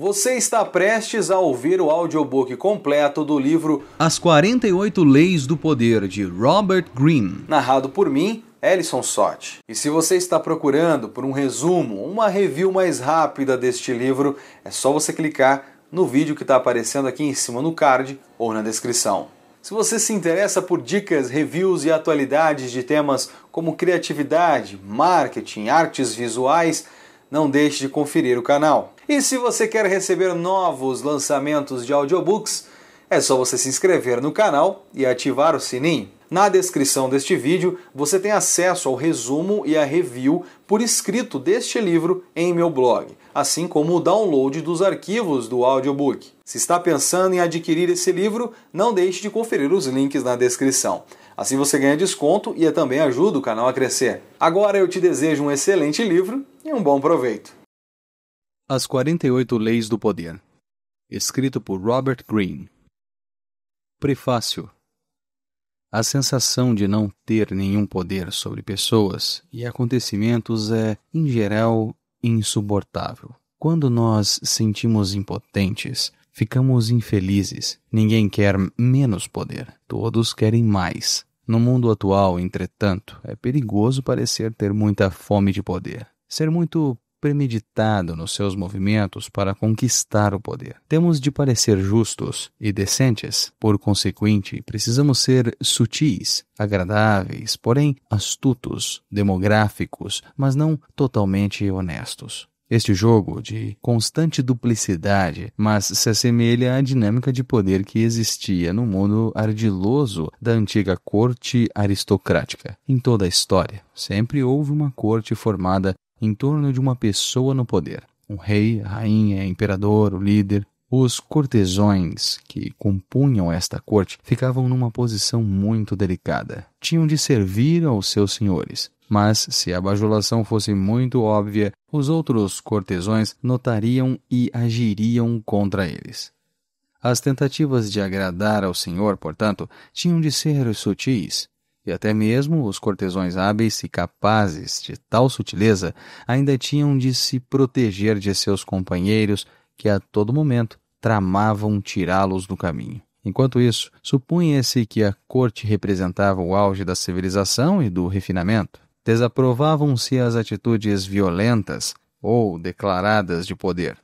Você está prestes a ouvir o audiobook completo do livro As 48 Leis do Poder, de Robert Greene, narrado por mim, Ellison Sotti. E se você está procurando por um resumo, uma review mais rápida deste livro, é só você clicar no vídeo que está aparecendo aqui em cima no card ou na descrição. Se você se interessa por dicas, reviews e atualidades de temas como criatividade, marketing, artes visuais, não deixe de conferir o canal. E se você quer receber novos lançamentos de audiobooks, é só você se inscrever no canal e ativar o sininho. Na descrição deste vídeo, você tem acesso ao resumo e a review por escrito deste livro em meu blog, assim como o download dos arquivos do audiobook. Se está pensando em adquirir esse livro, não deixe de conferir os links na descrição. Assim você ganha desconto e também ajuda o canal a crescer. Agora eu te desejo um excelente livro e um bom proveito. As 48 Leis do Poder, escrito por Robert Greene. Prefácio. A sensação de não ter nenhum poder sobre pessoas e acontecimentos é, em geral, insuportável. Quando nós sentimos impotentes, ficamos infelizes. Ninguém quer menos poder, todos querem mais. No mundo atual, entretanto, é perigoso parecer ter muita fome de poder, ser muito premeditado nos seus movimentos para conquistar o poder. Temos de parecer justos e decentes, por consequente, precisamos ser sutis, agradáveis, porém astutos, demográficos, mas não totalmente honestos. Este jogo de constante duplicidade, mas se assemelha à dinâmica de poder que existia no mundo ardiloso da antiga corte aristocrática. Em toda a história, sempre houve uma corte formada em torno de uma pessoa no poder. Um rei, a rainha, imperador, o líder. Os cortesões que compunham esta corte ficavam numa posição muito delicada. Tinham de servir aos seus senhores. Mas, se a bajulação fosse muito óbvia, os outros cortesões notariam e agiriam contra eles. As tentativas de agradar ao senhor, portanto, tinham de ser sutis. E até mesmo os cortesões hábeis e capazes de tal sutileza ainda tinham de se proteger de seus companheiros que a todo momento tramavam tirá-los do caminho. Enquanto isso, supunha-se que a corte representava o auge da civilização e do refinamento. Desaprovavam-se as atitudes violentas ou declaradas de poder.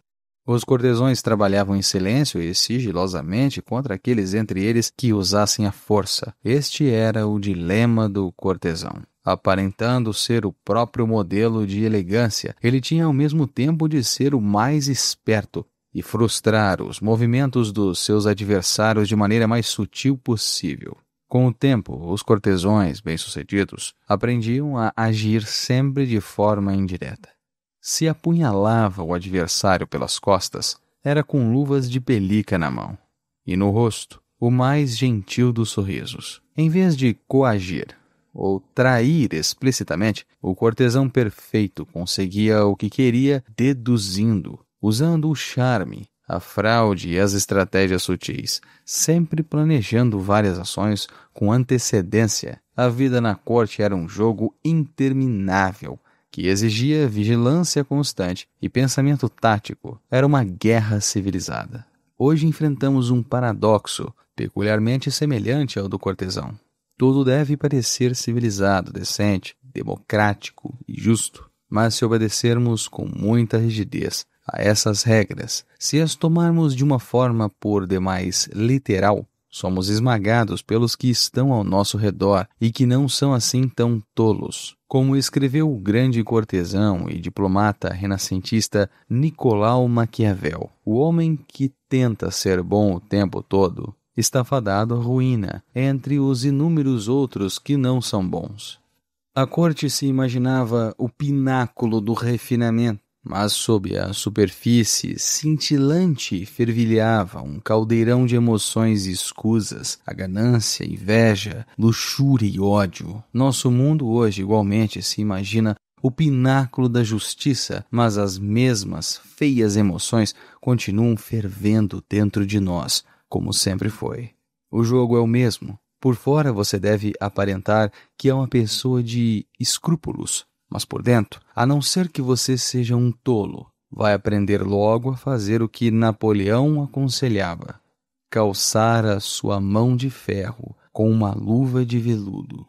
Os cortesões trabalhavam em silêncio e sigilosamente contra aqueles entre eles que usassem a força. Este era o dilema do cortesão. Aparentando ser o próprio modelo de elegância, ele tinha ao mesmo tempo de ser o mais esperto e frustrar os movimentos dos seus adversários de maneira mais sutil possível. Com o tempo, os cortesões bem-sucedidos aprendiam a agir sempre de forma indireta. Se apunhalava o adversário pelas costas, era com luvas de pelica na mão, e no rosto, o mais gentil dos sorrisos. Em vez de coagir ou trair explicitamente, o cortesão perfeito conseguia o que queria deduzindo, usando o charme, a fraude e as estratégias sutis, sempre planejando várias ações com antecedência. A vida na corte era um jogo interminável, que exigia vigilância constante e pensamento tático. Era uma guerra civilizada. Hoje enfrentamos um paradoxo peculiarmente semelhante ao do cortesão. Tudo deve parecer civilizado, decente, democrático e justo, mas se obedecermos com muita rigidez a essas regras, se as tomarmos de uma forma por demais literal, somos esmagados pelos que estão ao nosso redor e que não são assim tão tolos. Como escreveu o grande cortesão e diplomata renascentista Nicolau Maquiavel, o homem que tenta ser bom o tempo todo está fadado à ruína, entre os inúmeros outros que não são bons. A corte se imaginava o pináculo do refinamento, mas sob a superfície cintilante fervilhava um caldeirão de emoções escusas, a ganância, inveja, luxúria e ódio. Nosso mundo hoje igualmente se imagina o pináculo da justiça, mas as mesmas feias emoções continuam fervendo dentro de nós, como sempre foi. O jogo é o mesmo. Por fora você deve aparentar que é uma pessoa de escrúpulos, mas por dentro, a não ser que você seja um tolo, vai aprender logo a fazer o que Napoleão aconselhava: calçar a sua mão de ferro com uma luva de veludo.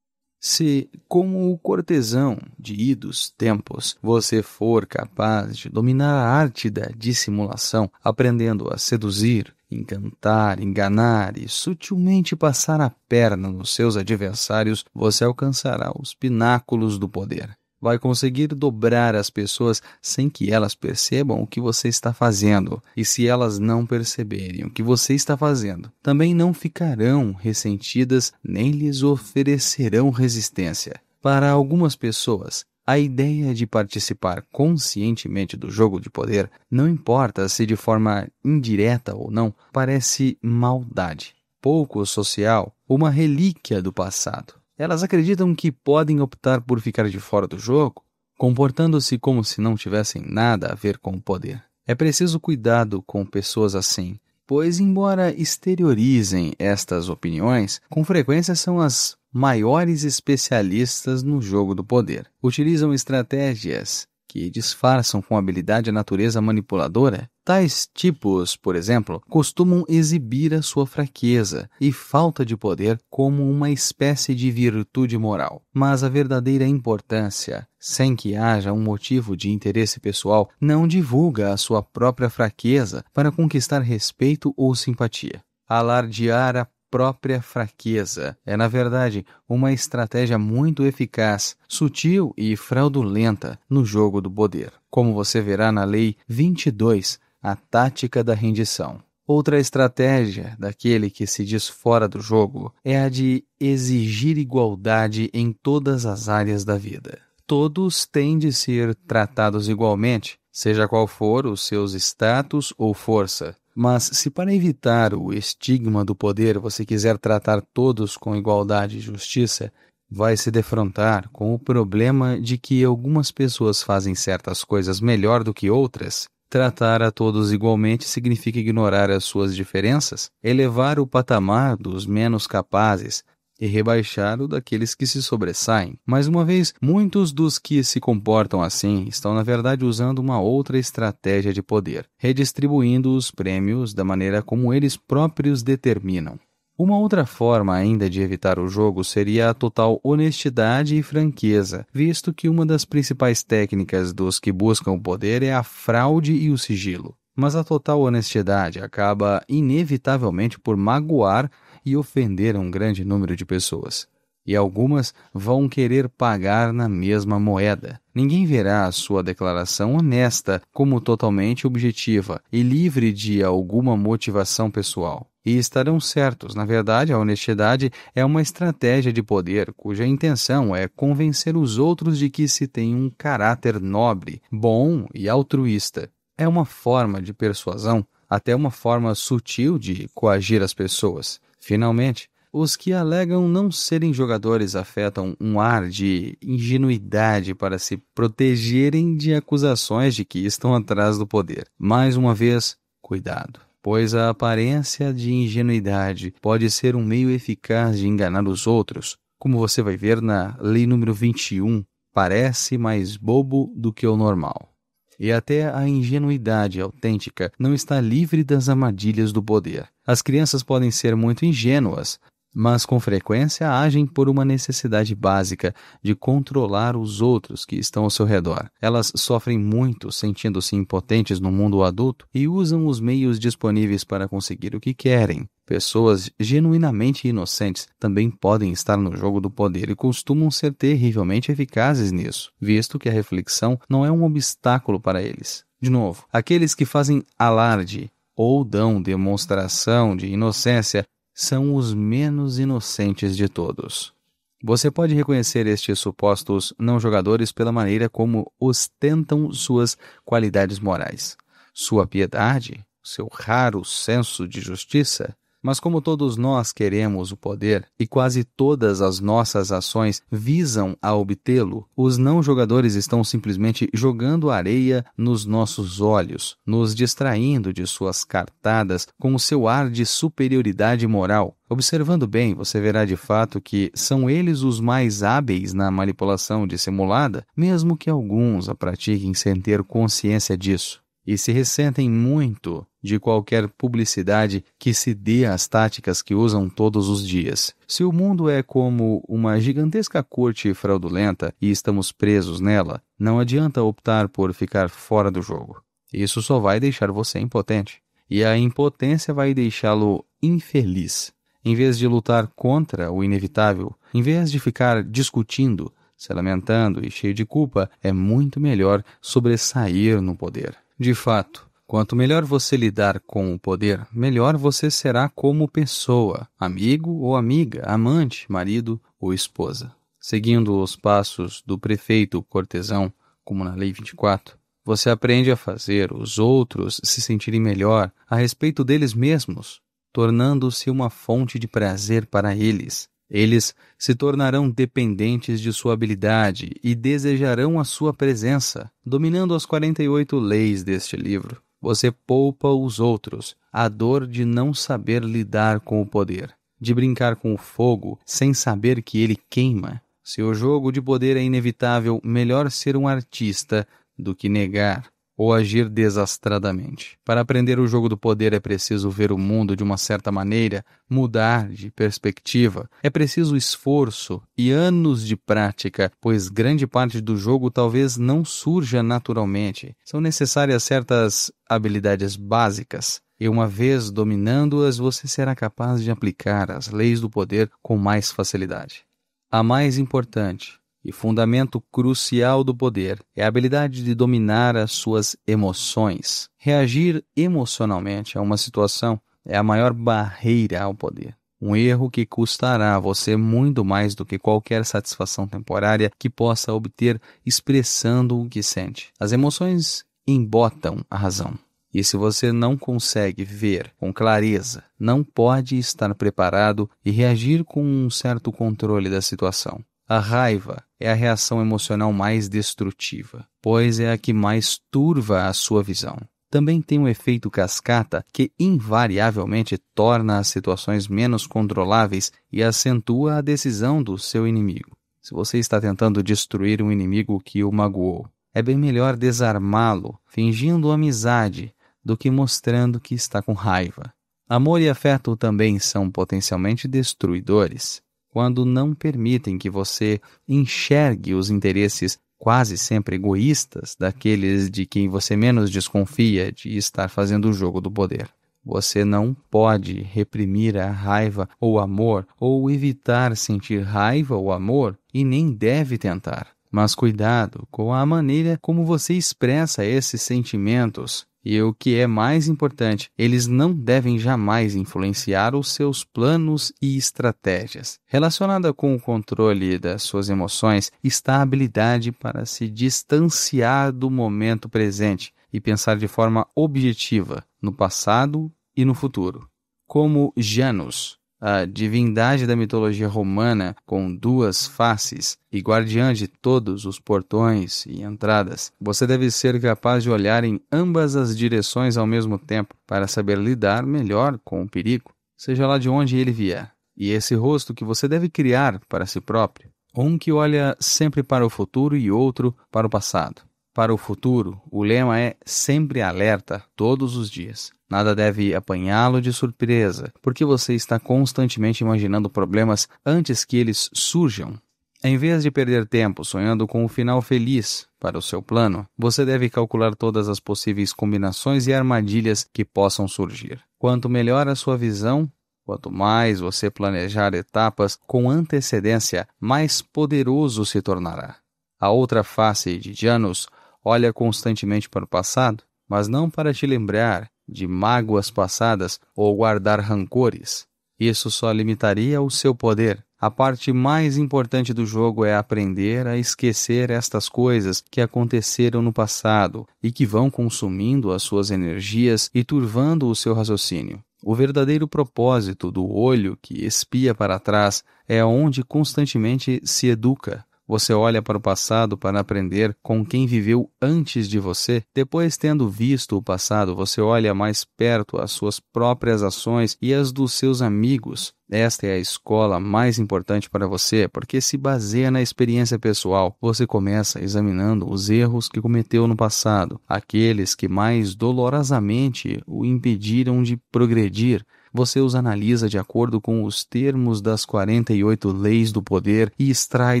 Se, como o cortesão de idos tempos, você for capaz de dominar a arte da dissimulação, aprendendo a seduzir, encantar, enganar e sutilmente passar a perna nos seus adversários, você alcançará os pináculos do poder. Vai conseguir dobrar as pessoas sem que elas percebam o que você está fazendo. E se elas não perceberem o que você está fazendo, também não ficarão ressentidas nem lhes oferecerão resistência. Para algumas pessoas, a ideia de participar conscientemente do jogo de poder, não importa se de forma indireta ou não, parece maldade, pouco social, uma relíquia do passado. Elas acreditam que podem optar por ficar de fora do jogo, comportando-se como se não tivessem nada a ver com o poder. É preciso cuidado com pessoas assim, pois, embora exteriorizem estas opiniões, com frequência são as maiores especialistas no jogo do poder. Utilizam estratégias que disfarçam com habilidade a natureza manipuladora. Tais tipos, por exemplo, costumam exibir a sua fraqueza e falta de poder como uma espécie de virtude moral. Mas a verdadeira importância, sem que haja um motivo de interesse pessoal, não divulga a sua própria fraqueza para conquistar respeito ou simpatia. Alardear a própria fraqueza é, na verdade, uma estratégia muito eficaz, sutil e fraudulenta no jogo do poder, como você verá na Lei 22, a tática da rendição. Outra estratégia daquele que se diz fora do jogo é a de exigir igualdade em todas as áreas da vida. Todos têm de ser tratados igualmente, seja qual for os seus status ou força. Mas se para evitar o estigma do poder você quiser tratar todos com igualdade e justiça, vai se defrontar com o problema de que algumas pessoas fazem certas coisas melhor do que outras. Tratar a todos igualmente significa ignorar as suas diferenças, elevar o patamar dos menos capazes e rebaixar o daqueles que se sobressaem. Mais uma vez, muitos dos que se comportam assim estão, na verdade, usando uma outra estratégia de poder, redistribuindo os prêmios da maneira como eles próprios determinam. Uma outra forma ainda de evitar o jogo seria a total honestidade e franqueza, visto que uma das principais técnicas dos que buscam o poder é a fraude e o sigilo. Mas a total honestidade acaba inevitavelmente por magoar e ofender um grande número de pessoas. E algumas vão querer pagar na mesma moeda. Ninguém verá a sua declaração honesta como totalmente objetiva e livre de alguma motivação pessoal. E estarão certos, na verdade, a honestidade é uma estratégia de poder cuja intenção é convencer os outros de que se tem um caráter nobre, bom e altruísta. É uma forma de persuasão, até uma forma sutil de coagir as pessoas. Finalmente, os que alegam não serem jogadores afetam um ar de ingenuidade para se protegerem de acusações de que estão atrás do poder. Mais uma vez, cuidado, pois a aparência de ingenuidade pode ser um meio eficaz de enganar os outros. Como você vai ver na Lei número 21, parece mais bobo do que o normal. E até a ingenuidade autêntica não está livre das armadilhas do poder. As crianças podem ser muito ingênuas, mas com frequência agem por uma necessidade básica de controlar os outros que estão ao seu redor. Elas sofrem muito sentindo-se impotentes no mundo adulto e usam os meios disponíveis para conseguir o que querem. Pessoas genuinamente inocentes também podem estar no jogo do poder e costumam ser terrivelmente eficazes nisso, visto que a reflexão não é um obstáculo para eles. De novo, aqueles que fazem alarde ou dão demonstração de inocência são os menos inocentes de todos. Você pode reconhecer estes supostos não-jogadores pela maneira como ostentam suas qualidades morais, sua piedade, seu raro senso de justiça, Mas como todos nós queremos o poder, e quase todas as nossas ações visam a obtê-lo, os não jogadores estão simplesmente jogando areia nos nossos olhos, nos distraindo de suas cartadas com o seu ar de superioridade moral. Observando bem, você verá de fato que são eles os mais hábeis na manipulação dissimulada, mesmo que alguns a pratiquem sem ter consciência disso. E se ressentem muito de qualquer publicidade que se dê às táticas que usam todos os dias. Se o mundo é como uma gigantesca corte fraudulenta e estamos presos nela, não adianta optar por ficar fora do jogo. Isso só vai deixar você impotente. E a impotência vai deixá-lo infeliz. Em vez de lutar contra o inevitável, em vez de ficar discutindo, se lamentando e cheio de culpa, é muito melhor sobressair no poder. De fato, quanto melhor você lidar com o poder, melhor você será como pessoa, amigo ou amiga, amante, marido ou esposa. Seguindo os passos do prefeito cortesão, como na Lei 24, você aprende a fazer os outros se sentirem melhor a respeito deles mesmos, tornando-se uma fonte de prazer para eles. Eles se tornarão dependentes de sua habilidade e desejarão a sua presença. Dominando as 48 leis deste livro, você poupa os outros a dor de não saber lidar com o poder, de brincar com o fogo sem saber que ele queima. Se o jogo de poder é inevitável, melhor ser um artista do que negar ou agir desastradamente. Para aprender o jogo do poder é preciso ver o mundo de uma certa maneira, mudar de perspectiva. É preciso esforço e anos de prática, pois grande parte do jogo talvez não surja naturalmente. São necessárias certas habilidades básicas. E uma vez dominando-as, você será capaz de aplicar as leis do poder com mais facilidade. A mais importante e fundamento crucial do poder é a habilidade de dominar as suas emoções. Reagir emocionalmente a uma situação é a maior barreira ao poder. Um erro que custará a você muito mais do que qualquer satisfação temporária que possa obter expressando o que sente. As emoções embotam a razão. E se você não consegue ver com clareza, não pode estar preparado e reagir com um certo controle da situação. A raiva é a reação emocional mais destrutiva, pois é a que mais turva a sua visão. Também tem um efeito cascata que invariavelmente torna as situações menos controláveis e acentua a decisão do seu inimigo. Se você está tentando destruir um inimigo que o magoou, é bem melhor desarmá-lo, fingindo amizade, do que mostrando que está com raiva. Amor e afeto também são potencialmente destruidores, quando não permitem que você enxergue os interesses quase sempre egoístas daqueles de quem você menos desconfia de estar fazendo o jogo do poder. Você não pode reprimir a raiva ou amor, ou evitar sentir raiva ou amor, e nem deve tentar. Mas cuidado com a maneira como você expressa esses sentimentos. E o que é mais importante, eles não devem jamais influenciar os seus planos e estratégias. Relacionada com o controle das suas emoções está a habilidade para se distanciar do momento presente e pensar de forma objetiva no passado e no futuro. Como Janus, a divindade da mitologia romana com duas faces e guardiã de todos os portões e entradas, você deve ser capaz de olhar em ambas as direções ao mesmo tempo para saber lidar melhor com o perigo, seja lá de onde ele vier. E esse rosto que você deve criar para si próprio, um que olha sempre para o futuro e outro para o passado. Para o futuro, o lema é sempre alerta, todos os dias. Nada deve apanhá-lo de surpresa, porque você está constantemente imaginando problemas antes que eles surjam. Em vez de perder tempo sonhando com um final feliz para o seu plano, você deve calcular todas as possíveis combinações e armadilhas que possam surgir. Quanto melhor a sua visão, quanto mais você planejar etapas com antecedência, mais poderoso se tornará. A outra face de Janus olha constantemente para o passado, mas não para te lembrar de mágoas passadas ou guardar rancores. Isso só limitaria o seu poder. A parte mais importante do jogo é aprender a esquecer estas coisas que aconteceram no passado e que vão consumindo as suas energias e turvando o seu raciocínio. O verdadeiro propósito do olho que espia para trás é onde constantemente se educa. Você olha para o passado para aprender com quem viveu antes de você. Depois, tendo visto o passado, você olha mais perto as suas próprias ações e as dos seus amigos. Esta é a escola mais importante para você, porque se baseia na experiência pessoal. Você começa examinando os erros que cometeu no passado, aqueles que mais dolorosamente o impediram de progredir. Você os analisa de acordo com os termos das 48 leis do poder e extrai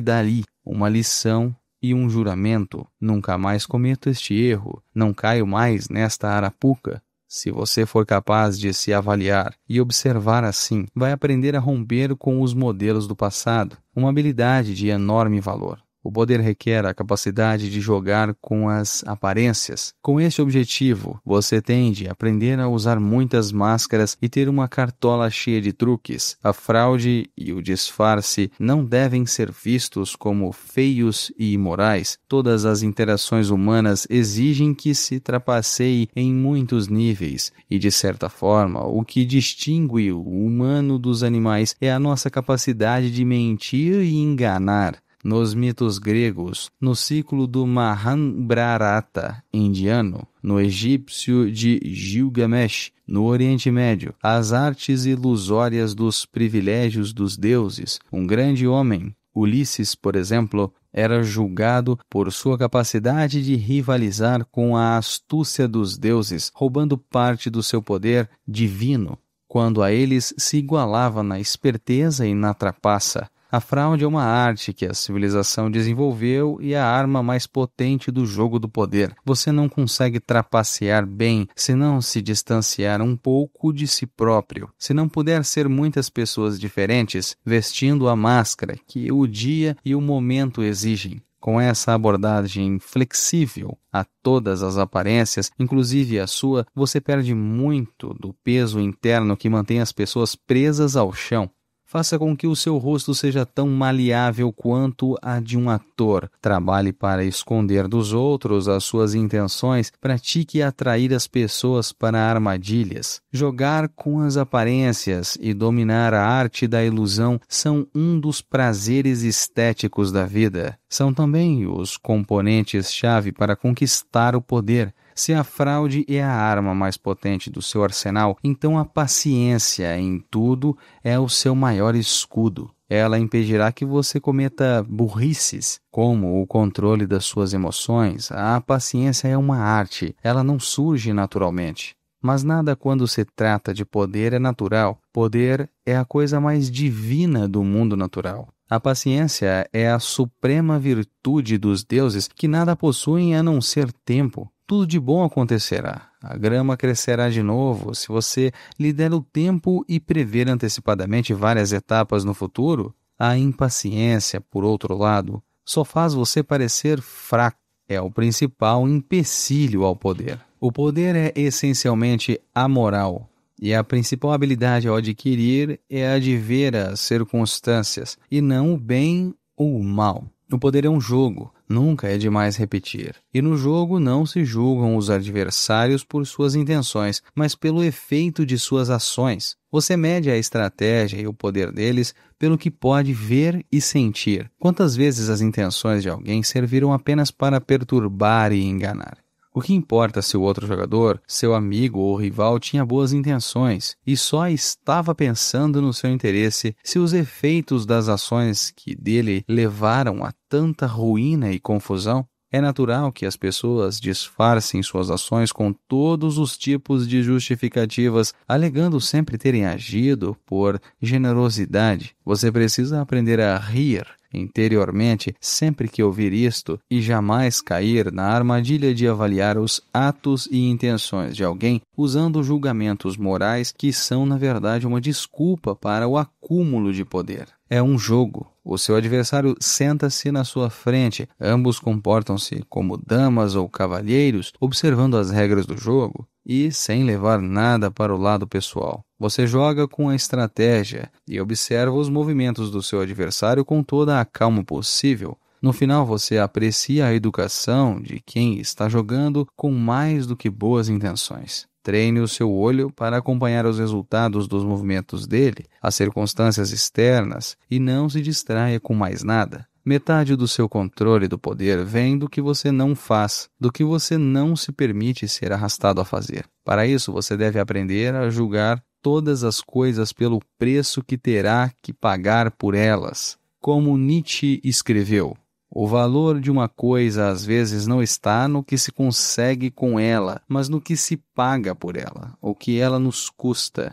dali uma lição e um juramento. Nunca mais cometo este erro, não caio mais nesta arapuca. Se você for capaz de se avaliar e observar assim, vai aprender a romper com os modelos do passado, uma habilidade de enorme valor. O poder requer a capacidade de jogar com as aparências. Com este objetivo, você tem de aprender a usar muitas máscaras e ter uma cartola cheia de truques. A fraude e o disfarce não devem ser vistos como feios e imorais. Todas as interações humanas exigem que se trapaceie em muitos níveis, e de certa forma, o que distingue o humano dos animais é a nossa capacidade de mentir e enganar. Nos mitos gregos, no ciclo do Mahabharata indiano, no egípcio de Gilgamesh, no Oriente Médio, as artes ilusórias dos privilégios dos deuses, um grande homem, Ulisses, por exemplo, era julgado por sua capacidade de rivalizar com a astúcia dos deuses, roubando parte do seu poder divino, quando a eles se igualava na esperteza e na trapaça. A fraude é uma arte que a civilização desenvolveu e a arma mais potente do jogo do poder. Você não consegue trapacear bem se não se distanciar um pouco de si próprio. Se não puder ser muitas pessoas diferentes, vestindo a máscara que o dia e o momento exigem. Com essa abordagem flexível a todas as aparências, inclusive a sua, você perde muito do peso interno que mantém as pessoas presas ao chão. Faça com que o seu rosto seja tão maleável quanto a de um ator. Trabalhe para esconder dos outros as suas intenções. Pratique atrair as pessoas para armadilhas. Jogar com as aparências e dominar a arte da ilusão são um dos prazeres estéticos da vida. São também os componentes-chave para conquistar o poder. Se a fraude é a arma mais potente do seu arsenal, então a paciência em tudo é o seu maior escudo. Ela impedirá que você cometa burrices, como o controle das suas emoções. A paciência é uma arte, ela não surge naturalmente. Mas nada quando se trata de poder é natural. Poder é a coisa mais divina do mundo natural. A paciência é a suprema virtude dos deuses que nada possuem a não ser tempo. Tudo de bom acontecerá. A grama crescerá de novo se você lhe der o tempo e prever antecipadamente várias etapas no futuro. A impaciência, por outro lado, só faz você parecer fraco. É o principal empecilho ao poder. O poder é essencialmente amoral. E a principal habilidade ao adquirir é a de ver as circunstâncias, e não o bem ou o mal. O poder é um jogo, nunca é demais repetir. E no jogo não se julgam os adversários por suas intenções, mas pelo efeito de suas ações. Você mede a estratégia e o poder deles pelo que pode ver e sentir. Quantas vezes as intenções de alguém serviram apenas para perturbar e enganar? O que importa se o outro jogador, seu amigo ou rival tinha boas intenções e só estava pensando no seu interesse, se os efeitos das ações que dele levaram a tanta ruína e confusão? É natural que as pessoas disfarcem suas ações com todos os tipos de justificativas, alegando sempre terem agido por generosidade. Você precisa aprender a rir interiormente sempre que ouvir isto e jamais cair na armadilha de avaliar os atos e intenções de alguém usando julgamentos morais que são, na verdade, uma desculpa para o acúmulo de poder. É um jogo. O seu adversário senta-se na sua frente. Ambos comportam-se como damas ou cavalheiros, observando as regras do jogo e sem levar nada para o lado pessoal. Você joga com a estratégia e observa os movimentos do seu adversário com toda a calma possível. No final, você aprecia a educação de quem está jogando com mais do que boas intenções. Treine o seu olho para acompanhar os resultados dos movimentos dele, as circunstâncias externas, e não se distraia com mais nada. Metade do seu controle do poder vem do que você não faz, do que você não se permite ser arrastado a fazer. Para isso, você deve aprender a julgar todas as coisas pelo preço que terá que pagar por elas. Como Nietzsche escreveu, o valor de uma coisa às vezes não está no que se consegue com ela, mas no que se paga por ela, o que ela nos custa.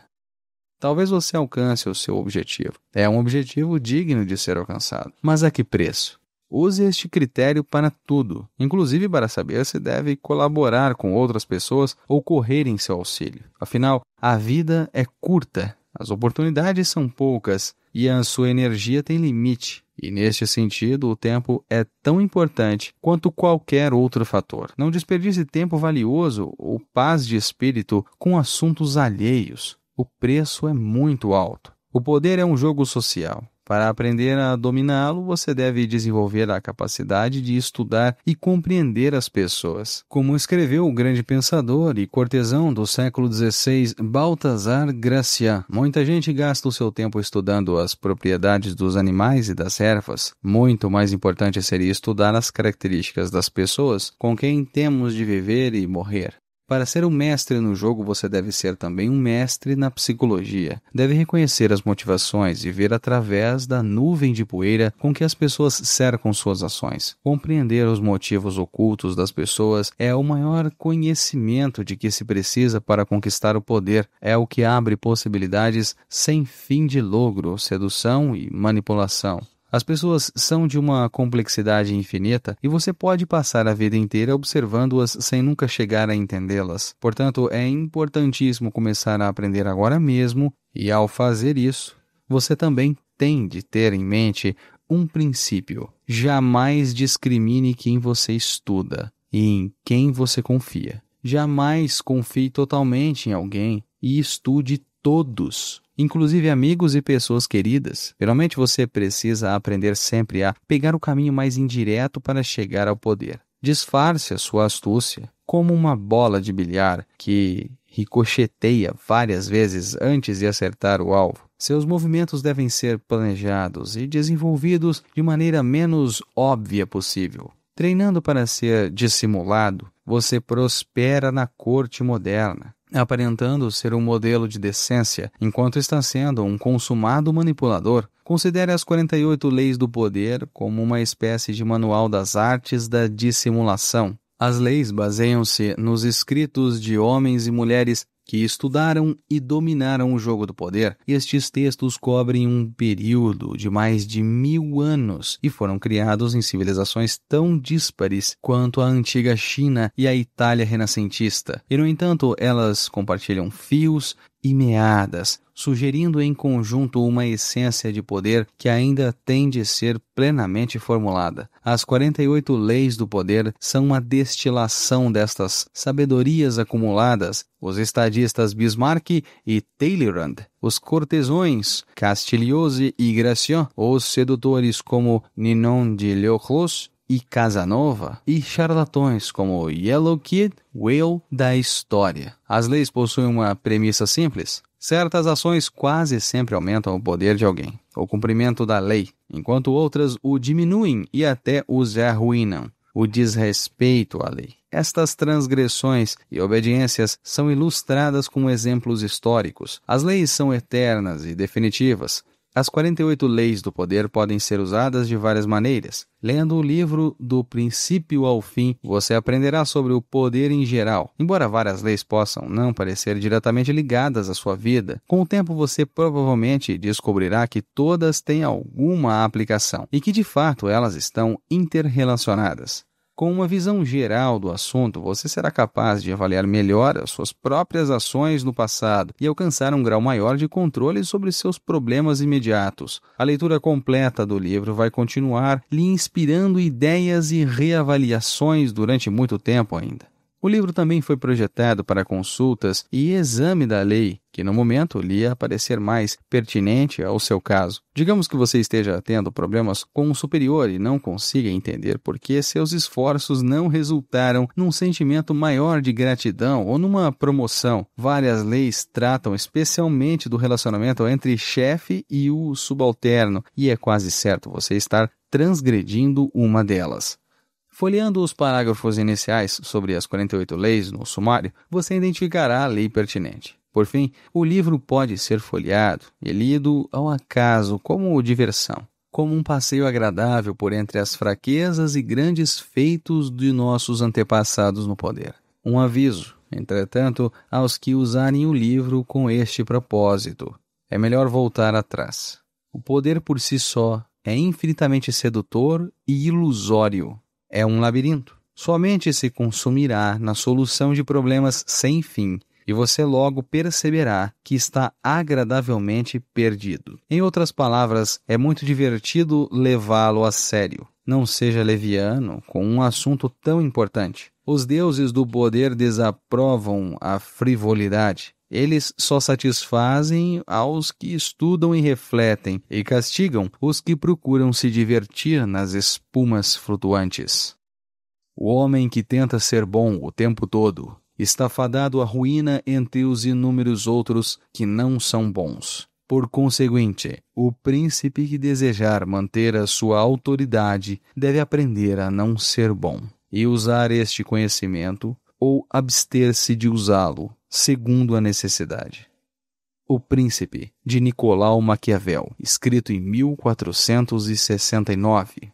Talvez você alcance o seu objetivo. É um objetivo digno de ser alcançado. Mas a que preço? Use este critério para tudo, inclusive para saber se deve colaborar com outras pessoas ou correr em seu auxílio. Afinal, a vida é curta, as oportunidades são poucas e a sua energia tem limite. E neste sentido, o tempo é tão importante quanto qualquer outro fator. Não desperdice tempo valioso ou paz de espírito com assuntos alheios. O preço é muito alto. O poder é um jogo social. Para aprender a dominá-lo, você deve desenvolver a capacidade de estudar e compreender as pessoas. Como escreveu o grande pensador e cortesão do século XVI, Balthazar Gracian, muita gente gasta o seu tempo estudando as propriedades dos animais e das ervas. Muito mais importante seria estudar as características das pessoas com quem temos de viver e morrer. Para ser um mestre no jogo, você deve ser também um mestre na psicologia. Deve reconhecer as motivações e ver através da nuvem de poeira com que as pessoas cercam suas ações. Compreender os motivos ocultos das pessoas é o maior conhecimento de que se precisa para conquistar o poder. É o que abre possibilidades sem fim de logro, sedução e manipulação. As pessoas são de uma complexidade infinita e você pode passar a vida inteira observando-as sem nunca chegar a entendê-las. Portanto, é importantíssimo começar a aprender agora mesmo e, ao fazer isso, você também tem de ter em mente um princípio. Jamais discrimine quem você estuda e em quem você confia. Jamais confie totalmente em alguém e estude todos, inclusive amigos e pessoas queridas. Geralmente você precisa aprender sempre a pegar o caminho mais indireto para chegar ao poder. Disfarce a sua astúcia como uma bola de bilhar que ricocheteia várias vezes antes de acertar o alvo. Seus movimentos devem ser planejados e desenvolvidos de maneira menos óbvia possível. Treinando para ser dissimulado, você prospera na corte moderna, aparentando ser um modelo de decência, enquanto está sendo um consumado manipulador. Considere as 48 leis do poder como uma espécie de manual das artes da dissimulação. As leis baseiam-se nos escritos de homens e mulheres que estudaram e dominaram o jogo do poder. Estes textos cobrem um período de mais de 1000 anos e foram criados em civilizações tão díspares quanto a antiga China e a Itália renascentista. E, no entanto, elas compartilham fios e meadas, sugerindo em conjunto uma essência de poder que ainda tem de ser plenamente formulada. As 48 leis do poder são uma destilação destas sabedorias acumuladas. Os estadistas Bismarck e Talleyrand, os cortesões Castiglione e Gracian, os sedutores como Ninon de Leoclos e Casanova, e charlatões como Yellow Kid, Whale da história. As leis possuem uma premissa simples. Certas ações quase sempre aumentam o poder de alguém, o cumprimento da lei, enquanto outras o diminuem e até os arruinam, o desrespeito à lei. Estas transgressões e obediências são ilustradas com exemplos históricos. As leis são eternas e definitivas. As 48 leis do poder podem ser usadas de várias maneiras. Lendo o livro Do Princípio ao Fim, você aprenderá sobre o poder em geral. Embora várias leis possam não parecer diretamente ligadas à sua vida, com o tempo você provavelmente descobrirá que todas têm alguma aplicação e que de fato elas estão interrelacionadas. Com uma visão geral do assunto, você será capaz de avaliar melhor as suas próprias ações no passado e alcançar um grau maior de controle sobre seus problemas imediatos. A leitura completa do livro vai continuar lhe inspirando ideias e reavaliações durante muito tempo ainda. O livro também foi projetado para consultas e exame da lei, que no momento lhe ia parecer mais pertinente ao seu caso. Digamos que você esteja tendo problemas com um superior e não consiga entender por que seus esforços não resultaram num sentimento maior de gratidão ou numa promoção. Várias leis tratam especialmente do relacionamento entre chefe e o subalterno, e é quase certo você estar transgredindo uma delas. Folheando os parágrafos iniciais sobre as 48 leis no sumário, você identificará a lei pertinente. Por fim, o livro pode ser folheado e lido ao acaso como diversão, como um passeio agradável por entre as fraquezas e grandes feitos de nossos antepassados no poder. Um aviso, entretanto, aos que usarem o livro com este propósito: é melhor voltar atrás. O poder por si só é infinitamente sedutor e ilusório. É um labirinto. Somente se consumirá na solução de problemas sem fim, e você logo perceberá que está agradavelmente perdido. Em outras palavras, é muito divertido levá-lo a sério. Não seja leviano com um assunto tão importante. Os deuses do poder desaprovam a frivolidade. Eles só satisfazem aos que estudam e refletem, e castigam os que procuram se divertir nas espumas flutuantes. O homem que tenta ser bom o tempo todo está fadado à ruína entre os inúmeros outros que não são bons. Por conseguinte, o príncipe que desejar manter a sua autoridade deve aprender a não ser bom, e usar este conhecimento, ou abster-se de usá-lo, segundo a necessidade. O Príncipe, de Nicolau Maquiavel, escrito em 1469.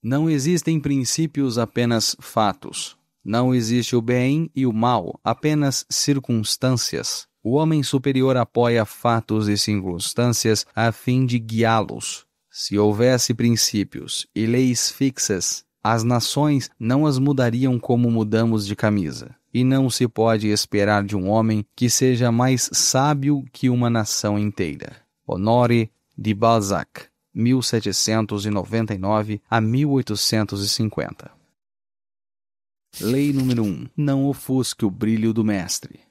Não existem princípios, apenas fatos. Não existe o bem e o mal, apenas circunstâncias. O homem superior apoia fatos e circunstâncias a fim de guiá-los. Se houvesse princípios e leis fixas, as nações não as mudariam como mudamos de camisa. E não se pode esperar de um homem que seja mais sábio que uma nação inteira. Honoré de Balzac, 1799 a 1850. Lei número 1. Não ofusque o brilho do mestre.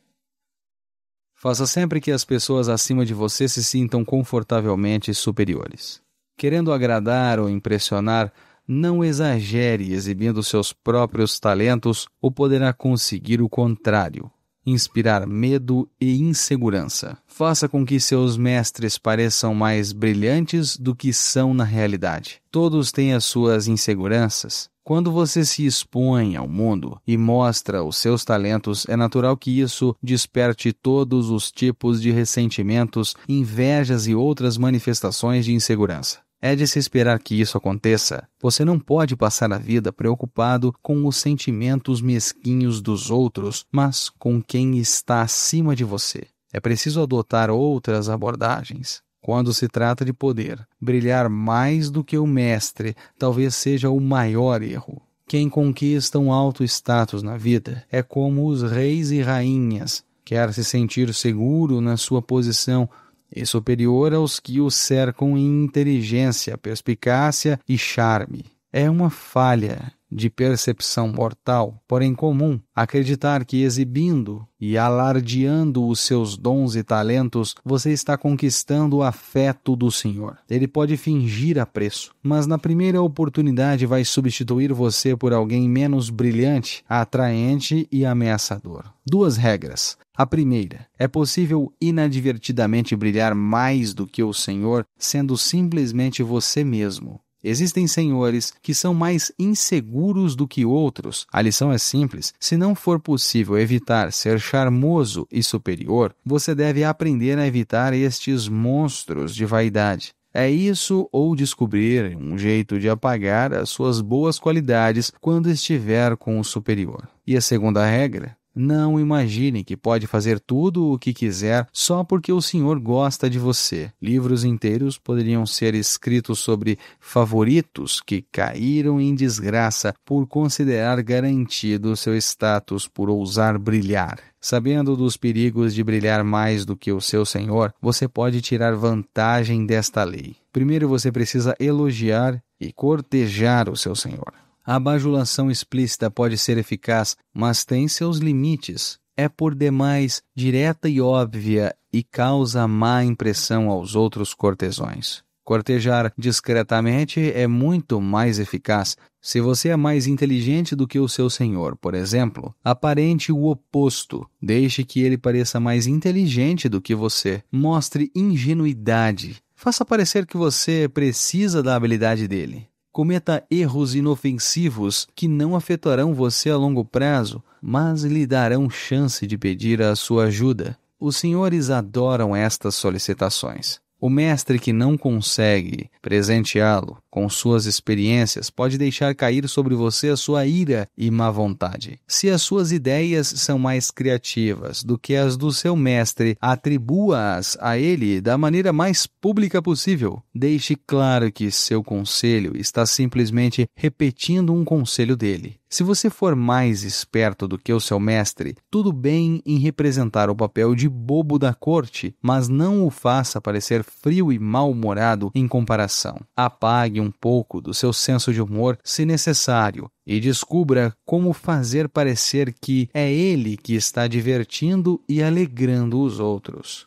Faça sempre que as pessoas acima de você se sintam confortavelmente superiores. Querendo agradar ou impressionar, não exagere exibindo seus próprios talentos ou poderá conseguir o contrário, inspirar medo e insegurança. Faça com que seus mestres pareçam mais brilhantes do que são na realidade. Todos têm as suas inseguranças. Quando você se expõe ao mundo e mostra os seus talentos, é natural que isso desperte todos os tipos de ressentimentos, invejas e outras manifestações de insegurança. É de se esperar que isso aconteça. Você não pode passar a vida preocupado com os sentimentos mesquinhos dos outros, mas com quem está acima de você. É preciso adotar outras abordagens. Quando se trata de poder, brilhar mais do que o mestre talvez seja o maior erro. Quem conquista um alto status na vida é como os reis e rainhas. Quer se sentir seguro na sua posição e superior aos que o cercam em inteligência, perspicácia e charme. É uma falha de percepção mortal, porém comum, acreditar que exibindo e alardeando os seus dons e talentos, você está conquistando o afeto do Senhor. Ele pode fingir apreço, mas na primeira oportunidade vai substituir você por alguém menos brilhante, atraente e ameaçador. 2 regras. A primeira, é possível inadvertidamente brilhar mais do que o Senhor, sendo simplesmente você mesmo. Existem senhores que são mais inseguros do que outros. A lição é simples. Se não for possível evitar ser charmoso e superior, você deve aprender a evitar estes monstros de vaidade. É isso ou descobrir um jeito de apagar as suas boas qualidades quando estiver com o superior. E a segunda regra? Não imagine que pode fazer tudo o que quiser só porque o Senhor gosta de você. Livros inteiros poderiam ser escritos sobre favoritos que caíram em desgraça por considerar garantido seu status por ousar brilhar. Sabendo dos perigos de brilhar mais do que o seu Senhor, você pode tirar vantagem desta lei. Primeiro você precisa elogiar e cortejar o seu Senhor. A bajulação explícita pode ser eficaz, mas tem seus limites. É por demais direta e óbvia e causa má impressão aos outros cortesões. Cortejar discretamente é muito mais eficaz. Se você é mais inteligente do que o seu senhor, por exemplo, aparente o oposto. Deixe que ele pareça mais inteligente do que você. Mostre ingenuidade. Faça parecer que você precisa da habilidade dele. Cometa erros inofensivos que não afetarão você a longo prazo, mas lhe darão chance de pedir a sua ajuda. Os senhores adoram estas solicitações. O mestre que não consegue presenteá-lo com suas experiências pode deixar cair sobre você a sua ira e má vontade. Se as suas ideias são mais criativas do que as do seu mestre, atribua-as a ele da maneira mais pública possível. Deixe claro que seu conselho está simplesmente repetindo um conselho dele. Se você for mais esperto do que o seu mestre, tudo bem em representar o papel de bobo da corte, mas não o faça parecer frio e mal-humorado em comparação. Apague um pouco do seu senso de humor, se necessário, e descubra como fazer parecer que é ele que está divertindo e alegrando os outros.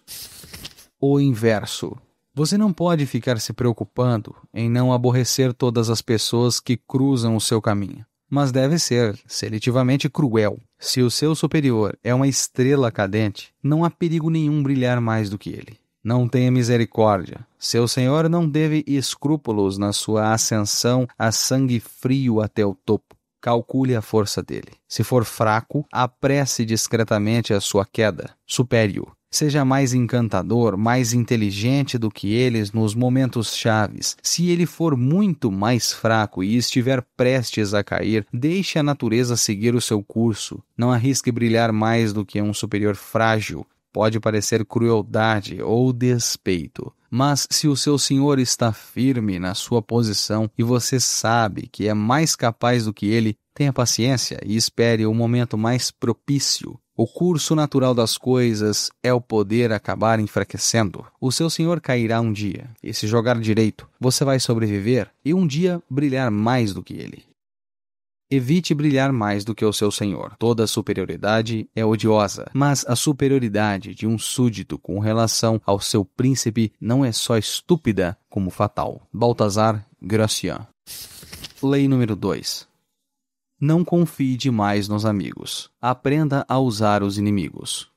O inverso. Você não pode ficar se preocupando em não aborrecer todas as pessoas que cruzam o seu caminho, mas deve ser seletivamente cruel. Se o seu superior é uma estrela cadente, não há perigo nenhum brilhar mais do que ele. Não tenha misericórdia. Seu senhor não teve escrúpulos na sua ascensão a sangue frio até o topo. Calcule a força dele. Se for fraco, apresse discretamente a sua queda. Supere-o. Seja mais encantador, mais inteligente do que eles nos momentos chaves. Se ele for muito mais fraco e estiver prestes a cair, deixe a natureza seguir o seu curso. Não arrisque brilhar mais do que um superior frágil. Pode parecer crueldade ou despeito. Mas se o seu senhor está firme na sua posição e você sabe que é mais capaz do que ele, tenha paciência e espere o momento mais propício. O curso natural das coisas é o poder acabar enfraquecendo. O seu senhor cairá um dia, e se jogar direito, você vai sobreviver e um dia brilhar mais do que ele. Evite brilhar mais do que o seu senhor. Toda superioridade é odiosa, mas a superioridade de um súdito com relação ao seu príncipe não é só estúpida, como fatal. Balthazar Gracian. Lei número 2. Não confie demais nos amigos. Aprenda a usar os inimigos.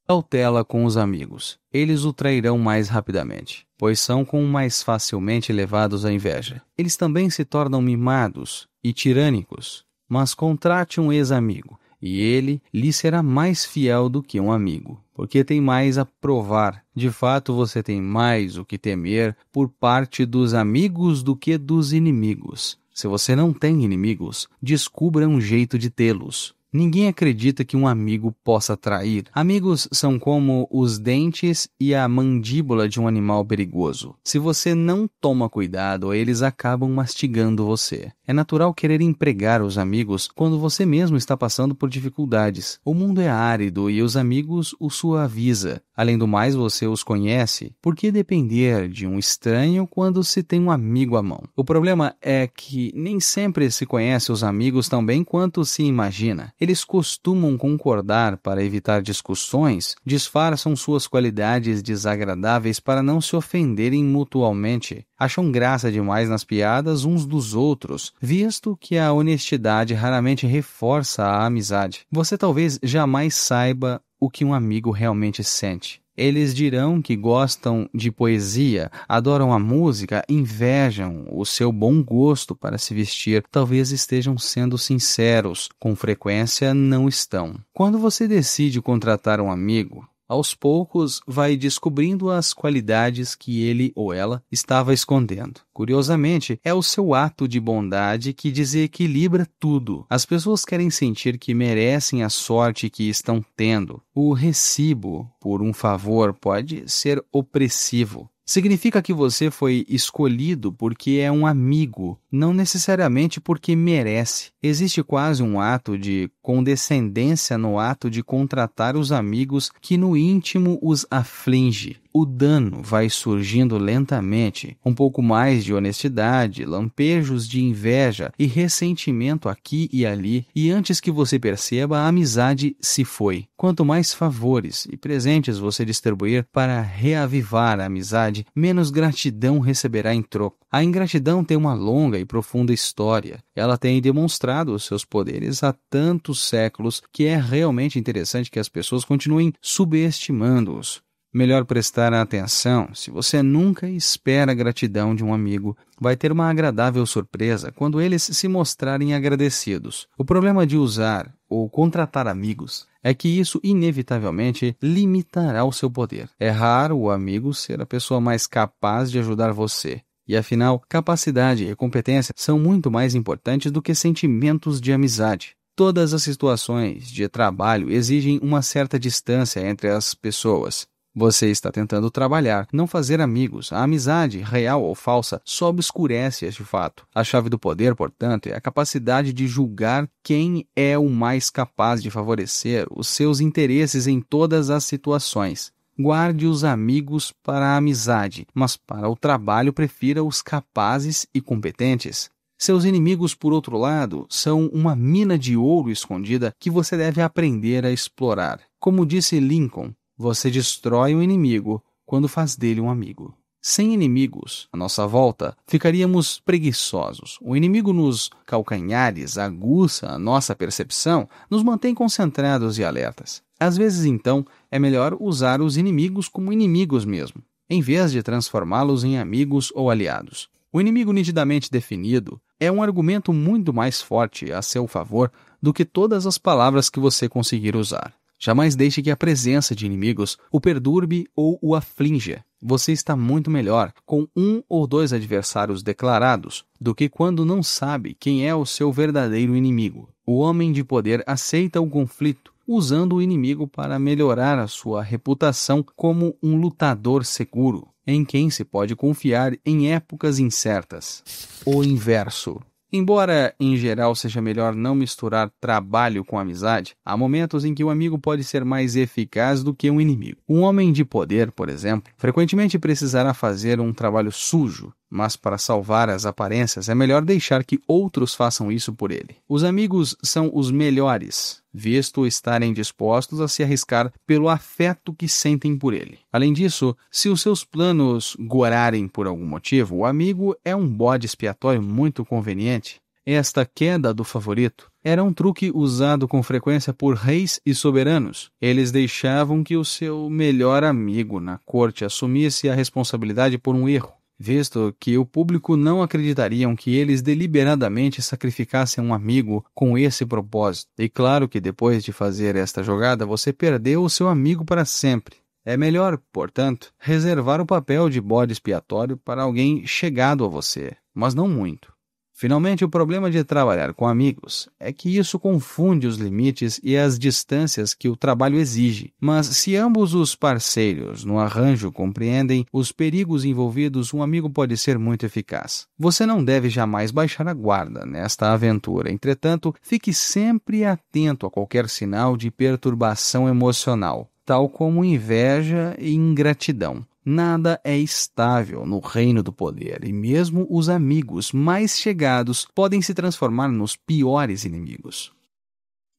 Cautela com os amigos. Eles o trairão mais rapidamente, pois são com mais facilmente levados à inveja. Eles também se tornam mimados e tirânicos, mas contrate um ex-amigo, e ele lhe será mais fiel do que um amigo, porque tem mais a provar. De fato, você tem mais o que temer por parte dos amigos do que dos inimigos. Se você não tem inimigos, descubra um jeito de tê-los. Ninguém acredita que um amigo possa trair. Amigos são como os dentes e a mandíbula de um animal perigoso. Se você não toma cuidado, eles acabam mastigando você. É natural querer empregar os amigos quando você mesmo está passando por dificuldades. O mundo é árido e os amigos o suaviza. Além do mais, você os conhece. Por que depender de um estranho quando se tem um amigo à mão? O problema é que nem sempre se conhece os amigos tão bem quanto se imagina. Eles costumam concordar para evitar discussões, disfarçam suas qualidades desagradáveis para não se ofenderem mutualmente. Acham graça demais nas piadas uns dos outros, visto que a honestidade raramente reforça a amizade. Você talvez jamais saiba o que um amigo realmente sente. Eles dirão que gostam de poesia, adoram a música, invejam o seu bom gosto para se vestir. Talvez estejam sendo sinceros, com frequência não estão. Quando você decide contratar um amigo, aos poucos vai descobrindo as qualidades que ele ou ela estava escondendo. Curiosamente, é o seu ato de bondade que desequilibra tudo. As pessoas querem sentir que merecem a sorte que estão tendo. O recibo por um favor pode ser opressivo. Significa que você foi escolhido porque é um amigo, não necessariamente porque merece. Existe quase um ato de condescendência no ato de contratar os amigos que no íntimo os aflige. o dano vai surgindo lentamente, um pouco mais de honestidade, lampejos de inveja e ressentimento aqui e ali, e antes que você perceba, a amizade se foi. Quanto mais favores e presentes você distribuir para reavivar a amizade, menos gratidão receberá em troco. A ingratidão tem uma longa e profunda história. Ela tem demonstrado os seus poderes há tantos séculos que é realmente interessante que as pessoas continuem subestimando-os. Melhor prestar atenção. Se você nunca espera gratidão de um amigo, vai ter uma agradável surpresa quando eles se mostrarem agradecidos. O problema de usar ou contratar amigos é que isso inevitavelmente limitará o seu poder. É raro o amigo ser a pessoa mais capaz de ajudar você. E afinal, capacidade e competência são muito mais importantes do que sentimentos de amizade. Todas as situações de trabalho exigem uma certa distância entre as pessoas. Você está tentando trabalhar, não fazer amigos. A amizade, real ou falsa, só obscurece este fato. A chave do poder, portanto, é a capacidade de julgar quem é o mais capaz de favorecer os seus interesses em todas as situações. Guarde os amigos para a amizade, mas para o trabalho prefira os capazes e competentes. Seus inimigos, por outro lado, são uma mina de ouro escondida que você deve aprender a explorar. Como disse Lincoln, você destrói o inimigo quando faz dele um amigo. Sem inimigos à nossa volta, ficaríamos preguiçosos. O inimigo nos calcanhares aguça a nossa percepção, nos mantém concentrados e alertas. Às vezes, então, é melhor usar os inimigos como inimigos mesmo, em vez de transformá-los em amigos ou aliados. O inimigo nitidamente definido é um argumento muito mais forte a seu favor do que todas as palavras que você conseguir usar. Jamais deixe que a presença de inimigos o perturbe ou o aflinja. Você está muito melhor com um ou dois adversários declarados do que quando não sabe quem é o seu verdadeiro inimigo. O homem de poder aceita o conflito, usando o inimigo para melhorar a sua reputação como um lutador seguro, em quem se pode confiar em épocas incertas. O inverso. Embora, em geral, seja melhor não misturar trabalho com amizade, há momentos em que o amigo pode ser mais eficaz do que um inimigo. Um homem de poder, por exemplo, frequentemente precisará fazer um trabalho sujo, mas para salvar as aparências é melhor deixar que outros façam isso por ele. Os amigos são os melhores, visto estarem dispostos a se arriscar pelo afeto que sentem por ele. Além disso, se os seus planos gorarem por algum motivo, o amigo é um bode expiatório muito conveniente. Esta queda do favorito era um truque usado com frequência por reis e soberanos. Eles deixavam que o seu melhor amigo na corte assumisse a responsabilidade por um erro, visto que o público não acreditariam que eles deliberadamente sacrificassem um amigo com esse propósito. E claro que depois de fazer esta jogada, você perdeu o seu amigo para sempre. É melhor, portanto, reservar o papel de bode expiatório para alguém chegado a você, mas não muito. Finalmente, o problema de trabalhar com amigos é que isso confunde os limites e as distâncias que o trabalho exige. Mas se ambos os parceiros no arranjo compreendem os perigos envolvidos, um amigo pode ser muito eficaz. Você não deve jamais baixar a guarda nesta aventura. Entretanto, fique sempre atento a qualquer sinal de perturbação emocional, tal como inveja e ingratidão. Nada é estável no reino do poder, e mesmo os amigos mais chegados podem se transformar nos piores inimigos.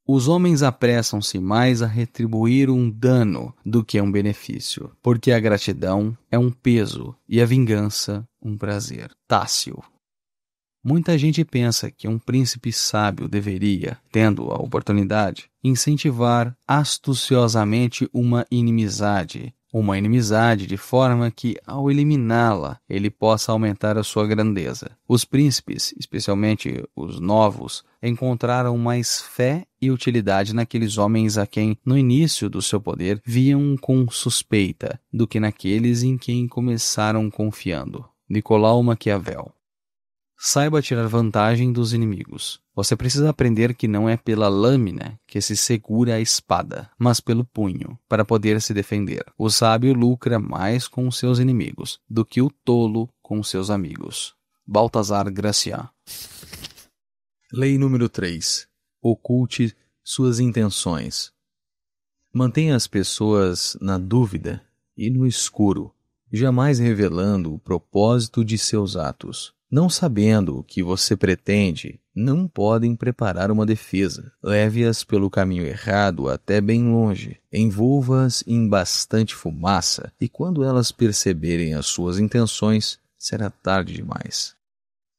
Os homens apressam-se mais a retribuir um dano do que um benefício, porque a gratidão é um peso e a vingança um prazer. Tácito. Muita gente pensa que um príncipe sábio deveria, tendo a oportunidade, incentivar astuciosamente uma inimizade de forma que, ao eliminá-la, ele possa aumentar a sua grandeza. Os príncipes, especialmente os novos, encontraram mais fé e utilidade naqueles homens a quem, no início do seu poder, viam com suspeita, do que naqueles em quem começaram confiando. Nicolau Maquiavel. Saiba tirar vantagem dos inimigos. Você precisa aprender que não é pela lâmina que se segura a espada, mas pelo punho, para poder se defender. O sábio lucra mais com seus inimigos do que o tolo com seus amigos. Balthazar Gracian. Lei número 3. Oculte suas intenções. Mantenha as pessoas na dúvida e no escuro, jamais revelando o propósito de seus atos. Não sabendo o que você pretende, não podem preparar uma defesa. Leve-as pelo caminho errado até bem longe. Envolva-as em bastante fumaça, e quando elas perceberem as suas intenções, será tarde demais.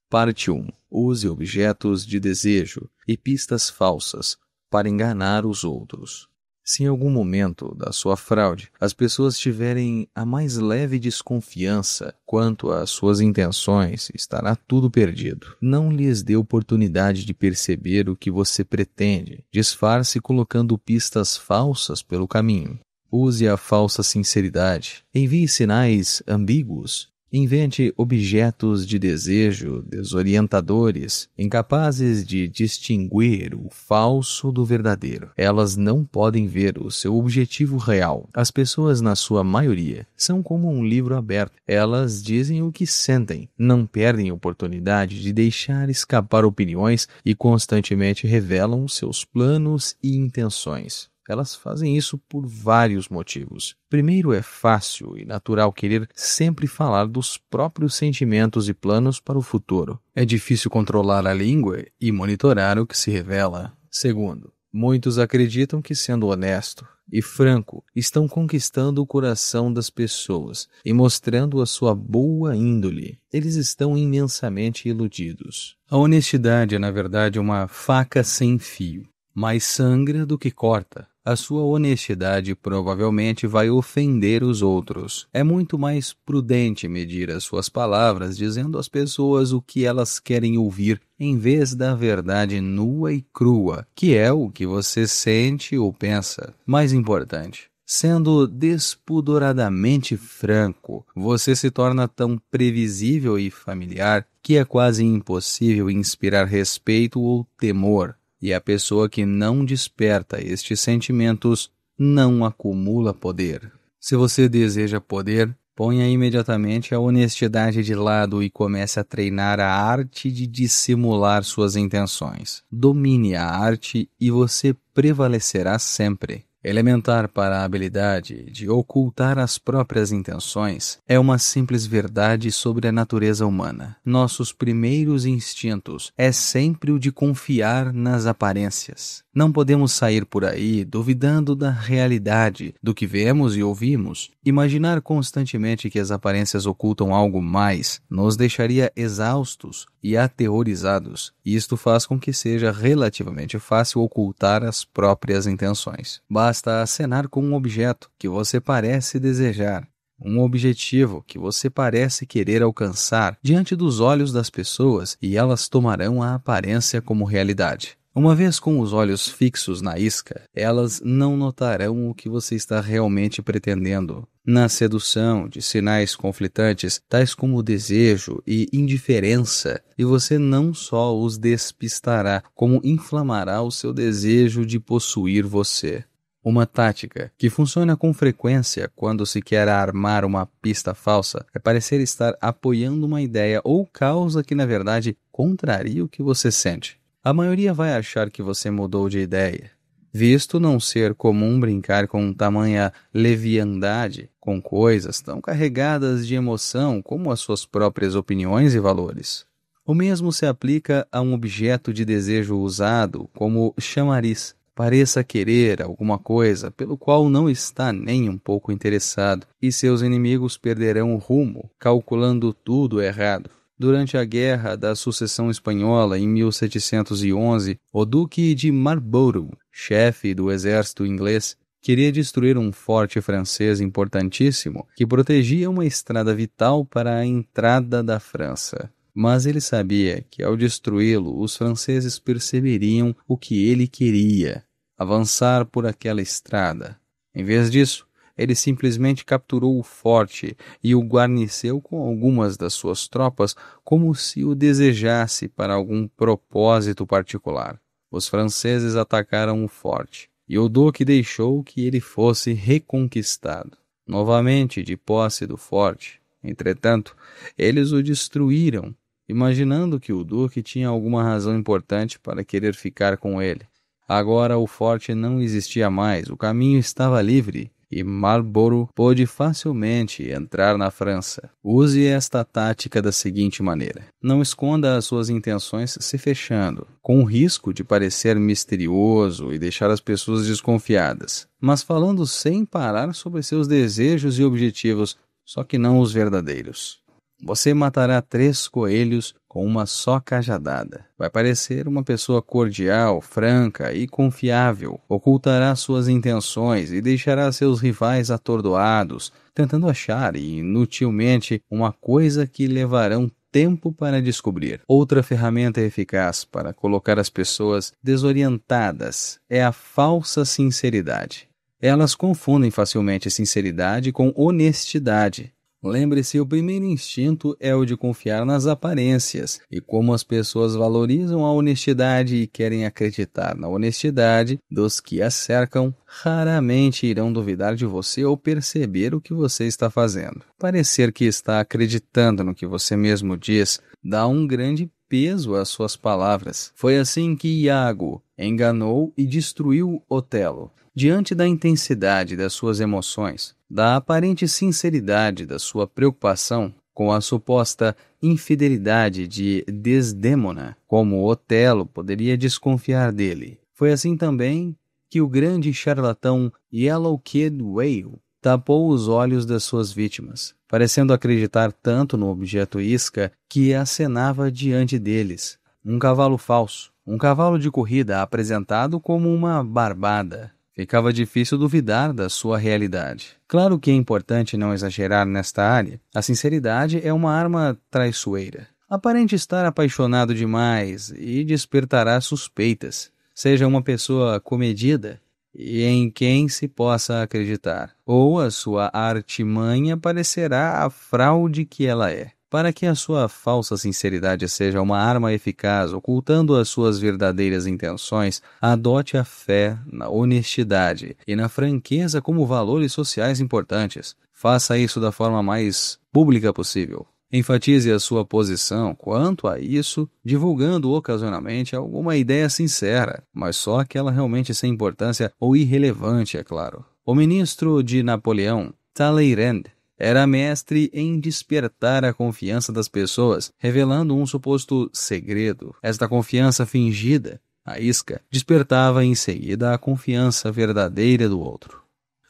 Parte 1. Use objetos de desejo e pistas falsas para enganar os outros. Se em algum momento da sua fraude as pessoas tiverem a mais leve desconfiança quanto às suas intenções, estará tudo perdido. Não lhes dê oportunidade de perceber o que você pretende. Disfarce colocando pistas falsas pelo caminho. Use a falsa sinceridade. Envie sinais ambíguos. Invente objetos de desejo desorientadores, incapazes de distinguir o falso do verdadeiro. Elas não podem ver o seu objetivo real. As pessoas, na sua maioria, são como um livro aberto. Elas dizem o que sentem, não perdem a oportunidade de deixar escapar opiniões e constantemente revelam seus planos e intenções. Elas fazem isso por vários motivos. Primeiro, é fácil e natural querer sempre falar dos próprios sentimentos e planos para o futuro. É difícil controlar a língua e monitorar o que se revela. Segundo, muitos acreditam que, sendo honesto e franco, estão conquistando o coração das pessoas e mostrando a sua boa índole. Eles estão imensamente iludidos. A honestidade é, na verdade, uma faca sem fio. Mais sangra do que corta. A sua honestidade provavelmente vai ofender os outros. É muito mais prudente medir as suas palavras dizendo às pessoas o que elas querem ouvir, em vez da verdade nua e crua, que é o que você sente ou pensa. Mais importante, sendo despudoradamente franco, você se torna tão previsível e familiar que é quase impossível inspirar respeito ou temor. E a pessoa que não desperta estes sentimentos não acumula poder. Se você deseja poder, ponha imediatamente a honestidade de lado e comece a treinar a arte de dissimular suas intenções. Domine a arte e você prevalecerá sempre. Elementar para a habilidade de ocultar as próprias intenções é uma simples verdade sobre a natureza humana. Nossos primeiros instintos é sempre o de confiar nas aparências. Não podemos sair por aí duvidando da realidade, do que vemos e ouvimos. Imaginar constantemente que as aparências ocultam algo mais nos deixaria exaustos e aterrorizados. Isto faz com que seja relativamente fácil ocultar as próprias intenções. Basta acenar com um objeto que você parece desejar, um objetivo que você parece querer alcançar diante dos olhos das pessoas e elas tomarão a aparência como realidade. Uma vez com os olhos fixos na isca, elas não notarão o que você está realmente pretendendo. Na sedução de sinais conflitantes, tais como desejo e indiferença, e você não só os despistará, como inflamará o seu desejo de possuir você. Uma tática que funciona com frequência quando se quer armar uma pista falsa é parecer estar apoiando uma ideia ou causa que, na verdade, contraria o que você sente. A maioria vai achar que você mudou de ideia, visto não ser comum brincar com tamanha leviandade com coisas tão carregadas de emoção como as suas próprias opiniões e valores. O mesmo se aplica a um objeto de desejo usado como chamariz. Pareça querer alguma coisa pelo qual não está nem um pouco interessado, e seus inimigos perderão o rumo, calculando tudo errado. Durante a Guerra da Sucessão Espanhola, em 1711, o Duque de Marlborough, chefe do exército inglês, queria destruir um forte francês importantíssimo que protegia uma estrada vital para a entrada da França. Mas ele sabia que, ao destruí-lo, os franceses perceberiam o que ele queria: avançar por aquela estrada. Em vez disso, ele simplesmente capturou o forte e o guarneceu com algumas das suas tropas como se o desejasse para algum propósito particular. Os franceses atacaram o forte, e o duque deixou que ele fosse reconquistado. Novamente de posse do forte, entretanto, eles o destruíram, imaginando que o duque tinha alguma razão importante para querer ficar com ele. Agora o forte não existia mais, o caminho estava livre, e Marlborough pôde facilmente entrar na França. Use esta tática da seguinte maneira: não esconda as suas intenções se fechando, com o risco de parecer misterioso e deixar as pessoas desconfiadas, mas falando sem parar sobre seus desejos e objetivos, só que não os verdadeiros. Você matará 3 coelhos com uma só cajadada. Vai parecer uma pessoa cordial, franca e confiável. Ocultará suas intenções e deixará seus rivais atordoados, tentando achar, inutilmente, uma coisa que levarão tempo para descobrir. Outra ferramenta eficaz para colocar as pessoas desorientadas é a falsa sinceridade. Elas confundem facilmente sinceridade com honestidade. Lembre-se, o primeiro instinto é o de confiar nas aparências, e como as pessoas valorizam a honestidade e querem acreditar na honestidade dos que as cercam, raramente irão duvidar de você ou perceber o que você está fazendo. Parecer que está acreditando no que você mesmo diz dá um grande peso às suas palavras. Foi assim que Iago enganou e destruiu Otelo. Diante da intensidade das suas emoções, da aparente sinceridade da sua preocupação com a suposta infidelidade de Desdémona, como Otelo poderia desconfiar dele. Foi assim também que o grande charlatão Yellow Kid Whale tapou os olhos das suas vítimas, parecendo acreditar tanto no objeto isca que acenava diante deles. Um cavalo falso, um cavalo de corrida apresentado como uma barbada. Ficava difícil duvidar da sua realidade. Claro que é importante não exagerar nesta área. A sinceridade é uma arma traiçoeira. Aparente estar apaixonado demais e despertará suspeitas. Seja uma pessoa comedida e em quem se possa acreditar, ou a sua artimanha parecerá a fraude que ela é. Para que a sua falsa sinceridade seja uma arma eficaz, ocultando as suas verdadeiras intenções, adote a fé na honestidade e na franqueza como valores sociais importantes. Faça isso da forma mais pública possível. Enfatize a sua posição quanto a isso, divulgando ocasionalmente alguma ideia sincera, mas só aquela realmente sem importância ou irrelevante, é claro. O ministro de Napoleão, Talleyrand, era mestre em despertar a confiança das pessoas, revelando um suposto segredo. Esta confiança fingida, a isca, despertava em seguida a confiança verdadeira do outro.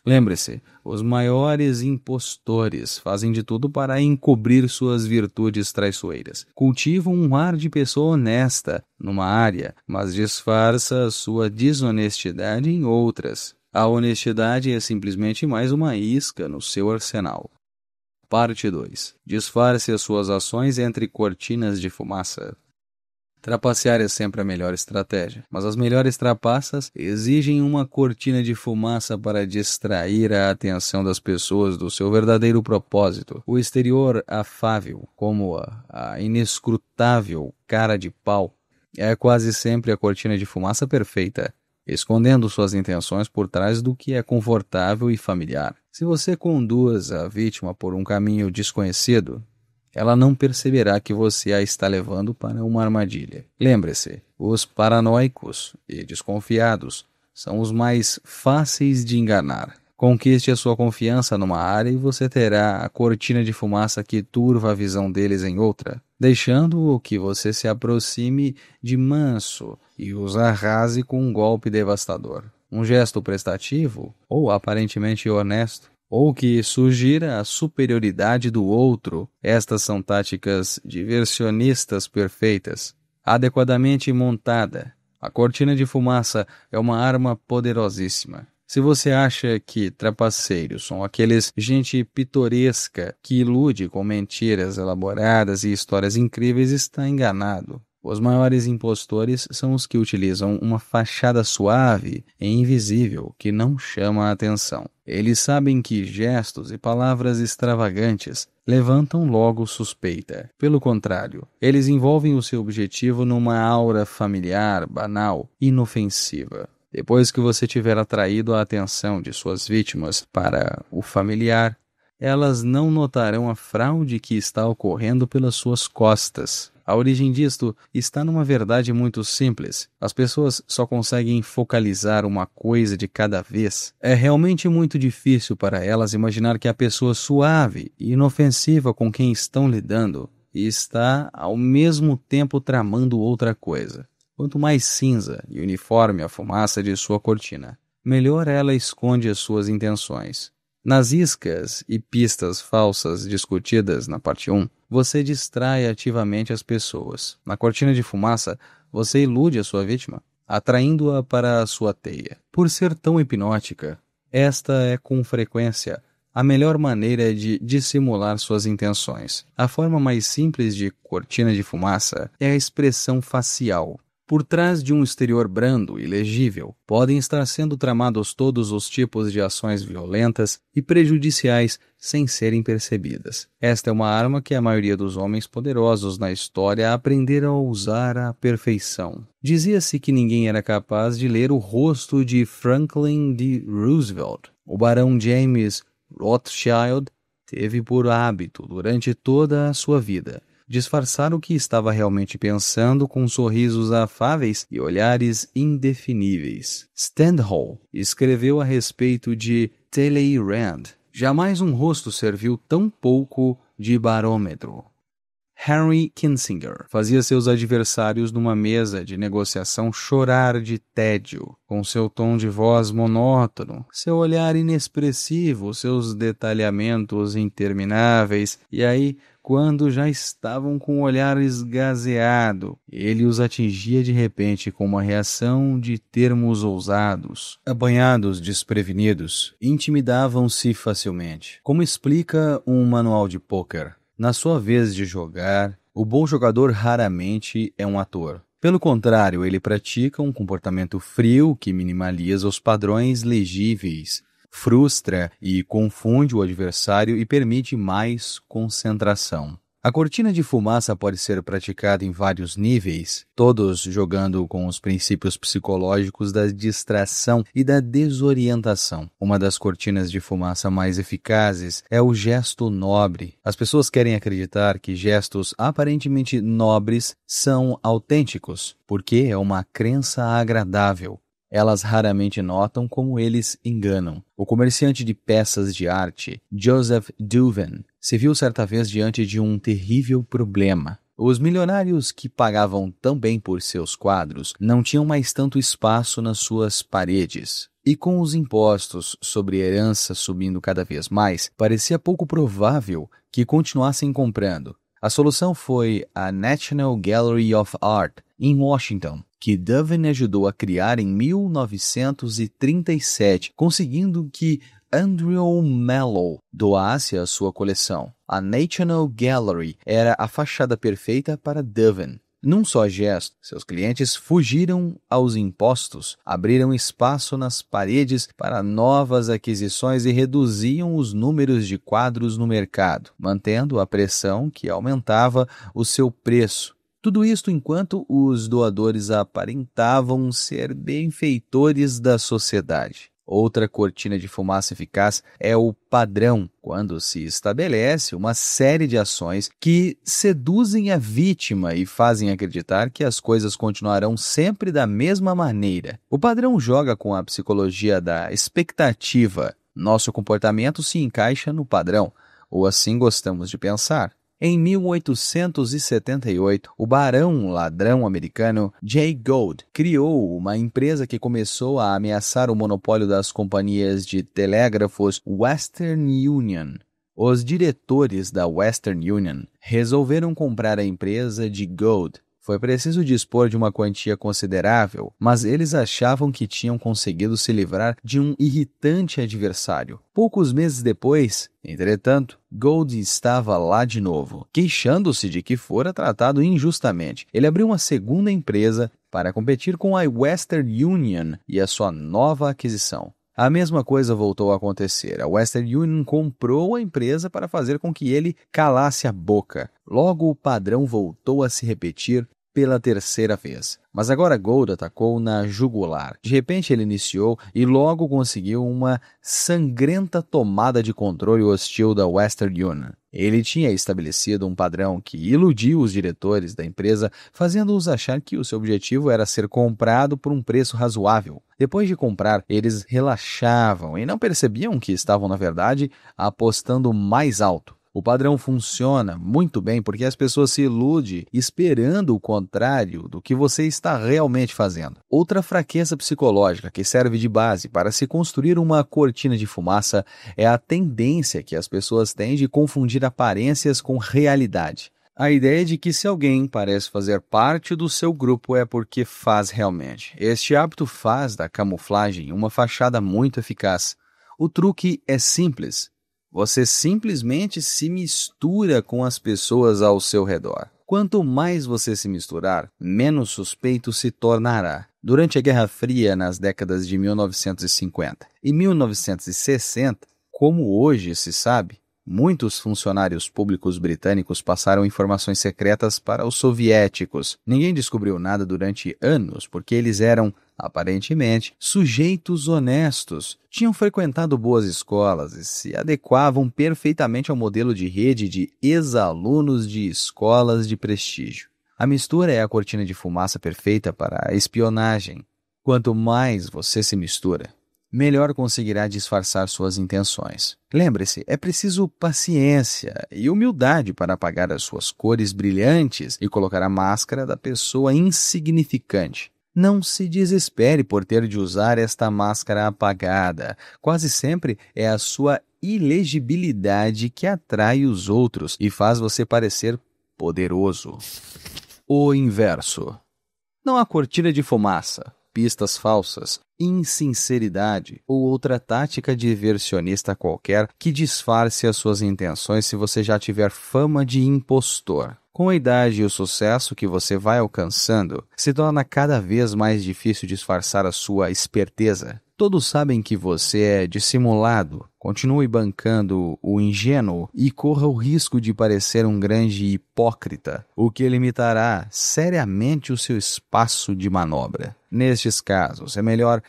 Lembre-se, os maiores impostores fazem de tudo para encobrir suas virtudes traiçoeiras. Cultivam um ar de pessoa honesta numa área, mas disfarça a sua desonestidade em outras. A honestidade é simplesmente mais uma isca no seu arsenal. Parte 2. Disfarce as suas ações entre cortinas de fumaça. Trapacear é sempre a melhor estratégia, mas as melhores trapaças exigem uma cortina de fumaça para distrair a atenção das pessoas do seu verdadeiro propósito. O exterior afável, como a inescrutável cara de pau, é quase sempre a cortina de fumaça perfeita, escondendo suas intenções por trás do que é confortável e familiar. Se você conduz a vítima por um caminho desconhecido, ela não perceberá que você a está levando para uma armadilha. Lembre-se, os paranoicos e desconfiados são os mais fáceis de enganar. Conquiste a sua confiança numa área e você terá a cortina de fumaça que turva a visão deles em outra, deixando que você se aproxime de manso e os arrase com um golpe devastador. Um gesto prestativo, ou aparentemente honesto, ou que sugira a superioridade do outro. Estas são táticas diversionistas perfeitas. Adequadamente montada, a cortina de fumaça é uma arma poderosíssima. Se você acha que trapaceiros são aqueles gente pitoresca que ilude com mentiras elaboradas e histórias incríveis, está enganado. Os maiores impostores são os que utilizam uma fachada suave e invisível que não chama a atenção. Eles sabem que gestos e palavras extravagantes levantam logo suspeita. Pelo contrário, eles envolvem o seu objetivo numa aura familiar, banal, inofensiva. Depois que você tiver atraído a atenção de suas vítimas para o familiar, elas não notarão a fraude que está ocorrendo pelas suas costas. A origem disto está numa verdade muito simples. As pessoas só conseguem focalizar uma coisa de cada vez. É realmente muito difícil para elas imaginar que a pessoa suave e inofensiva com quem estão lidando está ao mesmo tempo tramando outra coisa. Quanto mais cinza e uniforme a fumaça de sua cortina, melhor ela esconde as suas intenções. Nas iscas e pistas falsas discutidas na parte 1, você distrai ativamente as pessoas. Na cortina de fumaça, você ilude a sua vítima, atraindo-a para a sua teia. Por ser tão hipnótica, esta é com frequência a melhor maneira de dissimular suas intenções. A forma mais simples de cortina de fumaça é a expressão facial. Por trás de um exterior brando e legível, podem estar sendo tramados todos os tipos de ações violentas e prejudiciais sem serem percebidas. Esta é uma arma que a maioria dos homens poderosos na história aprenderam a usar à perfeição. Dizia-se que ninguém era capaz de ler o rosto de Franklin D. Roosevelt. O barão James Rothschild teve por hábito, durante toda a sua vida, disfarçar o que estava realmente pensando com sorrisos afáveis e olhares indefiníveis. Stendhal escreveu a respeito de Talleyrand: jamais um rosto serviu tão pouco de barômetro. Henry Kissinger fazia seus adversários numa mesa de negociação chorar de tédio, com seu tom de voz monótono, seu olhar inexpressivo, seus detalhamentos intermináveis, e aí, quando já estavam com o olhar esgazeado, ele os atingia de repente com uma reação de termos ousados. Apanhados desprevenidos, intimidavam-se facilmente. Como explica um manual de pôquer, na sua vez de jogar, o bom jogador raramente é um ator. Pelo contrário, ele pratica um comportamento frio que minimaliza os padrões legíveis, frustra e confunde o adversário e permite mais concentração. A cortina de fumaça pode ser praticada em vários níveis, todos jogando com os princípios psicológicos da distração e da desorientação. Uma das cortinas de fumaça mais eficazes é o gesto nobre. As pessoas querem acreditar que gestos aparentemente nobres são autênticos, porque é uma crença agradável. Elas raramente notam como eles enganam. O comerciante de peças de arte, Joseph Duvin, se viu certa vez diante de um terrível problema. Os milionários que pagavam tão bem por seus quadros não tinham mais tanto espaço nas suas paredes. E com os impostos sobre herança subindo cada vez mais, parecia pouco provável que continuassem comprando. A solução foi a National Gallery of Art, em Washington, que Duvin ajudou a criar em 1937, conseguindo que Andrew Mellon doasse a sua coleção. A National Gallery era a fachada perfeita para Duvin. Num só gesto, seus clientes fugiram aos impostos, abriram espaço nas paredes para novas aquisições e reduziam os números de quadros no mercado, mantendo a pressão que aumentava o seu preço. Tudo isto enquanto os doadores aparentavam ser benfeitores da sociedade. Outra cortina de fumaça eficaz é o padrão, quando se estabelece uma série de ações que seduzem a vítima e fazem acreditar que as coisas continuarão sempre da mesma maneira. O padrão joga com a psicologia da expectativa. Nosso comportamento se encaixa no padrão, ou assim gostamos de pensar. Em 1878, o barão ladrão americano Jay Gould criou uma empresa que começou a ameaçar o monopólio das companhias de telégrafos Western Union. Os diretores da Western Union resolveram comprar a empresa de Gould. Foi preciso dispor de uma quantia considerável, mas eles achavam que tinham conseguido se livrar de um irritante adversário. Poucos meses depois, entretanto, Gould estava lá de novo, queixando-se de que fora tratado injustamente. Ele abriu uma segunda empresa para competir com a Western Union e a sua nova aquisição. A mesma coisa voltou a acontecer. A Western Union comprou a empresa para fazer com que ele calasse a boca. Logo, o padrão voltou a se repetir pela terceira vez. Mas agora Gold atacou na jugular. De repente ele iniciou e logo conseguiu uma sangrenta tomada de controle hostil da Western Union. Ele tinha estabelecido um padrão que iludiu os diretores da empresa, fazendo-os achar que o seu objetivo era ser comprado por um preço razoável. Depois de comprar, eles relaxavam e não percebiam que estavam, na verdade, apostando mais alto. O padrão funciona muito bem porque as pessoas se iludem esperando o contrário do que você está realmente fazendo. Outra fraqueza psicológica que serve de base para se construir uma cortina de fumaça é a tendência que as pessoas têm de confundir aparências com realidade. A ideia de que se alguém parece fazer parte do seu grupo é porque faz realmente. Este hábito faz da camuflagem uma fachada muito eficaz. O truque é simples. Você simplesmente se mistura com as pessoas ao seu redor. Quanto mais você se misturar, menos suspeito se tornará. Durante a Guerra Fria, nas décadas de 1950 e 1960, como hoje se sabe, muitos funcionários públicos britânicos passaram informações secretas para os soviéticos. Ninguém descobriu nada durante anos porque eles eram, aparentemente, sujeitos honestos. Tinham frequentado boas escolas e se adequavam perfeitamente ao modelo de rede de ex-alunos de escolas de prestígio. A mistura é a cortina de fumaça perfeita para a espionagem. Quanto mais você se mistura, melhor conseguirá disfarçar suas intenções. Lembre-se, é preciso paciência e humildade para apagar as suas cores brilhantes e colocar a máscara da pessoa insignificante. Não se desespere por ter de usar esta máscara apagada. Quase sempre é a sua ilegibilidade que atrai os outros e faz você parecer poderoso. O inverso. Não há cortina de fumaça, pistas falsas, insinceridade ou outra tática diversionista qualquer que disfarce as suas intenções se você já tiver fama de impostor. Com a idade e o sucesso que você vai alcançando, se torna cada vez mais difícil disfarçar a sua esperteza. Todos sabem que você é dissimulado. Continue bancando o ingênuo e corra o risco de parecer um grande hipócrita, o que limitará seriamente o seu espaço de manobra. Nestes casos, é melhor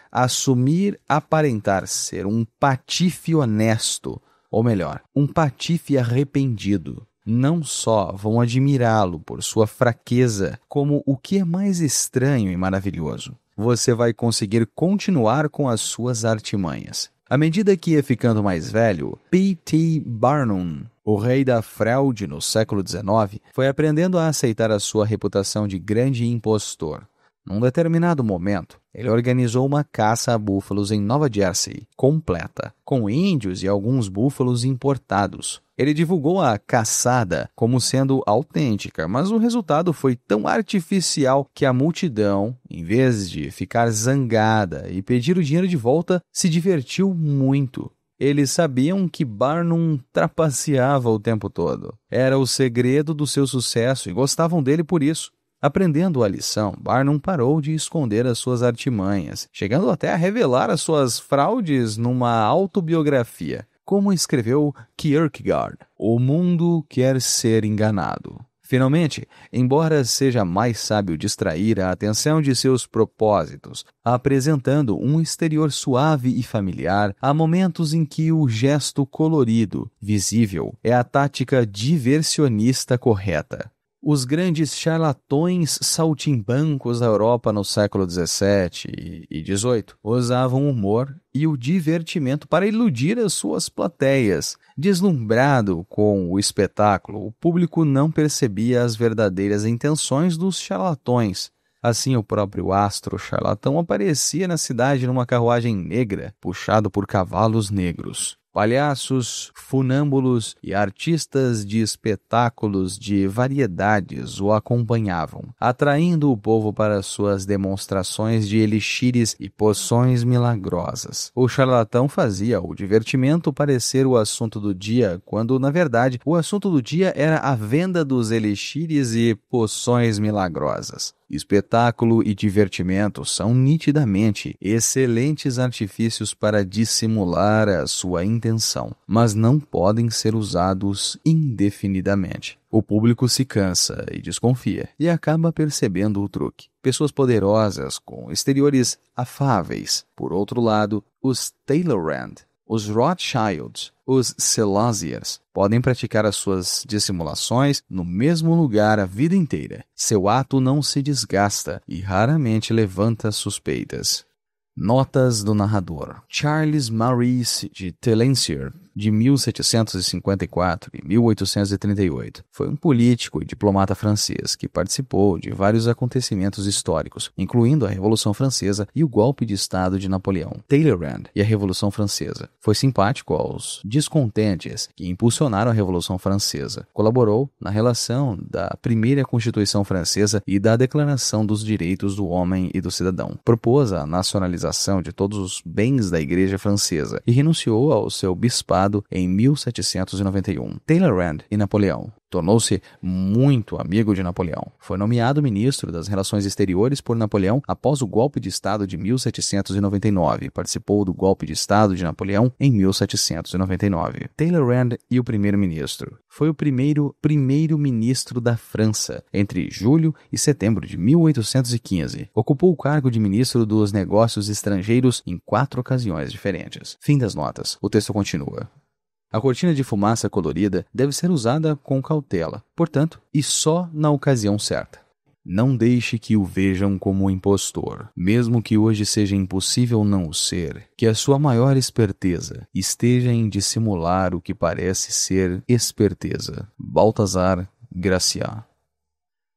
aparentar ser um patife honesto, ou melhor, um patife arrependido. Não só vão admirá-lo por sua fraqueza, como o que é mais estranho e maravilhoso, você vai conseguir continuar com as suas artimanhas. À medida que ia ficando mais velho, P.T. Barnum, o rei da fraude no século XIX, foi aprendendo a aceitar a sua reputação de grande impostor. Num determinado momento, ele organizou uma caça a búfalos em Nova Jersey, completa, com índios e alguns búfalos importados. Ele divulgou a caçada como sendo autêntica, mas o resultado foi tão artificial que a multidão, em vez de ficar zangada e pedir o dinheiro de volta, se divertiu muito. Eles sabiam que Barnum trapaceava o tempo todo. Era o segredo do seu sucesso e gostavam dele por isso. Aprendendo a lição, Barnum parou de esconder as suas artimanhas, chegando até a revelar as suas fraudes numa autobiografia. Como escreveu Kierkegaard, o mundo quer ser enganado. Finalmente, embora seja mais sábio distrair a atenção de seus propósitos, apresentando um exterior suave e familiar, há momentos em que o gesto colorido, visível, é a tática diversionista correta. Os grandes charlatões saltimbancos da Europa no século XVII e XVIII usavam o humor e o divertimento para iludir as suas plateias. Deslumbrado com o espetáculo, o público não percebia as verdadeiras intenções dos charlatões. Assim, o próprio astro charlatão aparecia na cidade numa carruagem negra, puxado por cavalos negros. Palhaços, funâmbulos e artistas de espetáculos de variedades o acompanhavam, atraindo o povo para suas demonstrações de elixires e poções milagrosas. O charlatão fazia o divertimento parecer o assunto do dia, quando, na verdade, o assunto do dia era a venda dos elixires e poções milagrosas. Espetáculo e divertimento são nitidamente excelentes artifícios para dissimular a sua intenção, mas não podem ser usados indefinidamente. O público se cansa e desconfia, e acaba percebendo o truque. Pessoas poderosas com exteriores afáveis. Por outro lado, os Talleyrand, os Rothschilds, os Selasiers podem praticar as suas dissimulações no mesmo lugar a vida inteira. Seu ato não se desgasta e raramente levanta suspeitas. Notas do narrador. Charles Maurice de Telencier, de 1754 e 1838, foi um político e diplomata francês que participou de vários acontecimentos históricos, incluindo a Revolução Francesa e o golpe de Estado de Napoleão. Talleyrand e a Revolução Francesa. Foi simpático aos descontentes que impulsionaram a Revolução Francesa. Colaborou na relação da primeira Constituição Francesa e da Declaração dos Direitos do Homem e do Cidadão. Propôs a nacionalização de todos os bens da Igreja Francesa e renunciou ao seu bispado em 1791. Talleyrand e Napoleão. Tornou-se muito amigo de Napoleão. Foi nomeado ministro das Relações Exteriores por Napoleão após o golpe de Estado de 1799. Participou do golpe de Estado de Napoleão em 1799. Talleyrand e o primeiro-ministro. Foi o primeiro-ministro da França entre julho e setembro de 1815. Ocupou o cargo de ministro dos Negócios Estrangeiros em 4 ocasiões diferentes. Fim das notas. O texto continua. A cortina de fumaça colorida deve ser usada com cautela, portanto, e só na ocasião certa. Não deixe que o vejam como impostor, mesmo que hoje seja impossível não o ser, que a sua maior esperteza esteja em dissimular o que parece ser esperteza. Balthazar Gracián.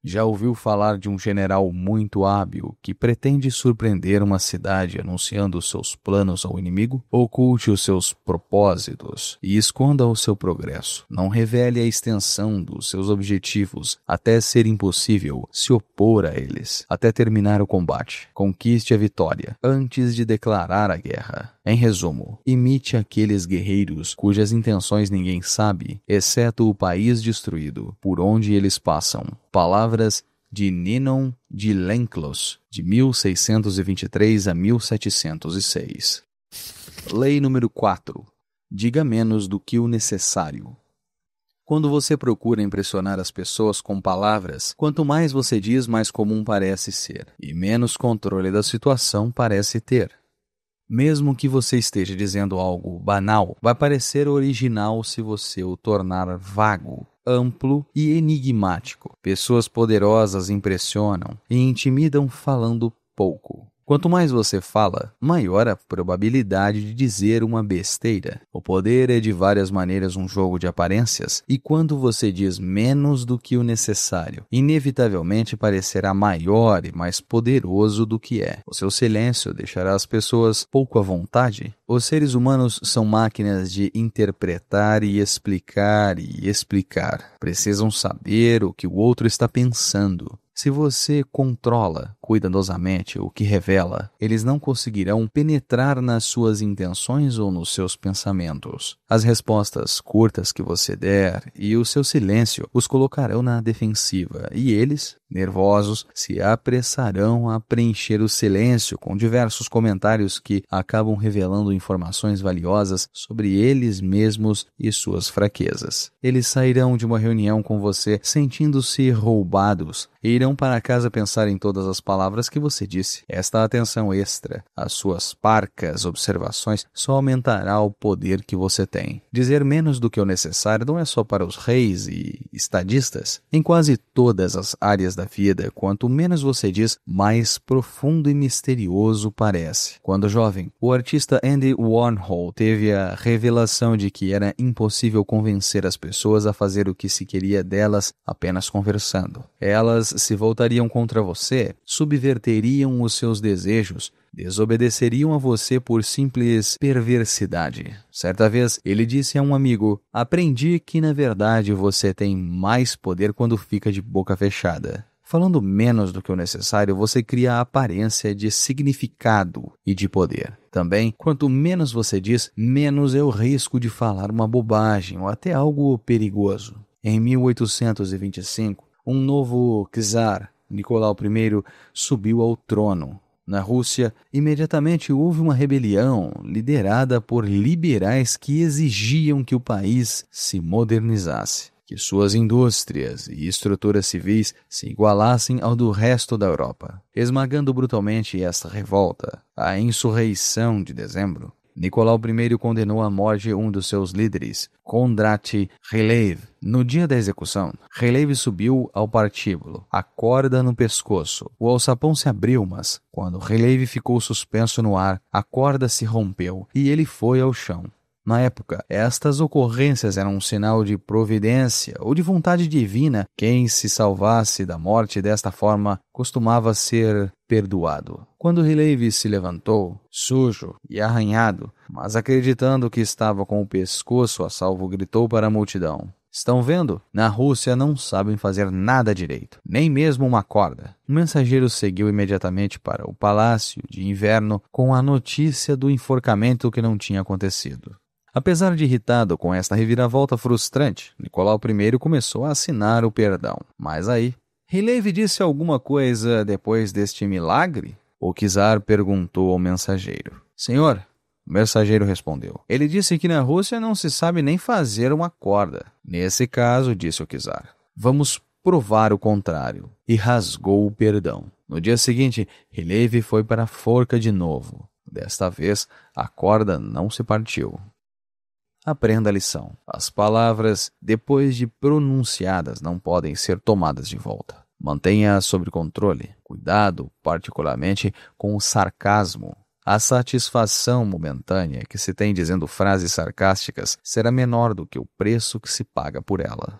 Já ouviu falar de um general muito hábil que pretende surpreender uma cidade anunciando seus planos ao inimigo? Oculte os seus propósitos e esconda o seu progresso. Não revele a extensão dos seus objetivos até ser impossível se opor a eles, até terminar o combate. Conquiste a vitória antes de declarar a guerra. Em resumo, imite aqueles guerreiros cujas intenções ninguém sabe, exceto o país destruído, por onde eles passam. Palavras de Ninon de Lenclos, de 1623 a 1706. Lei número 4. Diga menos do que o necessário. Quando você procura impressionar as pessoas com palavras, quanto mais você diz, mais comum parece ser, e menos controle da situação parece ter. Mesmo que você esteja dizendo algo banal, vai parecer original se você o tornar vago, amplo e enigmático. Pessoas poderosas impressionam e intimidam falando pouco. Quanto mais você fala, maior a probabilidade de dizer uma besteira. O poder é de várias maneiras um jogo de aparências, e quando você diz menos do que o necessário, inevitavelmente parecerá maior e mais poderoso do que é. O seu silêncio deixará as pessoas pouco à vontade. Os seres humanos são máquinas de interpretar e explicar e explicar. Precisam saber o que o outro está pensando. Se você controla cuidadosamente o que revela, eles não conseguirão penetrar nas suas intenções ou nos seus pensamentos. As respostas curtas que você der e o seu silêncio os colocarão na defensiva, e eles, nervosos, se apressarão a preencher o silêncio com diversos comentários que acabam revelando informações valiosas sobre eles mesmos e suas fraquezas. Eles sairão de uma reunião com você sentindo-se roubados e irão para casa pensar em todas as palavras que você disse. Esta atenção extra às suas parcas observações só aumentará o poder que você tem. Dizer menos do que o necessário não é só para os reis e estadistas. Em quase todas as áreas da vida, quanto menos você diz, mais profundo e misterioso parece. Quando jovem, o artista Andy Warhol teve a revelação de que era impossível convencer as pessoas a fazer o que se queria delas apenas conversando. Elas se voltariam contra você, subverteriam os seus desejos, desobedeceriam a você por simples perversidade. Certa vez, ele disse a um amigo: aprendi que na verdade você tem mais poder quando fica de boca fechada. Falando menos do que o necessário, você cria a aparência de significado e de poder. Também, quanto menos você diz, menos é o risco de falar uma bobagem ou até algo perigoso. Em 1825, um novo czar, Nicolau I subiu ao trono. Na Rússia, imediatamente houve uma rebelião liderada por liberais que exigiam que o país se modernizasse, que suas indústrias e estruturas civis se igualassem ao do resto da Europa. Esmagando brutalmente esta revolta, a insurreição de dezembro, Nicolau I condenou à morte um dos seus líderes, Kondrat Ryleyev. No dia da execução, Ryleyev subiu ao partíbulo, a corda no pescoço. O alçapão se abriu, mas, quando Ryleyev ficou suspenso no ar, a corda se rompeu e ele foi ao chão. Na época, estas ocorrências eram um sinal de providência ou de vontade divina. Quem se salvasse da morte desta forma costumava ser perdoado. Quando Ryleyev se levantou, sujo e arranhado, mas acreditando que estava com o pescoço a salvo, gritou para a multidão: "Estão vendo? Na Rússia não sabem fazer nada direito, nem mesmo uma corda." O mensageiro seguiu imediatamente para o Palácio de Inverno com a notícia do enforcamento que não tinha acontecido. Apesar de irritado com esta reviravolta frustrante, Nicolau I começou a assinar o perdão. Mas aí, Ryleyev disse alguma coisa depois deste milagre? O czar perguntou ao mensageiro. "Senhor," o mensageiro respondeu, "ele disse que na Rússia não se sabe nem fazer uma corda." "Nesse caso," disse o czar, "vamos provar o contrário." E rasgou o perdão. No dia seguinte, Ryleyev foi para a forca de novo. Desta vez, a corda não se partiu. Aprenda a lição. As palavras, depois de pronunciadas, não podem ser tomadas de volta. Mantenha-as sob controle. Cuidado, particularmente, com o sarcasmo. A satisfação momentânea que se tem dizendo frases sarcásticas será menor do que o preço que se paga por ela.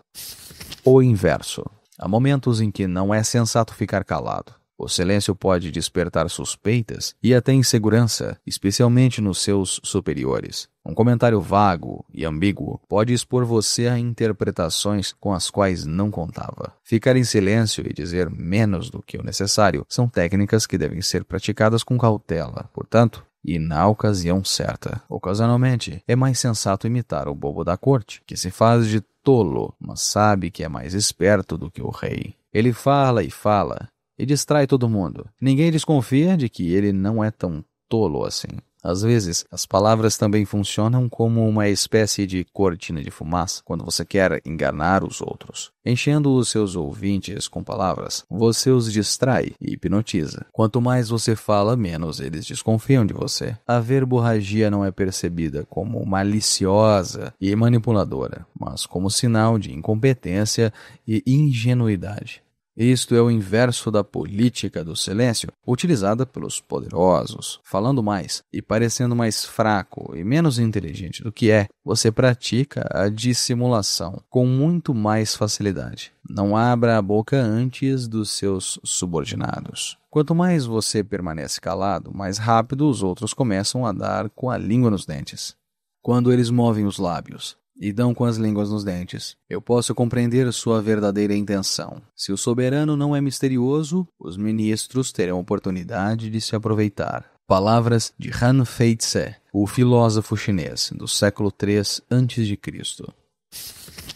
O inverso. Há momentos em que não é sensato ficar calado. O silêncio pode despertar suspeitas e até insegurança, especialmente nos seus superiores. Um comentário vago e ambíguo pode expor você a interpretações com as quais não contava. Ficar em silêncio e dizer menos do que o necessário são técnicas que devem ser praticadas com cautela, portanto, e na ocasião certa. Ocasionalmente, é mais sensato imitar o bobo da corte, que se faz de tolo, mas sabe que é mais esperto do que o rei. Ele fala e distrai todo mundo. Ninguém desconfia de que ele não é tão tolo assim. Às vezes, as palavras também funcionam como uma espécie de cortina de fumaça quando você quer enganar os outros. Enchendo os seus ouvintes com palavras, você os distrai e hipnotiza. Quanto mais você fala, menos eles desconfiam de você. A verborragia não é percebida como maliciosa e manipuladora, mas como sinal de incompetência e ingenuidade. Isto é o inverso da política do silêncio, utilizada pelos poderosos. Falando mais e parecendo mais fraco e menos inteligente do que é, você pratica a dissimulação com muito mais facilidade. Não abra a boca antes dos seus subordinados. Quanto mais você permanece calado, mais rápido os outros começam a dar com a língua nos dentes. Quando eles movem os lábios e dão com as línguas nos dentes, eu posso compreender sua verdadeira intenção. Se o soberano não é misterioso, os ministros terão oportunidade de se aproveitar. Palavras de Han Fei-tse, o filósofo chinês do século III a.C.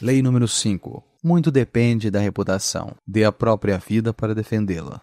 Lei número 5. Muito depende da reputação. Dê a própria vida para defendê-la.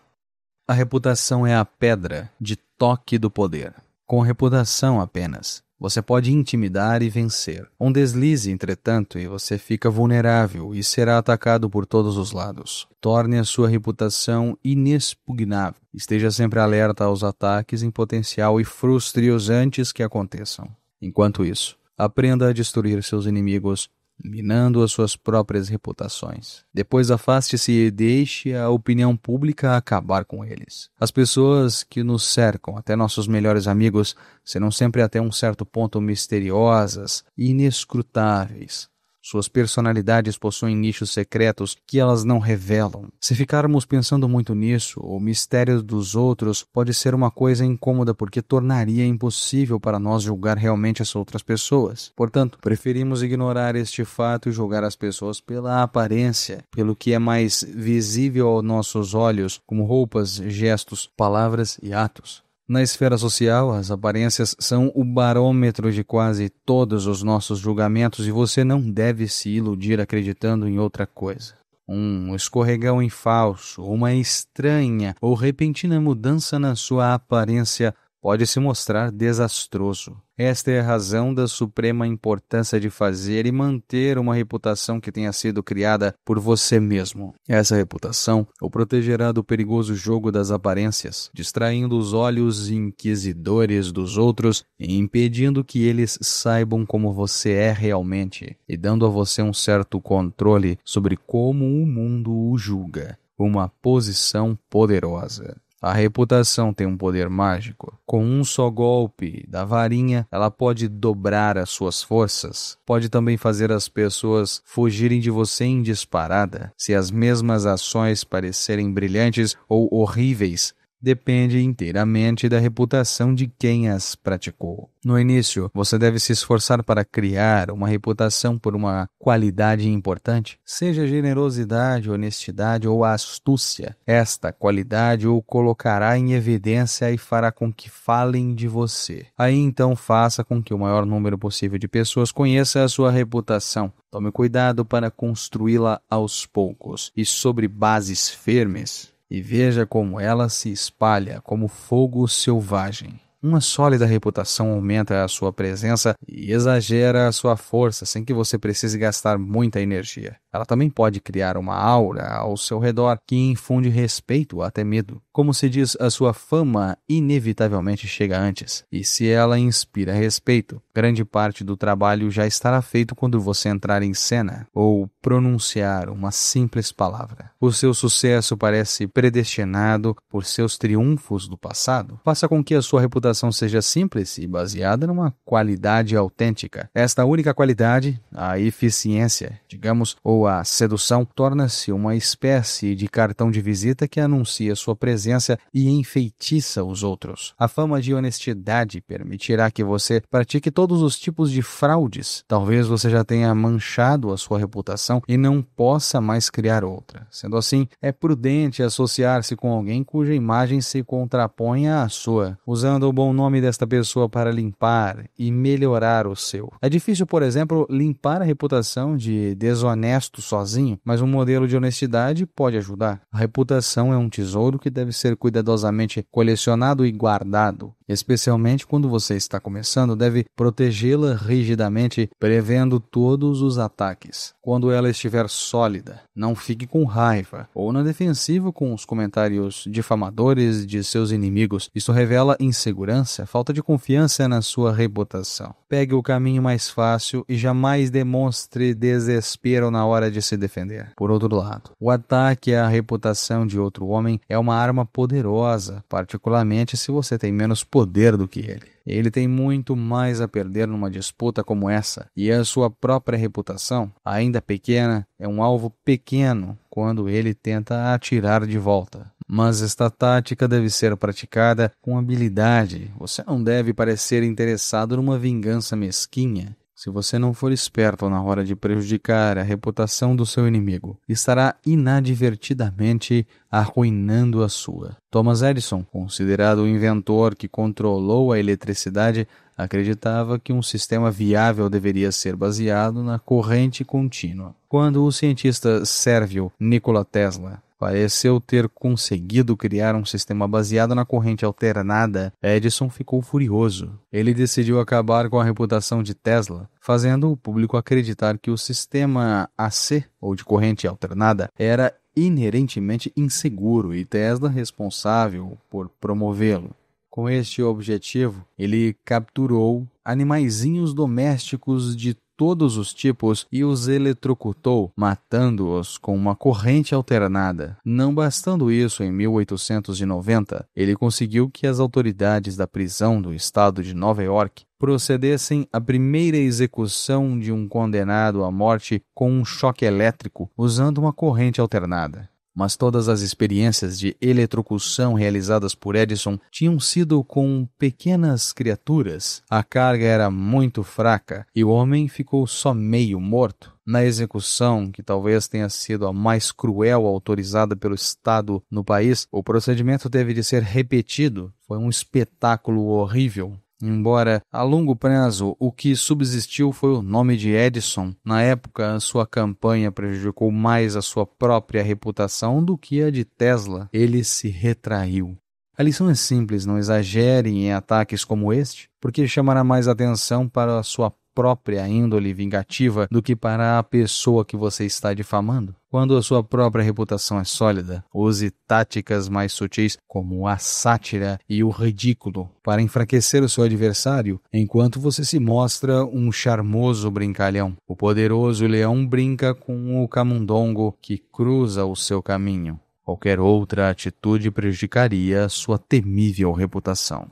A reputação é a pedra de toque do poder. Com reputação apenas, você pode intimidar e vencer. Um deslize, entretanto, e você fica vulnerável e será atacado por todos os lados. Torne a sua reputação inexpugnável. Esteja sempre alerta aos ataques em potencial e frustre-os antes que aconteçam. Enquanto isso, aprenda a destruir seus inimigos, minando as suas próprias reputações. Depois afaste-se e deixe a opinião pública acabar com eles. As pessoas que nos cercam, até nossos melhores amigos, serão sempre até um certo ponto misteriosas e inescrutáveis. Suas personalidades possuem nichos secretos que elas não revelam. Se ficarmos pensando muito nisso, o mistério dos outros pode ser uma coisa incômoda porque tornaria impossível para nós julgar realmente as outras pessoas. Portanto, preferimos ignorar este fato e julgar as pessoas pela aparência, pelo que é mais visível aos nossos olhos, como roupas, gestos, palavras e atos. Na esfera social, as aparências são o barômetro de quase todos os nossos julgamentos e você não deve se iludir acreditando em outra coisa. Um escorregão em falso, uma estranha ou repentina mudança na sua aparência pode se mostrar desastroso. Esta é a razão da suprema importância de fazer e manter uma reputação que tenha sido criada por você mesmo. Essa reputação o protegerá do perigoso jogo das aparências, distraindo os olhos inquisidores dos outros e impedindo que eles saibam como você é realmente, e dando a você um certo controle sobre como o mundo o julga. Uma posição poderosa. A reputação tem um poder mágico. Com um só golpe da varinha, ela pode dobrar as suas forças. Pode também fazer as pessoas fugirem de você em disparada. Se as mesmas ações parecerem brilhantes ou horríveis, depende inteiramente da reputação de quem as praticou. No início, você deve se esforçar para criar uma reputação por uma qualidade importante, seja generosidade, honestidade ou astúcia. Esta qualidade o colocará em evidência e fará com que falem de você. Aí então faça com que o maior número possível de pessoas conheça a sua reputação. Tome cuidado para construí-la aos poucos e sobre bases firmes. E veja como ela se espalha como fogo selvagem. Uma sólida reputação aumenta a sua presença e exagera a sua força sem que você precise gastar muita energia. Ela também pode criar uma aura ao seu redor que infunde respeito ou até medo. Como se diz, a sua fama inevitavelmente chega antes. E se ela inspira respeito, grande parte do trabalho já estará feito quando você entrar em cena ou pronunciar uma simples palavra. O seu sucesso parece predestinado por seus triunfos do passado. Faça com que a sua reputação seja simples e baseada numa qualidade autêntica. Esta única qualidade, a eficiência, digamos, ou a sedução, torna-se uma espécie de cartão de visita que anuncia sua presença e enfeitiça os outros. A fama de honestidade permitirá que você pratique todos os tipos de fraudes. Talvez você já tenha manchado a sua reputação e não possa mais criar outra. Sendo assim, é prudente associar-se com alguém cuja imagem se contraponha à sua, usando o bom nome desta pessoa para limpar e melhorar o seu. É difícil, por exemplo, limpar a reputação de desonesto sozinho, mas um modelo de honestidade pode ajudar. A reputação é um tesouro que deve ser cuidadosamente colecionado e guardado. Especialmente quando você está começando, deve protegê-la rigidamente, prevendo todos os ataques. Quando ela estiver sólida, não fique com raiva ou na defensiva com os comentários difamadores de seus inimigos. Isso revela insegurança, falta de confiança na sua reputação. Pegue o caminho mais fácil e jamais demonstre desespero na hora de se defender. Por outro lado, o ataque à reputação de outro homem é uma arma poderosa, particularmente se você tem menos poder do que ele. Ele tem muito mais a perder numa disputa como essa, e a sua própria reputação, ainda pequena, é um alvo pequeno quando ele tenta atirar de volta. Mas esta tática deve ser praticada com habilidade. Você não deve parecer interessado numa vingança mesquinha. Se você não for esperto na hora de prejudicar a reputação do seu inimigo, estará inadvertidamente arruinando a sua. Thomas Edison, considerado o inventor que controlou a eletricidade, acreditava que um sistema viável deveria ser baseado na corrente contínua. Quando o cientista sérvio Nikola Tesla pareceu ter conseguido criar um sistema baseado na corrente alternada, Edison ficou furioso. Ele decidiu acabar com a reputação de Tesla, fazendo o público acreditar que o sistema AC, ou de corrente alternada, era inerentemente inseguro e Tesla responsável por promovê-lo. Com este objetivo, ele capturou animaizinhos domésticos de todos os tipos e os eletrocutou, matando-os com uma corrente alternada. Não bastando isso, em 1890, ele conseguiu que as autoridades da prisão do estado de Nova York procedessem à primeira execução de um condenado à morte com um choque elétrico usando uma corrente alternada. Mas todas as experiências de eletrocução realizadas por Edison tinham sido com pequenas criaturas. A carga era muito fraca e o homem ficou só meio morto. Na execução, que talvez tenha sido a mais cruel autorizada pelo Estado no país, o procedimento teve de ser repetido. Foi um espetáculo horrível. Embora, a longo prazo, o que subsistiu foi o nome de Edison. Na época, sua campanha prejudicou mais a sua própria reputação do que a de Tesla. Ele se retraiu. A lição é simples, não exagere em ataques como este, porque chamará mais atenção para a sua própria índole vingativa do que para a pessoa que você está difamando. Quando a sua própria reputação é sólida, use táticas mais sutis como a sátira e o ridículo para enfraquecer o seu adversário, enquanto você se mostra um charmoso brincalhão. O poderoso leão brinca com o camundongo que cruza o seu caminho. Qualquer outra atitude prejudicaria sua temível reputação.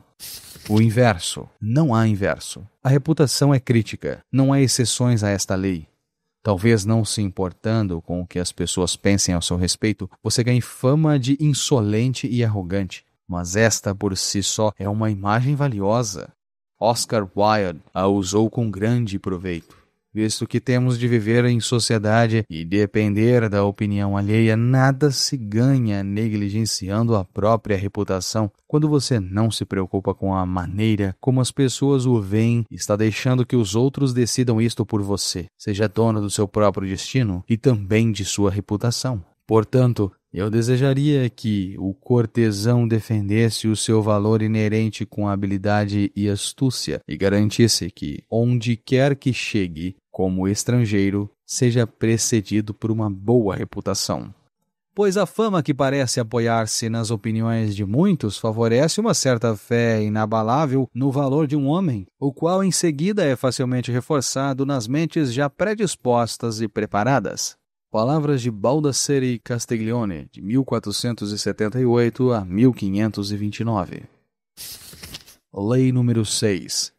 O inverso. Não há inverso. A reputação é crítica. Não há exceções a esta lei. Talvez não se importando com o que as pessoas pensem ao seu respeito, você ganhe fama de insolente e arrogante. Mas esta por si só é uma imagem valiosa. Oscar Wilde a usou com grande proveito. Visto que temos de viver em sociedade e depender da opinião alheia, nada se ganha negligenciando a própria reputação. Quando você não se preocupa com a maneira como as pessoas o veem, está deixando que os outros decidam isto por você. Seja dono do seu próprio destino e também de sua reputação. Portanto, eu desejaria que o cortesão defendesse o seu valor inerente com habilidade e astúcia e garantisse que, onde quer que chegue, como estrangeiro, seja precedido por uma boa reputação. Pois a fama que parece apoiar-se nas opiniões de muitos favorece uma certa fé inabalável no valor de um homem, o qual em seguida é facilmente reforçado nas mentes já predispostas e preparadas. Palavras de Baldassare Castiglione, de 1478 a 1529. Lei número 6.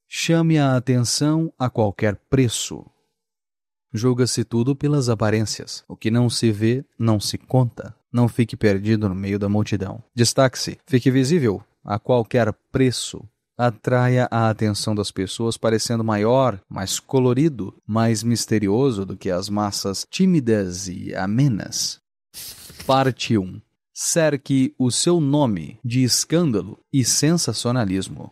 Chame a atenção a qualquer preço. Julga-se tudo pelas aparências. O que não se vê, não se conta. Não fique perdido no meio da multidão. Destaque-se, fique visível a qualquer preço. Atraia a atenção das pessoas parecendo maior, mais colorido, mais misterioso do que as massas tímidas e amenas. Parte 1. Cerque o seu nome de escândalo e sensacionalismo.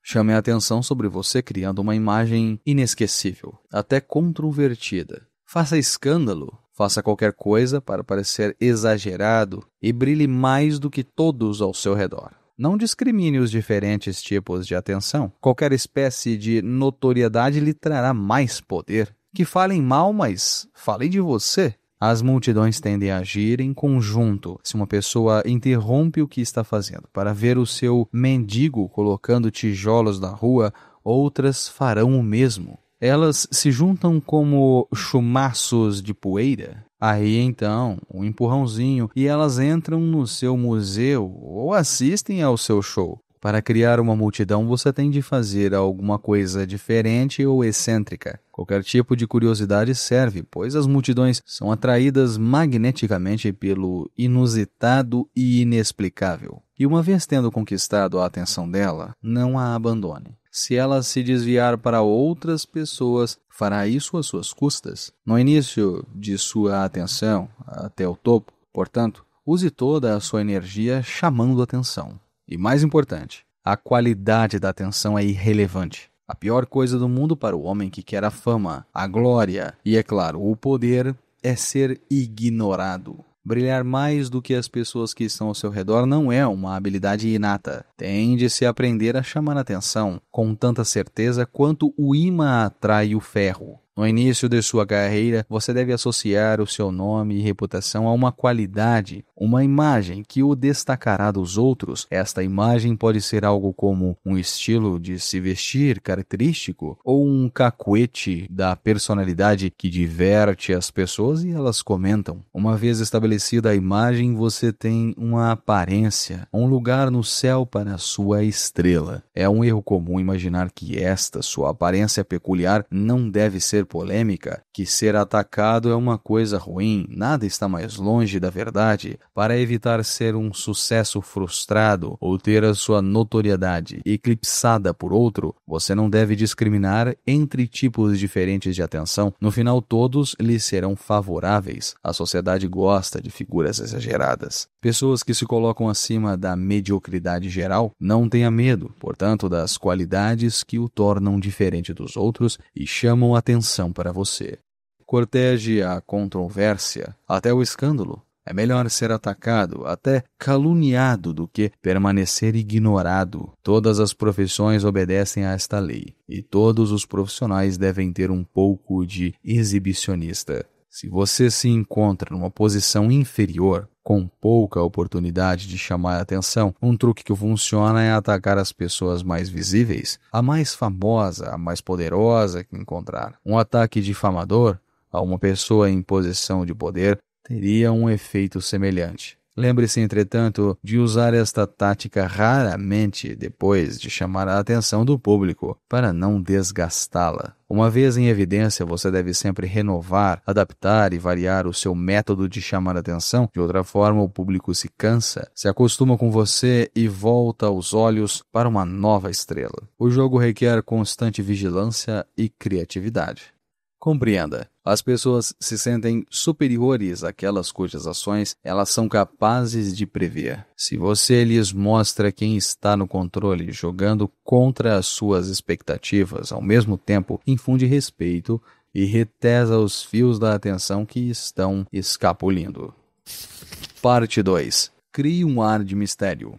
Chame a atenção sobre você criando uma imagem inesquecível, até controvertida. Faça escândalo, faça qualquer coisa para parecer exagerado e brilhe mais do que todos ao seu redor. Não discrimine os diferentes tipos de atenção. Qualquer espécie de notoriedade lhe trará mais poder. Que falem mal, mas falem de você. As multidões tendem a agir em conjunto. Se uma pessoa interrompe o que está fazendo para ver o seu mendigo colocando tijolos na rua, outras farão o mesmo. Elas se juntam como chumaços de poeira. Aí então, um empurrãozinho e elas entram no seu museu ou assistem ao seu show. Para criar uma multidão, você tem de fazer alguma coisa diferente ou excêntrica. Qualquer tipo de curiosidade serve, pois as multidões são atraídas magneticamente pelo inusitado e inexplicável. E uma vez tendo conquistado a atenção dela, não a abandone. Se ela se desviar para outras pessoas, fará isso às suas custas. No início de sua atenção, até o topo, portanto, use toda a sua energia chamando a atenção. E mais importante, a qualidade da atenção é irrelevante. A pior coisa do mundo para o homem que quer a fama, a glória e, é claro, o poder é ser ignorado. Brilhar mais do que as pessoas que estão ao seu redor não é uma habilidade inata. Tem de se aprender a chamar a atenção com tanta certeza quanto o imã atrai o ferro. No início de sua carreira, você deve associar o seu nome e reputação a uma qualidade, uma imagem que o destacará dos outros. Esta imagem pode ser algo como um estilo de se vestir característico ou um cacuete da personalidade que diverte as pessoas e elas comentam. Uma vez estabelecida a imagem, você tem uma aparência, um lugar no céu para a sua estrela. É um erro comum imaginar que esta sua aparência peculiar não deve ser polêmica, que ser atacado é uma coisa ruim, nada está mais longe da verdade. Para evitar ser um sucesso frustrado ou ter a sua notoriedade eclipsada por outro, você não deve discriminar entre tipos diferentes de atenção. No final, todos lhe serão favoráveis. A sociedade gosta de figuras exageradas. Pessoas que se colocam acima da mediocridade geral não tenham medo, portanto, das qualidades que o tornam diferente dos outros e chamam atenção para você. Corteje a controvérsia até o escândalo. É melhor ser atacado, até caluniado, do que permanecer ignorado. Todas as profissões obedecem a esta lei, e todos os profissionais devem ter um pouco de exibicionista. Se você se encontra numa posição inferior, com pouca oportunidade de chamar a atenção, um truque que funciona é atacar as pessoas mais visíveis, a mais famosa, a mais poderosa que encontrar. Um ataque difamador a uma pessoa em posição de poder teria um efeito semelhante. Lembre-se, entretanto, de usar esta tática raramente depois de chamar a atenção do público, para não desgastá-la. Uma vez em evidência, você deve sempre renovar, adaptar e variar o seu método de chamar a atenção. De outra forma, o público se cansa, se acostuma com você e volta os olhos para uma nova estrela. O jogo requer constante vigilância e criatividade. Compreenda. As pessoas se sentem superiores àquelas cujas ações elas são capazes de prever. Se você lhes mostra quem está no controle jogando contra as suas expectativas, ao mesmo tempo infunde respeito e retesa os fios da atenção que estão escapulindo. Parte 2. Crie um ar de mistério.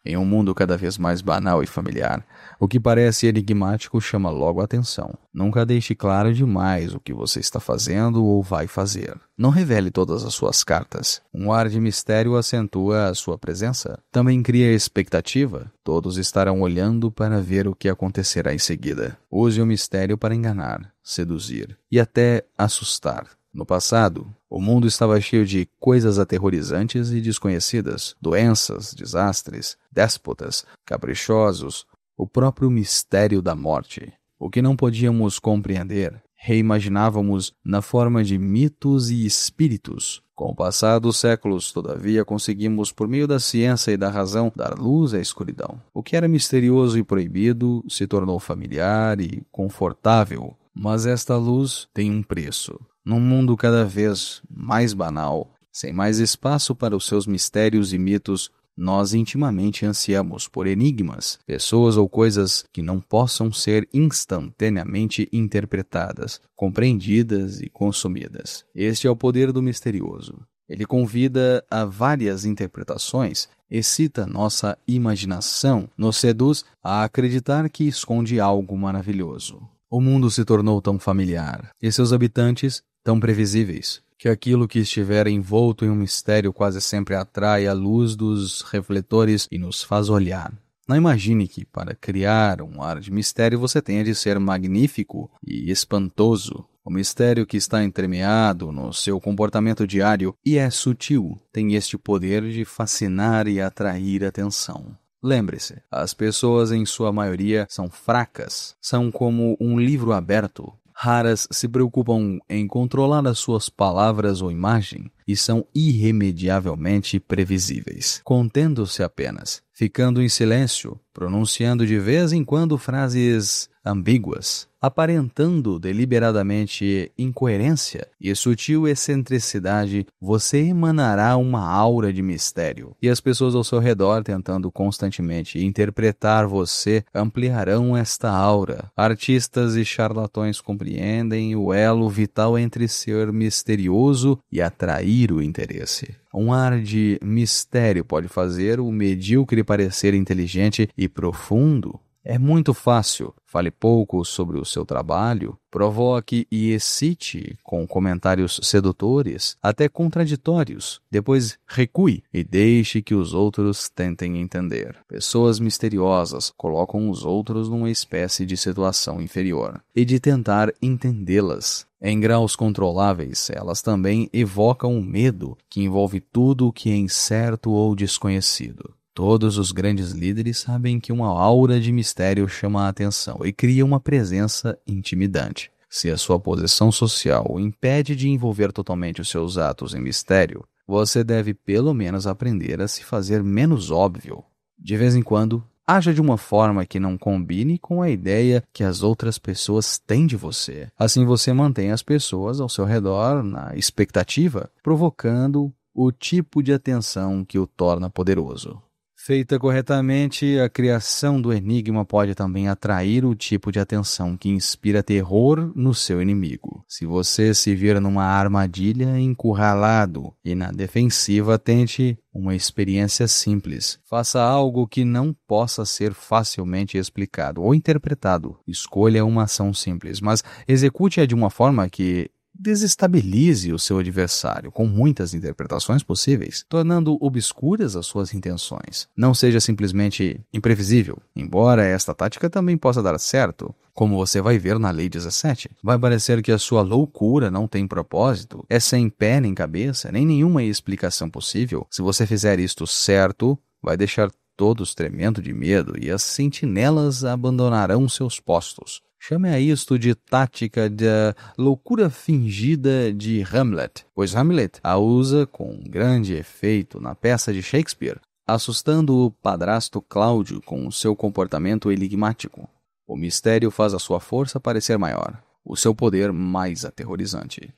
Em um mundo cada vez mais banal e familiar, o que parece enigmático chama logo a atenção. Nunca deixe claro demais o que você está fazendo ou vai fazer. Não revele todas as suas cartas. Um ar de mistério acentua a sua presença. Também cria expectativa. Todos estarão olhando para ver o que acontecerá em seguida. Use o mistério para enganar, seduzir e até assustar. No passado, o mundo estava cheio de coisas aterrorizantes e desconhecidas, doenças, desastres, déspotas, caprichosos, o próprio mistério da morte. O que não podíamos compreender, reimaginávamos na forma de mitos e espíritos. Com o passar dos séculos, todavia, conseguimos, por meio da ciência e da razão, dar luz à escuridão. O que era misterioso e proibido se tornou familiar e confortável, mas esta luz tem um preço. Num mundo cada vez mais banal, sem mais espaço para os seus mistérios e mitos, nós intimamente ansiamos por enigmas, pessoas ou coisas que não possam ser instantaneamente interpretadas, compreendidas e consumidas. Este é o poder do misterioso. Ele convida a várias interpretações, excita nossa imaginação, nos seduz a acreditar que esconde algo maravilhoso. O mundo se tornou tão familiar, e seus habitantes tão previsíveis, que aquilo que estiver envolto em um mistério quase sempre atrai a luz dos refletores e nos faz olhar. Não imagine que, para criar um ar de mistério, você tenha de ser magnífico e espantoso. O mistério que está entremeado no seu comportamento diário e é sutil, tem este poder de fascinar e atrair atenção. Lembre-se, as pessoas em sua maioria são fracas, são como um livro aberto. Raras se preocupam em controlar as suas palavras ou imagem e são irremediavelmente previsíveis, contendo-se apenas, ficando em silêncio, pronunciando de vez em quando frases ambíguas, aparentando deliberadamente incoerência e sutil excentricidade, você emanará uma aura de mistério, e as pessoas ao seu redor, tentando constantemente interpretar você, ampliarão esta aura. Artistas e charlatões compreendem o elo vital entre ser misterioso e atrair o interesse. Um ar de mistério pode fazer o medíocre parecer inteligente e profundo. É muito fácil. Fale pouco sobre o seu trabalho, provoque e excite com comentários sedutores, até contraditórios. Depois recue e deixe que os outros tentem entender. Pessoas misteriosas colocam os outros numa espécie de situação inferior e de tentar entendê-las. Em graus controláveis, elas também evocam o medo que envolve tudo o que é incerto ou desconhecido. Todos os grandes líderes sabem que uma aura de mistério chama a atenção e cria uma presença intimidante. Se a sua posição social o impede de envolver totalmente os seus atos em mistério, você deve pelo menos aprender a se fazer menos óbvio. De vez em quando, haja de uma forma que não combine com a ideia que as outras pessoas têm de você. Assim você mantém as pessoas ao seu redor na expectativa, provocando o tipo de atenção que o torna poderoso. Feita corretamente, a criação do enigma pode também atrair o tipo de atenção que inspira terror no seu inimigo. Se você se vir numa armadilha, encurralado e na defensiva, tente uma experiência simples. Faça algo que não possa ser facilmente explicado ou interpretado. Escolha uma ação simples, mas execute-a de uma forma que desestabilize o seu adversário com muitas interpretações possíveis, tornando obscuras as suas intenções. Não seja simplesmente imprevisível, embora esta tática também possa dar certo. Como você vai ver na Lei 17, vai parecer que a sua loucura não tem propósito, é sem pé nem cabeça, nem nenhuma explicação possível. Se você fizer isto certo, vai deixar todos tremendo de medo e as sentinelas abandonarão seus postos. Chame a isto de tática da loucura fingida de Hamlet, pois Hamlet a usa com grande efeito na peça de Shakespeare, assustando o padrasto Cláudio com o seu comportamento enigmático. O mistério faz a sua força parecer maior, o seu poder mais aterrorizante.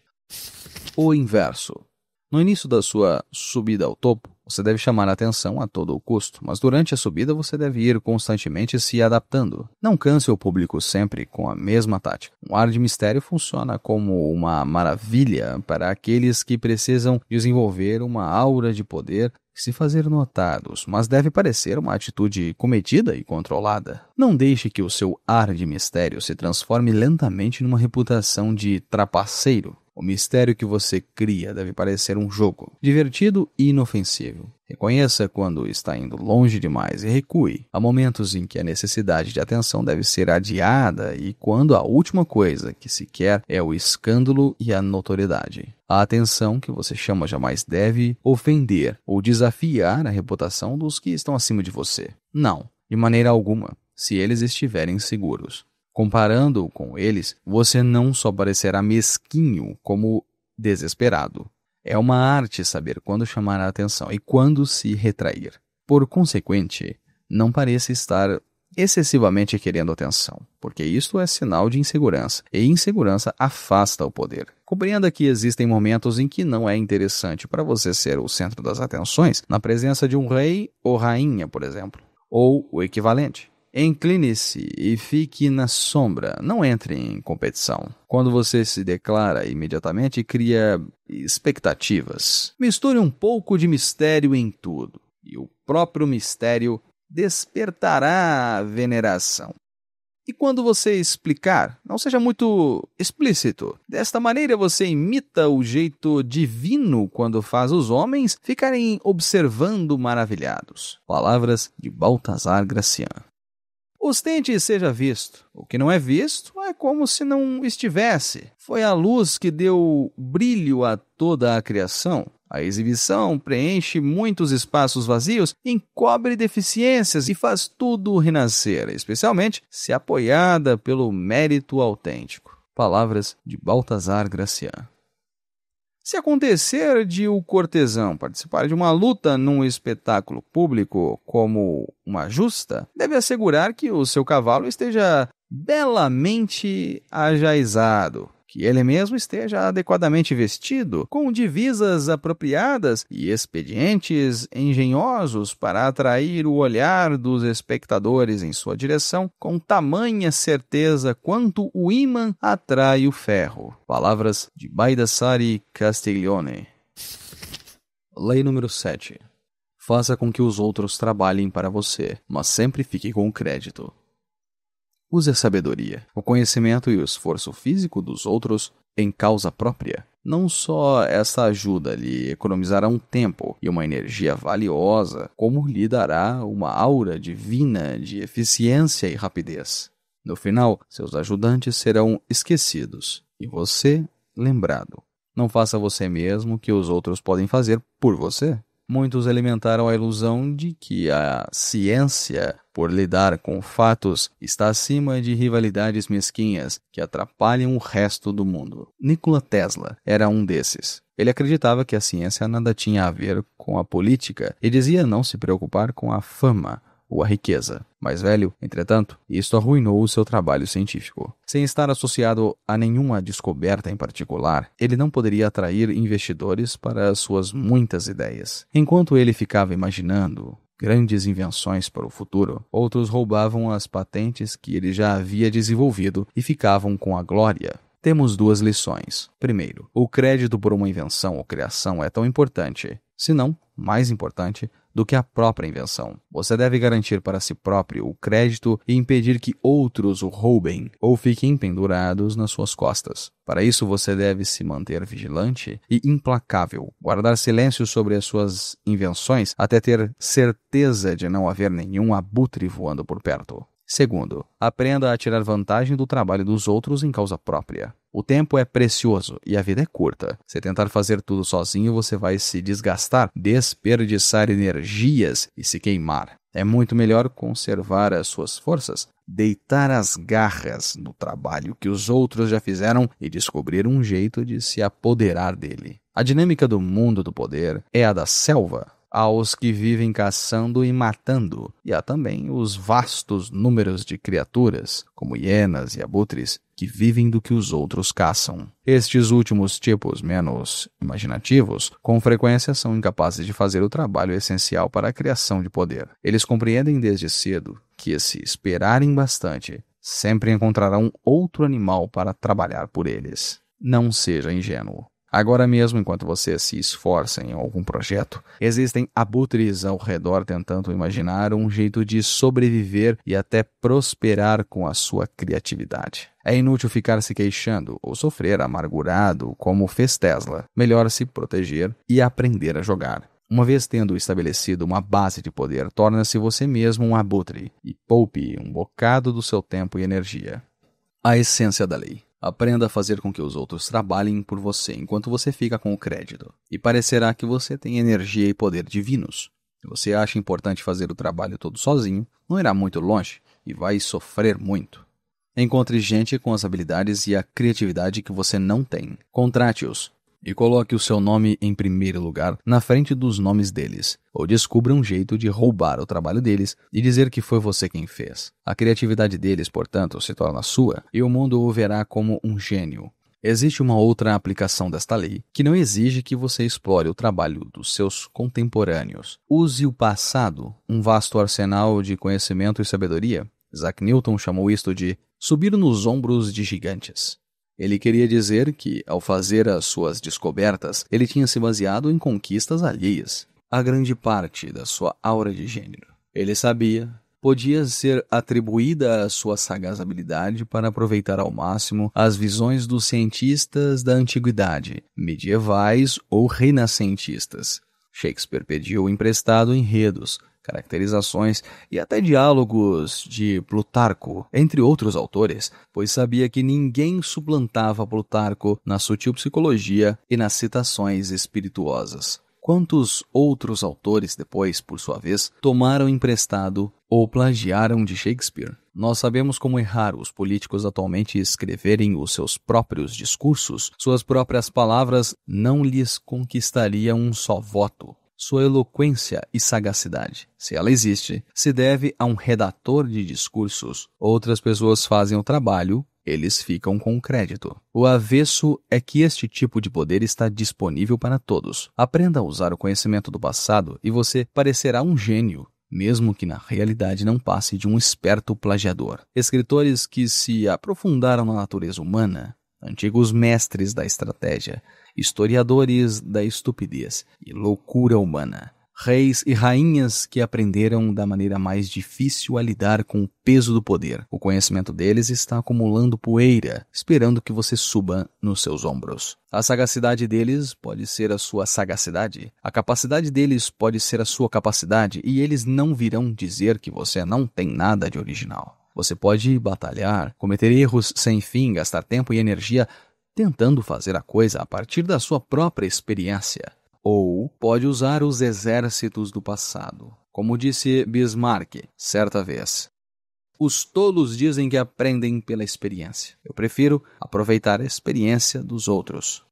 O inverso. No início da sua subida ao topo, você deve chamar a atenção a todo o custo, mas durante a subida você deve ir constantemente se adaptando. Não canse o público sempre com a mesma tática. Um ar de mistério funciona como uma maravilha para aqueles que precisam desenvolver uma aura de poder e se fazer notados, mas deve parecer uma atitude comedida e controlada. Não deixe que o seu ar de mistério se transforme lentamente numa reputação de trapaceiro. O mistério que você cria deve parecer um jogo, divertido e inofensivo. Reconheça quando está indo longe demais e recue. Há momentos em que a necessidade de atenção deve ser adiada e quando a última coisa que se quer é o escândalo e a notoriedade. A atenção que você chama jamais deve ofender ou desafiar a reputação dos que estão acima de você. Não, de maneira alguma, se eles estiverem seguros. Comparando com eles, você não só parecerá mesquinho, como desesperado. É uma arte saber quando chamar a atenção e quando se retrair. Por consequente, não pareça estar excessivamente querendo atenção, porque isto é sinal de insegurança, e insegurança afasta o poder. Compreenda que existem momentos em que não é interessante para você ser o centro das atenções, na presença de um rei ou rainha, por exemplo, ou o equivalente. Incline-se e fique na sombra, não entre em competição. Quando você se declara imediatamente, cria expectativas. Misture um pouco de mistério em tudo, e o próprio mistério despertará a veneração. E quando você explicar, não seja muito explícito. Desta maneira você imita o jeito divino quando faz os homens ficarem observando maravilhados. Palavras de Baltazar Gracian. Ostente e seja visto. O que não é visto é como se não estivesse. Foi a luz que deu brilho a toda a criação. A exibição preenche muitos espaços vazios, encobre deficiências e faz tudo renascer, especialmente se apoiada pelo mérito autêntico. Palavras de Baltazar Gracian. Se acontecer de o cortesão participar de uma luta num espetáculo público como uma justa, deve assegurar que o seu cavalo esteja belamente ajaizado, que ele mesmo esteja adequadamente vestido, com divisas apropriadas e expedientes engenhosos para atrair o olhar dos espectadores em sua direção com tamanha certeza quanto o ímã atrai o ferro. Palavras de Baldassare Castiglione. Lei número 7. Faça com que os outros trabalhem para você, mas sempre fique com o crédito. Use a sabedoria, o conhecimento e o esforço físico dos outros em causa própria. Não só essa ajuda lhe economizará um tempo e uma energia valiosa, como lhe dará uma aura divina de eficiência e rapidez. No final, seus ajudantes serão esquecidos e você lembrado. Não faça você mesmo o que os outros podem fazer por você. Muitos alimentaram a ilusão de que a ciência, por lidar com fatos, está acima de rivalidades mesquinhas que atrapalham o resto do mundo. Nikola Tesla era um desses. Ele acreditava que a ciência nada tinha a ver com a política e dizia não se preocupar com a fama ou a riqueza. Mais velho, entretanto, isto arruinou o seu trabalho científico. Sem estar associado a nenhuma descoberta em particular, ele não poderia atrair investidores para suas muitas ideias. Enquanto ele ficava imaginando grandes invenções para o futuro, outros roubavam as patentes que ele já havia desenvolvido e ficavam com a glória. Temos duas lições. Primeiro, o crédito por uma invenção ou criação é tão importante, se não mais importante, do que a própria invenção. Você deve garantir para si próprio o crédito e impedir que outros o roubem ou fiquem pendurados nas suas costas. Para isso, você deve se manter vigilante e implacável, guardar silêncio sobre as suas invenções até ter certeza de não haver nenhum abutre voando por perto. Segundo, aprenda a tirar vantagem do trabalho dos outros em causa própria. O tempo é precioso e a vida é curta. Se tentar fazer tudo sozinho, você vai se desgastar, desperdiçar energias e se queimar. É muito melhor conservar as suas forças, deitar as garras no trabalho que os outros já fizeram e descobrir um jeito de se apoderar dele. A dinâmica do mundo do poder é a da selva. Há os que vivem caçando e matando, e há também os vastos números de criaturas, como hienas e abutres, que vivem do que os outros caçam. Estes últimos tipos, menos imaginativos, com frequência são incapazes de fazer o trabalho essencial para a criação de poder. Eles compreendem desde cedo que, se esperarem bastante, sempre encontrarão outro animal para trabalhar por eles. Não seja ingênuo. Agora mesmo, enquanto você se esforça em algum projeto, existem abutres ao redor tentando imaginar um jeito de sobreviver e até prosperar com a sua criatividade. É inútil ficar se queixando ou sofrer amargurado como fez Tesla. Melhor se proteger e aprender a jogar. Uma vez tendo estabelecido uma base de poder, torna-se você mesmo um abutre e poupe um bocado do seu tempo e energia. A essência da lei. Aprenda a fazer com que os outros trabalhem por você enquanto você fica com o crédito. E parecerá que você tem energia e poder divinos. Se você acha importante fazer o trabalho todo sozinho, não irá muito longe e vai sofrer muito. Encontre gente com as habilidades e a criatividade que você não tem. Contrate-os e coloque o seu nome em primeiro lugar na frente dos nomes deles, ou descubra um jeito de roubar o trabalho deles e dizer que foi você quem fez. A criatividade deles, portanto, se torna sua e o mundo o verá como um gênio. Existe uma outra aplicação desta lei que não exige que você explore o trabalho dos seus contemporâneos. Use o passado, um vasto arsenal de conhecimento e sabedoria. Isaac Newton chamou isto de subir nos ombros de gigantes. Ele queria dizer que, ao fazer as suas descobertas, ele tinha se baseado em conquistas alheias, a grande parte da sua aura de gênio. Ele sabia, podia ser atribuída a sua sagaz habilidade para aproveitar ao máximo as visões dos cientistas da antiguidade, medievais ou renascentistas. Shakespeare pediu emprestado enredos, caracterizações e até diálogos de Plutarco, entre outros autores, pois sabia que ninguém suplantava Plutarco na sutil psicologia e nas citações espirituosas. Quantos outros autores depois, por sua vez, tomaram emprestado ou plagiaram de Shakespeare? Nós sabemos como errar os políticos atualmente escreverem os seus próprios discursos. Suas próprias palavras não lhes conquistariam um só voto. Sua eloquência e sagacidade, se ela existe, se deve a um redator de discursos. Outras pessoas fazem o trabalho, eles ficam com o crédito. O avesso é que este tipo de poder está disponível para todos. Aprenda a usar o conhecimento do passado e você parecerá um gênio, mesmo que na realidade não passe de um esperto plagiador. Escritores que se aprofundaram na natureza humana, antigos mestres da estratégia, historiadores da estupidez e loucura humana, reis e rainhas que aprenderam da maneira mais difícil a lidar com o peso do poder. O conhecimento deles está acumulando poeira, esperando que você suba nos seus ombros. A sagacidade deles pode ser a sua sagacidade, a capacidade deles pode ser a sua capacidade, e eles não virão dizer que você não tem nada de original. Você pode batalhar, cometer erros sem fim, gastar tempo e energia tentando fazer a coisa a partir da sua própria experiência. Ou pode usar os exércitos do passado. Como disse Bismarck certa vez, os tolos dizem que aprendem pela experiência. Eu prefiro aproveitar a experiência dos outros.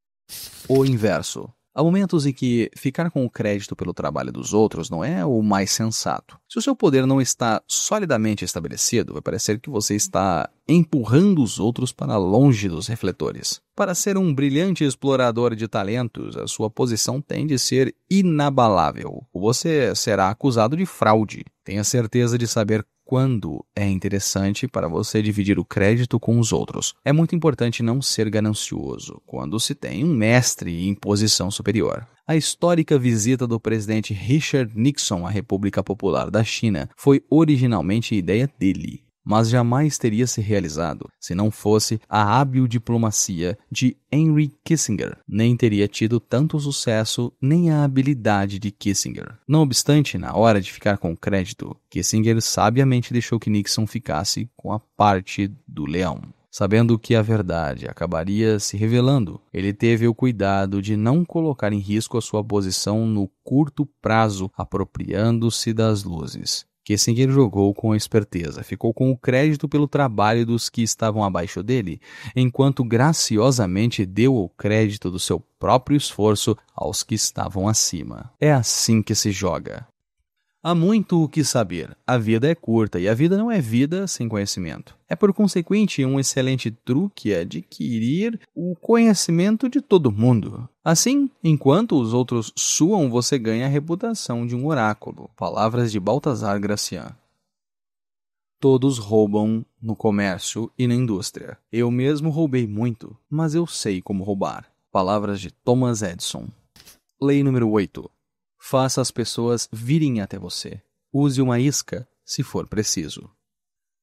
O inverso. Há momentos em que ficar com o crédito pelo trabalho dos outros não é o mais sensato. Se o seu poder não está solidamente estabelecido, vai parecer que você está empurrando os outros para longe dos refletores. Para ser um brilhante explorador de talentos, a sua posição tende a ser inabalável. Você será acusado de fraude. Tenha certeza de saber quando é interessante para você dividir o crédito com os outros. É muito importante não ser ganancioso quando se tem um mestre em posição superior. A histórica visita do presidente Richard Nixon à República Popular da China foi originalmente ideia dele, mas jamais teria se realizado se não fosse a hábil diplomacia de Henry Kissinger. Nem teria tido tanto sucesso nem a habilidade de Kissinger. Não obstante, na hora de ficar com o crédito, Kissinger sabiamente deixou que Nixon ficasse com a parte do leão. Sabendo que a verdade acabaria se revelando, ele teve o cuidado de não colocar em risco a sua posição no curto prazo, apropriando-se das luzes. Kissinger jogou com esperteza, ficou com o crédito pelo trabalho dos que estavam abaixo dele, enquanto graciosamente deu o crédito do seu próprio esforço aos que estavam acima. É assim que se joga. Há muito o que saber. A vida é curta e a vida não é vida sem conhecimento. É, por consequente, um excelente truque adquirir o conhecimento de todo mundo. Assim, enquanto os outros suam, você ganha a reputação de um oráculo. Palavras de Baltazar Gracian. Todos roubam no comércio e na indústria. Eu mesmo roubei muito, mas eu sei como roubar. Palavras de Thomas Edison. Lei número 8. Faça as pessoas virem até você. Use uma isca, se for preciso.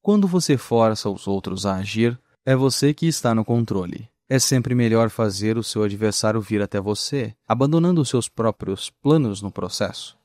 Quando você força os outros a agir, é você que está no controle. É sempre melhor fazer o seu adversário vir até você, abandonando os seus próprios planos no processo.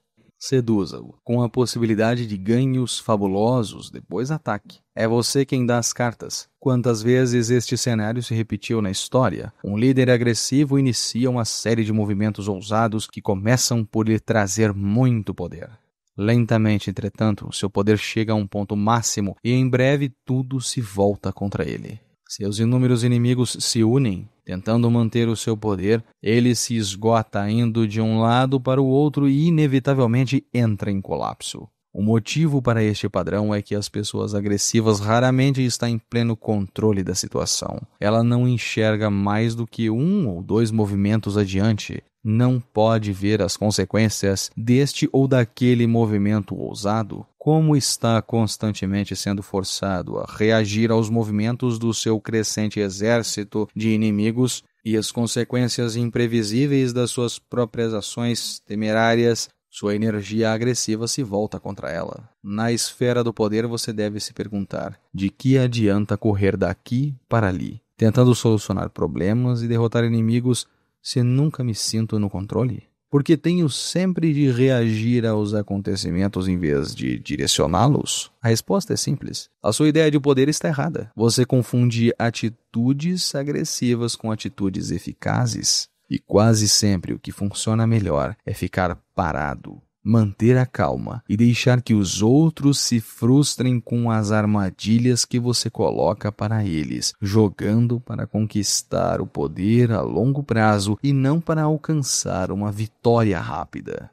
Seduza-o, com a possibilidade de ganhos fabulosos, depois ataque. É você quem dá as cartas. Quantas vezes este cenário se repetiu na história? Um líder agressivo inicia uma série de movimentos ousados que começam por lhe trazer muito poder. Lentamente, entretanto, seu poder chega a um ponto máximo e em breve tudo se volta contra ele. Seus inúmeros inimigos se unem, tentando manter o seu poder, ele se esgota indo de um lado para o outro e inevitavelmente entra em colapso. O motivo para este padrão é que as pessoas agressivas raramente estão em pleno controle da situação. Ela não enxerga mais do que um ou dois movimentos adiante. Não pode ver as consequências deste ou daquele movimento ousado, como está constantemente sendo forçado a reagir aos movimentos do seu crescente exército de inimigos e as consequências imprevisíveis das suas próprias ações temerárias. Sua energia agressiva se volta contra ela. Na esfera do poder você deve se perguntar: de que adianta correr daqui para ali, tentando solucionar problemas e derrotar inimigos, se nunca me sinto no controle? Porque tenho sempre de reagir aos acontecimentos em vez de direcioná-los? A resposta é simples. A sua ideia de poder está errada. Você confunde atitudes agressivas com atitudes eficazes. E quase sempre o que funciona melhor é ficar parado, manter a calma e deixar que os outros se frustrem com as armadilhas que você coloca para eles, jogando para conquistar o poder a longo prazo e não para alcançar uma vitória rápida.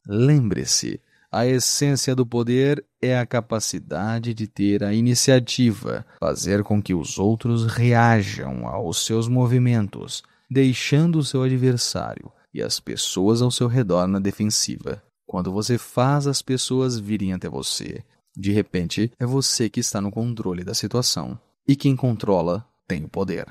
Lembre-se, a essência do poder é a capacidade de ter a iniciativa, fazer com que os outros reajam aos seus movimentos, deixando o seu adversário e as pessoas ao seu redor na defensiva. Quando você faz as pessoas virem até você, de repente é você que está no controle da situação. E quem controla tem o poder.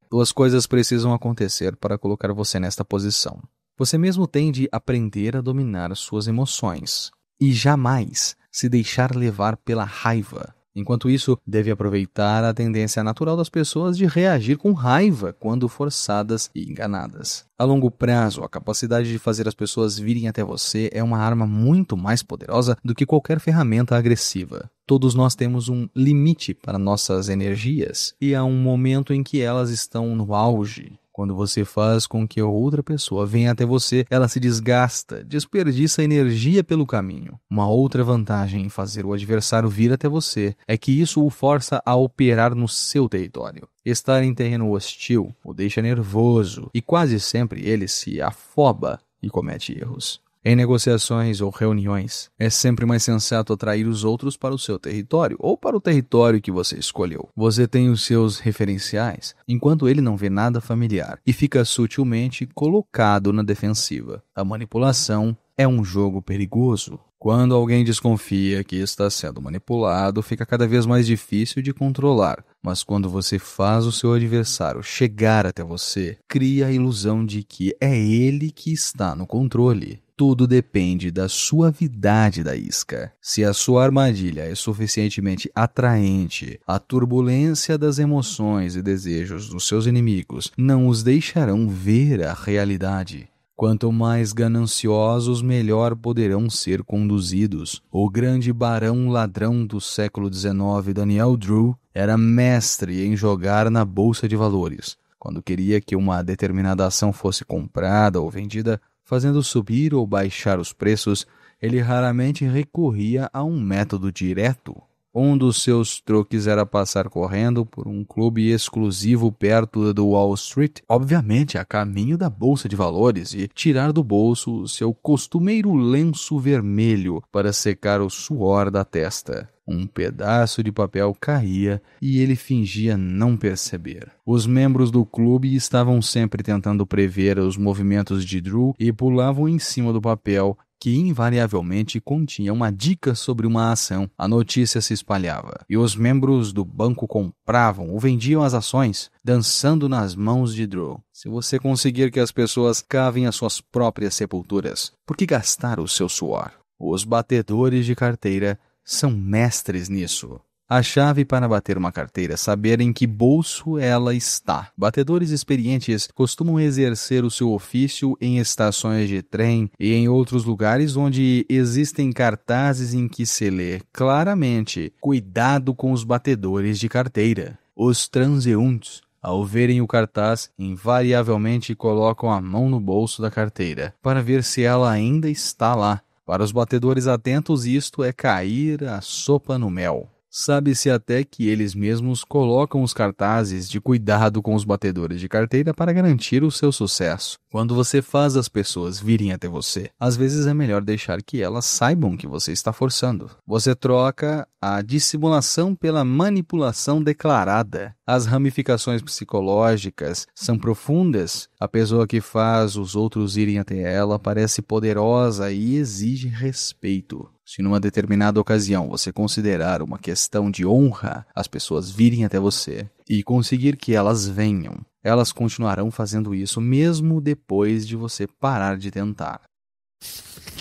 Duas coisas precisam acontecer para colocar você nesta posição. Você mesmo tem de aprender a dominar suas emoções e jamais se deixar levar pela raiva. Enquanto isso, deve aproveitar a tendência natural das pessoas de reagir com raiva quando forçadas e enganadas. A longo prazo, a capacidade de fazer as pessoas virem até você é uma arma muito mais poderosa do que qualquer ferramenta agressiva. Todos nós temos um limite para nossas energias e há um momento em que elas estão no auge. Quando você faz com que a outra pessoa venha até você, ela se desgasta, desperdiça energia pelo caminho. Uma outra vantagem em fazer o adversário vir até você é que isso o força a operar no seu território. Estar em terreno hostil o deixa nervoso e quase sempre ele se afoba e comete erros. Em negociações ou reuniões, é sempre mais sensato atrair os outros para o seu território ou para o território que você escolheu. Você tem os seus referenciais, enquanto ele não vê nada familiar e fica sutilmente colocado na defensiva. A manipulação é um jogo perigoso. Quando alguém desconfia que está sendo manipulado, fica cada vez mais difícil de controlar. Mas quando você faz o seu adversário chegar até você, cria a ilusão de que é ele que está no controle. Tudo depende da suavidade da isca. Se a sua armadilha é suficientemente atraente, a turbulência das emoções e desejos dos seus inimigos não os deixarão ver a realidade. Quanto mais gananciosos, melhor poderão ser conduzidos. O grande barão ladrão do século XIX, Daniel Drew, era mestre em jogar na bolsa de valores. Quando queria que uma determinada ação fosse comprada ou vendida, fazendo subir ou baixar os preços, ele raramente recorria a um método direto. Um dos seus truques era passar correndo por um clube exclusivo perto do Wall Street, obviamente a caminho da bolsa de valores, e tirar do bolso o seu costumeiro lenço vermelho para secar o suor da testa. Um pedaço de papel caía e ele fingia não perceber. Os membros do clube estavam sempre tentando prever os movimentos de Drew e pulavam em cima do papel, que invariavelmente continha uma dica sobre uma ação. A notícia se espalhava, e os membros do banco compravam ou vendiam as ações, dançando nas mãos de Drew. Se você conseguir que as pessoas cavem as suas próprias sepulturas, por que gastar o seu suor? Os batedores de carteira são mestres nisso. A chave para bater uma carteira é saber em que bolso ela está. Batedores experientes costumam exercer o seu ofício em estações de trem e em outros lugares onde existem cartazes em que se lê claramente: cuidado com os batedores de carteira. Os transeuntes, ao verem o cartaz, invariavelmente colocam a mão no bolso da carteira para ver se ela ainda está lá. Para os batedores atentos, isto é cair a sopa no mel. Sabe-se até que eles mesmos colocam os cartazes de cuidado com os batedores de carteira para garantir o seu sucesso. Quando você faz as pessoas virem até você, às vezes é melhor deixar que elas saibam que você está forçando. Você troca a dissimulação pela manipulação declarada. As ramificações psicológicas são profundas. A pessoa que faz os outros irem até ela parece poderosa e exige respeito. Se numa determinada ocasião você considerar uma questão de honra as pessoas virem até você e conseguir que elas venham, elas continuarão fazendo isso mesmo depois de você parar de tentar.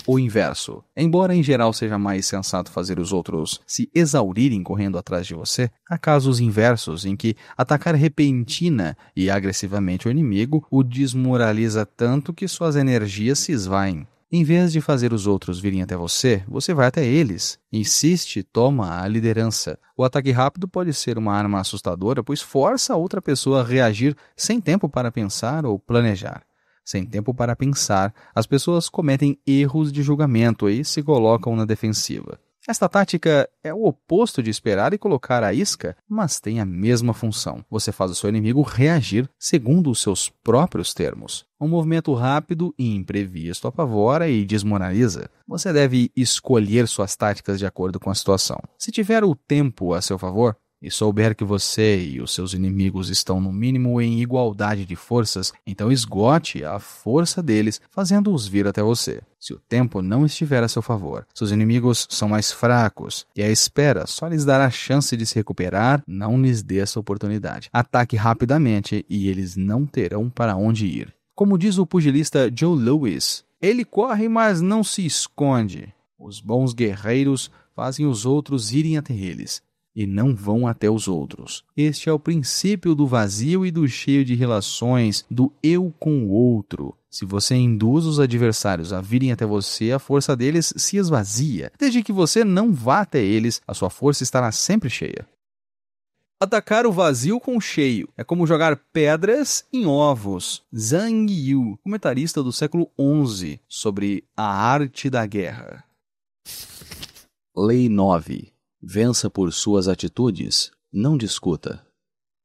O inverso. Embora em geral seja mais sensato fazer os outros se exaurirem correndo atrás de você, há casos inversos em que atacar repentina e agressivamente o inimigo o desmoraliza tanto que suas energias se esvaem. Em vez de fazer os outros virem até você, você vai até eles. Insiste, toma a liderança. O ataque rápido pode ser uma arma assustadora, pois força a outra pessoa a reagir sem tempo para pensar ou planejar. Sem tempo para pensar, as pessoas cometem erros de julgamento e se colocam na defensiva. Esta tática é o oposto de esperar e colocar a isca, mas tem a mesma função. Você faz o seu inimigo reagir segundo os seus próprios termos. Um movimento rápido e imprevisto apavora e desmoraliza. Você deve escolher suas táticas de acordo com a situação. Se tiver o tempo a seu favor, e souber que você e os seus inimigos estão no mínimo em igualdade de forças, então esgote a força deles, fazendo-os vir até você. Se o tempo não estiver a seu favor, seus inimigos são mais fracos, e a espera só lhes dará a chance de se recuperar, não lhes dê essa oportunidade. Ataque rapidamente e eles não terão para onde ir. Como diz o pugilista Joe Louis, ele corre, mas não se esconde. Os bons guerreiros fazem os outros irem até eles e não vão até os outros. Este é o princípio do vazio e do cheio de relações, do eu com o outro. Se você induz os adversários a virem até você, a força deles se esvazia. Desde que você não vá até eles, a sua força estará sempre cheia. Atacar o vazio com o cheio é como jogar pedras em ovos. Zhang Yu, comentarista do século XI sobre a arte da guerra. Lei 9. Vença por suas atitudes, não discuta.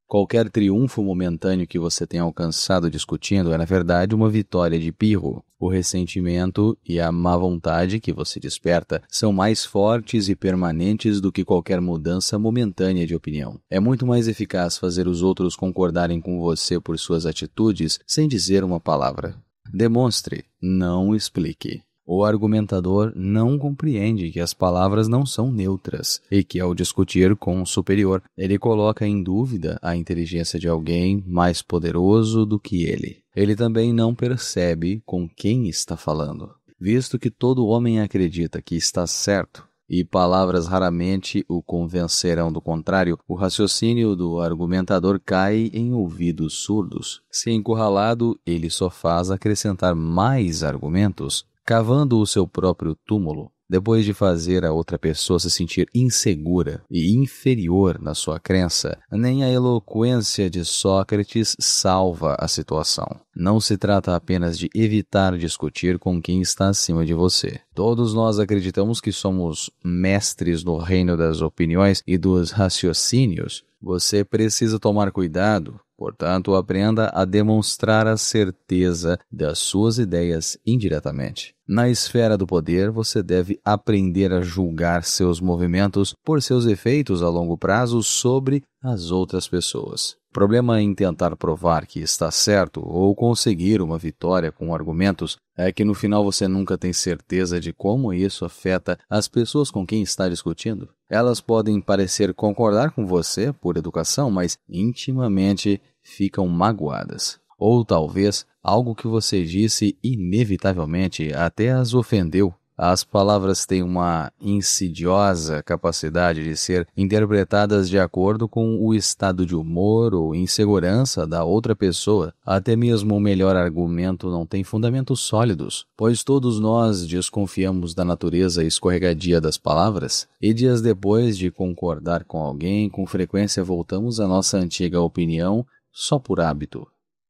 Qualquer triunfo momentâneo que você tenha alcançado discutindo é, na verdade, uma vitória de pirro. O ressentimento e a má vontade que você desperta são mais fortes e permanentes do que qualquer mudança momentânea de opinião. É muito mais eficaz fazer os outros concordarem com você por suas atitudes sem dizer uma palavra. Demonstre, não explique. O argumentador não compreende que as palavras não são neutras e que, ao discutir com o superior, ele coloca em dúvida a inteligência de alguém mais poderoso do que ele. Ele também não percebe com quem está falando, visto que todo homem acredita que está certo e palavras raramente o convencerão do contrário. O raciocínio do argumentador cai em ouvidos surdos. Se encurralado, ele só faz acrescentar mais argumentos, cavando o seu próprio túmulo, depois de fazer a outra pessoa se sentir insegura e inferior na sua crença. Nem a eloquência de Sócrates salva a situação. Não se trata apenas de evitar discutir com quem está acima de você. Todos nós acreditamos que somos mestres no reino das opiniões e dos raciocínios. Você precisa tomar cuidado. Portanto, aprenda a demonstrar a certeza das suas ideias indiretamente. Na esfera do poder, você deve aprender a julgar seus movimentos por seus efeitos a longo prazo sobre as outras pessoas. O problema em tentar provar que está certo ou conseguir uma vitória com argumentos é que no final você nunca tem certeza de como isso afeta as pessoas com quem está discutindo. Elas podem parecer concordar com você por educação, mas intimamente ficam magoadas. Ou talvez algo que você disse inevitavelmente até as ofendeu. As palavras têm uma insidiosa capacidade de ser interpretadas de acordo com o estado de humor ou insegurança da outra pessoa. Até mesmo o melhor argumento não tem fundamentos sólidos, pois todos nós desconfiamos da natureza escorregadia das palavras, e dias depois de concordar com alguém, com frequência voltamos à nossa antiga opinião só por hábito.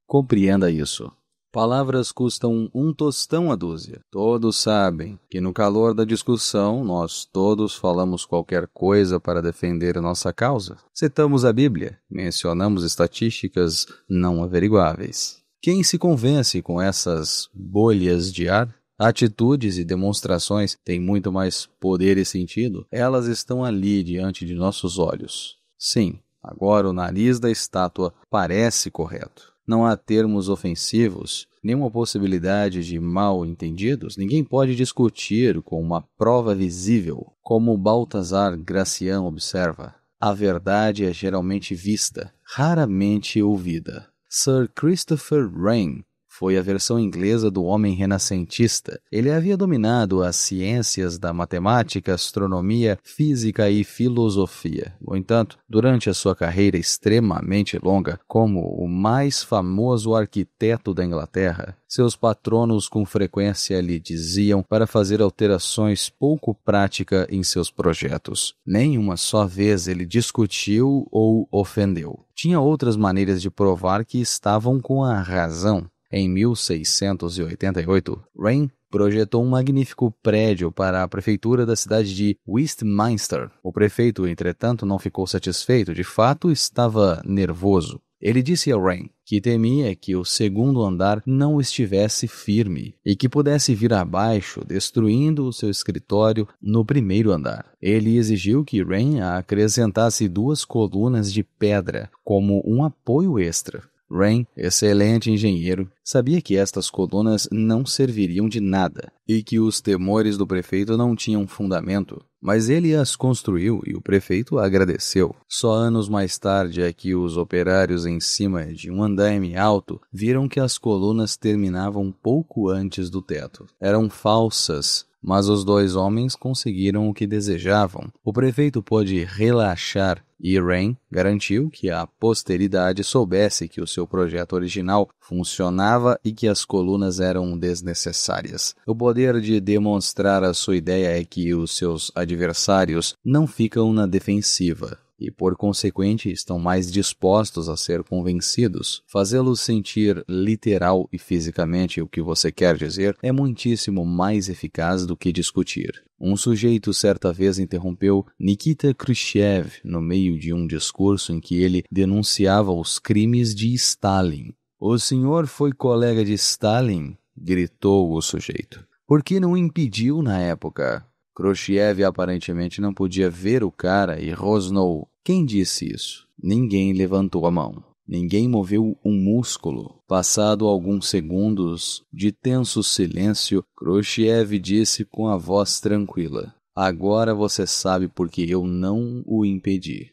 Compreenda isso. Palavras custam um tostão a dúzia. Todos sabem que no calor da discussão nós todos falamos qualquer coisa para defender a nossa causa. Citamos a Bíblia, mencionamos estatísticas não averiguáveis. Quem se convence com essas bolhas de ar? Atitudes e demonstrações têm muito mais poder e sentido. Elas estão ali diante de nossos olhos. Sim, agora o nariz da estátua parece correto. Não há termos ofensivos, nenhuma possibilidade de mal-entendidos. Ninguém pode discutir com uma prova visível. Como Baltazar Gracian observa, a verdade é geralmente vista, raramente ouvida. Sir Christopher Wren foi a versão inglesa do homem renascentista. Ele havia dominado as ciências da matemática, astronomia, física e filosofia. No entanto, durante a sua carreira extremamente longa, como o mais famoso arquiteto da Inglaterra, seus patronos com frequência lhe diziam para fazer alterações pouco práticas em seus projetos. Nem uma só vez ele discutiu ou ofendeu. Tinha outras maneiras de provar que estavam com a razão. Em 1688, Wren projetou um magnífico prédio para a prefeitura da cidade de Westminster. O prefeito, entretanto, não ficou satisfeito. De fato, estava nervoso. Ele disse a Wren que temia que o segundo andar não estivesse firme e que pudesse vir abaixo, destruindo o seu escritório no primeiro andar. Ele exigiu que Wren acrescentasse 2 colunas de pedra como um apoio extra. Wren, excelente engenheiro, sabia que estas colunas não serviriam de nada e que os temores do prefeito não tinham fundamento, mas ele as construiu e o prefeito agradeceu. Só anos mais tarde é que os operários em cima de um andaime alto viram que as colunas terminavam pouco antes do teto. Eram falsas, mas os 2 homens conseguiram o que desejavam. O prefeito pôde relaxar e Wren garantiu que a posteridade soubesse que o seu projeto original funcionava e que as colunas eram desnecessárias. O poder de demonstrar a sua ideia é que os seus adversários não ficam na defensiva. e, por consequente, estão mais dispostos a ser convencidos. Fazê-los sentir literal e fisicamente o que você quer dizer é muitíssimo mais eficaz do que discutir. Um sujeito certa vez interrompeu Nikita Khrushchev no meio de um discurso em que ele denunciava os crimes de Stalin. "O senhor foi colega de Stalin?" gritou o sujeito. "Por que não impediu na época?" Khrushchev aparentemente não podia ver o cara e rosnou. "Quem disse isso?" Ninguém levantou a mão. Ninguém moveu um músculo. Passado alguns segundos de tenso silêncio, Khrushchev disse com a voz tranquila: "Agora você sabe por que eu não o impedi."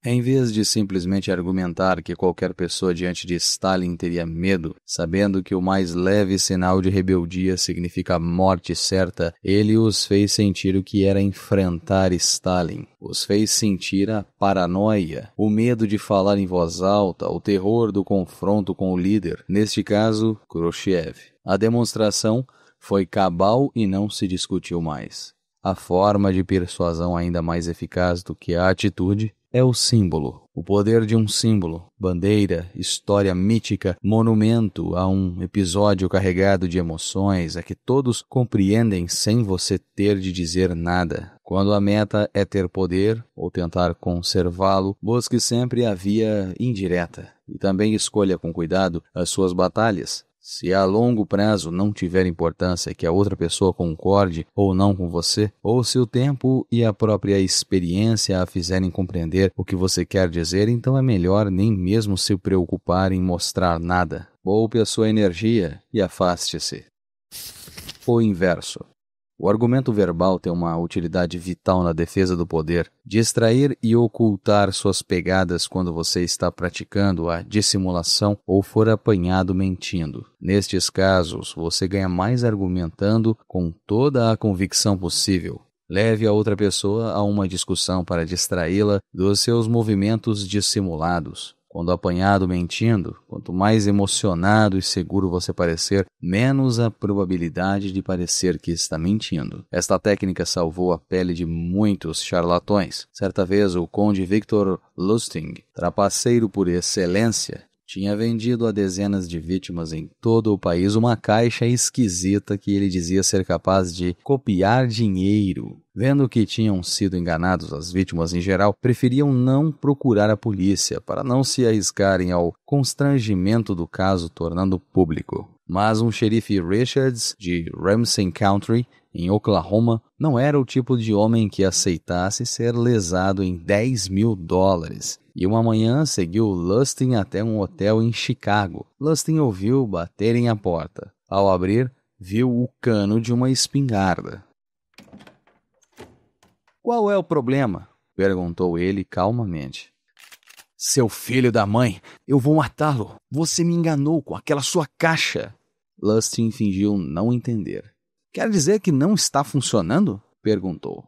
Em vez de simplesmente argumentar que qualquer pessoa diante de Stalin teria medo, sabendo que o mais leve sinal de rebeldia significa a morte certa, ele os fez sentir o que era enfrentar Stalin. Os fez sentir a paranoia, o medo de falar em voz alta, o terror do confronto com o líder, neste caso, Khrushchev. A demonstração foi cabal e não se discutiu mais. A forma de persuasão ainda mais eficaz do que a atitude é o símbolo. O poder de um símbolo, bandeira, história mítica, monumento a um episódio carregado de emoções, é que todos compreendem sem você ter de dizer nada. Quando a meta é ter poder ou tentar conservá-lo, busque sempre a via indireta e também escolha com cuidado as suas batalhas. Se a longo prazo não tiver importância que a outra pessoa concorde ou não com você, ou se o tempo e a própria experiência a fizerem compreender o que você quer dizer, então é melhor nem mesmo se preocupar em mostrar nada. Poupe a sua energia e afaste-se. O inverso. O argumento verbal tem uma utilidade vital na defesa do poder. Distrair e ocultar suas pegadas quando você está praticando a dissimulação ou for apanhado mentindo. Nestes casos, você ganha mais argumentando com toda a convicção possível. Leve a outra pessoa a uma discussão para distraí-la dos seus movimentos dissimulados. Quando apanhado mentindo, quanto mais emocionado e seguro você parecer, menos a probabilidade de parecer que está mentindo. Esta técnica salvou a pele de muitos charlatões. Certa vez, o conde Victor Lustig, trapaceiro por excelência, tinha vendido a dezenas de vítimas em todo o país uma caixa esquisita que ele dizia ser capaz de copiar dinheiro. Vendo que tinham sido enganados, as vítimas em geral preferiam não procurar a polícia para não se arriscarem ao constrangimento do caso tornando público. Mas um xerife Richards, de Ramsey County, em Oklahoma, não era o tipo de homem que aceitasse ser lesado em $10.000. E uma manhã seguiu Lustig até um hotel em Chicago. Lustig ouviu baterem à porta. Ao abrir, viu o cano de uma espingarda. "Qual é o problema?" perguntou ele calmamente. "Seu filho da mãe, eu vou matá-lo. Você me enganou com aquela sua caixa." Lustig fingiu não entender. "Quer dizer que não está funcionando?" perguntou.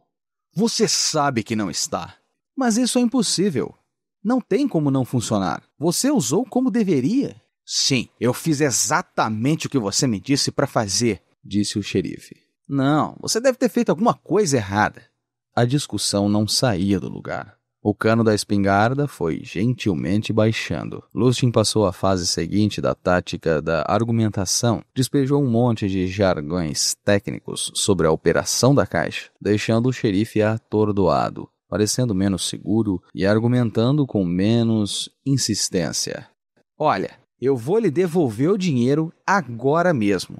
"Você sabe que não está." "Mas isso é impossível. Não tem como não funcionar. Você usou como deveria." "Sim, eu fiz exatamente o que você me disse para fazer," disse o xerife. "Não, você deve ter feito alguma coisa errada." A discussão não saía do lugar. O cano da espingarda foi gentilmente baixando. Lustig passou à fase seguinte da tática da argumentação. Despejou um monte de jargões técnicos sobre a operação da caixa, deixando o xerife atordoado, parecendo menos seguro e argumentando com menos insistência. "Olha, eu vou lhe devolver o dinheiro agora mesmo.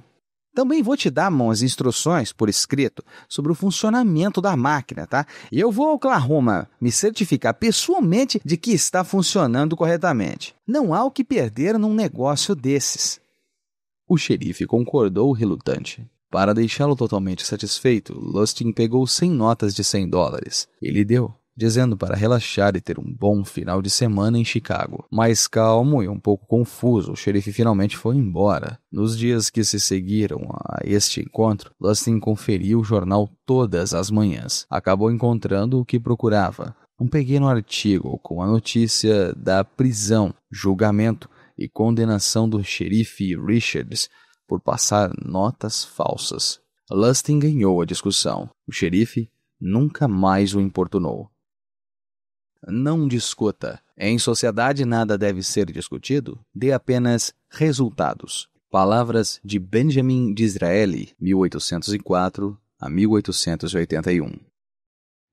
Também vou te dar umas instruções por escrito sobre o funcionamento da máquina, tá? E eu vou ao Oklahoma me certificar pessoalmente de que está funcionando corretamente. Não há o que perder num negócio desses." O xerife concordou relutante. Para deixá-lo totalmente satisfeito, Lustig pegou 100 notas de $100. Ele deu, dizendo para relaxar e ter um bom final de semana em Chicago. Mais calmo e um pouco confuso, o xerife finalmente foi embora. Nos dias que se seguiram a este encontro, Lustig conferiu o jornal todas as manhãs. Acabou encontrando o que procurava. Um pequeno artigo com a notícia da prisão, julgamento e condenação do xerife Richards por passar notas falsas. Lustig ganhou a discussão. O xerife nunca mais o importunou. Não discuta. Em sociedade nada deve ser discutido. Dê apenas resultados. Palavras de Benjamin Disraeli, 1804 a 1881.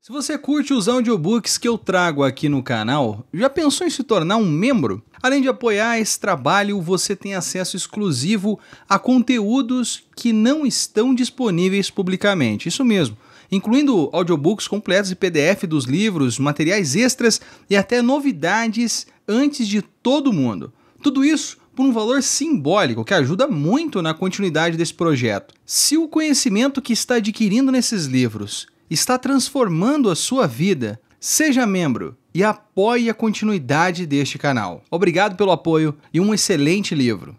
Se você curte os audiobooks que eu trago aqui no canal, já pensou em se tornar um membro? Além de apoiar esse trabalho, você tem acesso exclusivo a conteúdos que não estão disponíveis publicamente. Isso mesmo, incluindo audiobooks completos e PDF dos livros, materiais extras e até novidades antes de todo mundo. Tudo isso por um valor simbólico que ajuda muito na continuidade desse projeto. Se o conhecimento que está adquirindo nesses livros está transformando a sua vida, seja membro e apoie a continuidade deste canal. Obrigado pelo apoio e um excelente livro.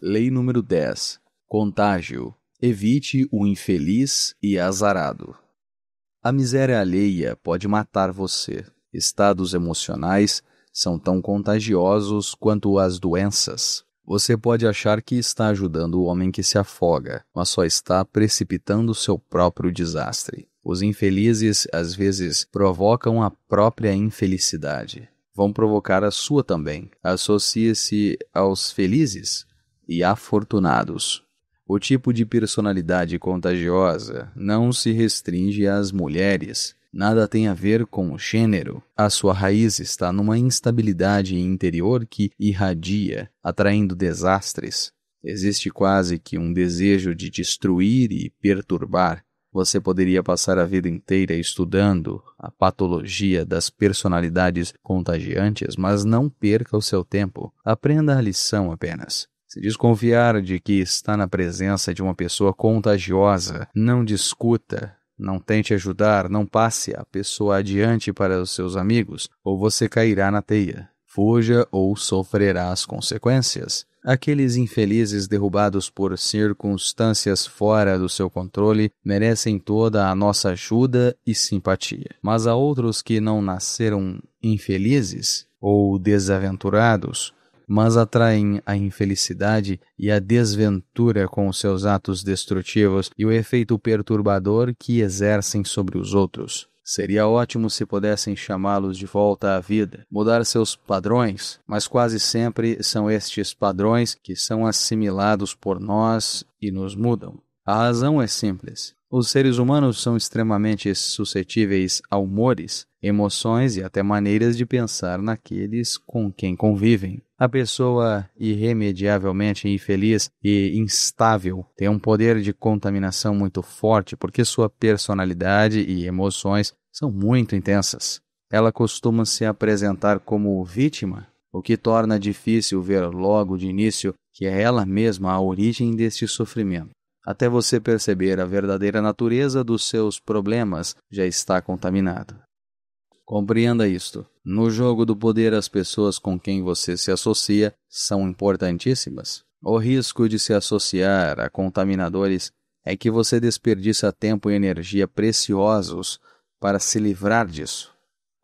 Lei número 10. Contágio. Evite o infeliz e azarado. A miséria alheia pode matar você. Estados emocionais são tão contagiosos quanto as doenças. Você pode achar que está ajudando o homem que se afoga, mas só está precipitando seu próprio desastre. Os infelizes, às vezes, provocam a própria infelicidade. Vão provocar a sua também. Associe-se aos felizes e afortunados. O tipo de personalidade contagiosa não se restringe às mulheres. Nada tem a ver com o gênero. A sua raiz está numa instabilidade interior que irradia, atraindo desastres. Existe quase que um desejo de destruir e perturbar. Você poderia passar a vida inteira estudando a patologia das personalidades contagiantes, mas não perca o seu tempo. Aprenda a lição apenas. Se desconfiar de que está na presença de uma pessoa contagiosa, não discuta. Não tente ajudar, não passe a pessoa adiante para os seus amigos, ou você cairá na teia. Fuja ou sofrerá as consequências. Aqueles infelizes derrubados por circunstâncias fora do seu controle merecem toda a nossa ajuda e simpatia. Mas há outros que não nasceram infelizes ou desaventurados, mas atraem a infelicidade e a desventura com os seus atos destrutivos e o efeito perturbador que exercem sobre os outros. Seria ótimo se pudessem chamá-los de volta à vida, mudar seus padrões, mas quase sempre são estes padrões que são assimilados por nós e nos mudam. A razão é simples. Os seres humanos são extremamente suscetíveis a humores, emoções e até maneiras de pensar naqueles com quem convivem. A pessoa irremediavelmente infeliz e instável tem um poder de contaminação muito forte porque sua personalidade e emoções são muito intensas. Ela costuma se apresentar como vítima, o que torna difícil ver logo de início que é ela mesma a origem deste sofrimento. Até você perceber a verdadeira natureza dos seus problemas, já está contaminado. Compreenda isto. No jogo do poder, as pessoas com quem você se associa são importantíssimas. O risco de se associar a contaminadores é que você desperdiça tempo e energia preciosos para se livrar disso.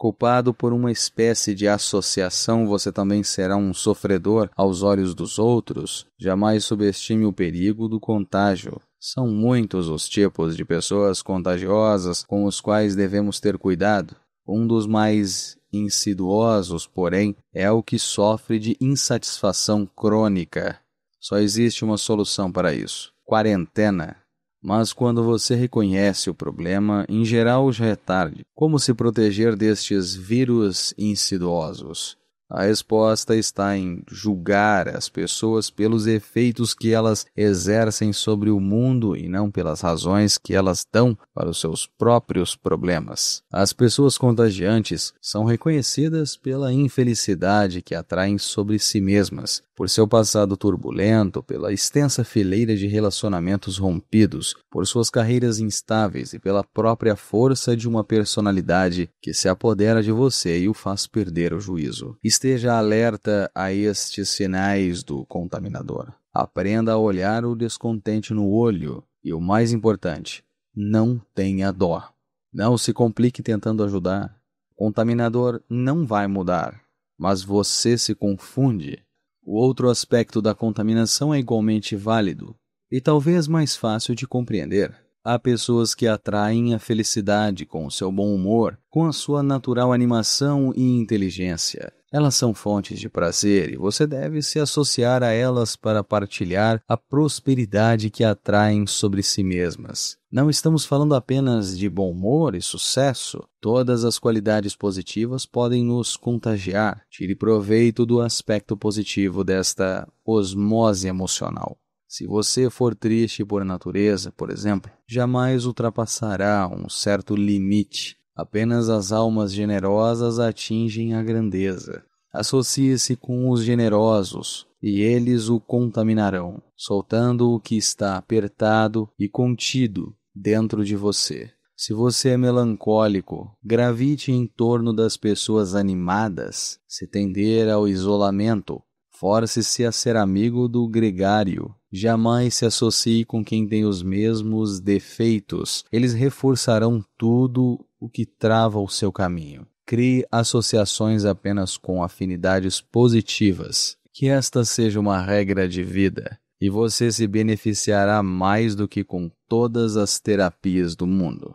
Culpado por uma espécie de associação, você também será um sofredor aos olhos dos outros. Jamais subestime o perigo do contágio. São muitos os tipos de pessoas contagiosas com os quais devemos ter cuidado. Um dos mais insidiosos, porém, é o que sofre de insatisfação crônica. Só existe uma solução para isso: quarentena. Mas quando você reconhece o problema, em geral já é tarde. Como se proteger destes vírus insidiosos? A resposta está em julgar as pessoas pelos efeitos que elas exercem sobre o mundo e não pelas razões que elas dão para os seus próprios problemas. As pessoas contagiantes são reconhecidas pela infelicidade que atraem sobre si mesmas, por seu passado turbulento, pela extensa fileira de relacionamentos rompidos, por suas carreiras instáveis e pela própria força de uma personalidade que se apodera de você e o faz perder o juízo. Esteja alerta a estes sinais do contaminador. Aprenda a olhar o descontente no olho e, o mais importante, não tenha dó. Não se complique tentando ajudar. O contaminador não vai mudar, mas você se confunde. O outro aspecto da contaminação é igualmente válido e talvez mais fácil de compreender. Há pessoas que atraem a felicidade com o seu bom humor, com a sua natural animação e inteligência. Elas são fontes de prazer e você deve se associar a elas para partilhar a prosperidade que atraem sobre si mesmas. Não estamos falando apenas de bom humor e sucesso. Todas as qualidades positivas podem nos contagiar. Tire proveito do aspecto positivo desta osmose emocional. Se você for triste por natureza, por exemplo, jamais ultrapassará um certo limite. Apenas as almas generosas atingem a grandeza. Associe-se com os generosos, e eles o contaminarão, soltando o que está apertado e contido dentro de você. Se você é melancólico, gravite em torno das pessoas animadas. Se tender ao isolamento, force-se a ser amigo do gregário. Jamais se associe com quem tem os mesmos defeitos. Eles reforçarão tudo o que trava o seu caminho. Crie associações apenas com afinidades positivas. Que esta seja uma regra de vida, e você se beneficiará mais do que com todas as terapias do mundo.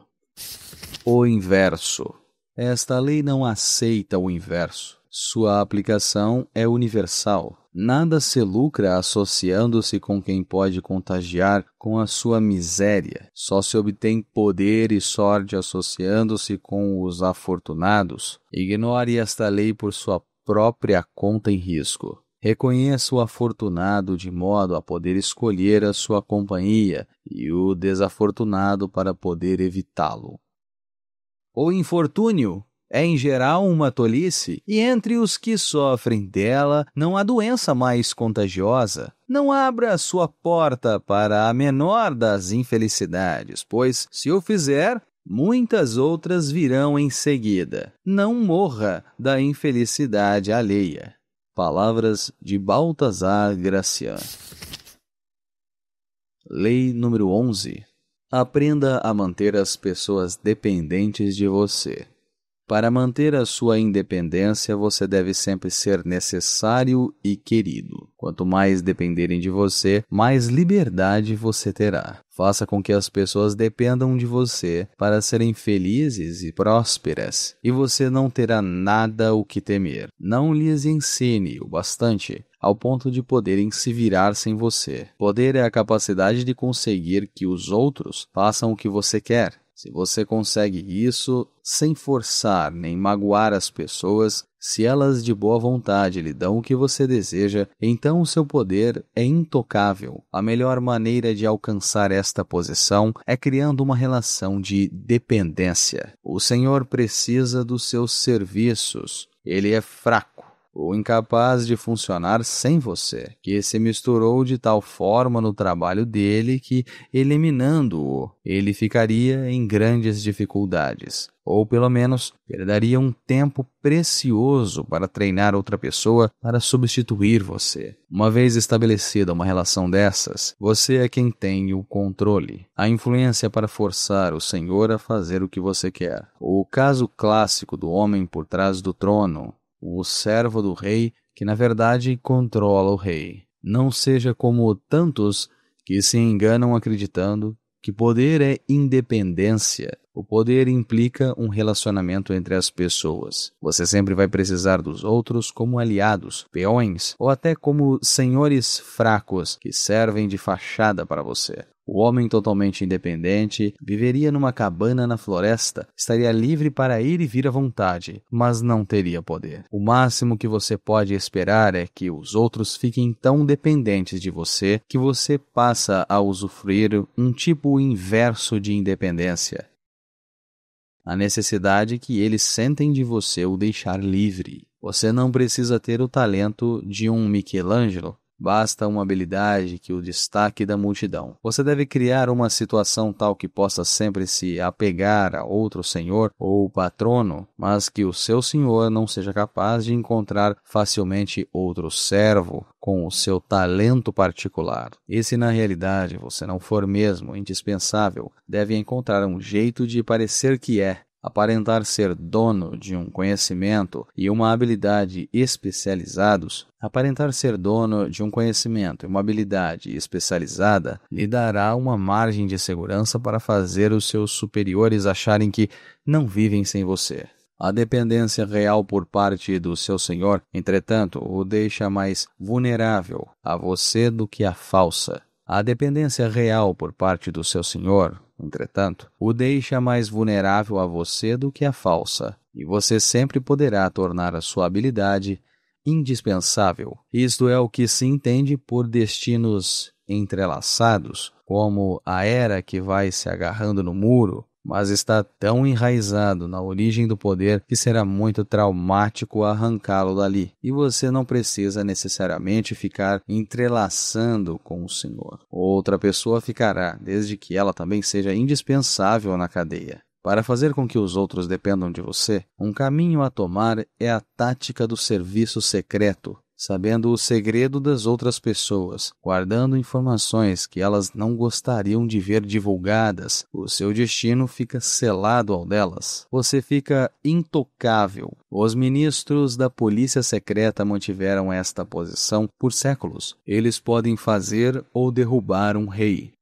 O inverso. Esta lei não aceita o inverso. Sua aplicação é universal. Nada se lucra associando-se com quem pode contagiar com a sua miséria. Só se obtém poder e sorte associando-se com os afortunados. Ignore esta lei por sua própria conta e risco. Reconheça o afortunado de modo a poder escolher a sua companhia e o desafortunado para poder evitá-lo. O infortúnio é em geral uma tolice, e entre os que sofrem dela não há doença mais contagiosa. Não abra sua porta para a menor das infelicidades, pois, se o fizer, muitas outras virão em seguida. Não morra da infelicidade alheia. Palavras de Baltazar Gracian. Lei número 11. Aprenda a manter as pessoas dependentes de você. Para manter a sua independência, você deve sempre ser necessário e querido. Quanto mais dependerem de você, mais liberdade você terá. Faça com que as pessoas dependam de você para serem felizes e prósperas, e você não terá nada o que temer. Não lhes ensine o bastante ao ponto de poderem se virar sem você. Poder é a capacidade de conseguir que os outros façam o que você quer. Se você consegue isso sem forçar nem magoar as pessoas, se elas de boa vontade lhe dão o que você deseja, então o seu poder é intocável. A melhor maneira de alcançar esta posição é criando uma relação de dependência. O Senhor precisa dos seus serviços. Ele é fraco ou incapaz de funcionar sem você, que se misturou de tal forma no trabalho dele que, eliminando-o, ele ficaria em grandes dificuldades, ou pelo menos perderia um tempo precioso para treinar outra pessoa para substituir você. Uma vez estabelecida uma relação dessas, você é quem tem o controle, a influência para forçar o Senhor a fazer o que você quer. O caso clássico do homem por trás do trono, o servo do rei, que na verdade controla o rei. Não seja como tantos que se enganam acreditando que poder é independência. O poder implica um relacionamento entre as pessoas. Você sempre vai precisar dos outros como aliados, peões ou até como senhores fracos que servem de fachada para você. O homem totalmente independente viveria numa cabana na floresta, estaria livre para ir e vir à vontade, mas não teria poder. O máximo que você pode esperar é que os outros fiquem tão dependentes de você que você passa a usufruir um tipo inverso de independência. A necessidade que eles sentem de você o deixar livre. Você não precisa ter o talento de um Michelangelo. Basta uma habilidade que o destaque da multidão. Você deve criar uma situação tal que possa sempre se apegar a outro senhor ou patrono, mas que o seu senhor não seja capaz de encontrar facilmente outro servo com o seu talento particular. E se na realidade você não for mesmo indispensável, deve encontrar um jeito de parecer que é. Aparentar ser dono de um conhecimento e uma habilidade especializados, lhe dará uma margem de segurança para fazer os seus superiores acharem que não vivem sem você. A dependência real por parte do seu senhor, entretanto, o deixa mais vulnerável a você do que a falsa. A dependência real por parte do seu senhor, entretanto, o deixa mais vulnerável a você do que a falsa, e você sempre poderá tornar a sua habilidade indispensável. Isto é o que se entende por destinos entrelaçados, como a era que vai se agarrando no muro, mas está tão enraizado na origem do poder que será muito traumático arrancá-lo dali. E você não precisa necessariamente ficar entrelaçando com o Senhor. Outra pessoa ficará, desde que ela também seja indispensável na cadeia. Para fazer com que os outros dependam de você, um caminho a tomar é a tática do serviço secreto, sabendo o segredo das outras pessoas, guardando informações que elas não gostariam de ver divulgadas. O seu destino fica selado ao delas. Você fica intocável. Os ministros da polícia secreta mantiveram esta posição por séculos. Eles podem fazer ou derrubar um rei.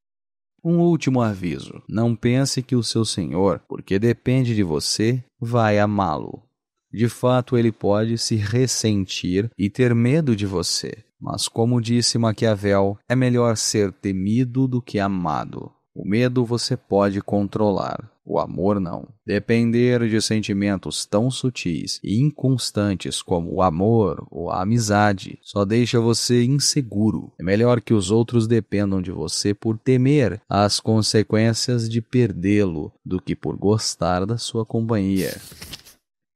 Um último aviso: não pense que o seu senhor, porque depende de você, vai amá-lo. De fato, ele pode se ressentir e ter medo de você. Mas, como disse Maquiavel, é melhor ser temido do que amado. O medo você pode controlar, o amor não. Depender de sentimentos tão sutis e inconstantes como o amor ou a amizade só deixa você inseguro. É melhor que os outros dependam de você por temer as consequências de perdê-lo do que por gostar da sua companhia.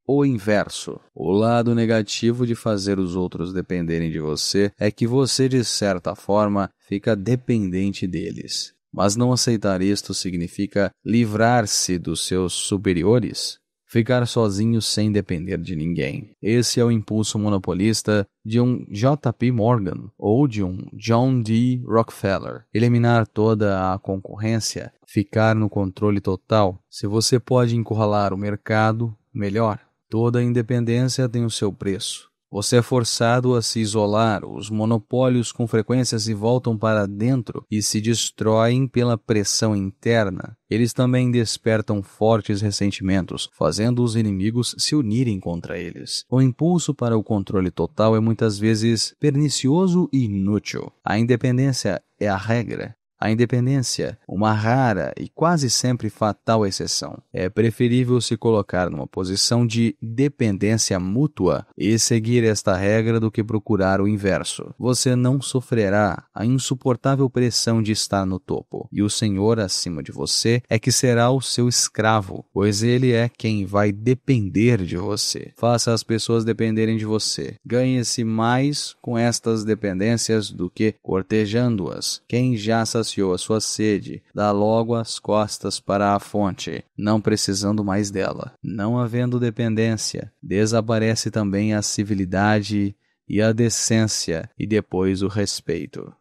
O inverso. O lado negativo de fazer os outros dependerem de você é que você, de certa forma, fica dependente deles. Mas não aceitar isto significa livrar-se dos seus superiores? Ficar sozinho sem depender de ninguém. Esse é o impulso monopolista de um J.P. Morgan ou de um John D. Rockefeller. Eliminar toda a concorrência, ficar no controle total. Se você pode encurralar o mercado, melhor. Toda independência tem o seu preço. Você é forçado a se isolar, os monopólios com frequência se voltam para dentro e se destroem pela pressão interna. Eles também despertam fortes ressentimentos, fazendo os inimigos se unirem contra eles. O impulso para o controle total é muitas vezes pernicioso e inútil. A independência é a regra. A independência, uma rara e quase sempre fatal exceção. É preferível se colocar numa posição de dependência mútua e seguir esta regra do que procurar o inverso. Você não sofrerá a insuportável pressão de estar no topo, e o Senhor acima de você é que será o seu escravo, pois Ele é quem vai depender de você. Faça as pessoas dependerem de você. Ganhe-se mais com estas dependências do que cortejando-as. Quem já saciou a sua sede, dá logo as costas para a fonte, não precisando mais dela. Não havendo dependência, desaparece também a civilidade e a decência e depois o respeito.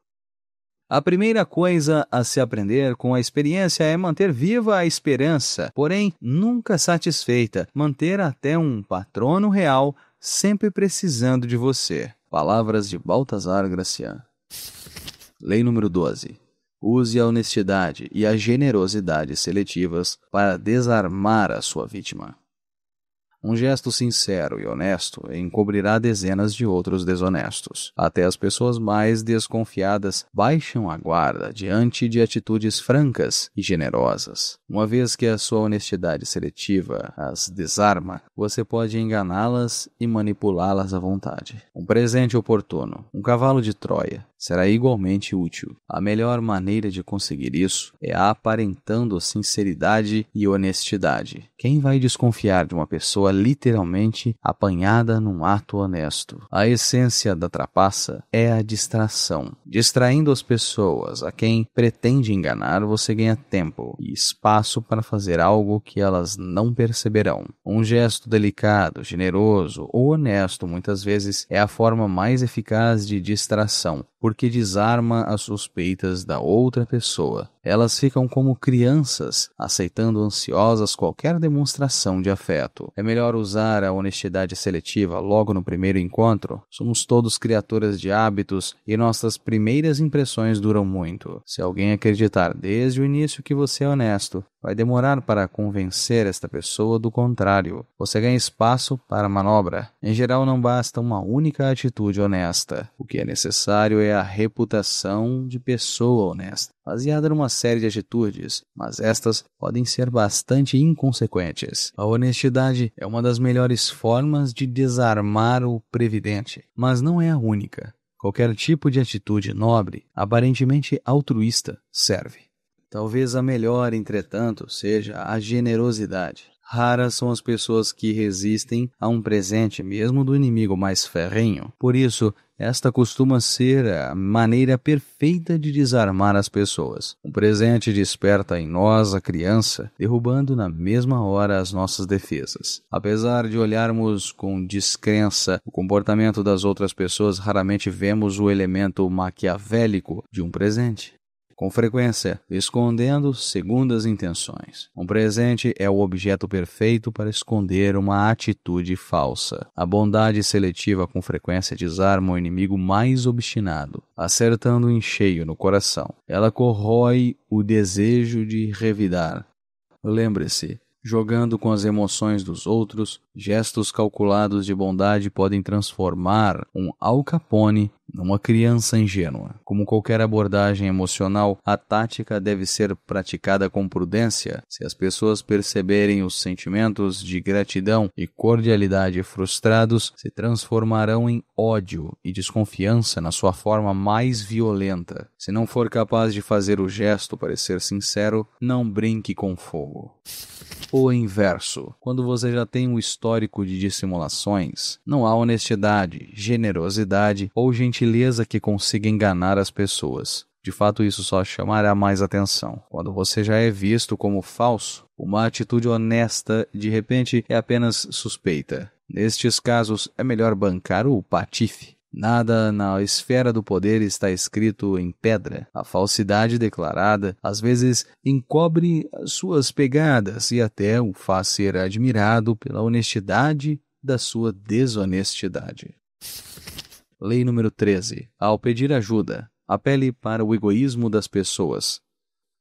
A primeira coisa a se aprender com a experiência é manter viva a esperança, porém nunca satisfeita, manter até um patrono real sempre precisando de você. Palavras de Baltazar Gracián. Lei número 12. Use a honestidade e a generosidade seletivas para desarmar a sua vítima. Um gesto sincero e honesto encobrirá dezenas de outros desonestos. Até as pessoas mais desconfiadas baixam a guarda diante de atitudes francas e generosas. Uma vez que a sua honestidade seletiva as desarma, você pode enganá-las e manipulá-las à vontade. Um presente oportuno, um cavalo de Troia, será igualmente útil. A melhor maneira de conseguir isso é aparentando sinceridade e honestidade. Quem vai desconfiar de uma pessoa literalmente apanhada num ato honesto? A essência da trapaça é a distração. Distraindo as pessoas a quem pretende enganar, você ganha tempo e espaço para fazer algo que elas não perceberão. Um gesto delicado, generoso ou honesto muitas vezes é a forma mais eficaz de distração, porque desarma as suspeitas da outra pessoa. Elas ficam como crianças, aceitando ansiosas qualquer demonstração de afeto. É melhor usar a honestidade seletiva logo no primeiro encontro. Somos todos criaturas de hábitos e nossas primeiras impressões duram muito. Se alguém acreditar desde o início que você é honesto, vai demorar para convencer esta pessoa do contrário. Você ganha espaço para manobra. Em geral, não basta uma única atitude honesta. O que é necessário é a reputação de pessoa honesta, baseada numa série de atitudes, mas estas podem ser bastante inconsequentes. A honestidade é uma das melhores formas de desarmar o previdente, mas não é a única. Qualquer tipo de atitude nobre, aparentemente altruísta, serve. Talvez a melhor, entretanto, seja a generosidade. Raras são as pessoas que resistem a um presente mesmo do inimigo mais ferrenho. Por isso, esta costuma ser a maneira perfeita de desarmar as pessoas. Um presente desperta em nós a criança, derrubando na mesma hora as nossas defesas. Apesar de olharmos com descrença o comportamento das outras pessoas, raramente vemos o elemento maquiavélico de um presente. Com frequência, escondendo segundas intenções. Um presente é o objeto perfeito para esconder uma atitude falsa. A bondade seletiva com frequência desarma o inimigo mais obstinado, acertando em cheio no coração. Ela corrói o desejo de revidar. Lembre-se, jogando com as emoções dos outros, gestos calculados de bondade podem transformar um Al Capone numa criança ingênua. Como qualquer abordagem emocional, a tática deve ser praticada com prudência. Se as pessoas perceberem os sentimentos de gratidão e cordialidade frustrados, se transformarão em ódio e desconfiança na sua forma mais violenta. Se não for capaz de fazer o gesto parecer sincero, não brinque com fogo. O inverso. Quando você já tem um histórico de dissimulações, não há honestidade, generosidade ou gentileza que consiga enganar as pessoas. De fato, isso só chamará mais atenção. Quando você já é visto como falso, uma atitude honesta, de repente, é apenas suspeita. Nestes casos, é melhor bancar o patife. Nada na esfera do poder está escrito em pedra. A falsidade declarada, às vezes, encobre as suas pegadas e até o faz ser admirado pela honestidade da sua desonestidade. Lei número 13. Ao pedir ajuda, apele para o egoísmo das pessoas,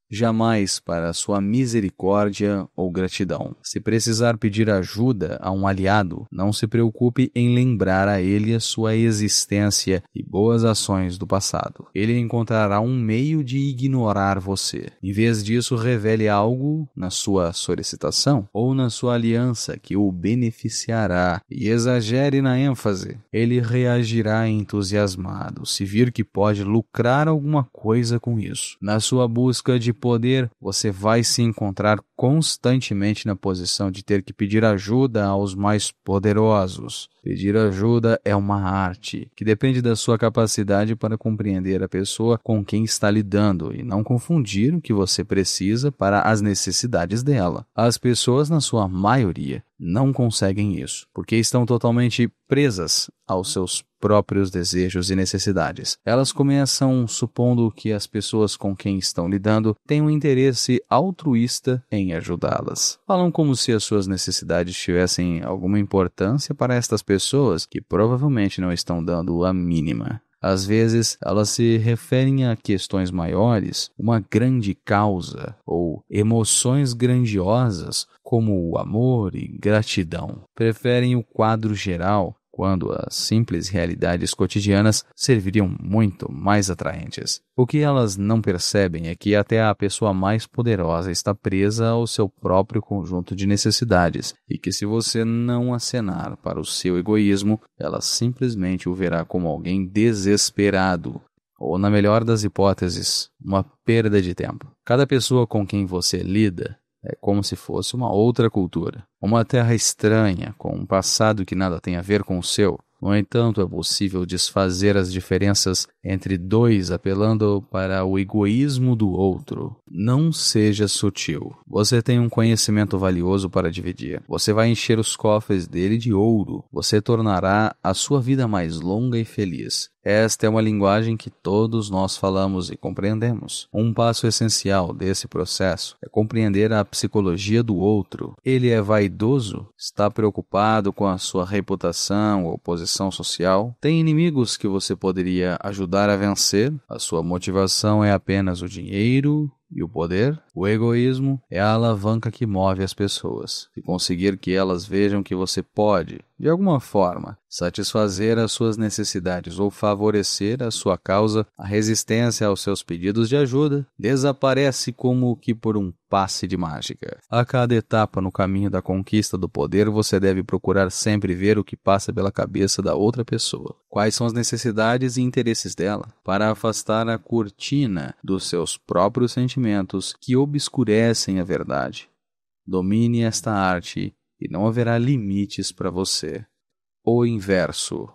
jamais para sua misericórdia ou gratidão. Se precisar pedir ajuda a um aliado, não se preocupe em lembrar a ele a sua existência e boas ações do passado. Ele encontrará um meio de ignorar você. Em vez disso, revele algo na sua solicitação ou na sua aliança que o beneficiará e exagere na ênfase. Ele reagirá entusiasmado se vir que pode lucrar alguma coisa com isso. Na sua busca de poder, você vai se encontrar constantemente na posição de ter que pedir ajuda aos mais poderosos. Pedir ajuda é uma arte que depende da sua capacidade para compreender a pessoa com quem está lidando e não confundir o que você precisa para as necessidades dela. As pessoas, na sua maioria, não conseguem isso, porque estão totalmente presas aos seus próprios desejos e necessidades. Elas começam supondo que as pessoas com quem estão lidando têm um interesse altruísta em ajudá-las. Falam como se as suas necessidades tivessem alguma importância para estas pessoas que provavelmente não estão dando a mínima. Às vezes, elas se referem a questões maiores, uma grande causa ou emoções grandiosas como o amor e gratidão. Preferem o quadro geral, quando as simples realidades cotidianas serviriam muito mais atraentes. O que elas não percebem é que até a pessoa mais poderosa está presa ao seu próprio conjunto de necessidades e que se você não acenar para o seu egoísmo, ela simplesmente o verá como alguém desesperado ou, na melhor das hipóteses, uma perda de tempo. Cada pessoa com quem você lida é como se fosse uma outra cultura, uma terra estranha, com um passado que nada tem a ver com o seu. No entanto, é possível desfazer as diferenças entre dois apelando para o egoísmo do outro. Não seja sutil. Você tem um conhecimento valioso para dividir. Você vai encher os cofres dele de ouro. Você tornará a sua vida mais longa e feliz. Esta é uma linguagem que todos nós falamos e compreendemos. Um passo essencial desse processo é compreender a psicologia do outro. Ele é vaidoso? Está preocupado com a sua reputação ou posição social? Tem inimigos que você poderia ajudar a vencer? A sua motivação é apenas o dinheiro e o poder? O egoísmo é a alavanca que move as pessoas. Se conseguir que elas vejam que você pode, de alguma forma, satisfazer as suas necessidades ou favorecer a sua causa, a resistência aos seus pedidos de ajuda desaparece como que por um passe de mágica. A cada etapa no caminho da conquista do poder, você deve procurar sempre ver o que passa pela cabeça da outra pessoa. Quais são as necessidades e interesses dela, para afastar a cortina dos seus próprios sentimentos que obscurecem a verdade. Domine esta arte e não haverá limites para você. O inverso.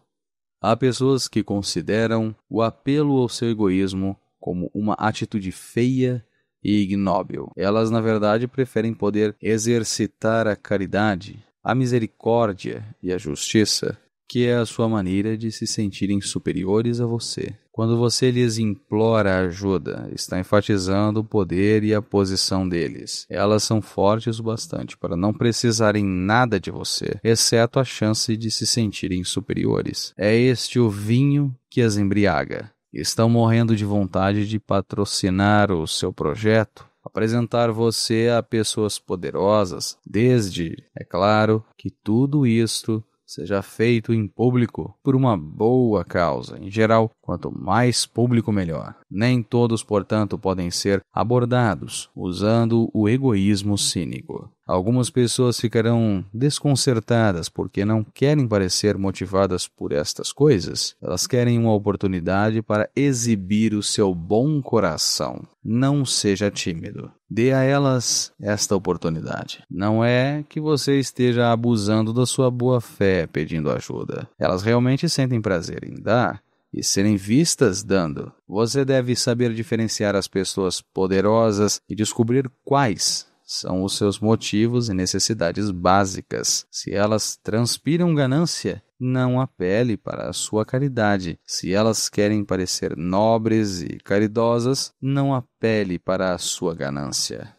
Há pessoas que consideram o apelo ao seu egoísmo como uma atitude feia e ignóbil. Elas, na verdade, preferem poder exercitar a caridade, a misericórdia e a justiça, que é a sua maneira de se sentirem superiores a você. Quando você lhes implora ajuda, está enfatizando o poder e a posição deles. Elas são fortes o bastante para não precisarem nada de você, exceto a chance de se sentirem superiores. É este o vinho que as embriaga. Estão morrendo de vontade de patrocinar o seu projeto, apresentar você a pessoas poderosas, desde, é claro, que tudo isto seja feito em público por uma boa causa. Em geral, quanto mais público, melhor. Nem todos, portanto, podem ser abordados usando o egoísmo cínico. Algumas pessoas ficarão desconcertadas porque não querem parecer motivadas por estas coisas. Elas querem uma oportunidade para exibir o seu bom coração. Não seja tímido. Dê a elas esta oportunidade. Não é que você esteja abusando da sua boa fé pedindo ajuda. Elas realmente sentem prazer em dar e serem vistas dando. Você deve saber diferenciar as pessoas poderosas e descobrir quais são os seus motivos e necessidades básicas. Se elas transpiram ganância, não apele para a sua caridade. Se elas querem parecer nobres e caridosas, não apele para a sua ganância.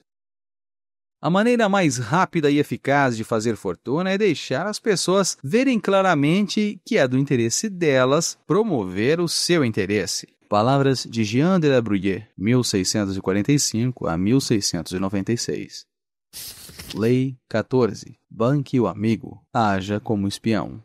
A maneira mais rápida e eficaz de fazer fortuna é deixar as pessoas verem claramente que é do interesse delas promover o seu interesse. Palavras de Jean de La Bruyère, 1645 a 1696. Lei 14. Banque o amigo. Haja como espião.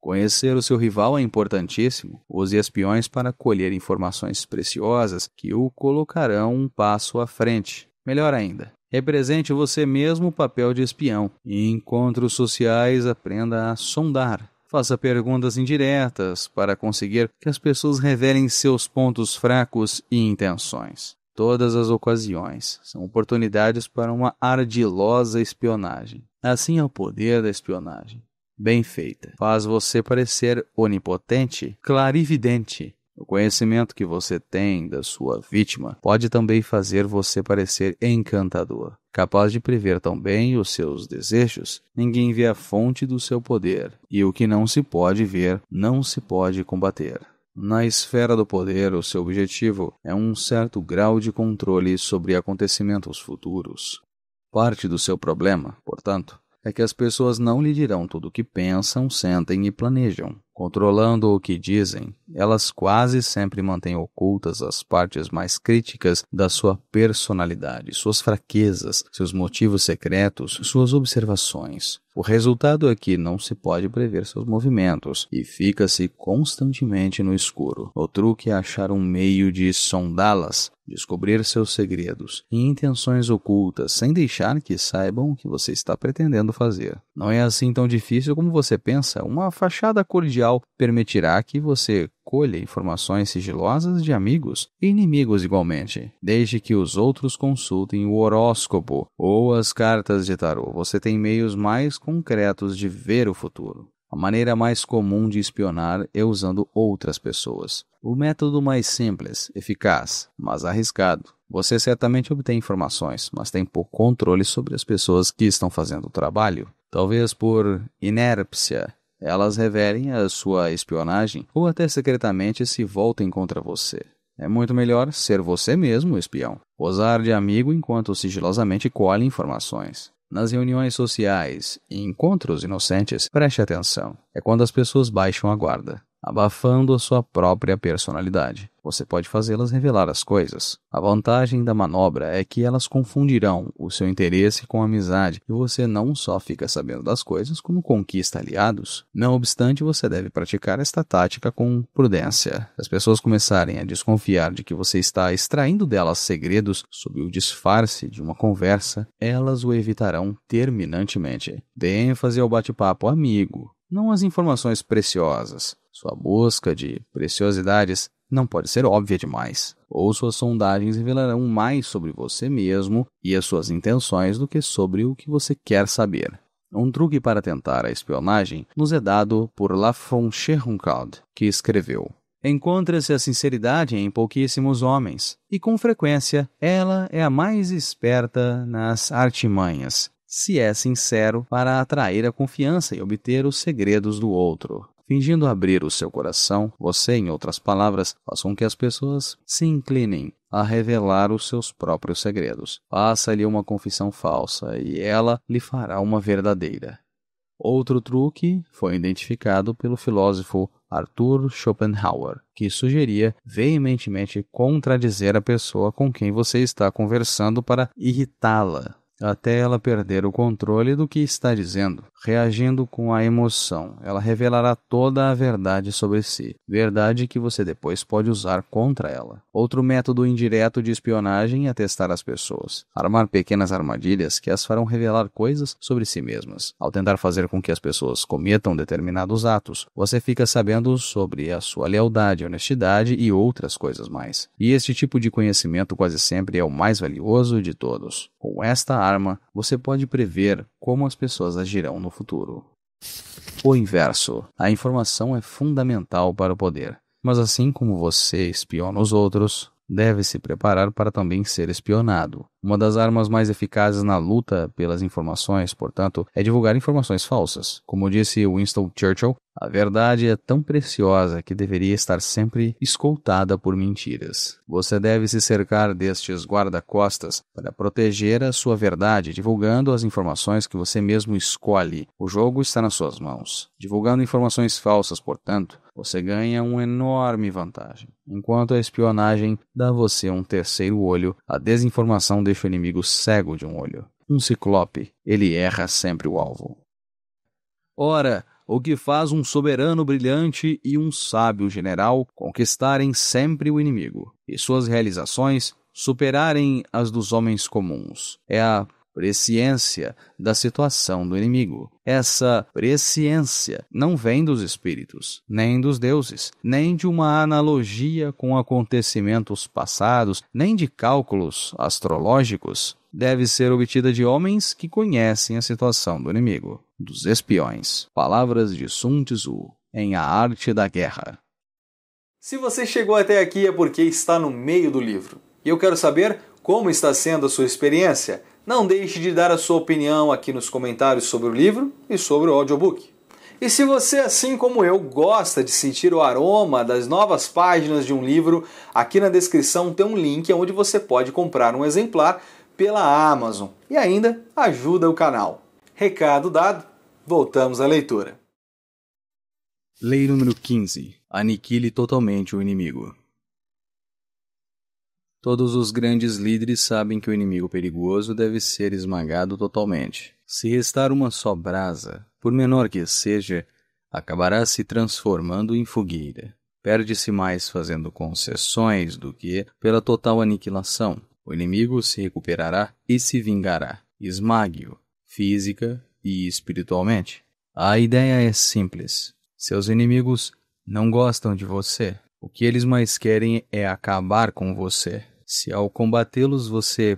Conhecer o seu rival é importantíssimo. Use espiões para colher informações preciosas que o colocarão um passo à frente. Melhor ainda, represente você mesmo o papel de espião. Em encontros sociais, aprenda a sondar. Faça perguntas indiretas para conseguir que as pessoas revelem seus pontos fracos e intenções. Todas as ocasiões são oportunidades para uma ardilosa espionagem. Assim é o poder da espionagem. Bem feita. Faz você parecer onipotente, clarividente. O conhecimento que você tem da sua vítima pode também fazer você parecer encantador, capaz de prever tão bem os seus desejos. Ninguém vê a fonte do seu poder, e o que não se pode ver, não se pode combater. Na esfera do poder, o seu objetivo é um certo grau de controle sobre acontecimentos futuros. Parte do seu problema, portanto, é que as pessoas não lhe dirão tudo o que pensam, sentem e planejam. Controlando o que dizem, elas quase sempre mantêm ocultas as partes mais críticas da sua personalidade, suas fraquezas, seus motivos secretos, suas observações. O resultado é que não se pode prever seus movimentos e fica-se constantemente no escuro. O truque é achar um meio de sondá-las, descobrir seus segredos e intenções ocultas sem deixar que saibam o que você está pretendendo fazer. Não é assim tão difícil como você pensa. Uma fachada cordial permitirá que você colha informações sigilosas de amigos e inimigos igualmente, desde que os outros consultem o horóscopo ou as cartas de tarô. Você tem meios mais concretos de ver o futuro. A maneira mais comum de espionar é usando outras pessoas. O método mais simples, eficaz, mas arriscado. Você certamente obtém informações, mas tem pouco controle sobre as pessoas que estão fazendo o trabalho. Talvez por inércia. elas revelem a sua espionagem ou até secretamente se voltem contra você. É muito melhor ser você mesmo o espião. Posar de amigo enquanto sigilosamente colhe informações. Nas reuniões sociais e encontros inocentes, preste atenção. É quando as pessoas baixam a guarda, abafando a sua própria personalidade. Você pode fazê-las revelar as coisas. A vantagem da manobra é que elas confundirão o seu interesse com a amizade e você não só fica sabendo das coisas, como conquista aliados. Não obstante, você deve praticar esta tática com prudência. Se as pessoas começarem a desconfiar de que você está extraindo delas segredos sob o disfarce de uma conversa, elas o evitarão terminantemente. Dê ênfase ao bate-papo amigo, não às informações preciosas. Sua busca de preciosidades não pode ser óbvia demais, ou suas sondagens revelarão mais sobre você mesmo e as suas intenções do que sobre o que você quer saber. Um truque para tentar a espionagem nos é dado por La Fonchehuncaud, que escreveu: encontra-se a sinceridade em pouquíssimos homens, e com frequência ela é a mais esperta nas artimanhas, se é sincero para atrair a confiança e obter os segredos do outro. Fingindo abrir o seu coração, você, em outras palavras, faz com que as pessoas se inclinem a revelar os seus próprios segredos. Faça-lhe uma confissão falsa e ela lhe fará uma verdadeira. Outro truque foi identificado pelo filósofo Arthur Schopenhauer, que sugeria veementemente contradizer a pessoa com quem você está conversando para irritá-la, até ela perder o controle do que está dizendo. Reagindo com a emoção, ela revelará toda a verdade sobre si, verdade que você depois pode usar contra ela. Outro método indireto de espionagem é testar as pessoas. Armar pequenas armadilhas que as farão revelar coisas sobre si mesmas. Ao tentar fazer com que as pessoas cometam determinados atos, você fica sabendo sobre a sua lealdade, honestidade e outras coisas mais. E este tipo de conhecimento quase sempre é o mais valioso de todos. Com esta arma, você pode prever como as pessoas agirão no futuro. O inverso. A informação é fundamental para o poder. Mas assim como você espiona os outros, deve se preparar para também ser espionado. Uma das armas mais eficazes na luta pelas informações, portanto, é divulgar informações falsas. Como disse Winston Churchill, a verdade é tão preciosa que deveria estar sempre escoltada por mentiras. Você deve se cercar destes guarda-costas para proteger a sua verdade, divulgando as informações que você mesmo escolhe. O jogo está nas suas mãos. Divulgando informações falsas, portanto, você ganha uma enorme vantagem. Enquanto a espionagem dá a você um terceiro olho, a desinformação deixa o inimigo cego de um olho. Um ciclope, ele erra sempre o alvo. Ora, o que faz um soberano brilhante e um sábio general conquistarem sempre o inimigo, e suas realizações superarem as dos homens comuns. É a presciência da situação do inimigo. Essa presciência não vem dos espíritos, nem dos deuses, nem de uma analogia com acontecimentos passados, nem de cálculos astrológicos. Deve ser obtida de homens que conhecem a situação do inimigo, dos espiões. Palavras de Sun Tzu, em A Arte da Guerra. Se você chegou até aqui é porque está no meio do livro. E eu quero saber como está sendo a sua experiência. Não deixe de dar a sua opinião aqui nos comentários sobre o livro e sobre o audiobook. E se você, assim como eu, gosta de sentir o aroma das novas páginas de um livro, aqui na descrição tem um link onde você pode comprar um exemplar pela Amazon e ainda ajuda o canal. Recado dado, voltamos à leitura. Lei número 15. Aniquile totalmente o inimigo. Todos os grandes líderes sabem que o inimigo perigoso deve ser esmagado totalmente. Se restar uma só brasa, por menor que seja, acabará se transformando em fogueira. Perde-se mais fazendo concessões do que pela total aniquilação. O inimigo se recuperará e se vingará. Esmague-o, física e espiritualmente. A ideia é simples. Seus inimigos não gostam de você. O que eles mais querem é acabar com você. Se ao combatê-los você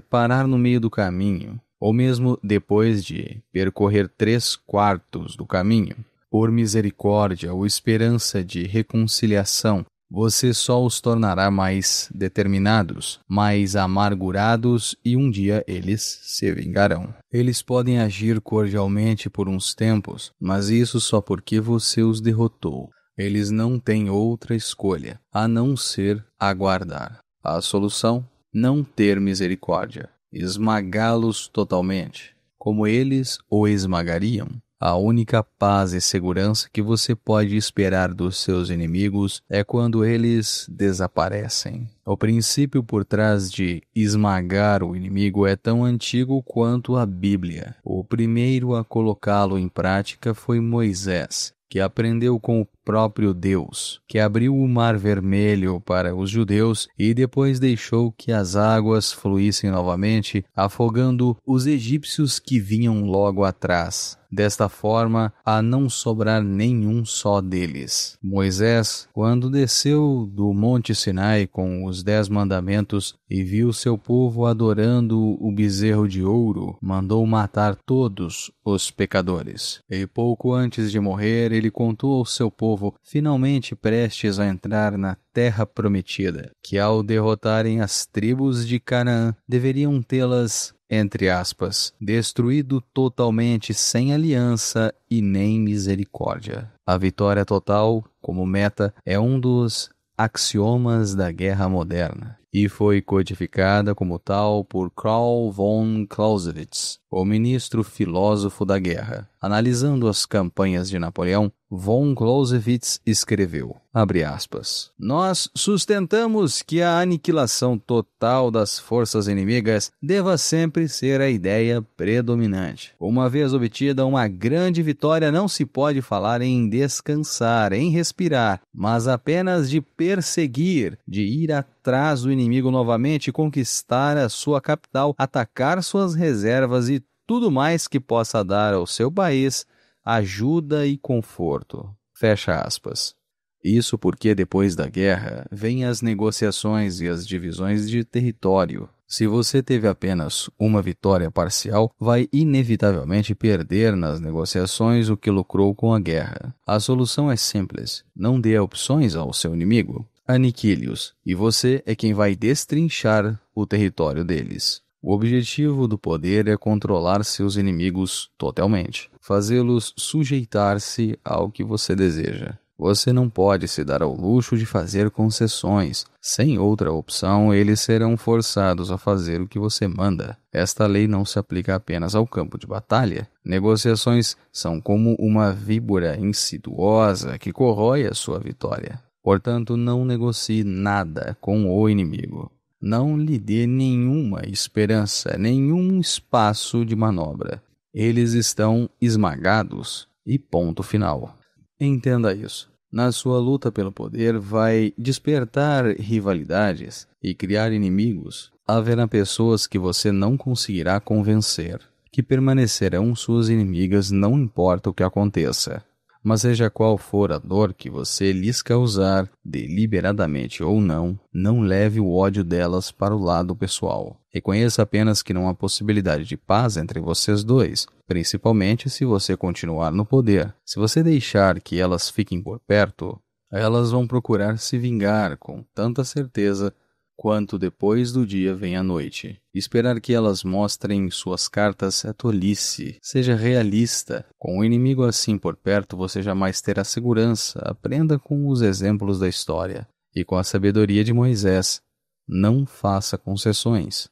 parar no meio do caminho, ou mesmo depois de percorrer 3/4 do caminho, por misericórdia ou esperança de reconciliação, você só os tornará mais determinados, mais amargurados e um dia eles se vingarão. Eles podem agir cordialmente por uns tempos, mas isso só porque você os derrotou. Eles não têm outra escolha, a não ser aguardar. A solução? Não ter misericórdia. Esmagá-los totalmente, como eles o esmagariam. A única paz e segurança que você pode esperar dos seus inimigos é quando eles desaparecem. O princípio por trás de esmagar o inimigo é tão antigo quanto a Bíblia. O primeiro a colocá-lo em prática foi Moisés, que aprendeu com o próprio Deus, que abriu o Mar Vermelho para os judeus e depois deixou que as águas fluíssem novamente, afogando os egípcios que vinham logo atrás. Desta forma, a não sobrar nenhum só deles. Moisés, quando desceu do Monte Sinai com os 10 mandamentos e viu seu povo adorando o bezerro de ouro, mandou matar todos os pecadores. E pouco antes de morrer, ele contou ao seu povo, finalmente prestes a entrar na terra prometida, que ao derrotarem as tribos de Canaã, deveriam tê-las, entre aspas, destruído totalmente sem aliança e nem misericórdia. A vitória total, como meta, é um dos axiomas da guerra moderna e foi codificada como tal por Karl von Clausewitz, o ministro filósofo da guerra. Analisando as campanhas de Napoleão, von Clausewitz escreveu, abre aspas, nós sustentamos que a aniquilação total das forças inimigas deva sempre ser a ideia predominante. Uma vez obtida uma grande vitória, não se pode falar em descansar, em respirar, mas apenas de perseguir, de ir atrás do inimigo novamente, conquistar a sua capital, atacar suas reservas e tudo mais que possa dar ao seu país ajuda e conforto. Fecha aspas. Isso porque depois da guerra vêm as negociações e as divisões de território. Se você teve apenas uma vitória parcial, vai inevitavelmente perder nas negociações o que lucrou com a guerra. A solução é simples. Não dê opções ao seu inimigo. Aniquile-os, e você é quem vai destrinchar o território deles. O objetivo do poder é controlar seus inimigos totalmente, fazê-los sujeitar-se ao que você deseja. Você não pode se dar ao luxo de fazer concessões. Sem outra opção, eles serão forçados a fazer o que você manda. Esta lei não se aplica apenas ao campo de batalha. Negociações são como uma víbora insidiosa que corrói a sua vitória. Portanto, não negocie nada com o inimigo. Não lhe dê nenhuma esperança, nenhum espaço de manobra. Eles estão esmagados e ponto final. Entenda isso. Na sua luta pelo poder, vai despertar rivalidades e criar inimigos. Haverá pessoas que você não conseguirá convencer, que permanecerão suas inimigas não importa o que aconteça. Mas seja qual for a dor que você lhes causar, deliberadamente ou não, não leve o ódio delas para o lado pessoal. Reconheça apenas que não há possibilidade de paz entre vocês dois, principalmente se você continuar no poder. Se você deixar que elas fiquem por perto, elas vão procurar se vingar com tanta certeza quanto depois do dia vem a noite. Esperar que elas mostrem suas cartas é tolice. Seja realista. Com o inimigo assim por perto, você jamais terá segurança. Aprenda com os exemplos da história. E com a sabedoria de Moisés, não faça concessões.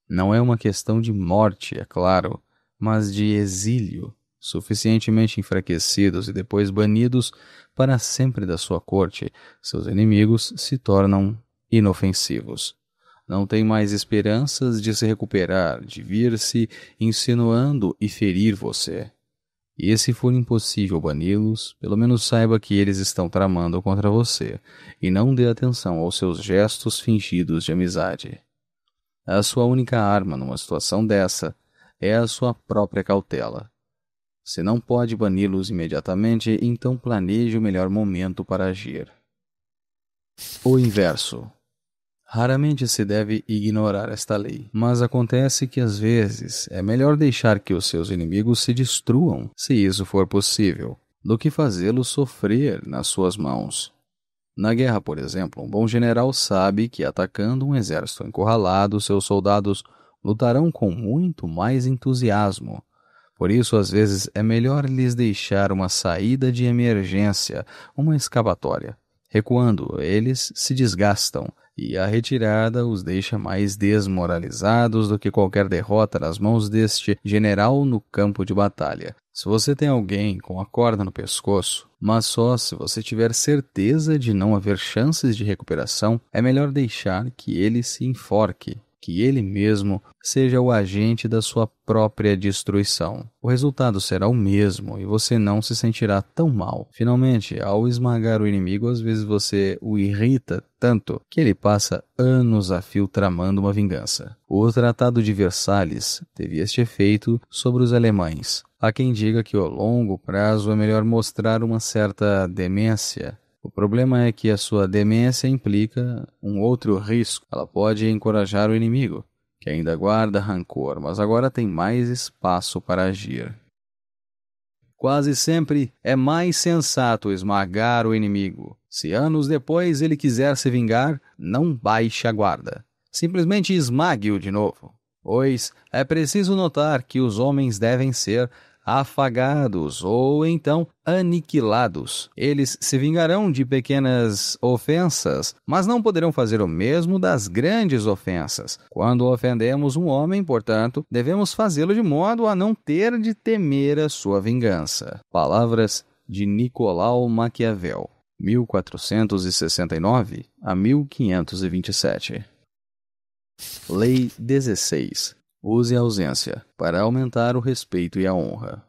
Não é uma questão de morte, é claro, mas de exílio. Suficientemente enfraquecidos e depois banidos para sempre da sua corte, seus inimigos se tornam inofensivos. Não tem mais esperanças de se recuperar, de vir-se insinuando e ferir você. E se for impossível bani-los, pelo menos saiba que eles estão tramando contra você, e não dê atenção aos seus gestos fingidos de amizade. A sua única arma numa situação dessa é a sua própria cautela. Se não pode bani-los imediatamente, então planeje o melhor momento para agir. O inverso. Raramente se deve ignorar esta lei, mas acontece que às vezes é melhor deixar que os seus inimigos se destruam, se isso for possível, do que fazê-los sofrer nas suas mãos. Na guerra, por exemplo, um bom general sabe que atacando um exército encurralado, seus soldados lutarão com muito mais entusiasmo. Por isso, às vezes, é melhor lhes deixar uma saída de emergência, uma escapatória. Recuando, eles se desgastam e a retirada os deixa mais desmoralizados do que qualquer derrota nas mãos deste general no campo de batalha. Se você tem alguém com a corda no pescoço, mas só se você tiver certeza de não haver chances de recuperação, é melhor deixar que ele se enforque, que ele mesmo seja o agente da sua própria destruição. O resultado será o mesmo e você não se sentirá tão mal. Finalmente, ao esmagar o inimigo, às vezes você o irrita tanto que ele passa anos a fio tramando uma vingança. O Tratado de Versalhes teve este efeito sobre os alemães. Há quem diga que ao longo prazo é melhor mostrar uma certa demência. O problema é que a sua demência implica um outro risco. Ela pode encorajar o inimigo, que ainda guarda rancor, mas agora tem mais espaço para agir. Quase sempre é mais sensato esmagar o inimigo. Se anos depois ele quiser se vingar, não baixe a guarda. Simplesmente esmague-o de novo. Pois é preciso notar que os homens devem ser afagados ou então aniquilados. Eles se vingarão de pequenas ofensas, mas não poderão fazer o mesmo das grandes ofensas. Quando ofendemos um homem, portanto, devemos fazê-lo de modo a não ter de temer a sua vingança. Palavras de Nicolau Maquiavel, 1469 a 1527. Lei 16. Use a ausência para aumentar o respeito e a honra.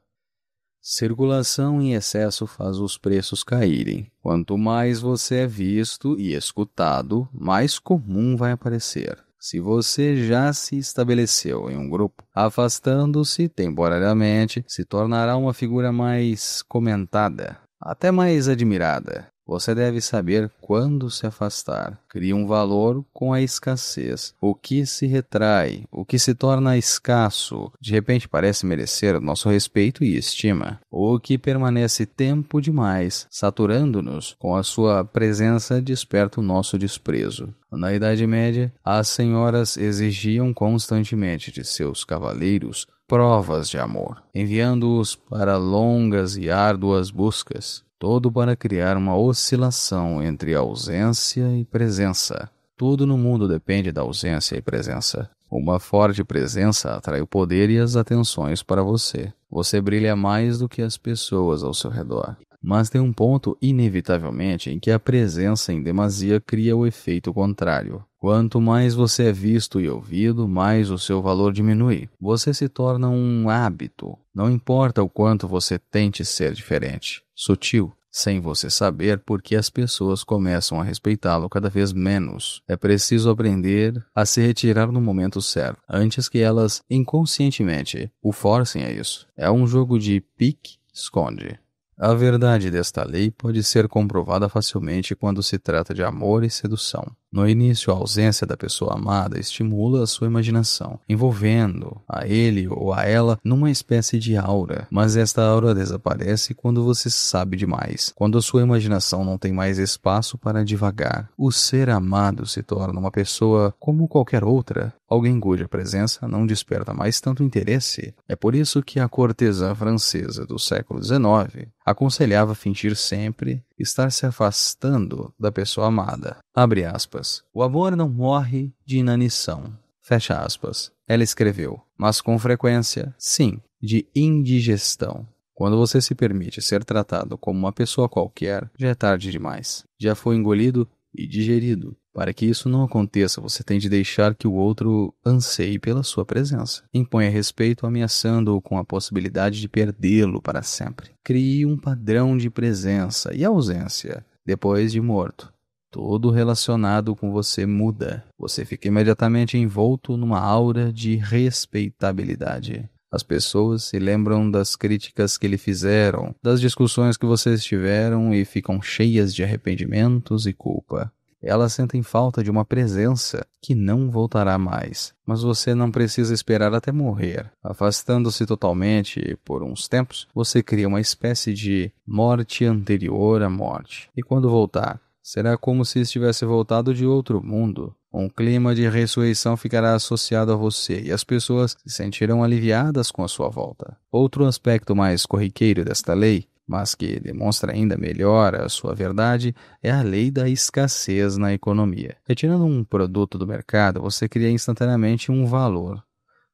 Circulação em excesso faz os preços caírem. Quanto mais você é visto e escutado, mais comum vai aparecer. Se você já se estabeleceu em um grupo, afastando-se temporariamente, se tornará uma figura mais comentada, até mais admirada. Você deve saber quando se afastar. Cria um valor com a escassez. O que se retrai, o que se torna escasso, de repente parece merecer nosso respeito e estima. O que permanece tempo demais, saturando-nos com a sua presença, desperta o nosso desprezo. Na Idade Média, as senhoras exigiam constantemente de seus cavaleiros provas de amor, enviando-os para longas e árduas buscas. Todo para criar uma oscilação entre ausência e presença. Tudo no mundo depende da ausência e presença. Uma forte presença atrai o poder e as atenções para você. Você brilha mais do que as pessoas ao seu redor. Mas tem um ponto, inevitavelmente, em que a presença em demasia cria o efeito contrário. Quanto mais você é visto e ouvido, mais o seu valor diminui. Você se torna um hábito. Não importa o quanto você tente ser diferente, sutil, sem você saber por que as pessoas começam a respeitá-lo cada vez menos. É preciso aprender a se retirar no momento certo, antes que elas, inconscientemente, o forcem a isso. É um jogo de pique-esconde. A verdade desta lei pode ser comprovada facilmente quando se trata de amor e sedução. No início, a ausência da pessoa amada estimula a sua imaginação, envolvendo a ele ou a ela numa espécie de aura. Mas esta aura desaparece quando você sabe demais, quando a sua imaginação não tem mais espaço para divagar. O ser amado se torna uma pessoa como qualquer outra, alguém cuja presença não desperta mais tanto interesse. É por isso que a cortesã francesa do século XIX aconselhava fingir sempre estar se afastando da pessoa amada. Abre aspas. O amor não morre de inanição. Fecha aspas. Ela escreveu, mas com frequência, sim, de indigestão. Quando você se permite ser tratado como uma pessoa qualquer, já é tarde demais. Já foi engolido e digerido. Para que isso não aconteça, você tem de deixar que o outro anseie pela sua presença. Imponha respeito ameaçando-o com a possibilidade de perdê-lo para sempre. Crie um padrão de presença e ausência depois de morto. Tudo relacionado com você muda. Você fica imediatamente envolto numa aura de respeitabilidade. As pessoas se lembram das críticas que lhe fizeram, das discussões que vocês tiveram e ficam cheias de arrependimentos e culpa. Elas sentem falta de uma presença que não voltará mais. Mas você não precisa esperar até morrer. Afastando-se totalmente por uns tempos, você cria uma espécie de morte anterior à morte. E quando voltar, Será como se estivesse voltado de outro mundo. Um clima de ressurreição ficará associado a você e as pessoas se sentirão aliviadas com a sua volta. Outro aspecto mais corriqueiro desta lei, mas que demonstra ainda melhor a sua verdade, é a lei da escassez na economia. Retirando um produto do mercado, você cria instantaneamente um valor.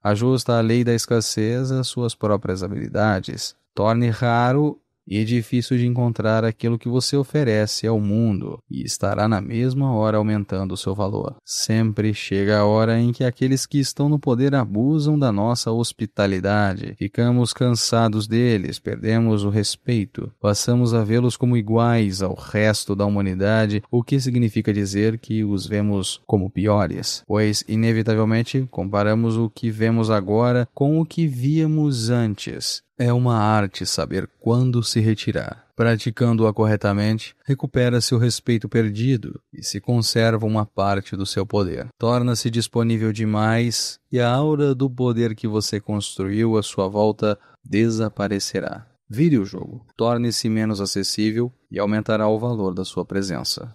Ajusta a lei da escassez às suas próprias habilidades. Torne raro e difícil de encontrar aquilo que você oferece ao mundo e estará na mesma hora aumentando o seu valor. Sempre chega a hora em que aqueles que estão no poder abusam da nossa hospitalidade. Ficamos cansados deles, perdemos o respeito, passamos a vê-los como iguais ao resto da humanidade, o que significa dizer que os vemos como piores, pois inevitavelmente comparamos o que vemos agora com o que víamos antes. É uma arte saber quando se retirar. Praticando-a corretamente, recupera-se o respeito perdido e se conserva uma parte do seu poder. Torna-se disponível demais e a aura do poder que você construiu à sua volta desaparecerá. Vire o jogo, torne-se menos acessível e aumentará o valor da sua presença.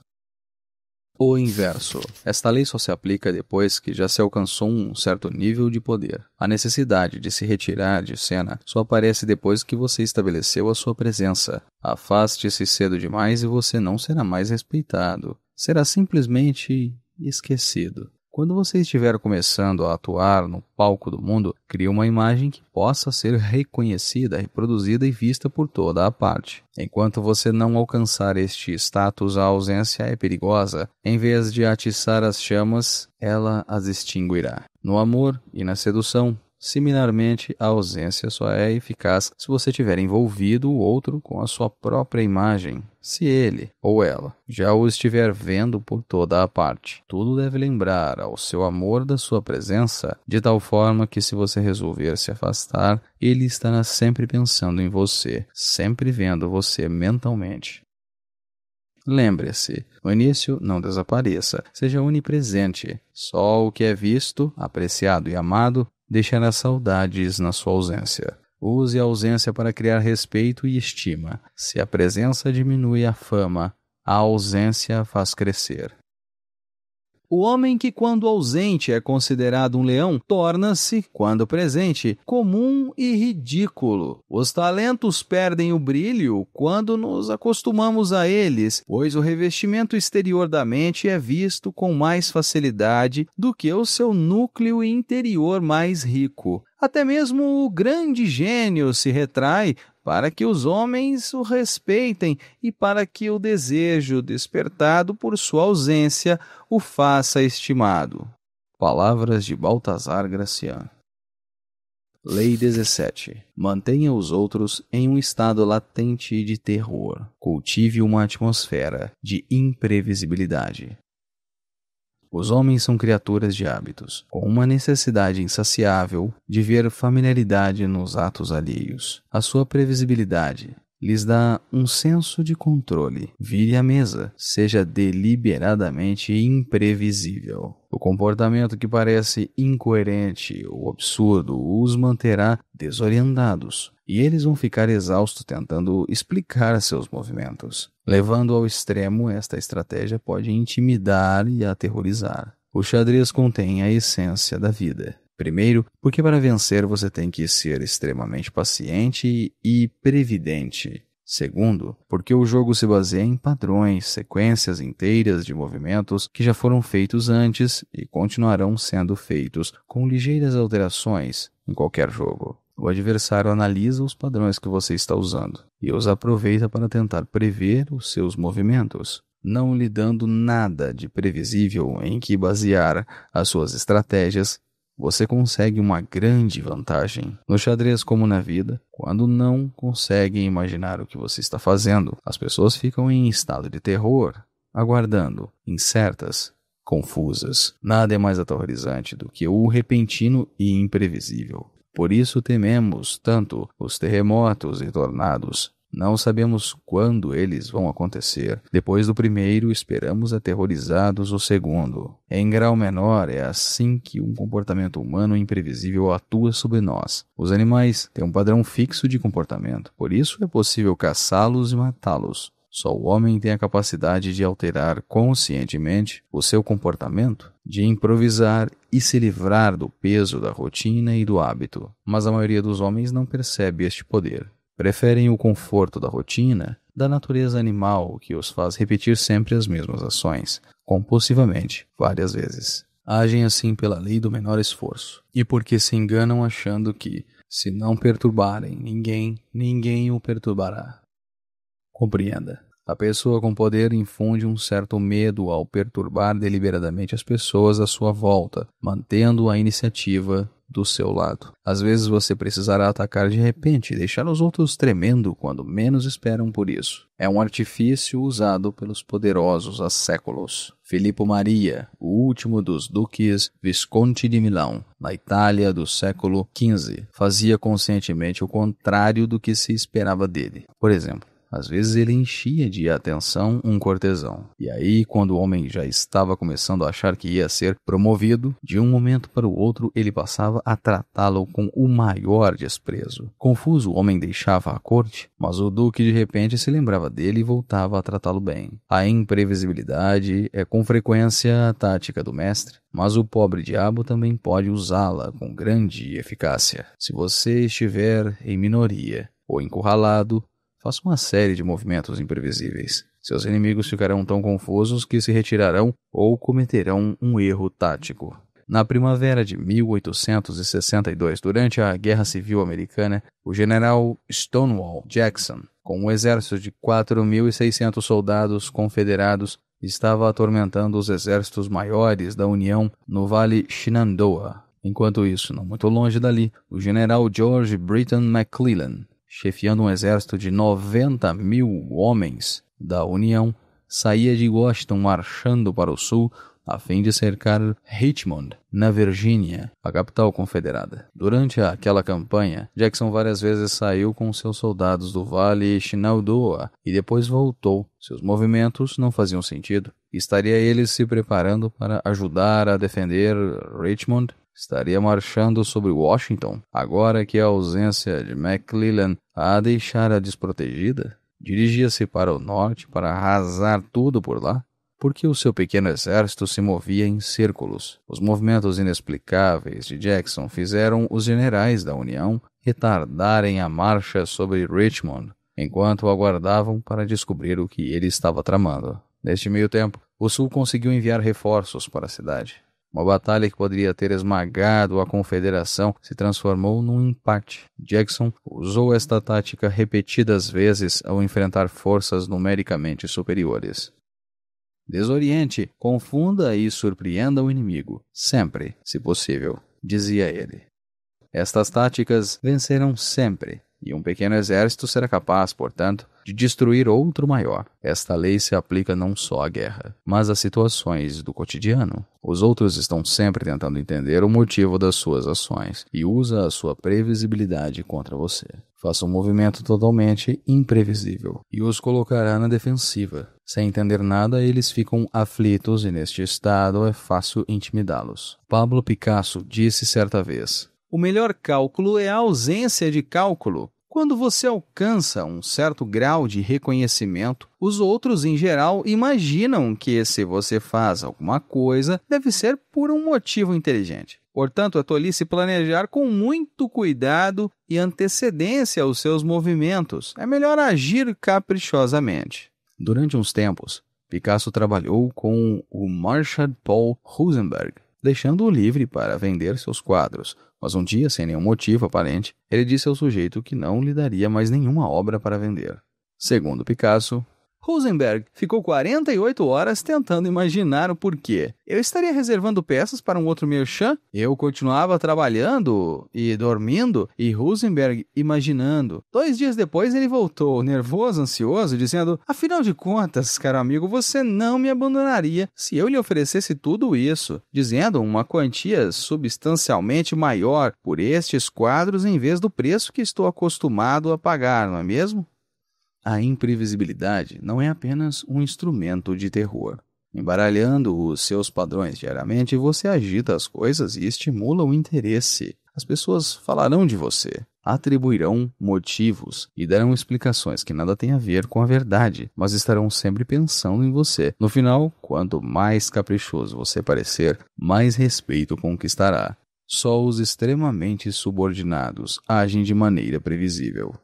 O inverso. Esta lei só se aplica depois que já se alcançou um certo nível de poder. A necessidade de se retirar de cena só aparece depois que você estabeleceu a sua presença. Afaste-se cedo demais e você não será mais respeitado. Será simplesmente esquecido. Quando você estiver começando a atuar no palco do mundo, crie uma imagem que possa ser reconhecida, reproduzida e vista por toda a parte. Enquanto você não alcançar este status, a ausência é perigosa. Em vez de atiçar as chamas, ela as extinguirá. No amor e na sedução, similarmente, a ausência só é eficaz se você tiver envolvido o outro com a sua própria imagem. Se ele ou ela já o estiver vendo por toda a parte, tudo deve lembrar ao seu amor da sua presença, de tal forma que se você resolver se afastar, ele estará sempre pensando em você, sempre vendo você mentalmente. Lembre-se, no início não desapareça, seja onipresente. Só o que é visto, apreciado e amado deixará saudades na sua ausência. Use a ausência para criar respeito e estima. Se a presença diminui a fama, a ausência faz crescer. O homem que, quando ausente, é considerado um leão, torna-se, quando presente, comum e ridículo. Os talentos perdem o brilho quando nos acostumamos a eles, pois o revestimento exterior da mente é visto com mais facilidade do que o seu núcleo interior mais rico. Até mesmo o grande gênio se retrai para que os homens o respeitem e para que o desejo despertado por sua ausência o faça estimado. Palavras de Baltazar Gracian. Lei 17. Mantenha os outros em um estado latente de terror. Cultive uma atmosfera de imprevisibilidade. Os homens são criaturas de hábitos, com uma necessidade insaciável de ver familiaridade nos atos alheios. A sua previsibilidade lhes dá um senso de controle. Vire a mesa, seja deliberadamente imprevisível. O comportamento que parece incoerente ou absurdo os manterá desorientados, e eles vão ficar exaustos tentando explicar seus movimentos. Levando ao extremo, esta estratégia pode intimidar e aterrorizar. O xadrez contém a essência da vida. Primeiro, porque para vencer você tem que ser extremamente paciente e previdente. Segundo, porque o jogo se baseia em padrões, sequências inteiras de movimentos que já foram feitos antes e continuarão sendo feitos com ligeiras alterações em qualquer jogo. O adversário analisa os padrões que você está usando e os aproveita para tentar prever os seus movimentos, não lhe dando nada de previsível em que basear as suas estratégias. Você consegue uma grande vantagem. No xadrez, como na vida, quando não conseguem imaginar o que você está fazendo, as pessoas ficam em estado de terror, aguardando, incertas, confusas. Nada é mais aterrorizante do que o repentino e imprevisível. Por isso tememos tanto os terremotos e tornados. Não sabemos quando eles vão acontecer. Depois do primeiro, esperamos aterrorizados o segundo. Em grau menor, é assim que um comportamento humano imprevisível atua sobre nós. Os animais têm um padrão fixo de comportamento, por isso é possível caçá-los e matá-los. Só o homem tem a capacidade de alterar conscientemente o seu comportamento, de improvisar e se livrar do peso da rotina e do hábito. Mas a maioria dos homens não percebe este poder. Preferem o conforto da rotina, da natureza animal que os faz repetir sempre as mesmas ações, compulsivamente, várias vezes. Agem assim pela lei do menor esforço, e porque se enganam achando que, se não perturbarem ninguém o perturbará. Compreenda. A pessoa com poder infunde um certo medo ao perturbar deliberadamente as pessoas à sua volta, mantendo a iniciativa do seu lado. Às vezes você precisará atacar de repente e deixar os outros tremendo quando menos esperam por isso. É um artifício usado pelos poderosos há séculos. Filippo Maria, o último dos duques Visconti de Milão, na Itália do século XV, fazia conscientemente o contrário do que se esperava dele. Por exemplo, às vezes ele enchia de atenção um cortesão. E aí, quando o homem já estava começando a achar que ia ser promovido, de um momento para o outro ele passava a tratá-lo com o maior desprezo. Confuso, o homem deixava a corte, mas o duque de repente se lembrava dele e voltava a tratá-lo bem. A imprevisibilidade é com frequência a tática do mestre, mas o pobre diabo também pode usá-la com grande eficácia. Se você estiver em minoria ou encurralado, faça uma série de movimentos imprevisíveis. Seus inimigos ficarão tão confusos que se retirarão ou cometerão um erro tático. Na primavera de 1862, durante a Guerra Civil Americana, o general Stonewall Jackson, com um exército de 4.600 soldados confederados, estava atormentando os exércitos maiores da União no Vale Shenandoah. Enquanto isso, não muito longe dali, o general George Britton McClellan, chefiando um exército de 90.000 homens da União, saía de Washington marchando para o sul a fim de cercar Richmond, na Virgínia, a capital confederada. Durante aquela campanha, Jackson várias vezes saiu com seus soldados do Vale Shenandoah e depois voltou. Seus movimentos não faziam sentido. Estaria ele se preparando para ajudar a defender Richmond? Estaria marchando sobre Washington, agora que a ausência de McClellan a deixara desprotegida? Dirigia-se para o norte para arrasar tudo por lá? Porque o seu pequeno exército se movia em círculos. Os movimentos inexplicáveis de Jackson fizeram os generais da União retardarem a marcha sobre Richmond, enquanto aguardavam para descobrir o que ele estava tramando. Neste meio tempo, o Sul conseguiu enviar reforços para a cidade. Uma batalha que poderia ter esmagado a Confederação se transformou num empate. Jackson usou esta tática repetidas vezes ao enfrentar forças numericamente superiores. Desoriente, confunda e surpreenda o inimigo, sempre, se possível, dizia ele. Estas táticas vencerão sempre, e um pequeno exército será capaz, portanto, de destruir outro maior. Esta lei se aplica não só à guerra, mas a situações do cotidiano. Os outros estão sempre tentando entender o motivo das suas ações e usa a sua previsibilidade contra você. Faça um movimento totalmente imprevisível e os colocará na defensiva. Sem entender nada, eles ficam aflitos e neste estado é fácil intimidá-los. Pablo Picasso disse certa vez: "O melhor cálculo é a ausência de cálculo. Quando você alcança um certo grau de reconhecimento, os outros, em geral, imaginam que se você faz alguma coisa, deve ser por um motivo inteligente. Portanto, é tolice planejar com muito cuidado e antecedência os seus movimentos. É melhor agir caprichosamente." Durante uns tempos, Picasso trabalhou com o Marshal Paul Rosenberg, deixando-o livre para vender seus quadros. Mas um dia, sem nenhum motivo aparente, ele disse ao sujeito que não lhe daria mais nenhuma obra para vender. Segundo Picasso, Rosenberg ficou 48 horas tentando imaginar o porquê. Eu estaria reservando peças para um outro merchan? Eu continuava trabalhando e dormindo e Rosenberg imaginando. 2 dias depois ele voltou, nervoso, ansioso, dizendo: "Afinal de contas, caro amigo, você não me abandonaria se eu lhe oferecesse tudo isso", dizendo uma quantia substancialmente maior por estes quadros em vez do preço que estou acostumado a pagar, não é mesmo? A imprevisibilidade não é apenas um instrumento de terror. Embaralhando os seus padrões diariamente, você agita as coisas e estimula o interesse. As pessoas falarão de você, atribuirão motivos e darão explicações que nada têm a ver com a verdade, mas estarão sempre pensando em você. No final, quanto mais caprichoso você parecer, mais respeito conquistará. Só os extremamente subordinados agem de maneira previsível.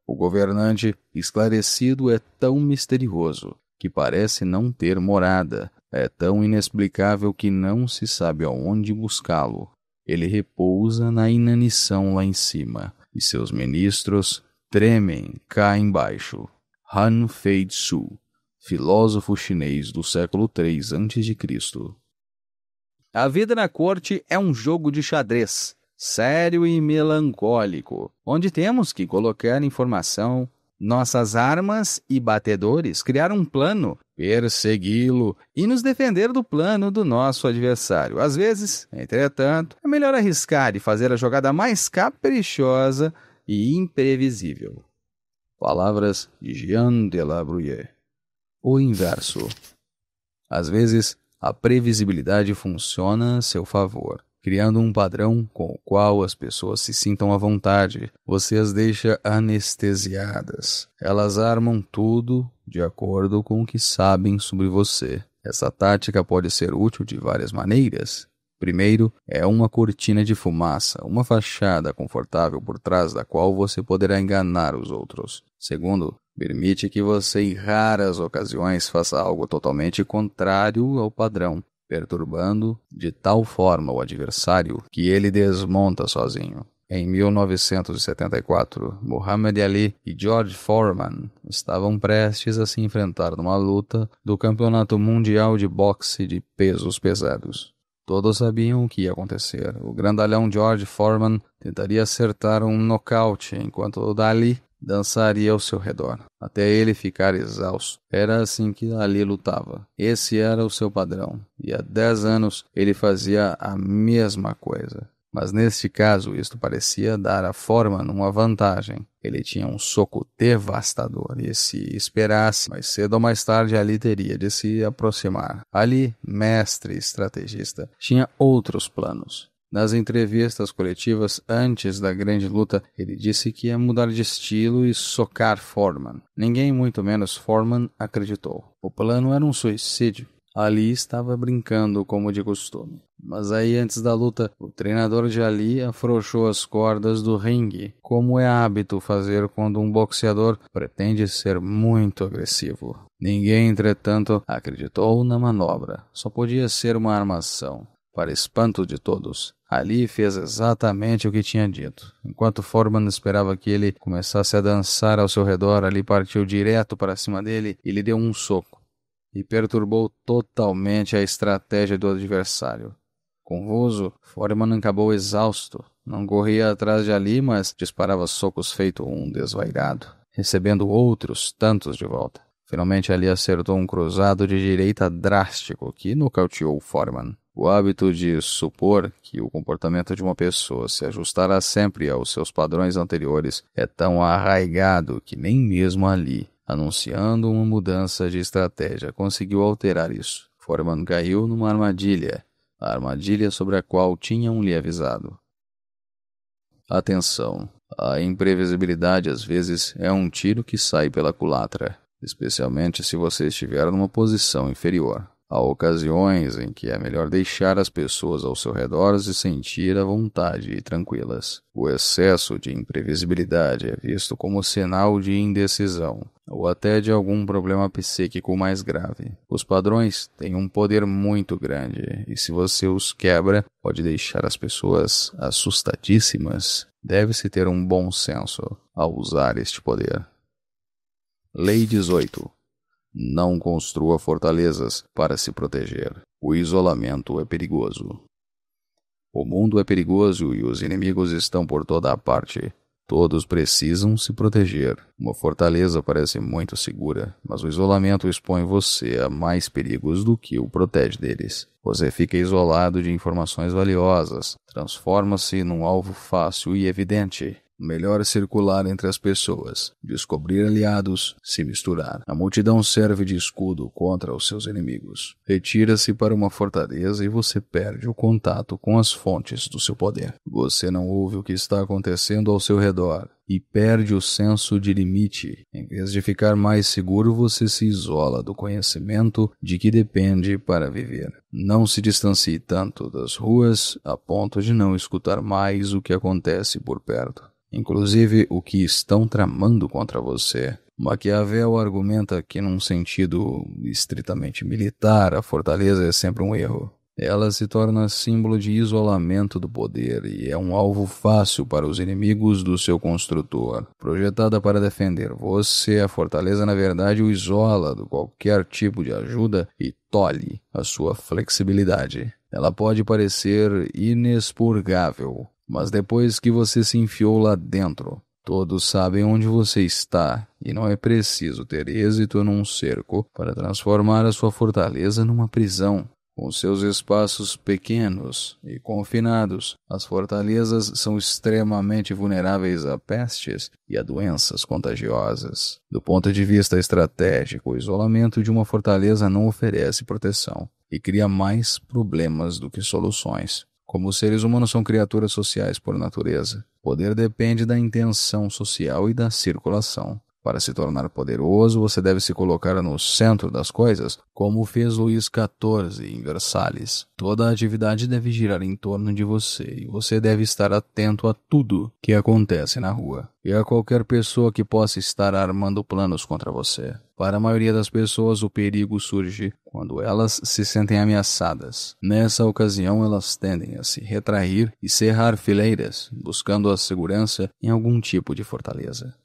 O governante esclarecido é tão misterioso que parece não ter morada, é tão inexplicável que não se sabe aonde buscá-lo. Ele repousa na inanição lá em cima, e seus ministros tremem cá embaixo. Han Fei-tzu, filósofo chinês do século III a.C. A vida na corte é um jogo de xadrez, sério e melancólico, onde temos que colocar informação. Nossas armas e batedores criaram um plano, persegui-lo e nos defender do plano do nosso adversário. Às vezes, entretanto, é melhor arriscar e fazer a jogada mais caprichosa e imprevisível. Palavras de Jean de La Bruyère. O inverso. Às vezes, a previsibilidade funciona a seu favor, criando um padrão com o qual as pessoas se sintam à vontade. Você as deixa anestesiadas. Elas armam tudo de acordo com o que sabem sobre você. Essa tática pode ser útil de várias maneiras. Primeiro, é uma cortina de fumaça, uma fachada confortável por trás da qual você poderá enganar os outros. Segundo, permite que você em raras ocasiões faça algo totalmente contrário ao padrão, perturbando de tal forma o adversário que ele desmonta sozinho. Em 1974, Muhammad Ali e George Foreman estavam prestes a se enfrentar numa luta do Campeonato Mundial de Boxe de Pesos Pesados. Todos sabiam o que ia acontecer. O grandalhão George Foreman tentaria acertar um nocaute, enquanto o Ali dançaria ao seu redor, até ele ficar exausto. Era assim que Ali lutava. Esse era o seu padrão. E há 10 anos ele fazia a mesma coisa. Mas neste caso, isto parecia dar a Foreman uma vantagem. Ele tinha um soco devastador e se esperasse, mais cedo ou mais tarde Ali teria de se aproximar. Ali, mestre estrategista, tinha outros planos. Nas entrevistas coletivas antes da grande luta, ele disse que ia mudar de estilo e socar Foreman. Ninguém, muito menos Foreman, acreditou. O plano era um suicídio. Ali estava brincando como de costume. Mas aí, antes da luta, o treinador de Ali afrouxou as cordas do ringue, como é hábito fazer quando um boxeador pretende ser muito agressivo. Ninguém, entretanto, acreditou na manobra. Só podia ser uma armação. Para espanto de todos, Ali fez exatamente o que tinha dito. Enquanto Foreman esperava que ele começasse a dançar ao seu redor, Ali partiu direto para cima dele e lhe deu um soco. E perturbou totalmente a estratégia do adversário. Confuso, Foreman acabou exausto. Não corria atrás de Ali, mas disparava socos feito um desvairado, recebendo outros tantos de volta. Finalmente Ali acertou um cruzado de direita drástico que nocauteou Foreman. O hábito de supor que o comportamento de uma pessoa se ajustará sempre aos seus padrões anteriores é tão arraigado que nem mesmo Ali, anunciando uma mudança de estratégia, conseguiu alterar isso. Foreman caiu numa armadilha, a armadilha sobre a qual tinham lhe avisado. Atenção, a imprevisibilidade às vezes é um tiro que sai pela culatra, especialmente se você estiver numa posição inferior. Há ocasiões em que é melhor deixar as pessoas ao seu redor se sentir à vontade e tranquilas. O excesso de imprevisibilidade é visto como sinal de indecisão, ou até de algum problema psíquico mais grave. Os padrões têm um poder muito grande, e se você os quebra, pode deixar as pessoas assustadíssimas. Deve-se ter um bom senso ao usar este poder. Lei 18. Não construa fortalezas para se proteger. O isolamento é perigoso. O mundo é perigoso e os inimigos estão por toda a parte. Todos precisam se proteger. Uma fortaleza parece muito segura, mas o isolamento expõe você a mais perigos do que o protege deles. Você fica isolado de informações valiosas, transforma-se num alvo fácil e evidente, Melhor circular entre as pessoas, descobrir aliados, se misturar. A multidão serve de escudo contra os seus inimigos. Retira-se para uma fortaleza e você perde o contato com as fontes do seu poder. Você não ouve o que está acontecendo ao seu redor e perde o senso de limite. Em vez de ficar mais seguro, você se isola do conhecimento de que depende para viver. Não se distancie tanto das ruas a ponto de não escutar mais o que acontece por perto, inclusive o que estão tramando contra você. Maquiavel argumenta que, num sentido estritamente militar, a fortaleza é sempre um erro. Ela se torna símbolo de isolamento do poder e é um alvo fácil para os inimigos do seu construtor. Projetada para defender você, a fortaleza na verdade o isola de qualquer tipo de ajuda e tolhe a sua flexibilidade. Ela pode parecer inexpurgável, mas depois que você se enfiou lá dentro, todos sabem onde você está e não é preciso ter êxito num cerco para transformar a sua fortaleza numa prisão. Com seus espaços pequenos e confinados, as fortalezas são extremamente vulneráveis a pestes e a doenças contagiosas. Do ponto de vista estratégico, o isolamento de uma fortaleza não oferece proteção e cria mais problemas do que soluções. Como os seres humanos são criaturas sociais por natureza, poder depende da intenção social e da circulação. Para se tornar poderoso, você deve se colocar no centro das coisas, como fez Luís XIV em Versalhes. Toda a atividade deve girar em torno de você, e você deve estar atento a tudo que acontece na rua, e a qualquer pessoa que possa estar armando planos contra você. Para a maioria das pessoas, o perigo surge quando elas se sentem ameaçadas. Nessa ocasião, elas tendem a se retrair e cerrar fileiras, buscando a segurança em algum tipo de fortaleza.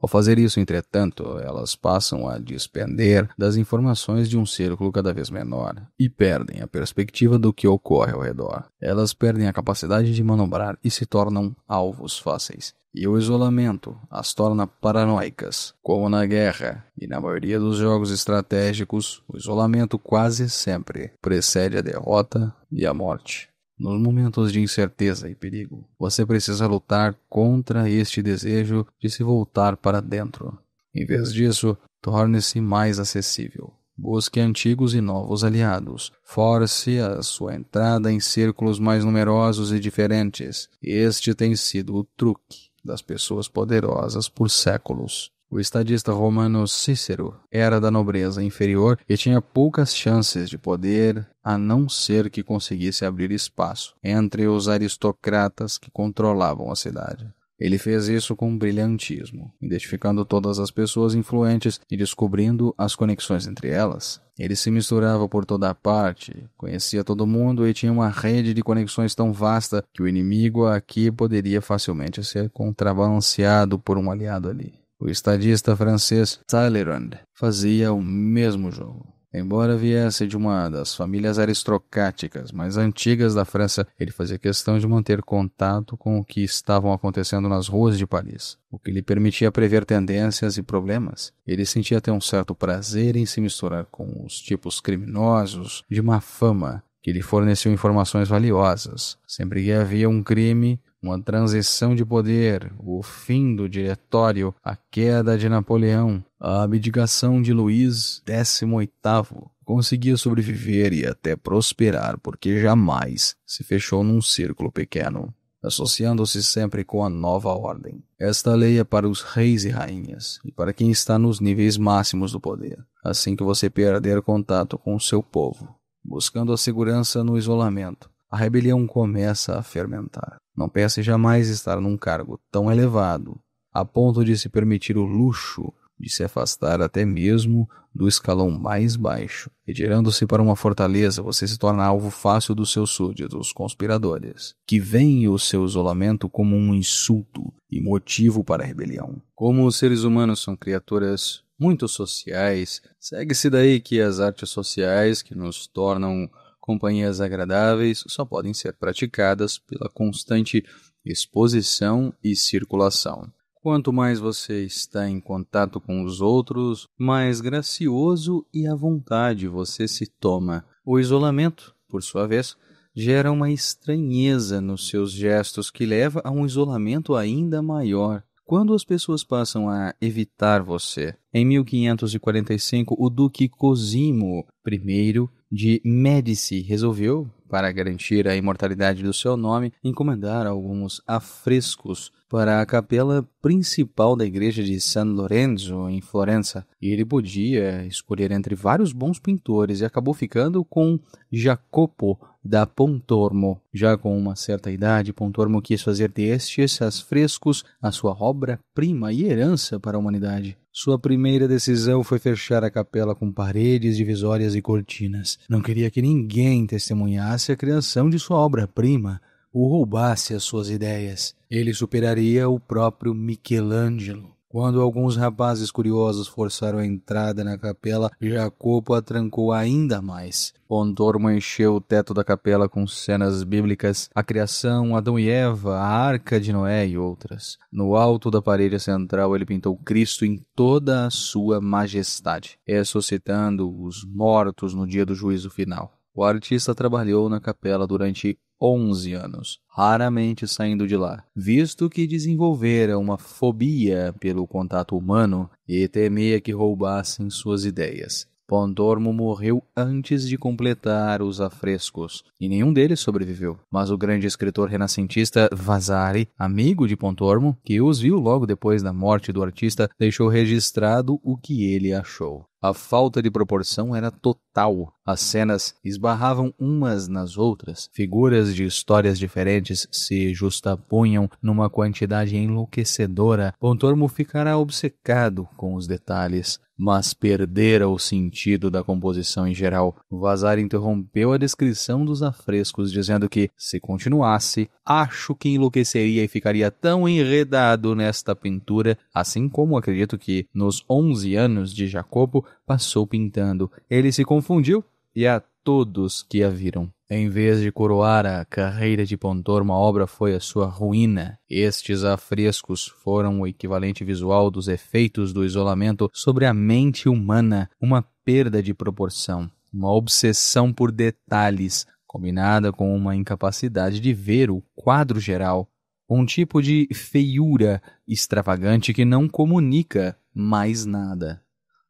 Ao fazer isso, entretanto, elas passam a despender das informações de um círculo cada vez menor e perdem a perspectiva do que ocorre ao redor. Elas perdem a capacidade de manobrar e se tornam alvos fáceis. E o isolamento as torna paranoicas. Como na guerra e na maioria dos jogos estratégicos, o isolamento quase sempre precede a derrota e a morte. Nos momentos de incerteza e perigo, você precisa lutar contra este desejo de se voltar para dentro. Em vez disso, torne-se mais acessível. Busque antigos e novos aliados. Force a sua entrada em círculos mais numerosos e diferentes. Este tem sido o truque das pessoas poderosas por séculos. O estadista romano Cícero era da nobreza inferior e tinha poucas chances de poder, a não ser que conseguisse abrir espaço entre os aristocratas que controlavam a cidade. Ele fez isso com brilhantismo, identificando todas as pessoas influentes e descobrindo as conexões entre elas. Ele se misturava por toda parte, conhecia todo mundo e tinha uma rede de conexões tão vasta que o inimigo aqui poderia facilmente ser contrabalanceado por um aliado ali. O estadista francês Talleyrand fazia o mesmo jogo. Embora viesse de uma das famílias aristocráticas mais antigas da França, ele fazia questão de manter contato com o que estavam acontecendo nas ruas de Paris, o que lhe permitia prever tendências e problemas. Ele sentia até um certo prazer em se misturar com os tipos criminosos de má fama, que lhe forneciam informações valiosas. Sempre que havia um crime, uma transição de poder, o fim do diretório, a queda de Napoleão, a abdicação de Luís XVIII, conseguia sobreviver e até prosperar porque jamais se fechou num círculo pequeno, associando-se sempre com a nova ordem. Esta lei é para os reis e rainhas e para quem está nos níveis máximos do poder, assim que você perder contato com o seu povo, buscando a segurança no isolamento. A rebelião começa a fermentar. Não pense jamais estar num cargo tão elevado, a ponto de se permitir o luxo de se afastar até mesmo do escalão mais baixo. Retirando-se para uma fortaleza, você se torna alvo fácil dos seus súditos conspiradores, que veem o seu isolamento como um insulto e motivo para a rebelião. Como os seres humanos são criaturas muito sociais, segue-se daí que as artes sociais que nos tornam companhias agradáveis só podem ser praticadas pela constante exposição e circulação. Quanto mais você está em contato com os outros, mais gracioso e à vontade você se toma. O isolamento, por sua vez, gera uma estranheza nos seus gestos que leva a um isolamento ainda maior. Quando as pessoas passam a evitar você. Em 1545, o Duque Cosimo I de Médici resolveu, para garantir a imortalidade do seu nome, encomendar alguns afrescos para a capela principal da igreja de San Lorenzo, em Florença. E ele podia escolher entre vários bons pintores e acabou ficando com Jacopo da Pontormo. Já com uma certa idade, Pontormo quis fazer destes afrescos a sua obra-prima e herança para a humanidade. Sua primeira decisão foi fechar a capela com paredes divisórias e cortinas. Não queria que ninguém testemunhasse a criação de sua obra-prima ou roubasse as suas ideias. Ele superaria o próprio Michelangelo. Quando alguns rapazes curiosos forçaram a entrada na capela, Jacopo a trancou ainda mais. Pontormo encheu o teto da capela com cenas bíblicas, a criação, Adão e Eva, a Arca de Noé e outras. No alto da parede central ele pintou Cristo em toda a sua majestade, ressuscitando os mortos no dia do juízo final. O artista trabalhou na capela durante 11 anos, raramente saindo de lá, visto que desenvolvera uma fobia pelo contato humano e temia que roubassem suas ideias. Pontormo morreu antes de completar os afrescos, e nenhum deles sobreviveu. Mas o grande escritor renascentista Vasari, amigo de Pontormo, que os viu logo depois da morte do artista, deixou registrado o que ele achou. A falta de proporção era total. As cenas esbarravam umas nas outras. Figuras de histórias diferentes se justapunham numa quantidade enlouquecedora. Pontormo ficara obcecado com os detalhes, mas perdera o sentido da composição em geral. Vasari interrompeu a descrição dos afrescos, dizendo que, se continuasse, acho que enlouqueceria e ficaria tão enredado nesta pintura, assim como acredito que, nos 11 anos de Jacopo, passou pintando. Ele se confundiu e a todos que a viram. Em vez de coroar a carreira de Pontormo, a obra foi a sua ruína. Estes afrescos foram o equivalente visual dos efeitos do isolamento sobre a mente humana, uma perda de proporção, uma obsessão por detalhes, combinada com uma incapacidade de ver o quadro geral, um tipo de feiura extravagante que não comunica mais nada.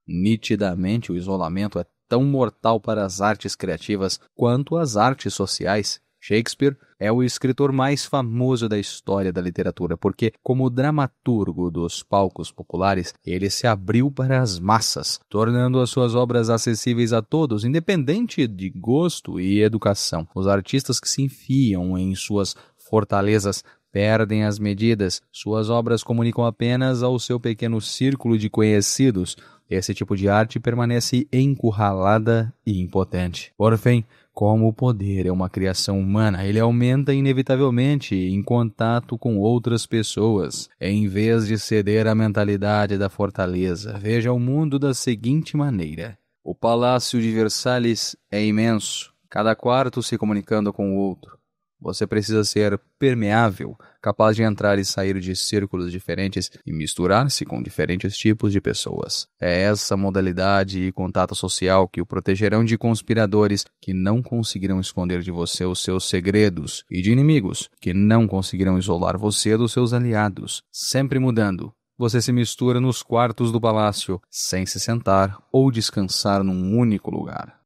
Nitidamente, o isolamento é tão mortal para as artes criativas quanto as artes sociais. Shakespeare é o escritor mais famoso da história da literatura, porque, como dramaturgo dos palcos populares, ele se abriu para as massas, tornando as suas obras acessíveis a todos, independente de gosto e educação. Os artistas que se enfiam em suas fortalezas perdem as medidas. Suas obras comunicam apenas ao seu pequeno círculo de conhecidos. Esse tipo de arte permanece encurralada e impotente. Por fim, como o poder é uma criação humana, ele aumenta inevitavelmente em contato com outras pessoas. Em vez de ceder à mentalidade da fortaleza, veja o mundo da seguinte maneira. O Palácio de Versalhes é imenso, cada quarto se comunicando com o outro. Você precisa ser permeável, capaz de entrar e sair de círculos diferentes e misturar-se com diferentes tipos de pessoas. É essa modalidade e contato social que o protegerão de conspiradores que não conseguirão esconder de você os seus segredos e de inimigos que não conseguirão isolar você dos seus aliados. Sempre mudando, você se mistura nos quartos do palácio, sem se sentar ou descansar num único lugar.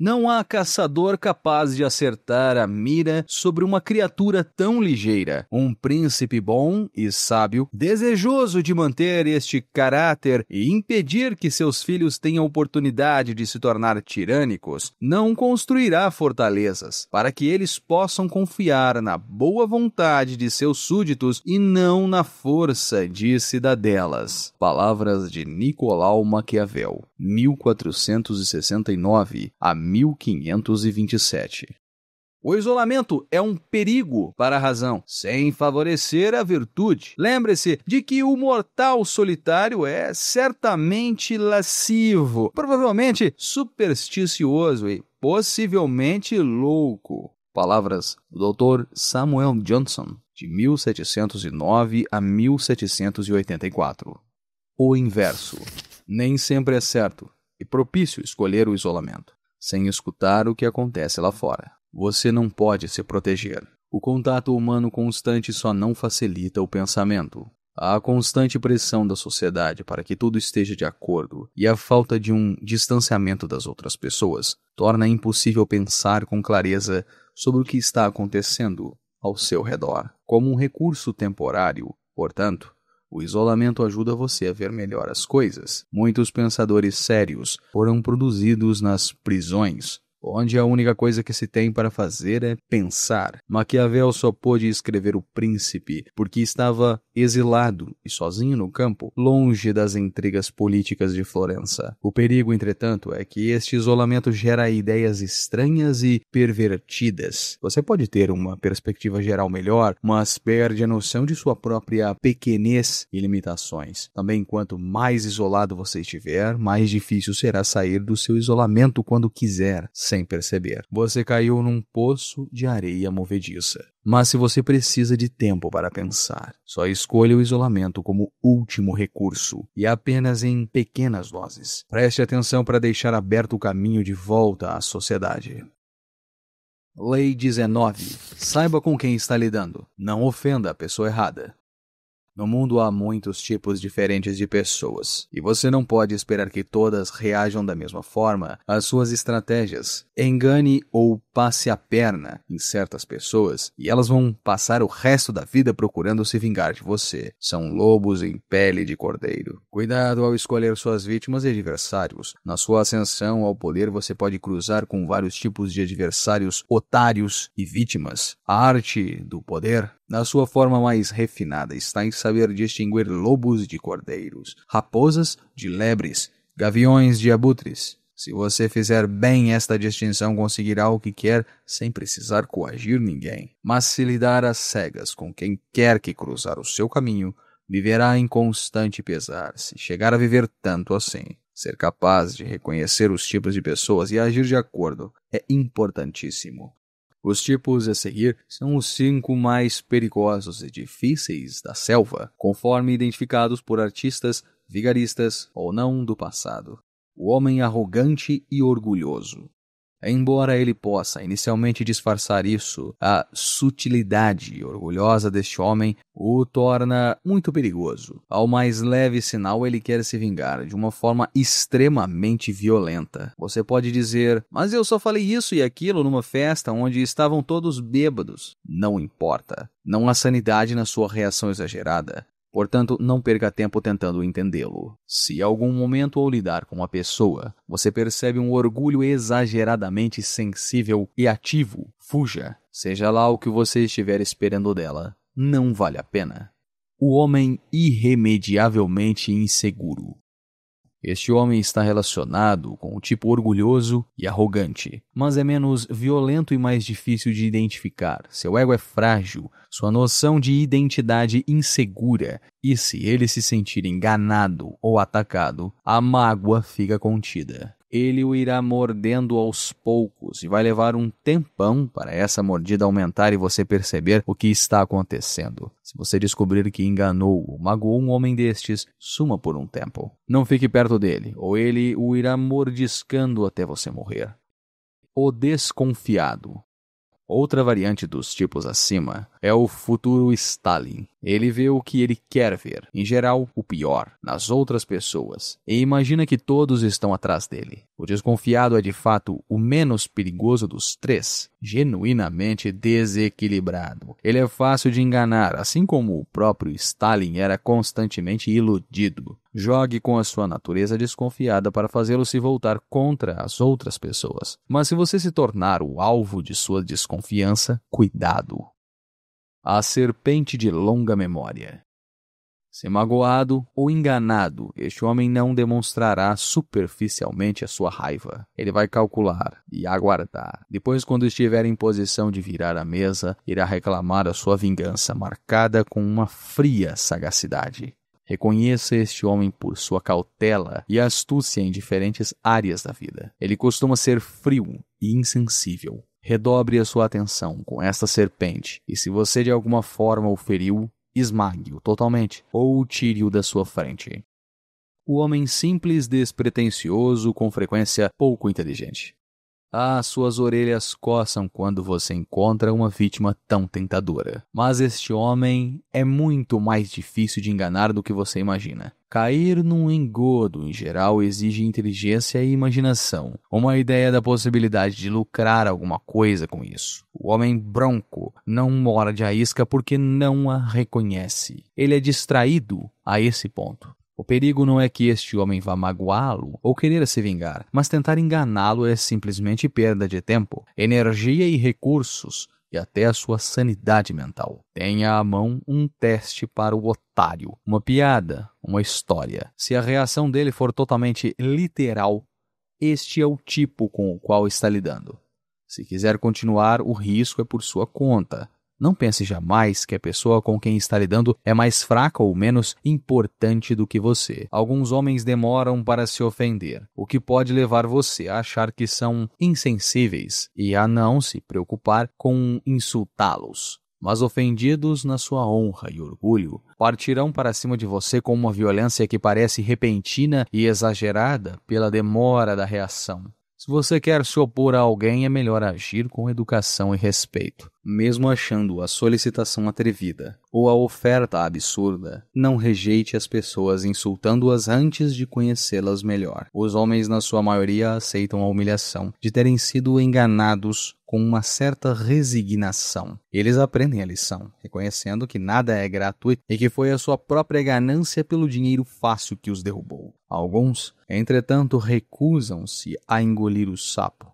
Não há caçador capaz de acertar a mira sobre uma criatura tão ligeira. Um príncipe bom e sábio, desejoso de manter este caráter e impedir que seus filhos tenham oportunidade de se tornar tirânicos, não construirá fortalezas, para que eles possam confiar na boa vontade de seus súditos e não na força de cidadelas. Palavras de Nicolau Maquiavel, 1469 a 1527. O isolamento é um perigo para a razão, sem favorecer a virtude. Lembre-se de que o mortal solitário é certamente lascivo, provavelmente supersticioso e possivelmente louco. Palavras do Dr. Samuel Johnson, de 1709 a 1784. O inverso. Nem sempre é certo e propício escolher o isolamento, sem escutar o que acontece lá fora. Você não pode se proteger. O contato humano constante só não facilita o pensamento. A constante pressão da sociedade para que tudo esteja de acordo e a falta de um distanciamento das outras pessoas torna impossível pensar com clareza sobre o que está acontecendo ao seu redor. Como um recurso temporário, portanto, o isolamento ajuda você a ver melhor as coisas. Muitos pensadores sérios foram produzidos nas prisões, onde a única coisa que se tem para fazer é pensar. Maquiavel só pôde escrever O Príncipe porque estava exilado e sozinho no campo, longe das intrigas políticas de Florença. O perigo, entretanto, é que este isolamento gera ideias estranhas e pervertidas. Você pode ter uma perspectiva geral melhor, mas perde a noção de sua própria pequenez e limitações. Também, quanto mais isolado você estiver, mais difícil será sair do seu isolamento quando quiser, sem perceber. Você caiu num poço de areia movediça. Mas se você precisa de tempo para pensar, só escolha o isolamento como último recurso e apenas em pequenas doses. Preste atenção para deixar aberto o caminho de volta à sociedade. Lei 19. Saiba com quem está lidando. Não ofenda a pessoa errada. No mundo há muitos tipos diferentes de pessoas, e você não pode esperar que todas reajam da mesma forma às suas estratégias. Engane ou passe a perna em certas pessoas, e elas vão passar o resto da vida procurando se vingar de você. São lobos em pele de cordeiro. Cuidado ao escolher suas vítimas e adversários. Na sua ascensão ao poder, você pode cruzar com vários tipos de adversários, otários e vítimas. A arte do poder, na sua forma mais refinada, está em saber distinguir lobos de cordeiros, raposas de lebres, gaviões de abutres. Se você fizer bem esta distinção, conseguirá o que quer sem precisar coagir ninguém. Mas se lidar às cegas com quem quer que cruzar o seu caminho, viverá em constante pesar, se chegar a viver tanto assim. Ser capaz de reconhecer os tipos de pessoas e agir de acordo é importantíssimo. Os tipos a seguir são os 5 mais perigosos e difíceis da selva, conforme identificados por artistas, vigaristas ou não do passado. O homem arrogante e orgulhoso. Embora ele possa inicialmente disfarçar isso, a sutilidade orgulhosa deste homem o torna muito perigoso. Ao mais leve sinal, ele quer se vingar de uma forma extremamente violenta. Você pode dizer, mas eu só falei isso e aquilo numa festa onde estavam todos bêbados. Não importa. Não há sanidade na sua reação exagerada. Portanto, não perca tempo tentando entendê-lo. Se em algum momento ao lidar com uma pessoa, você percebe um orgulho exageradamente sensível e ativo, fuja. Seja lá o que você estiver esperando dela, não vale a pena. O homem irremediavelmente inseguro. Este homem está relacionado com o tipo orgulhoso e arrogante, mas é menos violento e mais difícil de identificar. Seu ego é frágil, sua noção de identidade insegura, e se ele se sentir enganado ou atacado, a mágoa fica contida. Ele o irá mordendo aos poucos e vai levar um tempão para essa mordida aumentar e você perceber o que está acontecendo. Se você descobrir que enganou ou magoou um homem destes, suma por um tempo. Não fique perto dele, ou ele o irá mordiscando até você morrer. O desconfiado. Outra variante dos tipos acima é o futuro Stalin. Ele vê o que ele quer ver, em geral, o pior, nas outras pessoas, e imagina que todos estão atrás dele. O desconfiado é de fato o menos perigoso dos 3, genuinamente desequilibrado. Ele é fácil de enganar, assim como o próprio Stalin era constantemente iludido. Jogue com a sua natureza desconfiada para fazê-lo se voltar contra as outras pessoas. Mas se você se tornar o alvo de sua desconfiança, cuidado. A serpente de longa memória. Se magoado ou enganado, este homem não demonstrará superficialmente a sua raiva. Ele vai calcular e aguardar. Depois, quando estiver em posição de virar a mesa, irá reclamar a sua vingança, marcada com uma fria sagacidade. Reconheça este homem por sua cautela e astúcia em diferentes áreas da vida. Ele costuma ser frio e insensível. Redobre a sua atenção com esta serpente, e se você de alguma forma o feriu, esmague-o totalmente ou tire-o da sua frente. O homem simples, despretensioso, com frequência pouco inteligente. Suas orelhas coçam quando você encontra uma vítima tão tentadora. Mas este homem é muito mais difícil de enganar do que você imagina. Cair num engodo, em geral, exige inteligência e imaginação. Uma ideia da possibilidade de lucrar alguma coisa com isso. O homem bronco não morde a isca porque não a reconhece. Ele é distraído a esse ponto. O perigo não é que este homem vá magoá-lo ou querer se vingar, mas tentar enganá-lo é simplesmente perda de tempo, energia e recursos, e até a sua sanidade mental. Tenha à mão um teste para o otário, uma piada, uma história. Se a reação dele for totalmente literal, este é o tipo com o qual está lidando. Se quiser continuar, o risco é por sua conta. Não pense jamais que a pessoa com quem está lidando é mais fraca ou menos importante do que você. Alguns homens demoram para se ofender, o que pode levar você a achar que são insensíveis e a não se preocupar com insultá-los. Mas ofendidos na sua honra e orgulho, partirão para cima de você com uma violência que parece repentina e exagerada pela demora da reação. Se você quer se opor a alguém, é melhor agir com educação e respeito. Mesmo achando a solicitação atrevida ou a oferta absurda, não rejeite as pessoas insultando-as antes de conhecê-las melhor. Os homens, na sua maioria, aceitam a humilhação de terem sido enganados com uma certa resignação. Eles aprendem a lição, reconhecendo que nada é gratuito e que foi a sua própria ganância pelo dinheiro fácil que os derrubou. Alguns, entretanto, recusam-se a engolir o sapo.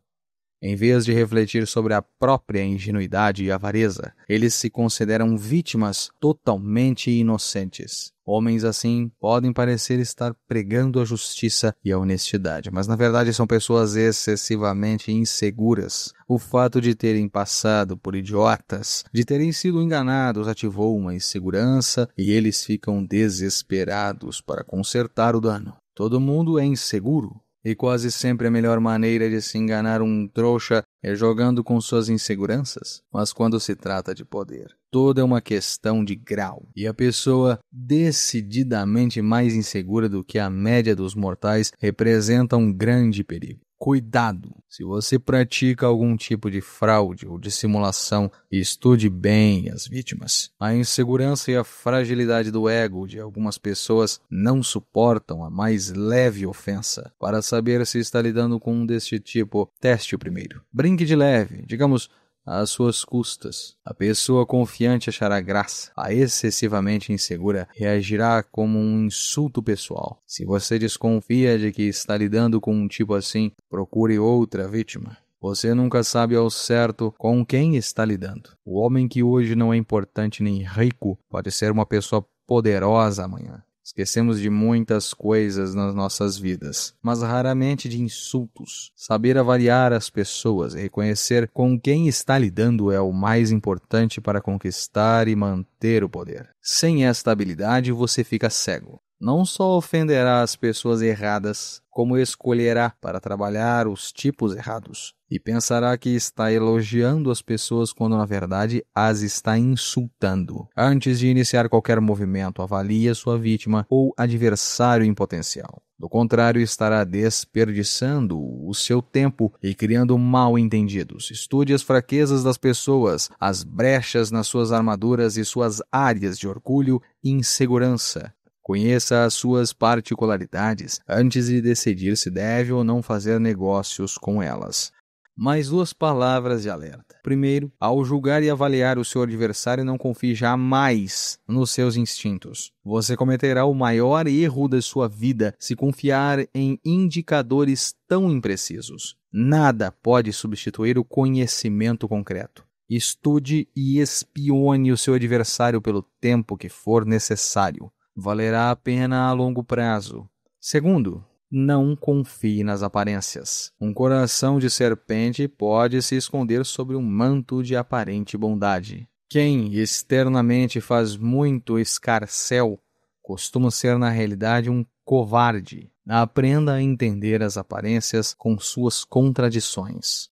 Em vez de refletir sobre a própria ingenuidade e avareza, eles se consideram vítimas totalmente inocentes. Homens assim podem parecer estar pregando a justiça e a honestidade, mas na verdade são pessoas excessivamente inseguras. O fato de terem passado por idiotas, de terem sido enganados, ativou uma insegurança e eles ficam desesperados para consertar o dano. Todo mundo é inseguro. E quase sempre a melhor maneira de se enganar um trouxa é jogando com suas inseguranças. Mas quando se trata de poder, tudo é uma questão de grau. E a pessoa decididamente mais insegura do que a média dos mortais representa um grande perigo. Cuidado! Se você pratica algum tipo de fraude ou dissimulação, estude bem as vítimas. A insegurança e a fragilidade do ego de algumas pessoas não suportam a mais leve ofensa. Para saber se está lidando com um deste tipo, teste-o primeiro. Brinque de leve, digamos, às suas custas. A pessoa confiante achará graça. A excessivamente insegura reagirá como um insulto pessoal. Se você desconfia de que está lidando com um tipo assim, procure outra vítima. Você nunca sabe ao certo com quem está lidando. O homem que hoje não é importante nem rico pode ser uma pessoa poderosa amanhã. Esquecemos de muitas coisas nas nossas vidas, mas raramente de insultos. Saber avaliar as pessoas e reconhecer com quem está lidando é o mais importante para conquistar e manter o poder. Sem esta habilidade, você fica cego. Não só ofenderá as pessoas erradas, como escolherá para trabalhar os tipos errados. E pensará que está elogiando as pessoas quando, na verdade, as está insultando. Antes de iniciar qualquer movimento, avalie a sua vítima ou adversário em potencial. Do contrário, estará desperdiçando o seu tempo e criando mal-entendidos. Estude as fraquezas das pessoas, as brechas nas suas armaduras e suas áreas de orgulho e insegurança. Conheça as suas particularidades antes de decidir se deve ou não fazer negócios com elas. Mais 2 palavras de alerta. Primeiro, ao julgar e avaliar o seu adversário, não confie jamais nos seus instintos. Você cometerá o maior erro da sua vida se confiar em indicadores tão imprecisos. Nada pode substituir o conhecimento concreto. Estude e espione o seu adversário pelo tempo que for necessário. Valerá a pena a longo prazo. Segundo, não confie nas aparências. Um coração de serpente pode se esconder sobre um manto de aparente bondade. Quem externamente faz muito escarcéu costuma ser na realidade um covarde. Aprenda a entender as aparências com suas contradições.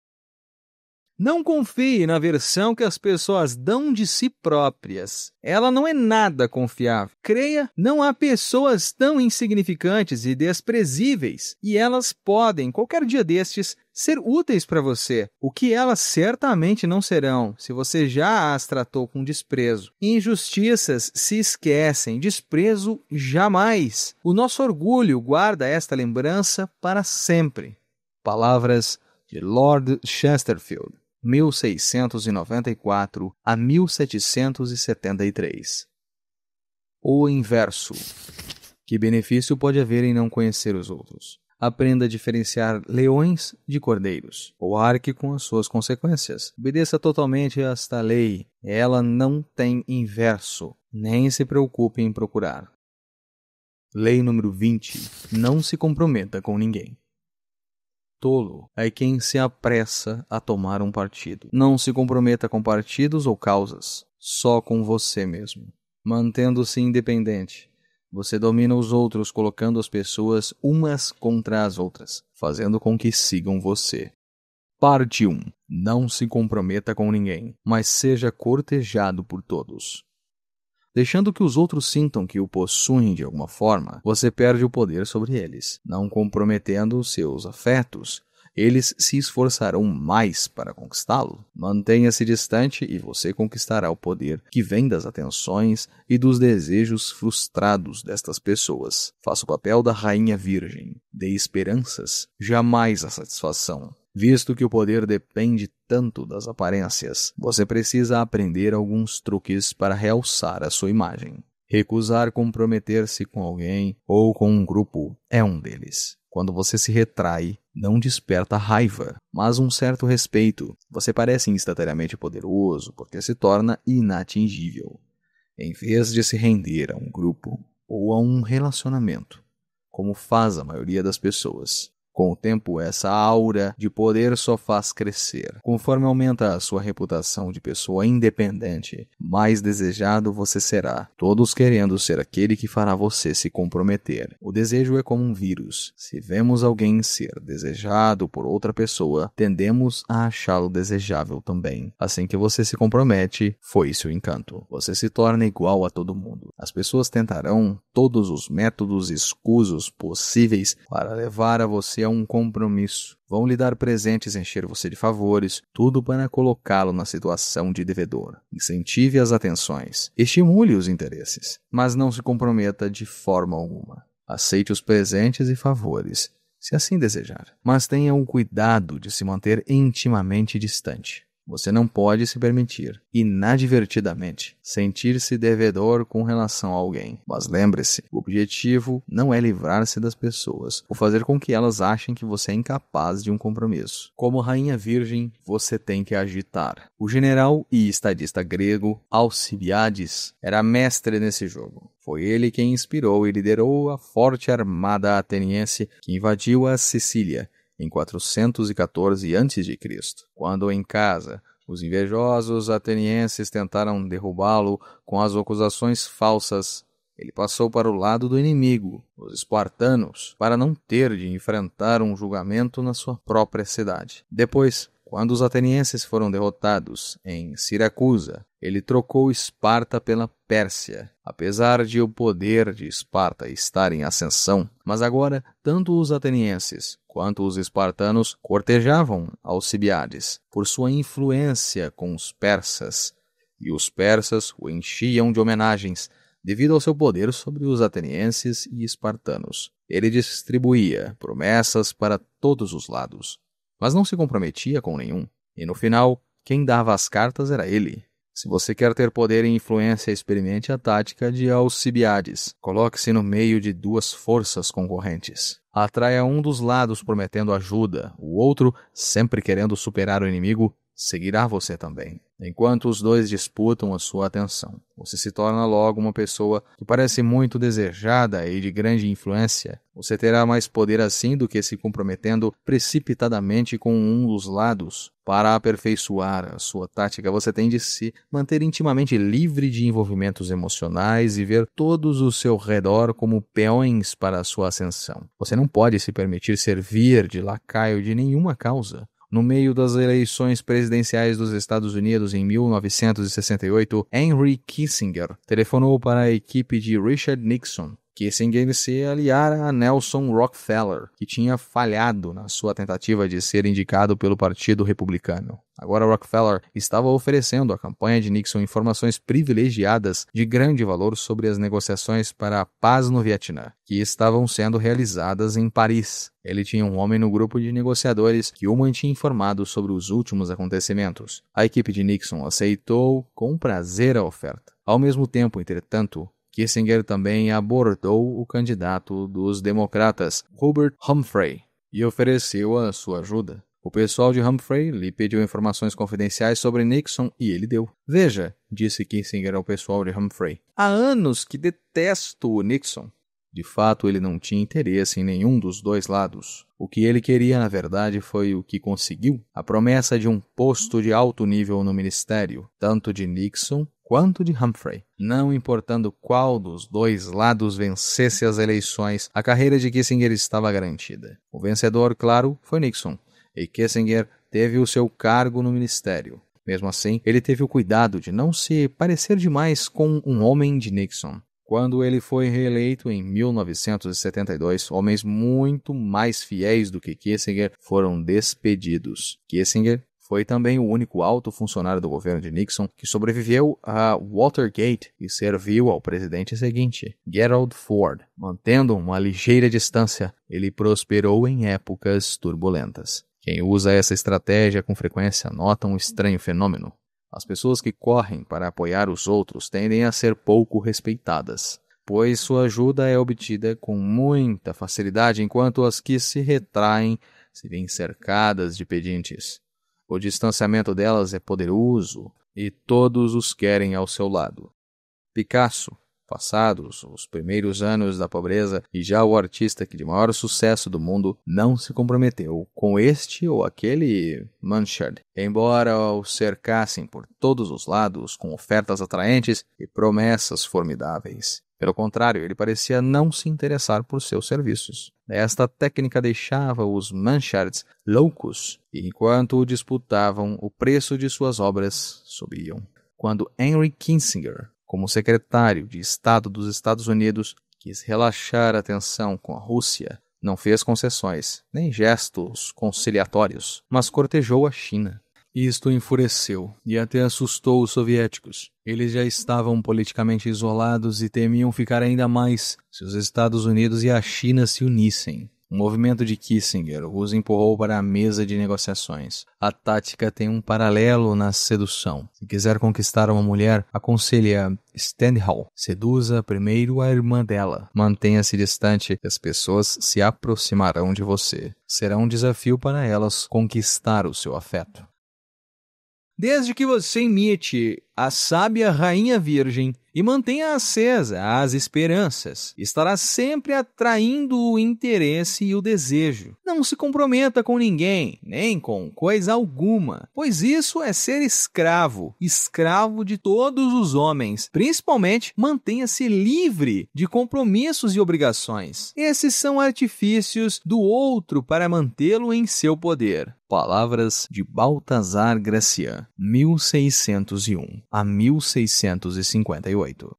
Não confie na versão que as pessoas dão de si próprias. Ela não é nada confiável. Creia, não há pessoas tão insignificantes e desprezíveis, e elas podem, qualquer dia destes, ser úteis para você, o que elas certamente não serão se você já as tratou com desprezo. Injustiças se esquecem, desprezo jamais. O nosso orgulho guarda esta lembrança para sempre. Palavras de Lord Chesterfield, 1694 a 1773. O inverso. Que benefício pode haver em não conhecer os outros? Aprenda a diferenciar leões de cordeiros, ou arque com as suas consequências. Obedeça totalmente a esta lei. Ela não tem inverso, nem se preocupe em procurar. Lei número 20. Não se comprometa com ninguém. Tolo é quem se apressa a tomar um partido. Não se comprometa com partidos ou causas, só com você mesmo. Mantendo-se independente, você domina os outros colocando as pessoas umas contra as outras, fazendo com que sigam você. Parte 1. Não se comprometa com ninguém, mas seja cortejado por todos. Deixando que os outros sintam que o possuem de alguma forma, você perde o poder sobre eles. Não comprometendo seus afetos, eles se esforçarão mais para conquistá-lo. Mantenha-se distante e você conquistará o poder que vem das atenções e dos desejos frustrados destas pessoas. Faça o papel da rainha virgem. Dê esperanças, jamais a satisfação. Visto que o poder depende tanto das aparências, você precisa aprender alguns truques para realçar a sua imagem. Recusar comprometer-se com alguém ou com um grupo é um deles. Quando você se retrai, não desperta raiva, mas um certo respeito. Você parece instantaneamente poderoso porque se torna inatingível. Em vez de se render a um grupo ou a um relacionamento, como faz a maioria das pessoas. Com o tempo, essa aura de poder só faz crescer. Conforme aumenta a sua reputação de pessoa independente, mais desejado você será, todos querendo ser aquele que fará você se comprometer. O desejo é como um vírus. Se vemos alguém ser desejado por outra pessoa, tendemos a achá-lo desejável também. Assim que você se compromete, foi-se o encanto. Você se torna igual a todo mundo. As pessoas tentarão todos os métodos escusos possíveis para levar a você a um compromisso. Vão lhe dar presentes, encher você de favores, tudo para colocá-lo na situação de devedor. Incentive as atenções, estimule os interesses, mas não se comprometa de forma alguma. Aceite os presentes e favores, se assim desejar, mas tenha o cuidado de se manter intimamente distante. Você não pode se permitir, inadvertidamente, sentir-se devedor com relação a alguém. Mas lembre-se, o objetivo não é livrar-se das pessoas ou fazer com que elas achem que você é incapaz de um compromisso. Como rainha virgem, você tem que agitar. O general e estadista grego Alcibiades era mestre nesse jogo. Foi ele quem inspirou e liderou a forte armada ateniense que invadiu a Sicília em 414 a.C., quando em casa os invejosos atenienses tentaram derrubá-lo com as acusações falsas. Ele passou para o lado do inimigo, os espartanos, para não ter de enfrentar um julgamento na sua própria cidade. Depois, quando os atenienses foram derrotados em Siracusa, ele trocou Esparta pela Pérsia, apesar de o poder de Esparta estar em ascensão. Mas agora, tanto os atenienses quanto os espartanos cortejavam Alcibiades por sua influência com os persas, e os persas o enchiam de homenagens devido ao seu poder sobre os atenienses e espartanos. Ele distribuía promessas para todos os lados, mas não se comprometia com nenhum. E no final, quem dava as cartas era ele. Se você quer ter poder e influência, experimente a tática de Alcibiades. Coloque-se no meio de duas forças concorrentes. Atraia um dos lados prometendo ajuda, o outro, sempre querendo superar o inimigo, seguirá você também. Enquanto os dois disputam a sua atenção, você se torna logo uma pessoa que parece muito desejada e de grande influência. Você terá mais poder assim do que se comprometendo precipitadamente com um dos lados. Para aperfeiçoar a sua tática, você tem de se manter intimamente livre de envolvimentos emocionais e ver todos ao seu redor como peões para a sua ascensão. Você não pode se permitir servir de lacaio de nenhuma causa. No meio das eleições presidenciais dos Estados Unidos em 1968, Henry Kissinger telefonou para a equipe de Richard Nixon. Kissinger se aliara a Nelson Rockefeller, que tinha falhado na sua tentativa de ser indicado pelo Partido Republicano. Agora Rockefeller estava oferecendo à campanha de Nixon informações privilegiadas de grande valor sobre as negociações para a paz no Vietnã, que estavam sendo realizadas em Paris. Ele tinha um homem no grupo de negociadores que o mantinha informado sobre os últimos acontecimentos. A equipe de Nixon aceitou com prazer a oferta. Ao mesmo tempo, entretanto, Kissinger também abordou o candidato dos democratas, Hubert Humphrey, e ofereceu a sua ajuda. O pessoal de Humphrey lhe pediu informações confidenciais sobre Nixon e ele deu. Veja, disse Kissinger ao pessoal de Humphrey, há anos que detesto o Nixon. De fato, ele não tinha interesse em nenhum dos dois lados. O que ele queria, na verdade, foi o que conseguiu, a promessa de um posto de alto nível no ministério, tanto de Nixon quanto de Humphrey. Não importando qual dos dois lados vencesse as eleições, a carreira de Kissinger estava garantida. O vencedor, claro, foi Nixon, e Kissinger teve o seu cargo no ministério. Mesmo assim, ele teve o cuidado de não se parecer demais com um homem de Nixon. Quando ele foi reeleito em 1972, homens muito mais fiéis do que Kissinger foram despedidos. Kissinger foi também o único alto funcionário do governo de Nixon que sobreviveu a Watergate e serviu ao presidente seguinte, Gerald Ford. Mantendo uma ligeira distância, ele prosperou em épocas turbulentas. Quem usa essa estratégia com frequência nota um estranho fenômeno. As pessoas que correm para apoiar os outros tendem a ser pouco respeitadas, pois sua ajuda é obtida com muita facilidade, enquanto as que se retraem se veem cercadas de pedintes. O distanciamento delas é poderoso e todos os querem ao seu lado. Picasso, passados os primeiros anos da pobreza e já o artista que de maior sucesso do mundo, não se comprometeu com este ou aquele Munchard, embora o cercassem por todos os lados com ofertas atraentes e promessas formidáveis. Pelo contrário, ele parecia não se interessar por seus serviços. Esta técnica deixava os Munchards loucos e, enquanto disputavam, o preço de suas obras subiam. Quando Henry Kissinger, como secretário de Estado dos Estados Unidos, quis relaxar a tensão com a Rússia, não fez concessões, nem gestos conciliatórios, mas cortejou a China. Isto enfureceu e até assustou os soviéticos. Eles já estavam politicamente isolados e temiam ficar ainda mais se os Estados Unidos e a China se unissem. O movimento de Kissinger os empurrou para a mesa de negociações. A tática tem um paralelo na sedução. Se quiser conquistar uma mulher, aconselhe a Stendhal. Seduza primeiro a irmã dela. Mantenha-se distante e as pessoas se aproximarão de você. Será um desafio para elas conquistar o seu afeto. Desde que você imite a sábia Rainha Virgem e mantenha acesa as esperanças, estará sempre atraindo o interesse e o desejo. Não se comprometa com ninguém, nem com coisa alguma, pois isso é ser escravo, escravo de todos os homens. Principalmente, mantenha-se livre de compromissos e obrigações. Esses são artifícios do outro para mantê-lo em seu poder. Palavras de Baltazar Gracián, 1601 a 1658.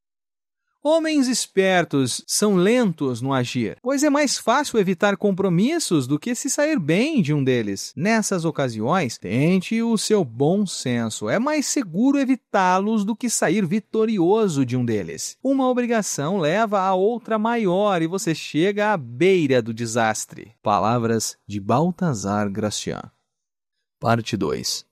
Homens espertos são lentos no agir, pois é mais fácil evitar compromissos do que se sair bem de um deles. Nessas ocasiões, tente o seu bom senso. É mais seguro evitá-los do que sair vitorioso de um deles. Uma obrigação leva a outra maior e você chega à beira do desastre. Palavras de Baltazar Gracián. Parte 2.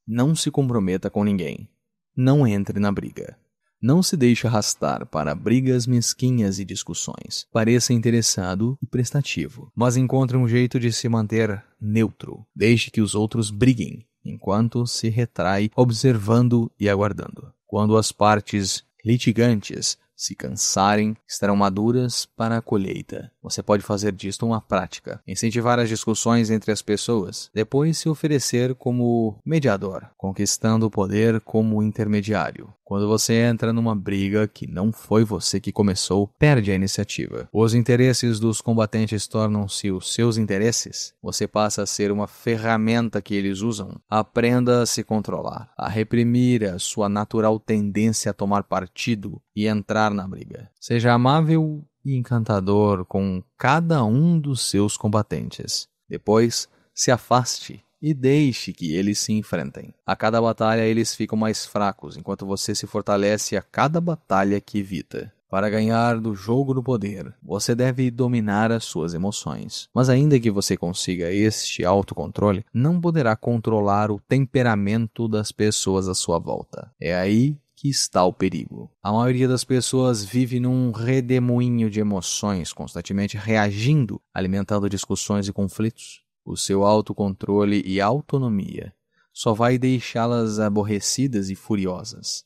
Não se comprometa com ninguém. Não entre na briga. Não se deixe arrastar para brigas mesquinhas e discussões. Pareça interessado e prestativo, mas encontre um jeito de se manter neutro. Deixe que os outros briguem, enquanto se retrai observando e aguardando. Quando as partes litigantes se cansarem, estarão maduras para a colheita. Você pode fazer disto uma prática. Incentivar as discussões entre as pessoas. Depois se oferecer como mediador, conquistando o poder como intermediário. Quando você entra numa briga que não foi você que começou, perde a iniciativa. Os interesses dos combatentes tornam-se os seus interesses. Você passa a ser uma ferramenta que eles usam. Aprenda a se controlar, a reprimir a sua natural tendência a tomar partido e entrar na briga. Seja amável e encantador com cada um dos seus combatentes. Depois, se afaste e deixe que eles se enfrentem. A cada batalha eles ficam mais fracos, enquanto você se fortalece a cada batalha que evita. Para ganhar do jogo do poder, você deve dominar as suas emoções. Mas ainda que você consiga este autocontrole, não poderá controlar o temperamento das pessoas à sua volta. É aí que está o perigo. A maioria das pessoas vive num redemoinho de emoções, constantemente reagindo, alimentando discussões e conflitos. O seu autocontrole e autonomia só vai deixá-las aborrecidas e furiosas.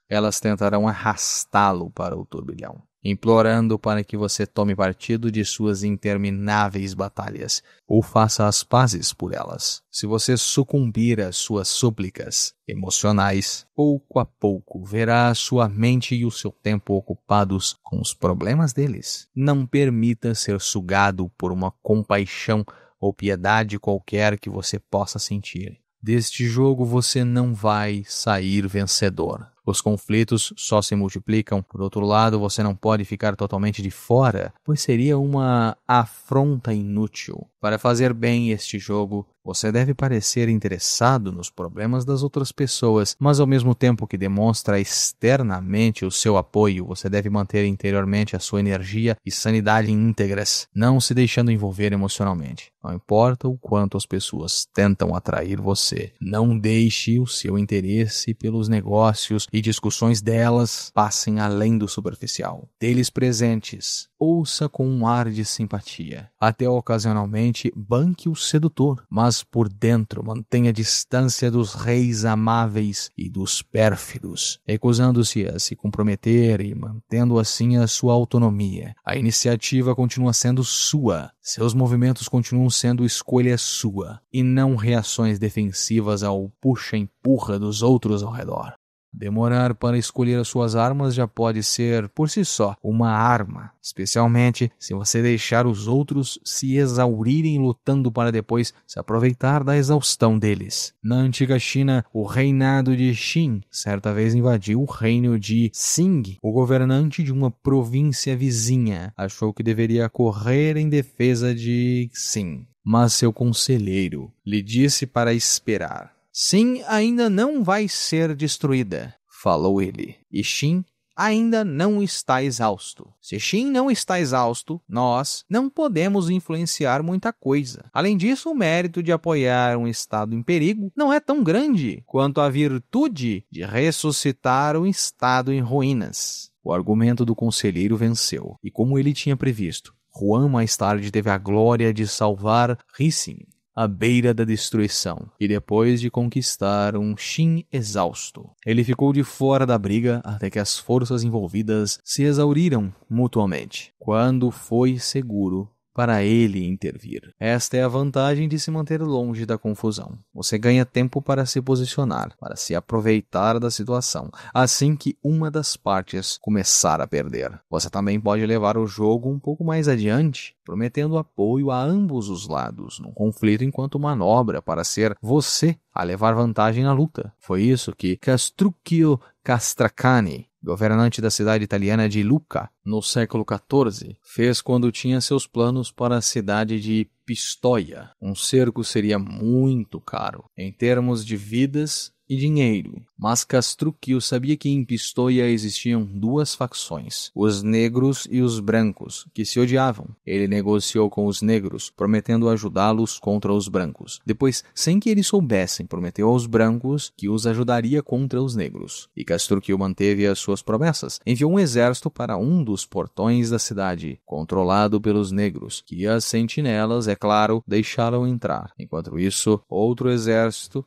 Elas tentarão arrastá-lo para o turbilhão, implorando para que você tome partido de suas intermináveis batalhas ou faça as pazes por elas. Se você sucumbir às suas súplicas emocionais, pouco a pouco verá sua mente e o seu tempo ocupados com os problemas deles. Não permita ser sugado por uma compaixão ou piedade qualquer que você possa sentir. Deste jogo você não vai sair vencedor. Os conflitos só se multiplicam. Por outro lado, você não pode ficar totalmente de fora, pois seria uma afronta inútil. Para fazer bem este jogo, você deve parecer interessado nos problemas das outras pessoas, mas ao mesmo tempo que demonstra externamente o seu apoio, você deve manter interiormente a sua energia e sanidade íntegras, não se deixando envolver emocionalmente. Não importa o quanto as pessoas tentam atrair você, não deixe o seu interesse pelos negócios e discussões delas passem além do superficial. Dê-lhes presentes, ouça com um ar de simpatia. Até ocasionalmente banque o sedutor, mas por dentro mantenha a distância dos reis amáveis e dos pérfidos, recusando-se a se comprometer e mantendo assim a sua autonomia. A iniciativa continua sendo sua. Seus movimentos continuam sendo escolha sua e não reações defensivas ao puxa-empurra dos outros ao redor. Demorar para escolher as suas armas já pode ser, por si só, uma arma, especialmente se você deixar os outros se exaurirem lutando para depois se aproveitar da exaustão deles. Na antiga China, o reinado de Qin certa vez invadiu o reino de Qing. O governante de uma província vizinha achou que deveria correr em defesa de Qin, mas seu conselheiro lhe disse para esperar. Qin ainda não vai ser destruída, falou ele, e Qin ainda não está exausto. Se Qin não está exausto, nós não podemos influenciar muita coisa. Além disso, o mérito de apoiar um estado em perigo não é tão grande quanto a virtude de ressuscitar um estado em ruínas. O argumento do conselheiro venceu, e como ele tinha previsto, Huan mais tarde teve a glória de salvar Rixing à beira da destruição, e depois de conquistar um Qin exausto. Ele ficou de fora da briga até que as forças envolvidas se exauriram mutuamente, quando foi seguro para ele intervir. Esta é a vantagem de se manter longe da confusão. Você ganha tempo para se posicionar, para se aproveitar da situação, assim que uma das partes começar a perder. Você também pode levar o jogo um pouco mais adiante, prometendo apoio a ambos os lados, num conflito enquanto manobra para ser você a levar vantagem na luta. Foi isso que Castruccio Castracani, governante da cidade italiana de Lucca, no século XIV, fez quando tinha seus planos para a cidade de Pistoia. Um cerco seria muito caro, em termos de vidas e dinheiro, mas Castruccio sabia que em Pistoia existiam duas facções, os negros e os brancos, que se odiavam. Ele negociou com os negros, prometendo ajudá-los contra os brancos. Depois, sem que eles soubessem, prometeu aos brancos que os ajudaria contra os negros. E Castruccio manteve as suas promessas. Enviou um exército para um dos portões da cidade, controlado pelos negros, que as sentinelas, é claro, deixaram entrar. Enquanto isso, outro exército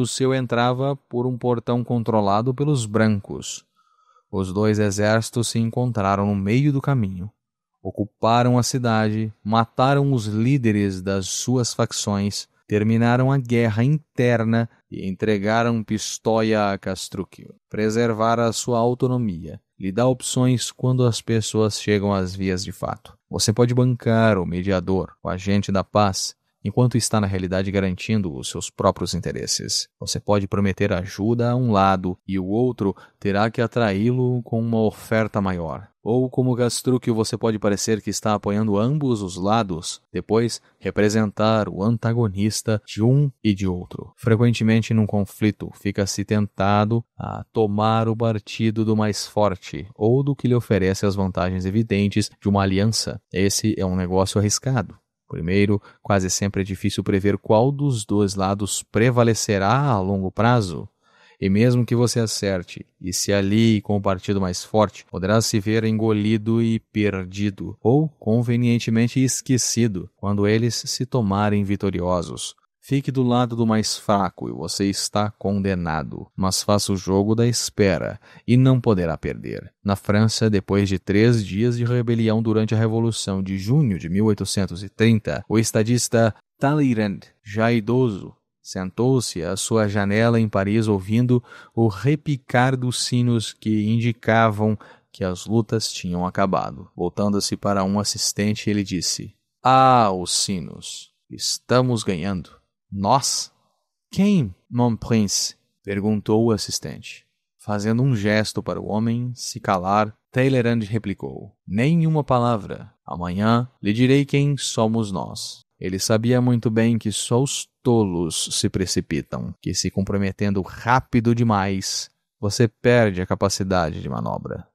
seu entrava por um portão controlado pelos brancos. Os dois exércitos se encontraram no meio do caminho, ocuparam a cidade, mataram os líderes das suas facções, terminaram a guerra interna e entregaram Pistoia a Castruccio. Preservar a sua autonomia lhe dá opções quando as pessoas chegam às vias de fato. Você pode bancar o mediador, o agente da paz, enquanto está na realidade garantindo os seus próprios interesses. Você pode prometer ajuda a um lado e o outro terá que atraí-lo com uma oferta maior. Ou como Castruccio, você pode parecer que está apoiando ambos os lados, depois representar o antagonista de um e de outro. Frequentemente, num conflito, fica-se tentado a tomar o partido do mais forte ou do que lhe oferece as vantagens evidentes de uma aliança. Esse é um negócio arriscado. Primeiro, quase sempre é difícil prever qual dos dois lados prevalecerá a longo prazo. E mesmo que você acerte e se alie com o partido mais forte, poderá se ver engolido e perdido, ou convenientemente esquecido, quando eles se tomarem vitoriosos. Fique do lado do mais fraco e você está condenado, mas faça o jogo da espera e não poderá perder. Na França, depois de 3 dias de rebelião durante a Revolução de junho de 1830, o estadista Talleyrand, já idoso, sentou-se à sua janela em Paris ouvindo o repicar dos sinos que indicavam que as lutas tinham acabado. Voltando-se para um assistente, ele disse: "Ah, os sinos! Estamos ganhando." "Nós? Quem, mon prince?" perguntou o assistente. Fazendo um gesto para o homem se calar, Talleyrand replicou: "Nenhuma palavra. Amanhã lhe direi quem somos nós." Ele sabia muito bem que só os tolos se precipitam, que se comprometendo rápido demais, você perde a capacidade de manobra.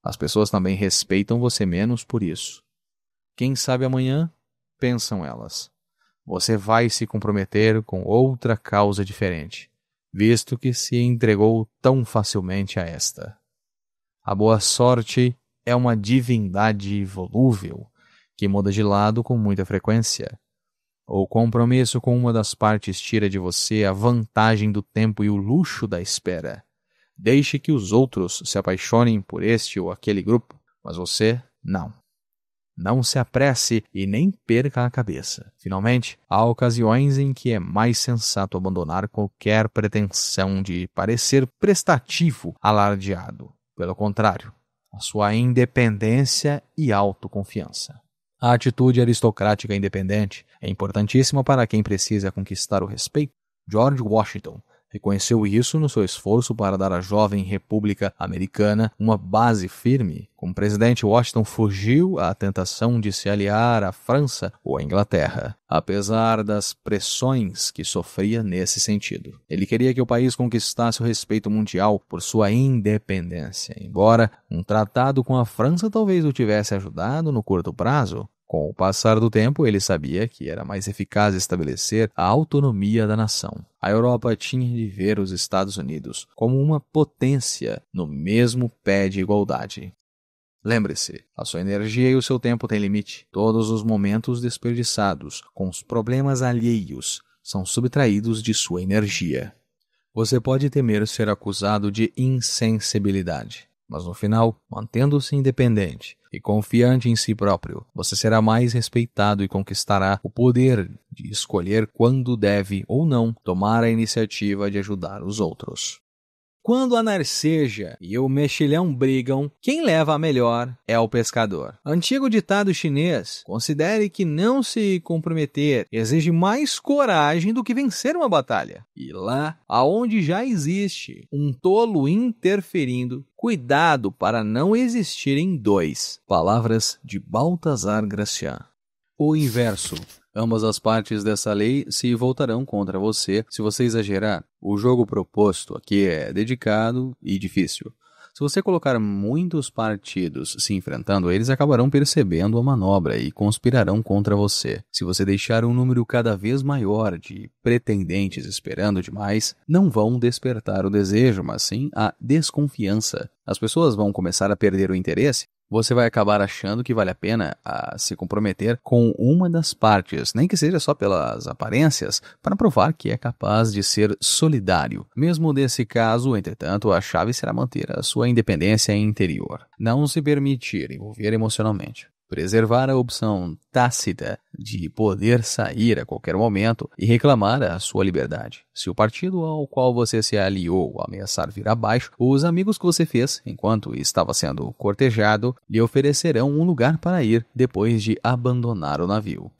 As pessoas também respeitam você menos por isso. Quem sabe amanhã? Pensam elas. Você vai se comprometer com outra causa diferente, visto que se entregou tão facilmente a esta. A boa sorte é uma divindade volúvel, que muda de lado com muita frequência. O compromisso com uma das partes tira de você a vantagem do tempo e o luxo da espera. Deixe que os outros se apaixonem por este ou aquele grupo, mas você não. Não se apresse e nem perca a cabeça. Finalmente, há ocasiões em que é mais sensato abandonar qualquer pretensão de parecer prestativo alardeado. Pelo contrário, a sua independência e autoconfiança. A atitude aristocrática independente é importantíssima para quem precisa conquistar o respeito. George Washington reconheceu isso no seu esforço para dar à jovem República Americana uma base firme. Como presidente, Washington fugiu à tentação de se aliar à França ou à Inglaterra, apesar das pressões que sofria nesse sentido. Ele queria que o país conquistasse o respeito mundial por sua independência, embora um tratado com a França talvez o tivesse ajudado no curto prazo. Com o passar do tempo, ele sabia que era mais eficaz estabelecer a autonomia da nação. A Europa tinha de ver os Estados Unidos como uma potência no mesmo pé de igualdade. Lembre-se, a sua energia e o seu tempo têm limite. Todos os momentos desperdiçados com os problemas alheios são subtraídos de sua energia. Você pode temer ser acusado de insensibilidade, mas no final, mantendo-se independente e confiante em si próprio, você será mais respeitado e conquistará o poder de escolher quando deve ou não tomar a iniciativa de ajudar os outros. Quando a narceja e o mexilhão brigam, quem leva a melhor é o pescador. Antigo ditado chinês: considere que não se comprometer exige mais coragem do que vencer uma batalha. E lá, aonde já existe um tolo interferindo, cuidado para não existirem dois. Palavras de Baltasar Gracián. O inverso. Ambas as partes dessa lei se voltarão contra você se você exagerar. O jogo proposto aqui é dedicado e difícil. Se você colocar muitos partidos se enfrentando, eles acabarão percebendo a manobra e conspirarão contra você. Se você deixar um número cada vez maior de pretendentes esperando demais, não vão despertar o desejo, mas sim a desconfiança. As pessoas vão começar a perder o interesse. Você vai acabar achando que vale a pena se comprometer com uma das partes, nem que seja só pelas aparências, para provar que é capaz de ser solidário. Mesmo nesse caso, entretanto, a chave será manter a sua independência interior. Não se permitir envolver emocionalmente. preservar a opção tácita de poder sair a qualquer momento e reclamar a sua liberdade. Se o partido ao qual você se aliou ameaçar vir abaixo, os amigos que você fez enquanto estava sendo cortejado lhe oferecerão um lugar para ir depois de abandonar o navio.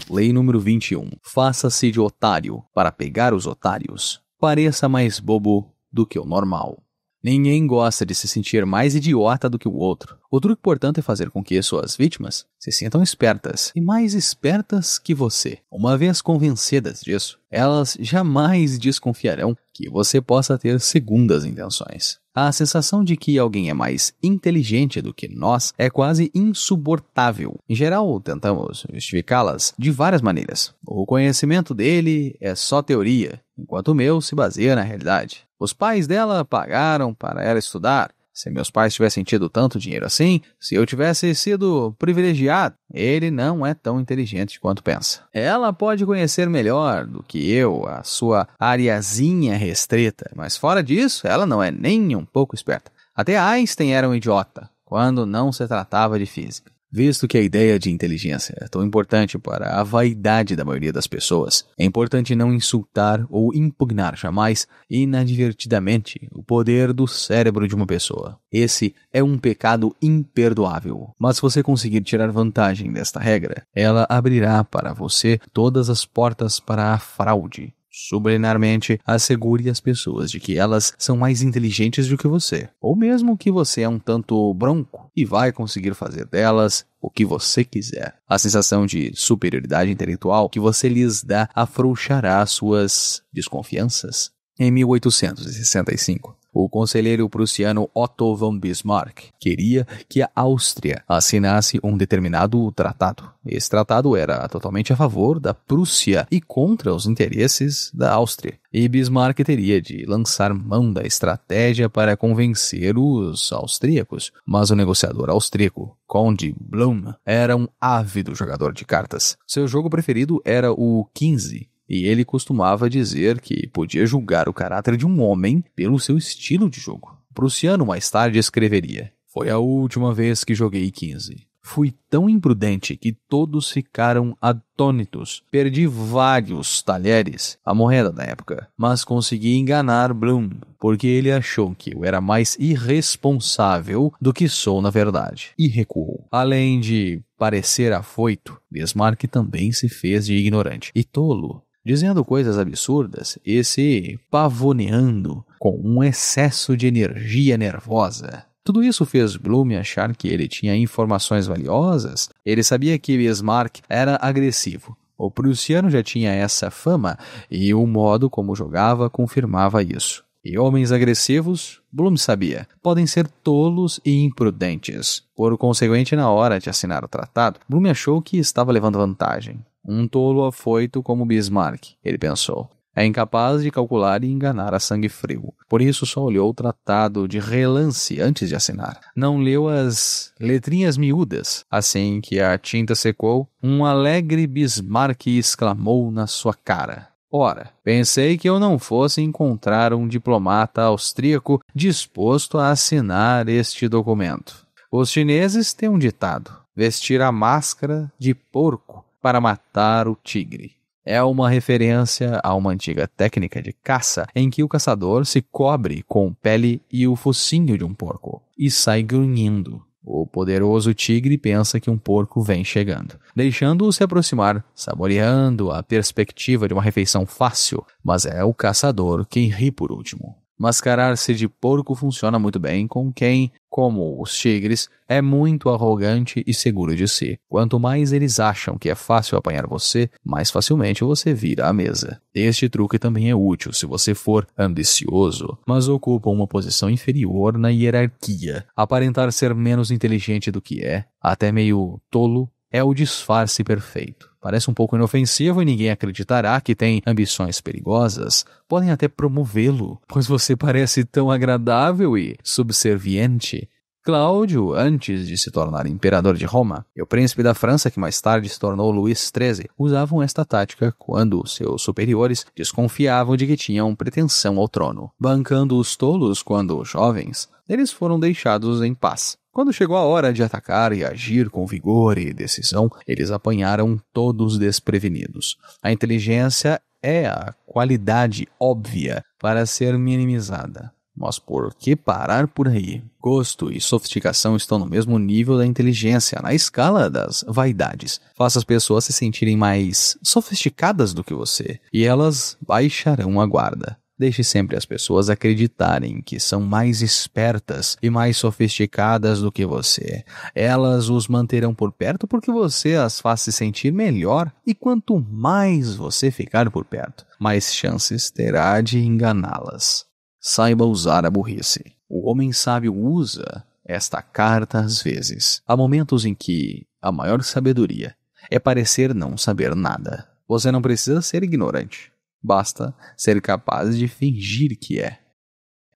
Lei número 21. Faça-se de otário para pegar os otários. Pareça mais bobo do que o normal. Ninguém gosta de se sentir mais idiota do que o outro. O truque, portanto, é fazer com que suas vítimas se sintam espertas e mais espertas que você. Uma vez convencidas disso, elas jamais desconfiarão que você possa ter segundas intenções. A sensação de que alguém é mais inteligente do que nós é quase insuportável. Em geral, tentamos justificá-las de várias maneiras. O conhecimento dele é só teoria, enquanto o meu se baseia na realidade. Os pais dela pagaram para ela estudar. Se meus pais tivessem tido tanto dinheiro assim, se eu tivesse sido privilegiado, ele não é tão inteligente quanto pensa. Ela pode conhecer melhor do que eu a sua areazinha restrita, mas fora disso, ela não é nem um pouco esperta. Até Einstein era um idiota, quando não se tratava de física. Visto que a ideia de inteligência é tão importante para a vaidade da maioria das pessoas, é importante não insultar ou impugnar jamais, inadvertidamente, o poder do cérebro de uma pessoa. Esse é um pecado imperdoável. Mas se você conseguir tirar vantagem desta regra, ela abrirá para você todas as portas para a fraude. Subliminarmente, assegure as pessoas de que elas são mais inteligentes do que você, ou mesmo que você é um tanto bronco e vai conseguir fazer delas o que você quiser. A sensação de superioridade intelectual que você lhes dá afrouxará suas desconfianças. Em 1865, o conselheiro prussiano Otto von Bismarck queria que a Áustria assinasse um determinado tratado. Esse tratado era totalmente a favor da Prússia e contra os interesses da Áustria. E Bismarck teria de lançar mão da estratégia para convencer os austríacos. Mas o negociador austríaco, Conde Blum, era um ávido jogador de cartas. Seu jogo preferido era o 15. E ele costumava dizer que podia julgar o caráter de um homem pelo seu estilo de jogo. O prussiano mais tarde escreveria: "Foi a última vez que joguei 15. Fui tão imprudente que todos ficaram atônitos. Perdi vários talheres, a moeda da época, mas consegui enganar Blum, porque ele achou que eu era mais irresponsável do que sou na verdade, e recuou." Além de parecer afoito, Bismarck também se fez de ignorante e tolo, dizendo coisas absurdas e se pavoneando com um excesso de energia nervosa. Tudo isso fez Blum achar que ele tinha informações valiosas. Ele sabia que Bismarck era agressivo. O prussiano já tinha essa fama e o modo como jogava confirmava isso. E homens agressivos, Blum sabia, podem ser tolos e imprudentes. Por conseguinte, na hora de assinar o tratado, Blum achou que estava levando vantagem. Um tolo afoito como Bismarck, ele pensou. É incapaz de calcular e enganar a sangue frio. Por isso só olhou o tratado de relance antes de assinar. Não leu as letrinhas miúdas. Assim que a tinta secou, um alegre Bismarck exclamou na sua cara: "Ora, pensei que eu não fosse encontrar um diplomata austríaco disposto a assinar este documento." Os chineses têm um ditado: vestir a máscara de porco para matar o tigre. É uma referência a uma antiga técnica de caça em que o caçador se cobre com pele e o focinho de um porco e sai grunhindo. O poderoso tigre pensa que um porco vem chegando, deixando-o se aproximar, saboreando a perspectiva de uma refeição fácil, mas é o caçador quem ri por último. Mascarar-se de porco funciona muito bem com quem, como os tigres, é muito arrogante e seguro de si. Quanto mais eles acham que é fácil apanhar você, mais facilmente você vira à mesa. Este truque também é útil se você for ambicioso, mas ocupa uma posição inferior na hierarquia. Aparentar ser menos inteligente do que é, até meio tolo, é o disfarce perfeito. Parece um pouco inofensivo e ninguém acreditará que tem ambições perigosas. Podem até promovê-lo, pois você parece tão agradável e subserviente. Cláudio, antes de se tornar imperador de Roma, e o príncipe da França, que mais tarde se tornou Luís XIII, usavam esta tática quando seus superiores desconfiavam de que tinham pretensão ao trono. Bancando os tolos quando jovens, eles foram deixados em paz. Quando chegou a hora de atacar e agir com vigor e decisão, eles apanharam todos desprevenidos. A inteligência é a qualidade óbvia para ser minimizada. Mas por que parar por aí? Gosto e sofisticação estão no mesmo nível da inteligência, na escala das vaidades. Faça as pessoas se sentirem mais sofisticadas do que você, e elas baixarão a guarda. Deixe sempre as pessoas acreditarem que são mais espertas e mais sofisticadas do que você. Elas os manterão por perto porque você as faz se sentir melhor, e quanto mais você ficar por perto, mais chances terá de enganá-las. Saiba usar a burrice. O homem sábio usa esta carta às vezes. Há momentos em que a maior sabedoria é parecer não saber nada. Você não precisa ser ignorante. Basta ser capaz de fingir que é.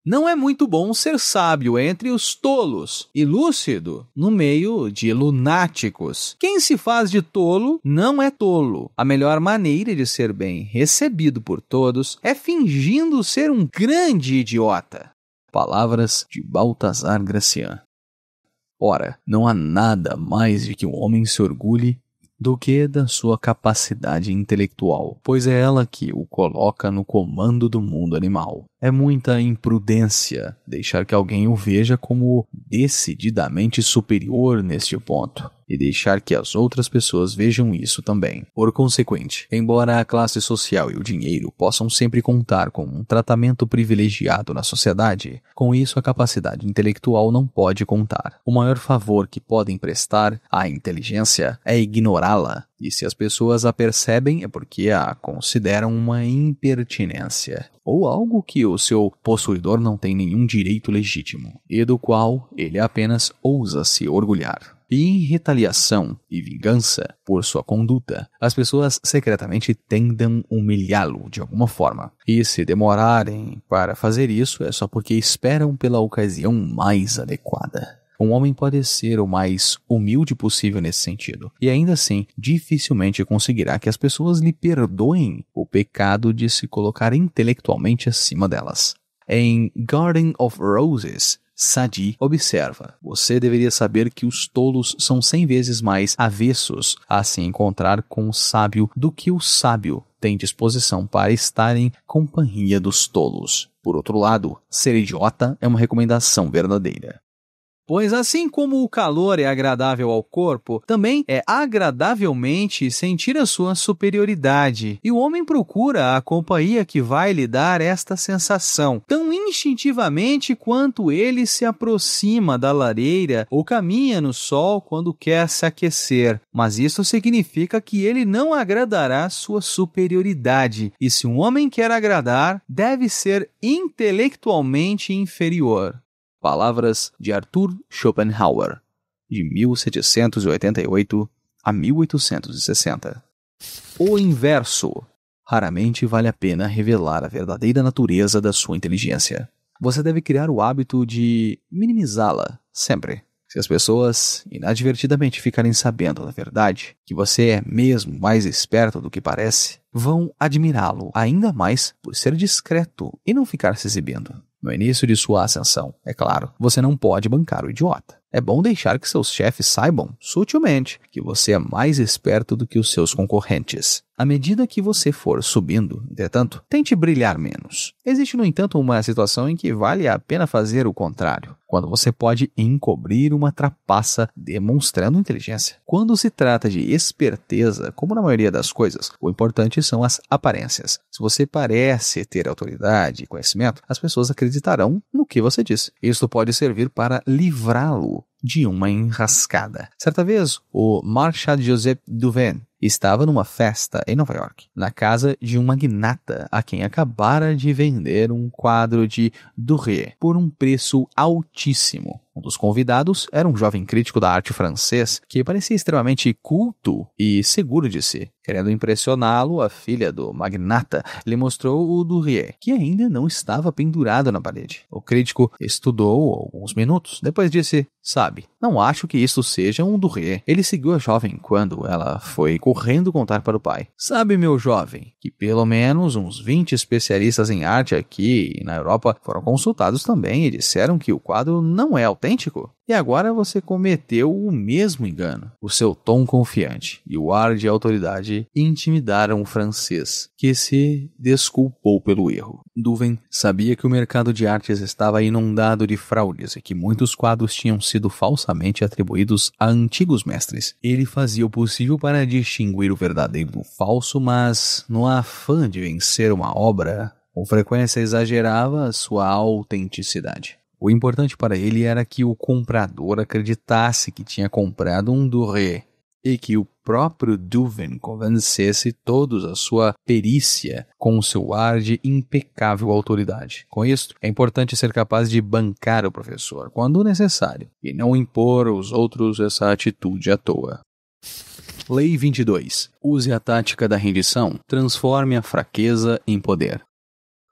Não é muito bom ser sábio entre os tolos e lúcido no meio de lunáticos. Quem se faz de tolo não é tolo. A melhor maneira de ser bem recebido por todos é fingindo ser um grande idiota. Palavras de Baltazar Gracian. Ora, não há nada mais de que um homem se orgulhe do que da sua capacidade intelectual, pois é ela que o coloca no comando do mundo animal. É muita imprudência deixar que alguém o veja como decididamente superior neste ponto, e deixar que as outras pessoas vejam isso também. Por consequente, embora a classe social e o dinheiro possam sempre contar com um tratamento privilegiado na sociedade, com isso a capacidade intelectual não pode contar. O maior favor que podem prestar à inteligência é ignorá-la, e se as pessoas a percebem é porque a consideram uma impertinência, ou algo que o seu possuidor não tem nenhum direito legítimo, e do qual ele apenas ousa se orgulhar. E em retaliação e vingança por sua conduta, as pessoas secretamente tendem humilhá-lo de alguma forma. E se demorarem para fazer isso, é só porque esperam pela ocasião mais adequada. Um homem pode ser o mais humilde possível nesse sentido, e ainda assim dificilmente conseguirá que as pessoas lhe perdoem o pecado de se colocar intelectualmente acima delas. Em Garden of Roses, Sadi observa: você deveria saber que os tolos são 100 vezes mais avessos a se encontrar com o sábio do que o sábio tem disposição para estar em companhia dos tolos. Por outro lado, ser idiota é uma recomendação verdadeira. Pois assim como o calor é agradável ao corpo, também é agradavelmente sentir a sua superioridade. E o homem procura a companhia que vai lhe dar esta sensação, tão instintivamente quanto ele se aproxima da lareira ou caminha no sol quando quer se aquecer. Mas isso significa que ele não agradará sua superioridade. E se um homem quer agradar, deve ser intelectualmente inferior. Palavras de Arthur Schopenhauer, de 1788 a 1860. O inverso. Raramente vale a pena revelar a verdadeira natureza da sua inteligência. Você deve criar o hábito de minimizá-la sempre. Se as pessoas inadvertidamente ficarem sabendo da verdade, que você é mesmo mais esperto do que parece, vão admirá-lo ainda mais por ser discreto e não ficar se exibindo. No início de sua ascensão, é claro, você não pode bancar o idiota. É bom deixar que seus chefes saibam, sutilmente, que você é mais esperto do que os seus concorrentes. À medida que você for subindo, entretanto, tente brilhar menos. Existe, no entanto, uma situação em que vale a pena fazer o contrário, quando você pode encobrir uma trapaça demonstrando inteligência. Quando se trata de esperteza, como na maioria das coisas, o importante são as aparências. Se você parece ter autoridade e conhecimento, as pessoas acreditarão no que você diz. Isso pode servir para livrá-lo de uma enrascada. Certa vez, o Marchand Joseph Duvain estava numa festa em Nova York, na casa de um magnata a quem acabara de vender um quadro de Durer por um preço altíssimo. Um dos convidados era um jovem crítico da arte francês que parecia extremamente culto e seguro de si. Querendo impressioná-lo, a filha do magnata lhe mostrou o Durer, que ainda não estava pendurado na parede. O crítico estudou alguns minutos, depois disse: sabe, não acho que isso seja um Durer. Ele seguiu a jovem quando ela foi correndo contar para o pai: sabe, meu jovem, que pelo menos uns 20 especialistas em arte aqui e na Europa foram consultados também e disseram que o quadro não é autêntico. autêntico? E agora você cometeu o mesmo engano. O seu tom confiante e o ar de autoridade intimidaram o francês, que se desculpou pelo erro. Duvin sabia que o mercado de artes estava inundado de fraudes e que muitos quadros tinham sido falsamente atribuídos a antigos mestres. Ele fazia o possível para distinguir o verdadeiro do falso, mas no afã de vencer uma obra, com frequência exagerava sua autenticidade. O importante para ele era que o comprador acreditasse que tinha comprado um Doré e que o próprio Duvin convencesse todos a sua perícia com o seu ar de impecável autoridade. Com isso, é importante ser capaz de bancar o professor quando necessário e não impor aos outros essa atitude à toa. Lei 22. Use a tática da rendição. Transforme a fraqueza em poder.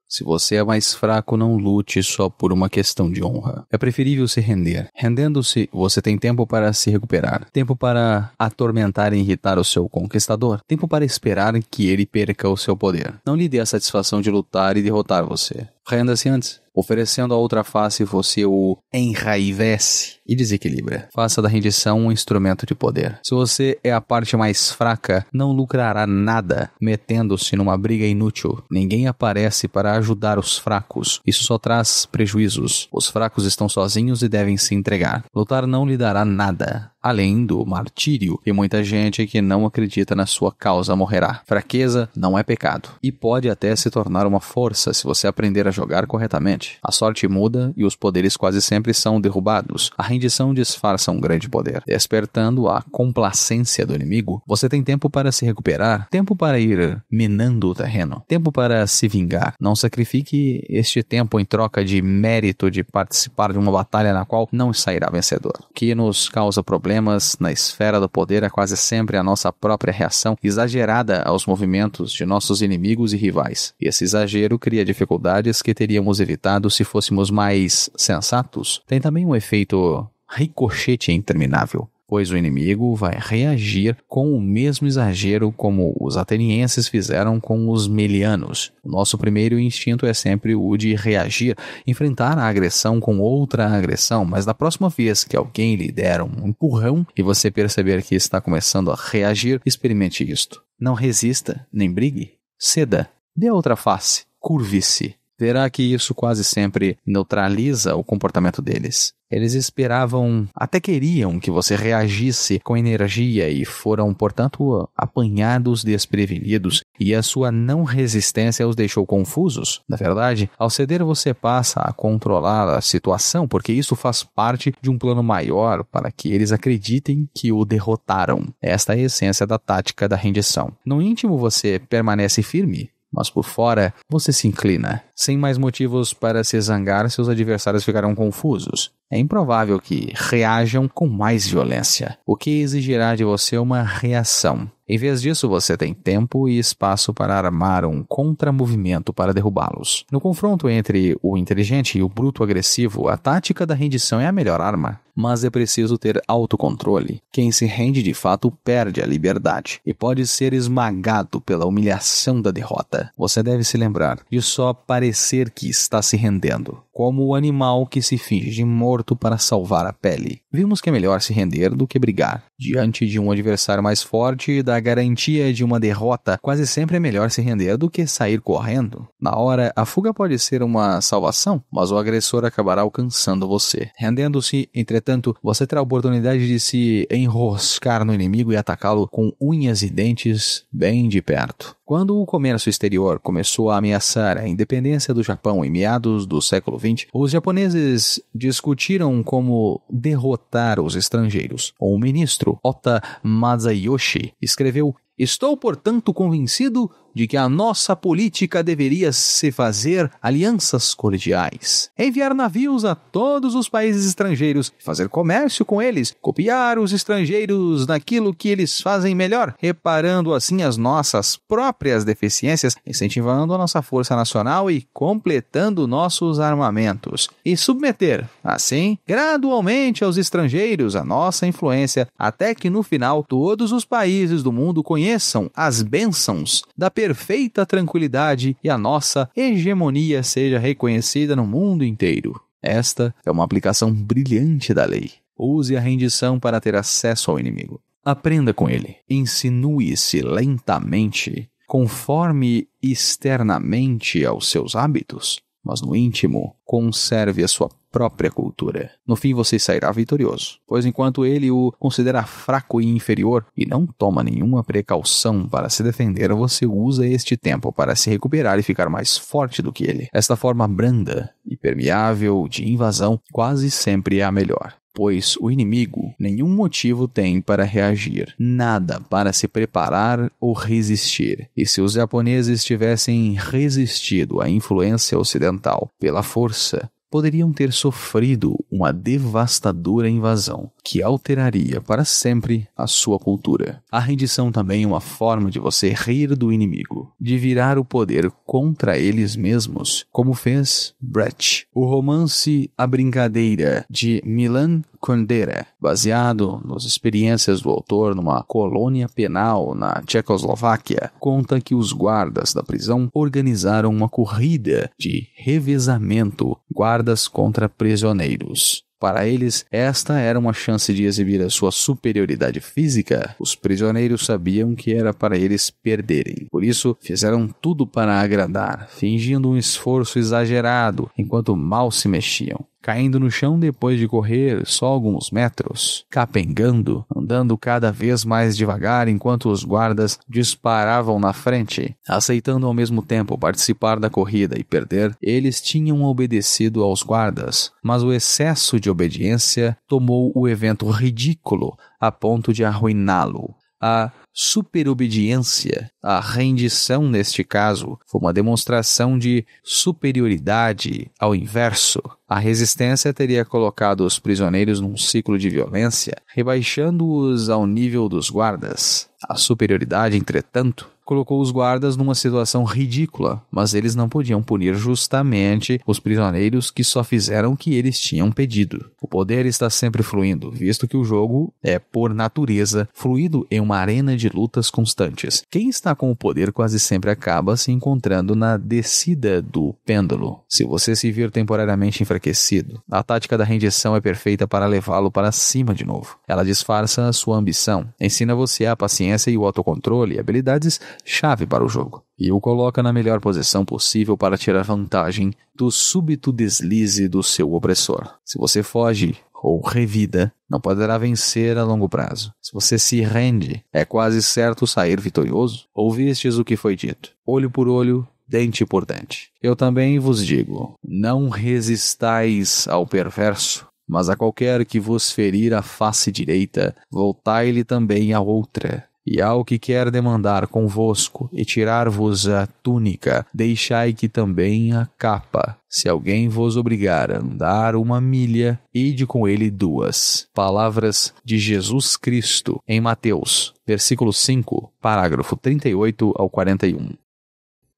Se você é mais fraco, não lute só por uma questão de honra. É preferível se render. Rendendo-se, você tem tempo para se recuperar. Tempo para atormentar e irritar o seu conquistador. Tempo para esperar que ele perca o seu poder. Não lhe dê a satisfação de lutar e derrotar você. Renda-se antes. Oferecendo a outra face, você o enraivece e desequilibra. Faça da rendição um instrumento de poder. Se você é a parte mais fraca, não lucrará nada metendo-se numa briga inútil. Ninguém aparece para ajudar os fracos. Isso só traz prejuízos. Os fracos estão sozinhos e devem se entregar. Lutar não lhe dará nada, além do martírio, e muita gente que não acredita na sua causa morrerá. Fraqueza não é pecado, e pode até se tornar uma força se você aprender a jogar corretamente. A sorte muda e os poderes quase sempre são derrubados. A rendição disfarça um grande poder. Despertando a complacência do inimigo, você tem tempo para se recuperar, tempo para ir minando o terreno, tempo para se vingar. Não sacrifique este tempo em troca de mérito de participar de uma batalha na qual não sairá vencedor. O que nos causa problemas na esfera do poder é quase sempre a nossa própria reação exagerada aos movimentos de nossos inimigos e rivais. E esse exagero cria dificuldades que teríamos evitado se fôssemos mais sensatos. Tem também um efeito ricochete interminável, pois o inimigo vai reagir com o mesmo exagero como os atenienses fizeram com os melianos. O nosso primeiro instinto é sempre o de reagir, enfrentar a agressão com outra agressão, mas da próxima vez que alguém lhe der um empurrão e você perceber que está começando a reagir, experimente isto. Não resista, nem brigue. Ceda. Dê outra face. Curve-se. Verá que isso quase sempre neutraliza o comportamento deles. Eles esperavam, até queriam que você reagisse com energia e foram, portanto, apanhados desprevenidos, e a sua não resistência os deixou confusos. Na verdade, ao ceder você passa a controlar a situação, porque isso faz parte de um plano maior para que eles acreditem que o derrotaram. Esta é a essência da tática da rendição. No íntimo você permanece firme, mas por fora você se inclina. Sem mais motivos para se zangar, seus adversários ficarão confusos. É improvável que reajam com mais violência, o que exigirá de você uma reação. Em vez disso, você tem tempo e espaço para armar um contramovimento para derrubá-los. No confronto entre o inteligente e o bruto agressivo, a tática da rendição é a melhor arma. Mas é preciso ter autocontrole. Quem se rende de fato perde a liberdade e pode ser esmagado pela humilhação da derrota. Você deve se lembrar de só parecer que está se rendendo, como o animal que se finge de morto para salvar a pele. Vimos que é melhor se render do que brigar. Diante de um adversário mais forte e da garantia de uma derrota, quase sempre é melhor se render do que sair correndo. Na hora, a fuga pode ser uma salvação, mas o agressor acabará alcançando você. Rendendo-se, entretanto, você terá a oportunidade de se enroscar no inimigo e atacá-lo com unhas e dentes bem de perto. Quando o comércio exterior começou a ameaçar a independência do Japão em meados do século XX, os japoneses discutiram como derrotar os estrangeiros. O ministro Ota Masayoshi escreveu: "Estou, portanto, convencido de que a nossa política deveria se fazer alianças cordiais, enviar navios a todos os países estrangeiros, fazer comércio com eles, copiar os estrangeiros naquilo que eles fazem melhor, reparando assim as nossas próprias deficiências, incentivando a nossa força nacional e completando nossos armamentos, e submeter, assim, gradualmente aos estrangeiros a nossa influência, até que no final todos os países do mundo conheçam as bênçãos da perfeita tranquilidade e a nossa hegemonia seja reconhecida no mundo inteiro." Esta é uma aplicação brilhante da lei. Use a rendição para ter acesso ao inimigo. Aprenda com ele. Insinue-se lentamente, conforme externamente aos seus hábitos, mas no íntimo, conserve a sua própria cultura. No fim você sairá vitorioso, pois enquanto ele o considera fraco e inferior e não toma nenhuma precaução para se defender, você usa este tempo para se recuperar e ficar mais forte do que ele. Esta forma branda e permeável de invasão quase sempre é a melhor, pois o inimigo nenhum motivo tem para reagir, nada para se preparar ou resistir. E se os japoneses tivessem resistido à influência ocidental pela força, poderiam ter sofrido uma devastadora invasão que alteraria para sempre a sua cultura. A rendição também é uma forma de você rir do inimigo, de virar o poder contra eles mesmos, como fez Brecht. O romance A Brincadeira, de Milan Kundera, baseado nas experiências do autor numa colônia penal na Tchecoslováquia, conta que os guardas da prisão organizaram uma corrida de revezamento, guardas contra prisioneiros. Para eles, esta era uma chance de exibir a sua superioridade física. Os prisioneiros sabiam que era para eles perderem. Por isso, fizeram tudo para agradar, fingindo um esforço exagerado, enquanto mal se mexiam. Caindo no chão depois de correr só alguns metros, capengando, andando cada vez mais devagar enquanto os guardas disparavam na frente. Aceitando ao mesmo tempo participar da corrida e perder, eles tinham obedecido aos guardas, mas o excesso de obediência tomou o evento ridículo a ponto de arruiná-lo. A superobediência, a rendição neste caso, foi uma demonstração de superioridade ao inverso. A resistência teria colocado os prisioneiros num ciclo de violência, rebaixando-os ao nível dos guardas. A superioridade, entretanto, colocou os guardas numa situação ridícula, mas eles não podiam punir justamente os prisioneiros que só fizeram o que eles tinham pedido. O poder está sempre fluindo, visto que o jogo é, por natureza, fluido em uma arena de lutas constantes. Quem está com o poder quase sempre acaba se encontrando na descida do pêndulo. Se você se vir temporariamente enfraquecido, a tática da rendição é perfeita para levá-lo para cima de novo. Ela disfarça a sua ambição, ensina você a paciência e o autocontrole, habilidades chave para o jogo, e o coloca na melhor posição possível para tirar vantagem do súbito deslize do seu opressor. Se você foge ou revida, não poderá vencer a longo prazo. Se você se rende, é quase certo sair vitorioso. Ouvistes o que foi dito: olho por olho, dente por dente. Eu também vos digo, não resistais ao perverso, mas a qualquer que vos ferir a face direita, voltai-lhe também a outra. E ao que quer demandar convosco e tirar-vos a túnica, deixai que também a capa. Se alguém vos obrigar a andar 1 milha, ide com ele 2. Palavras de Jesus Cristo em Mateus, versículo 5, parágrafo 38 ao 41.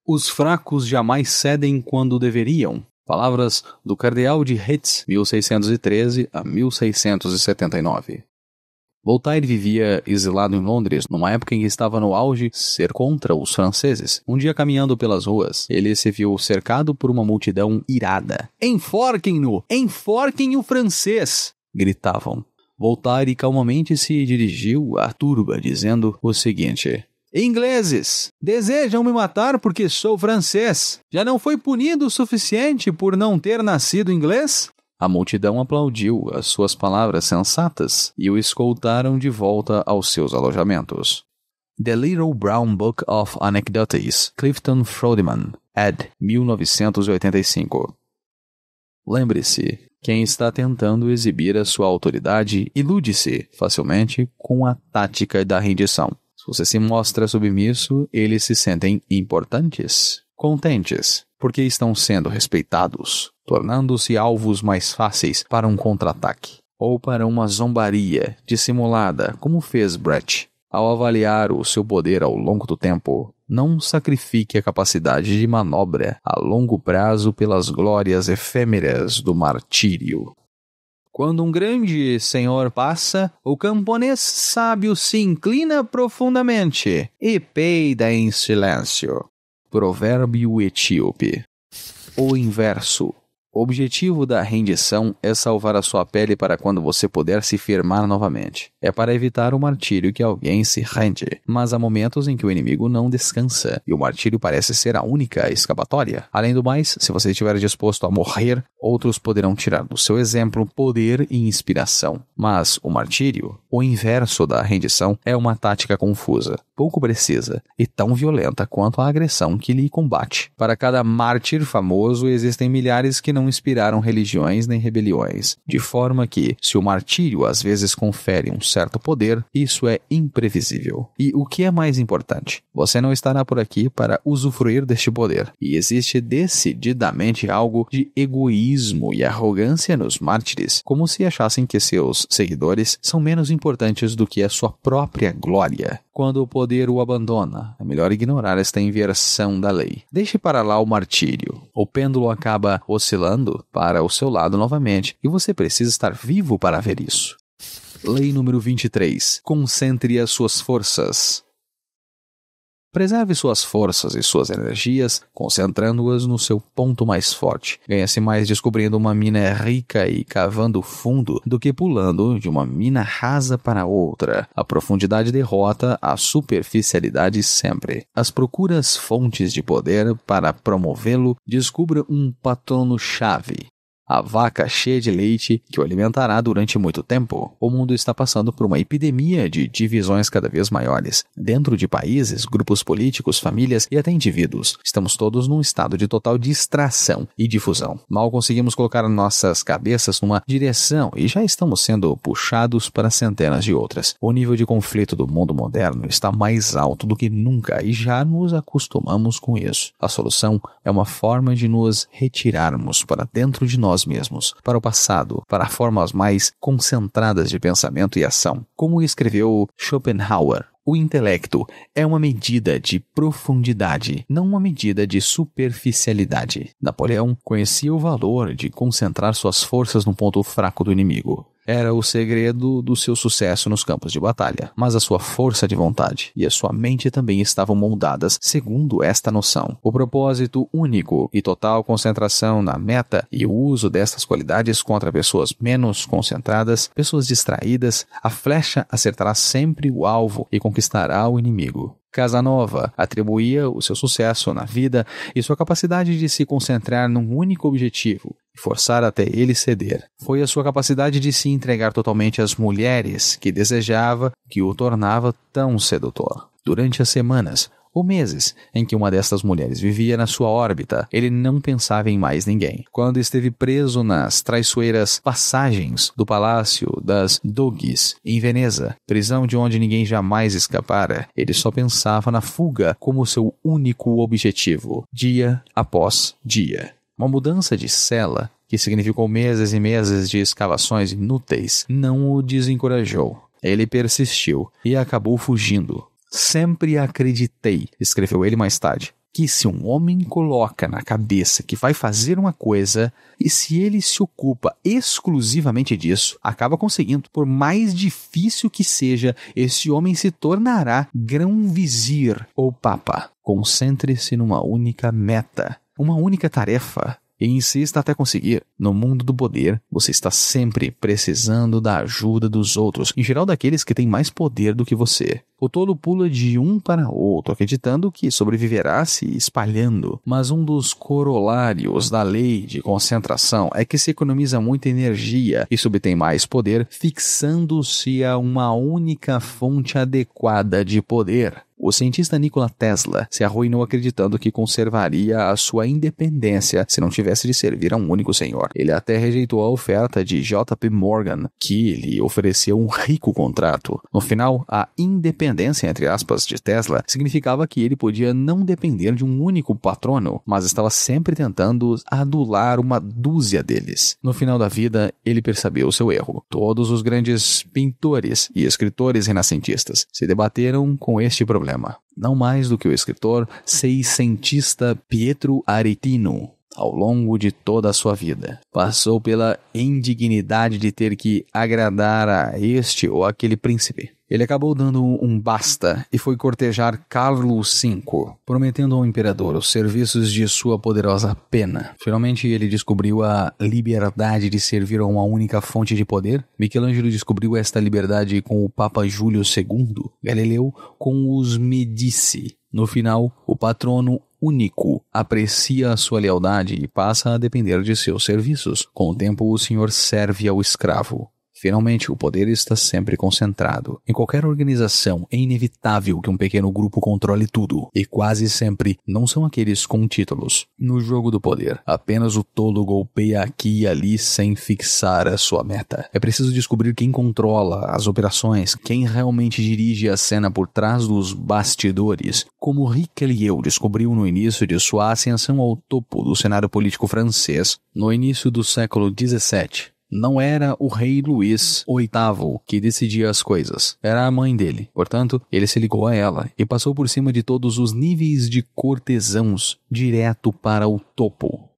Os fracos jamais cedem quando deveriam. Palavras do Cardeal de Retz, 1613 a 1679. Voltaire vivia exilado em Londres, numa época em que estava no auge ser contra os franceses. Um dia, caminhando pelas ruas, ele se viu cercado por uma multidão irada. "Enforquem-no! Enforquem o francês!" gritavam. Voltaire calmamente se dirigiu à turba, dizendo o seguinte: "Ingleses, desejam me matar porque sou francês? Já não foi punido o suficiente por não ter nascido inglês?" A multidão aplaudiu as suas palavras sensatas e o escoltaram de volta aos seus alojamentos. The Little Brown Book of Anecdotes, Clifton Frodeman, ed. 1985. Lembre-se, quem está tentando exibir a sua autoridade ilude-se facilmente com a tática da rendição. Se você se mostra submisso, eles se sentem importantes, contentes, porque estão sendo respeitados, tornando-se alvos mais fáceis para um contra-ataque, ou para uma zombaria dissimulada, como fez Brecht. Ao avaliar o seu poder ao longo do tempo, não sacrifique a capacidade de manobra a longo prazo pelas glórias efêmeras do martírio. Quando um grande senhor passa, o camponês sábio se inclina profundamente e peida em silêncio. Provérbio etíope. O inverso. O objetivo da rendição é salvar a sua pele para quando você puder se firmar novamente. É para evitar o martírio que alguém se rende. Mas há momentos em que o inimigo não descansa, e o martírio parece ser a única escapatória. Além do mais, se você estiver disposto a morrer, outros poderão tirar do seu exemplo poder e inspiração. Mas o martírio, o inverso da rendição, é uma tática confusa, pouco precisa e tão violenta quanto a agressão que lhe combate. Para cada mártir famoso, existem milhares que não inspiraram religiões nem rebeliões, de forma que, se o martírio às vezes confere um certo poder, isso é imprevisível. E o que é mais importante, você não estará por aqui para usufruir deste poder, e existe decididamente algo de egoísmo e arrogância nos mártires, como se achassem que seus seguidores são menos importantes do que a sua própria glória. Quando o poder o abandona, é melhor ignorar esta inversão da lei. Deixe para lá o martírio. O pêndulo acaba oscilando para o seu lado novamente, e você precisa estar vivo para ver isso. Lei número 23. Concentre as suas forças. Preserve suas forças e suas energias, concentrando-as no seu ponto mais forte. Ganha-se mais descobrindo uma mina rica e cavando fundo do que pulando de uma mina rasa para outra. A profundidade derrota a superficialidade sempre. As procuras fontes de poder para promovê-lo, descubra um patrono-chave. A vaca cheia de leite que o alimentará durante muito tempo. O mundo está passando por uma epidemia de divisões cada vez maiores. Dentro de países, grupos políticos, famílias e até indivíduos. Estamos todos num estado de total distração e difusão. Mal conseguimos colocar nossas cabeças numa direção e já estamos sendo puxados para centenas de outras. O nível de conflito do mundo moderno está mais alto do que nunca e já nos acostumamos com isso. A solução é uma forma de nos retirarmos para dentro de nós mesmos, para o passado, para formas mais concentradas de pensamento e ação. Como escreveu Schopenhauer, o intelecto é uma medida de profundidade, não uma medida de superficialidade. Napoleão conhecia o valor de concentrar suas forças no ponto fraco do inimigo. Era o segredo do seu sucesso nos campos de batalha, mas a sua força de vontade e a sua mente também estavam moldadas segundo esta noção. O propósito único e total concentração na meta e o uso destas qualidades contra pessoas menos concentradas, pessoas distraídas, a flecha acertará sempre o alvo e conquistará o inimigo. Casanova atribuía o seu sucesso na vida e sua capacidade de se concentrar num único objetivo e forçar até ele ceder. Foi a sua capacidade de se entregar totalmente às mulheres que desejava que o tornava tão sedutor. Durante as semanas ou meses em que uma destas mulheres vivia na sua órbita, ele não pensava em mais ninguém. Quando esteve preso nas traiçoeiras passagens do Palácio das Doges, em Veneza, prisão de onde ninguém jamais escapara, ele só pensava na fuga como seu único objetivo, dia após dia. Uma mudança de cela, que significou meses e meses de escavações inúteis, não o desencorajou. Ele persistiu e acabou fugindo. Sempre acreditei, escreveu ele mais tarde, que se um homem coloca na cabeça que vai fazer uma coisa e se ele se ocupa exclusivamente disso, acaba conseguindo. Por mais difícil que seja, esse homem se tornará grão-vizir ou papa. Concentre-se numa única meta, uma única tarefa. E insista até conseguir. No mundo do poder, você está sempre precisando da ajuda dos outros, em geral daqueles que têm mais poder do que você. O tolo pula de um para outro, acreditando que sobreviverá se espalhando. Mas um dos corolários da lei de concentração é que se economiza muita energia e se obtém mais poder fixando-se a uma única fonte adequada de poder. O cientista Nikola Tesla se arruinou acreditando que conservaria a sua independência se não tivesse de servir a um único senhor. Ele até rejeitou a oferta de J.P. Morgan, que lhe ofereceu um rico contrato. No final, a independência, entre aspas, de Tesla significava que ele podia não depender de um único patrono, mas estava sempre tentando adular uma dúzia deles. No final da vida, ele percebeu seu erro. Todos os grandes pintores e escritores renascentistas se debateram com este problema. Não mais do que o escritor seiscentista Pietro Aretino. Ao longo de toda a sua vida, passou pela indignidade de ter que agradar a este ou aquele príncipe. Ele acabou dando um basta e foi cortejar Carlos V, prometendo ao imperador os serviços de sua poderosa pena. Finalmente ele descobriu a liberdade de servir a uma única fonte de poder. Michelangelo descobriu esta liberdade com o Papa Júlio II, Galileu com os Medici. No final, o patrono único aprecia a sua lealdade e passa a depender de seus serviços. Com o tempo, o senhor serve ao escravo. Finalmente, o poder está sempre concentrado. Em qualquer organização, é inevitável que um pequeno grupo controle tudo, e quase sempre não são aqueles com títulos. No jogo do poder, apenas o tolo golpeia aqui e ali sem fixar a sua meta. É preciso descobrir quem controla as operações, quem realmente dirige a cena por trás dos bastidores, como Richelieu descobriu no início de sua ascensão ao topo do cenário político francês, no início do século XVII. Não era o rei Luís VIII que decidia as coisas, era a mãe dele. Portanto, ele se ligou a ela e passou por cima de todos os níveis de cortesãos, direto para o topo.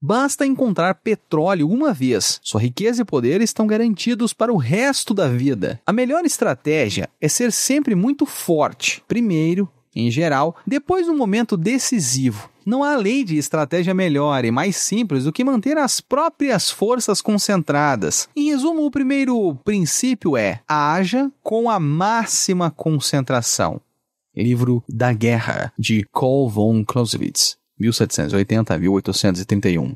Basta encontrar petróleo uma vez, sua riqueza e poder estão garantidos para o resto da vida. A melhor estratégia é ser sempre muito forte, primeiro, em geral, depois no momento decisivo. Não há lei de estratégia melhor e mais simples do que manter as próprias forças concentradas. Em resumo, o primeiro princípio é: haja com a máxima concentração. Livro da Guerra, de Karl von Clausewitz, 1780 a 1831.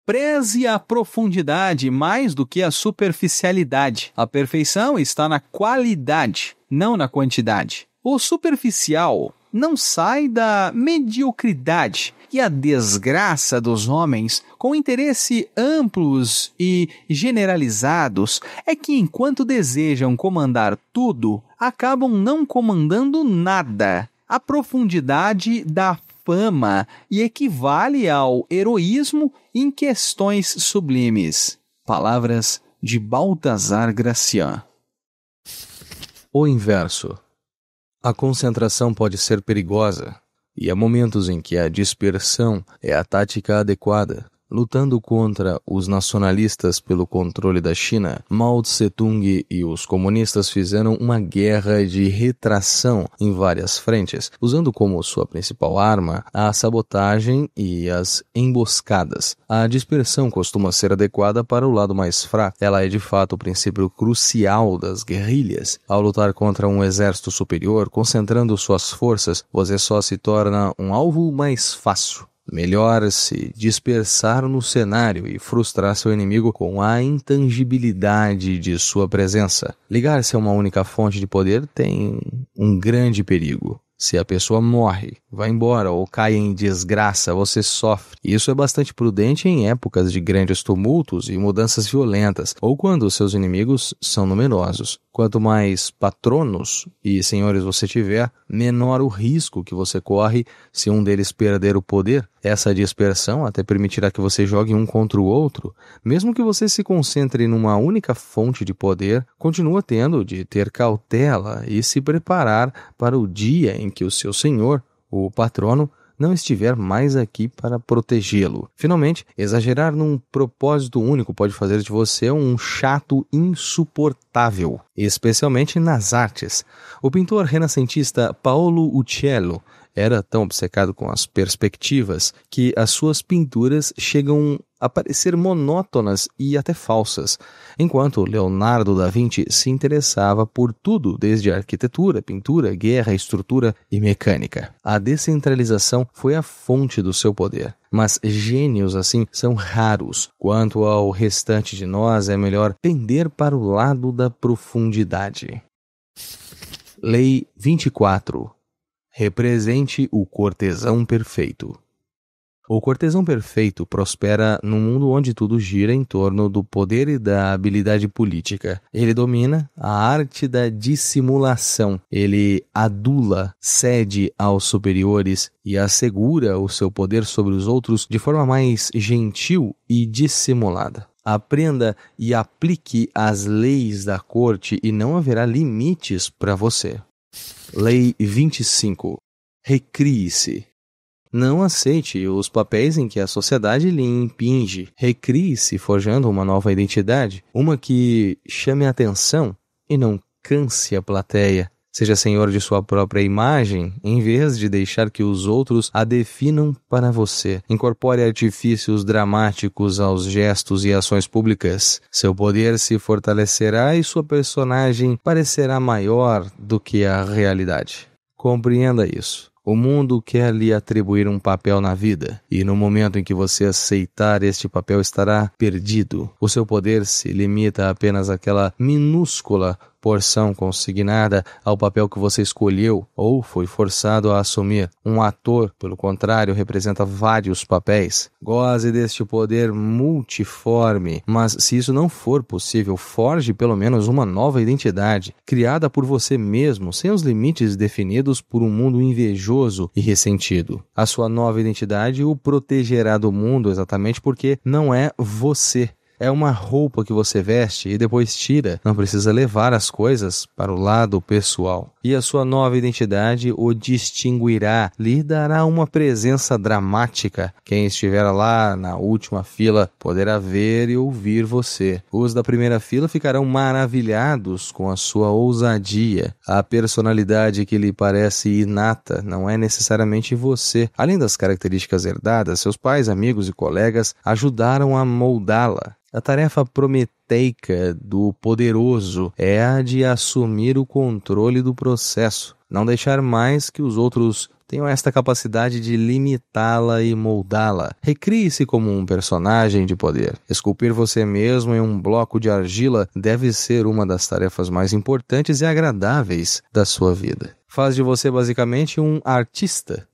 Preze a profundidade mais do que a superficialidade. A perfeição está na qualidade, não na quantidade. O superficial não sai da mediocridade e a desgraça dos homens com interesse amplos e generalizados é que enquanto desejam comandar tudo, acabam não comandando nada. A profundidade dá fama e equivale ao heroísmo em questões sublimes. Palavras de Balthazar Gracian. O inverso. A concentração pode ser perigosa, e há momentos em que a dispersão é a tática adequada. Lutando contra os nacionalistas pelo controle da China, Mao Tse-tung e os comunistas fizeram uma guerra de retração em várias frentes, usando como sua principal arma a sabotagem e as emboscadas. A dispersão costuma ser adequada para o lado mais fraco. Ela é de fato o princípio crucial das guerrilhas. Ao lutar contra um exército superior, concentrando suas forças, você só se torna um alvo mais fácil. Melhor se dispersar no cenário e frustrar seu inimigo com a intangibilidade de sua presença. Ligar-se a uma única fonte de poder tem um grande perigo. Se a pessoa morre, vai embora ou cai em desgraça, você sofre. Isso é bastante prudente em épocas de grandes tumultos e mudanças violentas, ou quando seus inimigos são numerosos. Quanto mais patronos e senhores você tiver, menor o risco que você corre se um deles perder o poder. Essa dispersão até permitirá que você jogue um contra o outro. Mesmo que você se concentre numa única fonte de poder, continua tendo de ter cautela e se preparar para o dia em que o seu senhor, o patrono, não estiver mais aqui para protegê-lo. Finalmente, exagerar num propósito único pode fazer de você um chato insuportável, especialmente nas artes. O pintor renascentista Paolo Uccello era tão obcecado com as perspectivas que as suas pinturas chegam a parecer monótonas e até falsas, enquanto Leonardo da Vinci se interessava por tudo, desde arquitetura, pintura, guerra, estrutura e mecânica. A descentralização foi a fonte do seu poder, mas gênios assim são raros. Quanto ao restante de nós, é melhor pender para o lado da profundidade. Lei 24. Represente o cortesão perfeito. O cortesão perfeito prospera num mundo onde tudo gira em torno do poder e da habilidade política. Ele domina a arte da dissimulação. Ele adula, cede aos superiores e assegura o seu poder sobre os outros de forma mais gentil e dissimulada. Aprenda e aplique as leis da corte e não haverá limites para você. Lei 25. Recrie-se. Não aceite os papéis em que a sociedade lhe impinge. Recrie-se forjando uma nova identidade, uma que chame a atenção e não alcance a plateia. Seja senhor de sua própria imagem, em vez de deixar que os outros a definam para você. Incorpore artifícios dramáticos aos gestos e ações públicas. Seu poder se fortalecerá e sua personagem parecerá maior do que a realidade. Compreenda isso. O mundo quer lhe atribuir um papel na vida, e no momento em que você aceitar este papel estará perdido. O seu poder se limita apenas àquela minúscula porção consignada ao papel que você escolheu ou foi forçado a assumir. Um ator, pelo contrário, representa vários papéis. Goze deste poder multiforme, mas se isso não for possível, forje pelo menos uma nova identidade, criada por você mesmo, sem os limites definidos por um mundo invejoso e ressentido. A sua nova identidade o protegerá do mundo exatamente porque não é você. É uma roupa que você veste e depois tira. Não precisa levar as coisas para o lado pessoal. E a sua nova identidade o distinguirá, lhe dará uma presença dramática. Quem estiver lá na última fila poderá ver e ouvir você. Os da primeira fila ficarão maravilhados com a sua ousadia. A personalidade que lhe parece inata não é necessariamente você. Além das características herdadas, seus pais, amigos e colegas ajudaram a moldá-la. A tarefa prometeica do poderoso é a de assumir o controle do processo, não deixar mais que os outros tenham esta capacidade de limitá-la e moldá-la. Recrie-se como um personagem de poder. Esculpir você mesmo em um bloco de argila deve ser uma das tarefas mais importantes e agradáveis da sua vida. Faz de você basicamente um artista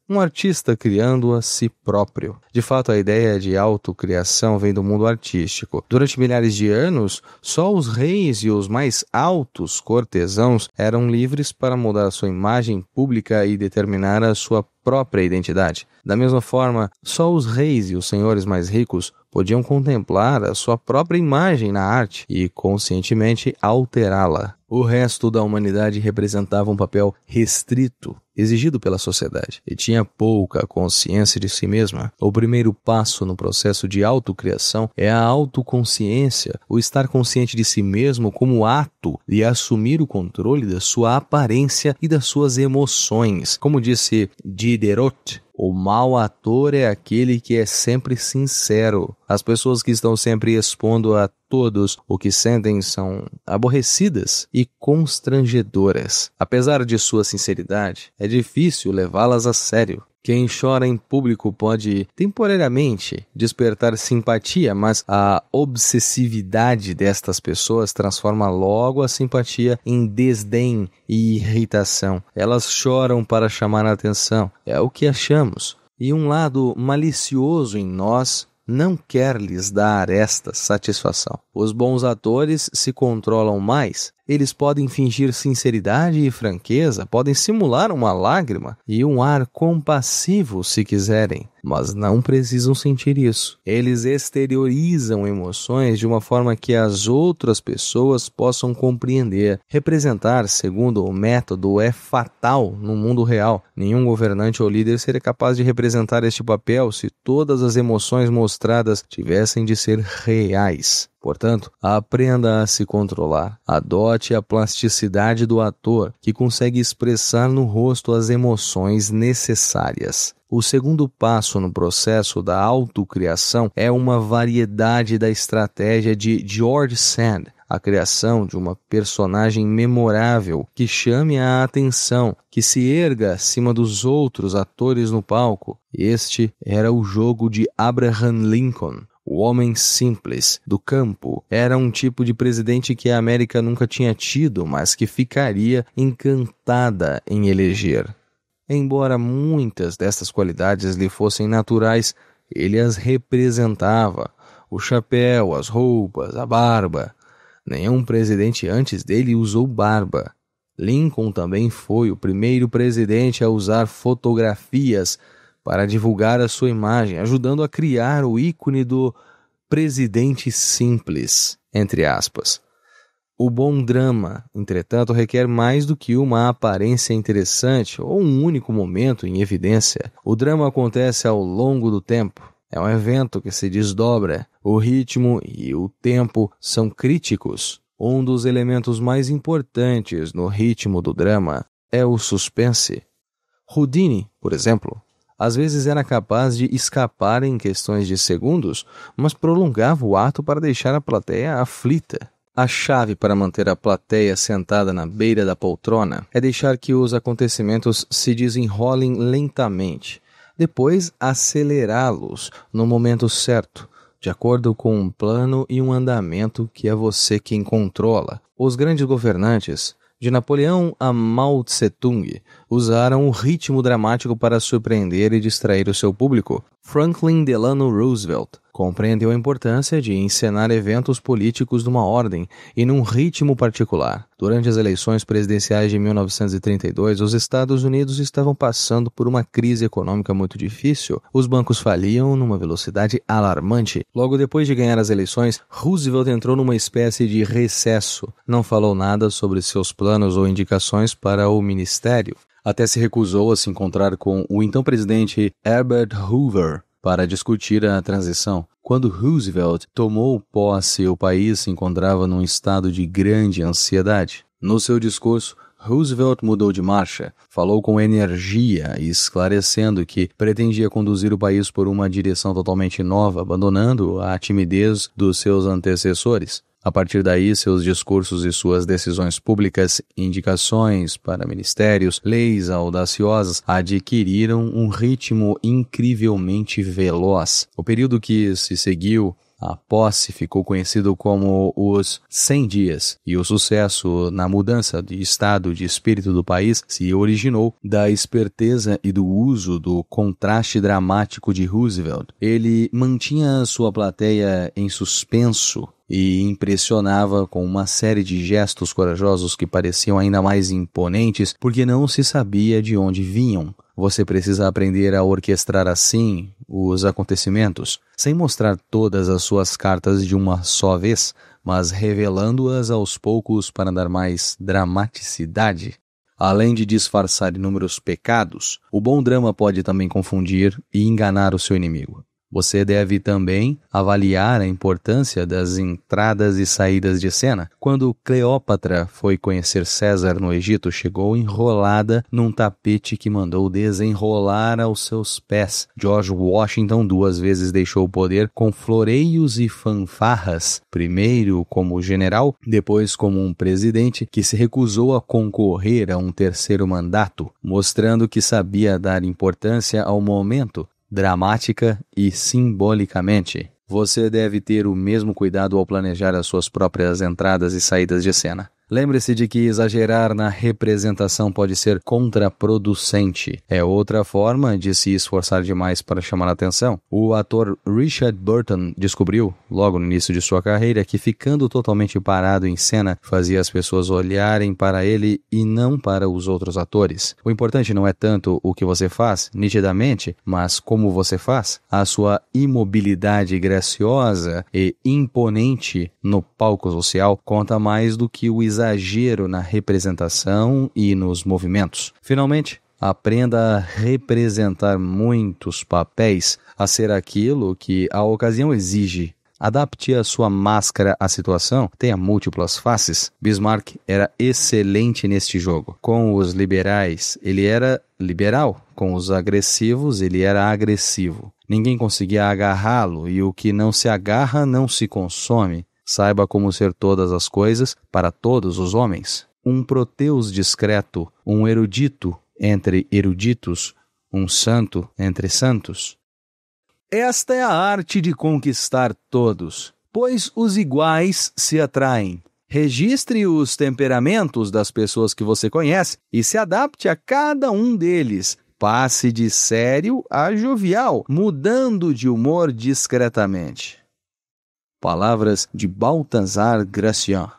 criando a si próprio. De fato, a ideia de autocriação vem do mundo artístico. Durante milhares de anos, só os reis e os mais altos cortesãos eram livres para mudar a sua imagem pública e determinar a sua própria identidade. Da mesma forma, só os reis e os senhores mais ricos podiam contemplar a sua própria imagem na arte e, conscientemente, alterá-la. O resto da humanidade representava um papel restrito, exigido pela sociedade, e tinha pouca consciência de si mesma. O primeiro passo no processo de autocriação é a autoconsciência, o estar consciente de si mesmo como ato de assumir o controle da sua aparência e das suas emoções. Como disse Diderot, o mau ator é aquele que é sempre sincero. As pessoas que estão sempre expondo a todos o que sentem são aborrecidas e constrangedoras. Apesar de sua sinceridade, é difícil levá-las a sério. Quem chora em público pode, temporariamente, despertar simpatia, mas a obsessividade destas pessoas transforma logo a simpatia em desdém e irritação. Elas choram para chamar a atenção, é o que achamos. E um lado malicioso em nós não quer lhes dar esta satisfação. Os bons atores se controlam mais. Eles podem fingir sinceridade e franqueza, podem simular uma lágrima e um ar compassivo se quiserem, mas não precisam sentir isso. Eles exteriorizam emoções de uma forma que as outras pessoas possam compreender. Representar, segundo o método, é fatal no mundo real. Nenhum governante ou líder seria capaz de representar este papel se todas as emoções mostradas tivessem de ser reais. Portanto, aprenda a se controlar. Adote a plasticidade do ator, que consegue expressar no rosto as emoções necessárias. O segundo passo no processo da autocriação é uma variedade da estratégia de George Sand, a criação de uma personagem memorável que chame a atenção, que se erga acima dos outros atores no palco. Este era o jogo de Abraham Lincoln. O homem simples, do campo, era um tipo de presidente que a América nunca tinha tido, mas que ficaria encantada em eleger. Embora muitas destas qualidades lhe fossem naturais, ele as representava. O chapéu, as roupas, a barba. Nenhum presidente antes dele usou barba. Lincoln também foi o primeiro presidente a usar fotografias para divulgar a sua imagem, ajudando a criar o ícone do presidente simples, entre aspas. O bom drama, entretanto, requer mais do que uma aparência interessante ou um único momento em evidência. O drama acontece ao longo do tempo. É um evento que se desdobra. O ritmo e o tempo são críticos. Um dos elementos mais importantes no ritmo do drama é o suspense. Houdini, por exemplo, às vezes era capaz de escapar em questões de segundos, mas prolongava o ato para deixar a plateia aflita. A chave para manter a plateia sentada na beira da poltrona é deixar que os acontecimentos se desenrolem lentamente, depois acelerá-los no momento certo, de acordo com um plano e um andamento que é você quem controla. Os grandes governantes, de Napoleão a Mao Tse-tung, usaram o ritmo dramático para surpreender e distrair o seu público. Franklin Delano Roosevelt compreendeu a importância de encenar eventos políticos numa ordem e num ritmo particular. Durante as eleições presidenciais de 1932, os Estados Unidos estavam passando por uma crise econômica muito difícil. Os bancos faliam numa velocidade alarmante. Logo depois de ganhar as eleições, Roosevelt entrou numa espécie de recesso. Não falou nada sobre seus planos ou indicações para o ministério. Até se recusou a se encontrar com o então presidente Herbert Hoover para discutir a transição. Quando Roosevelt tomou posse, o país se encontrava num estado de grande ansiedade. No seu discurso, Roosevelt mudou de marcha, falou com energia, esclarecendo que pretendia conduzir o país por uma direção totalmente nova, abandonando a timidez dos seus antecessores. A partir daí, seus discursos e suas decisões públicas, indicações para ministérios, leis audaciosas, adquiriram um ritmo incrivelmente veloz. O período que se seguiu à posse ficou conhecido como os 100 dias, e o sucesso na mudança de estado de espírito do país se originou da esperteza e do uso do contraste dramático de Roosevelt. Ele mantinha sua plateia em suspenso e impressionava com uma série de gestos corajosos que pareciam ainda mais imponentes porque não se sabia de onde vinham. Você precisa aprender a orquestrar assim os acontecimentos, sem mostrar todas as suas cartas de uma só vez, mas revelando-as aos poucos para dar mais dramaticidade. Além de disfarçar inúmeros pecados, o bom drama pode também confundir e enganar o seu inimigo. Você deve também avaliar a importância das entradas e saídas de cena. Quando Cleópatra foi conhecer César no Egito, chegou enrolada num tapete que mandou desenrolar aos seus pés. George Washington 2 vezes deixou o poder com floreios e fanfarras, primeiro como general, depois como um presidente que se recusou a concorrer a um terceiro mandato, mostrando que sabia dar importância ao momento, dramática e simbolicamente. Você deve ter o mesmo cuidado ao planejar as suas próprias entradas e saídas de cena. Lembre-se de que exagerar na representação pode ser contraproducente. É outra forma de se esforçar demais para chamar a atenção. O ator Richard Burton descobriu, logo no início de sua carreira, que ficando totalmente parado em cena fazia as pessoas olharem para ele e não para os outros atores. O importante não é tanto o que você faz, nitidamente, mas como você faz. A sua imobilidade graciosa e imponente no palco social conta mais do que o exagero na representação e nos movimentos. Finalmente, aprenda a representar muitos papéis, a ser aquilo que a ocasião exige. Adapte a sua máscara à situação, tenha múltiplas faces. Bismarck era excelente neste jogo. Com os liberais, ele era liberal. Com os agressivos, ele era agressivo. Ninguém conseguia agarrá-lo, e o que não se agarra não se consome. Saiba como ser todas as coisas para todos os homens. Um Proteus discreto, um erudito entre eruditos, um santo entre santos. Esta é a arte de conquistar todos, pois os iguais se atraem. Registre os temperamentos das pessoas que você conhece e se adapte a cada um deles. Passe de sério a jovial, mudando de humor discretamente. Palavras de Balthazar Gracian.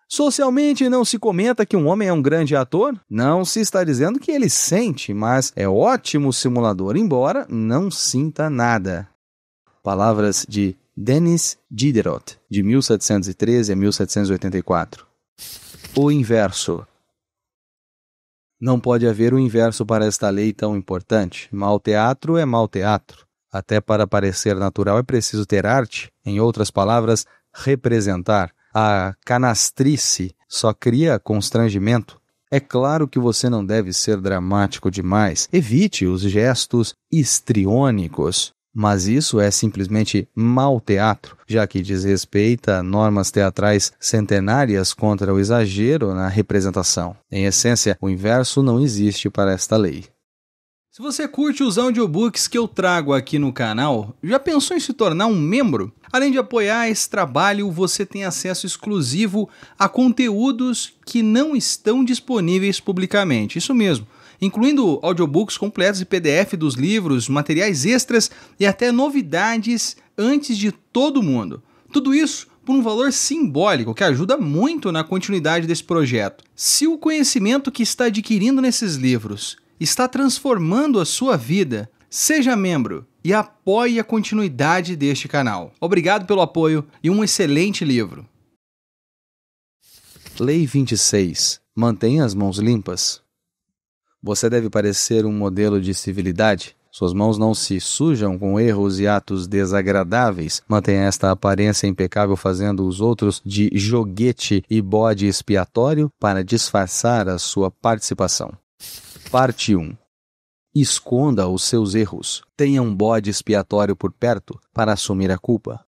Socialmente não se comenta que um homem é um grande ator? Não se está dizendo que ele sente, mas é ótimo simulador, embora não sinta nada. Palavras de Denis Diderot, de 1713 a 1784. O inverso. Não pode haver o inverso para esta lei tão importante. Mau teatro é mau teatro. Até para parecer natural é preciso ter arte, em outras palavras, representar. a canastrice só cria constrangimento. É claro que você não deve ser dramático demais. Evite os gestos histriônicos. Mas isso é simplesmente mau teatro, já que desrespeita normas teatrais centenárias contra o exagero na representação. Em essência, o inverso não existe para esta lei. Se você curte os audiobooks que eu trago aqui no canal, já pensou em se tornar um membro? Além de apoiar esse trabalho, você tem acesso exclusivo a conteúdos que não estão disponíveis publicamente. Isso mesmo, incluindo audiobooks completos e PDF dos livros, materiais extras e até novidades antes de todo mundo. Tudo isso por um valor simbólico que ajuda muito na continuidade desse projeto. Se o conhecimento que está adquirindo nesses livros está transformando a sua vida, seja membro e apoie a continuidade deste canal. Obrigado pelo apoio e um excelente livro. Lei 26. Mantenha as mãos limpas. Você deve parecer um modelo de civilidade. Suas mãos não se sujam com erros e atos desagradáveis. Mantenha esta aparência impecável fazendo os outros de joguete e bode expiatório para disfarçar a sua participação. Parte 1. Esconda os seus erros. Tenha um bode expiatório por perto para assumir a culpa.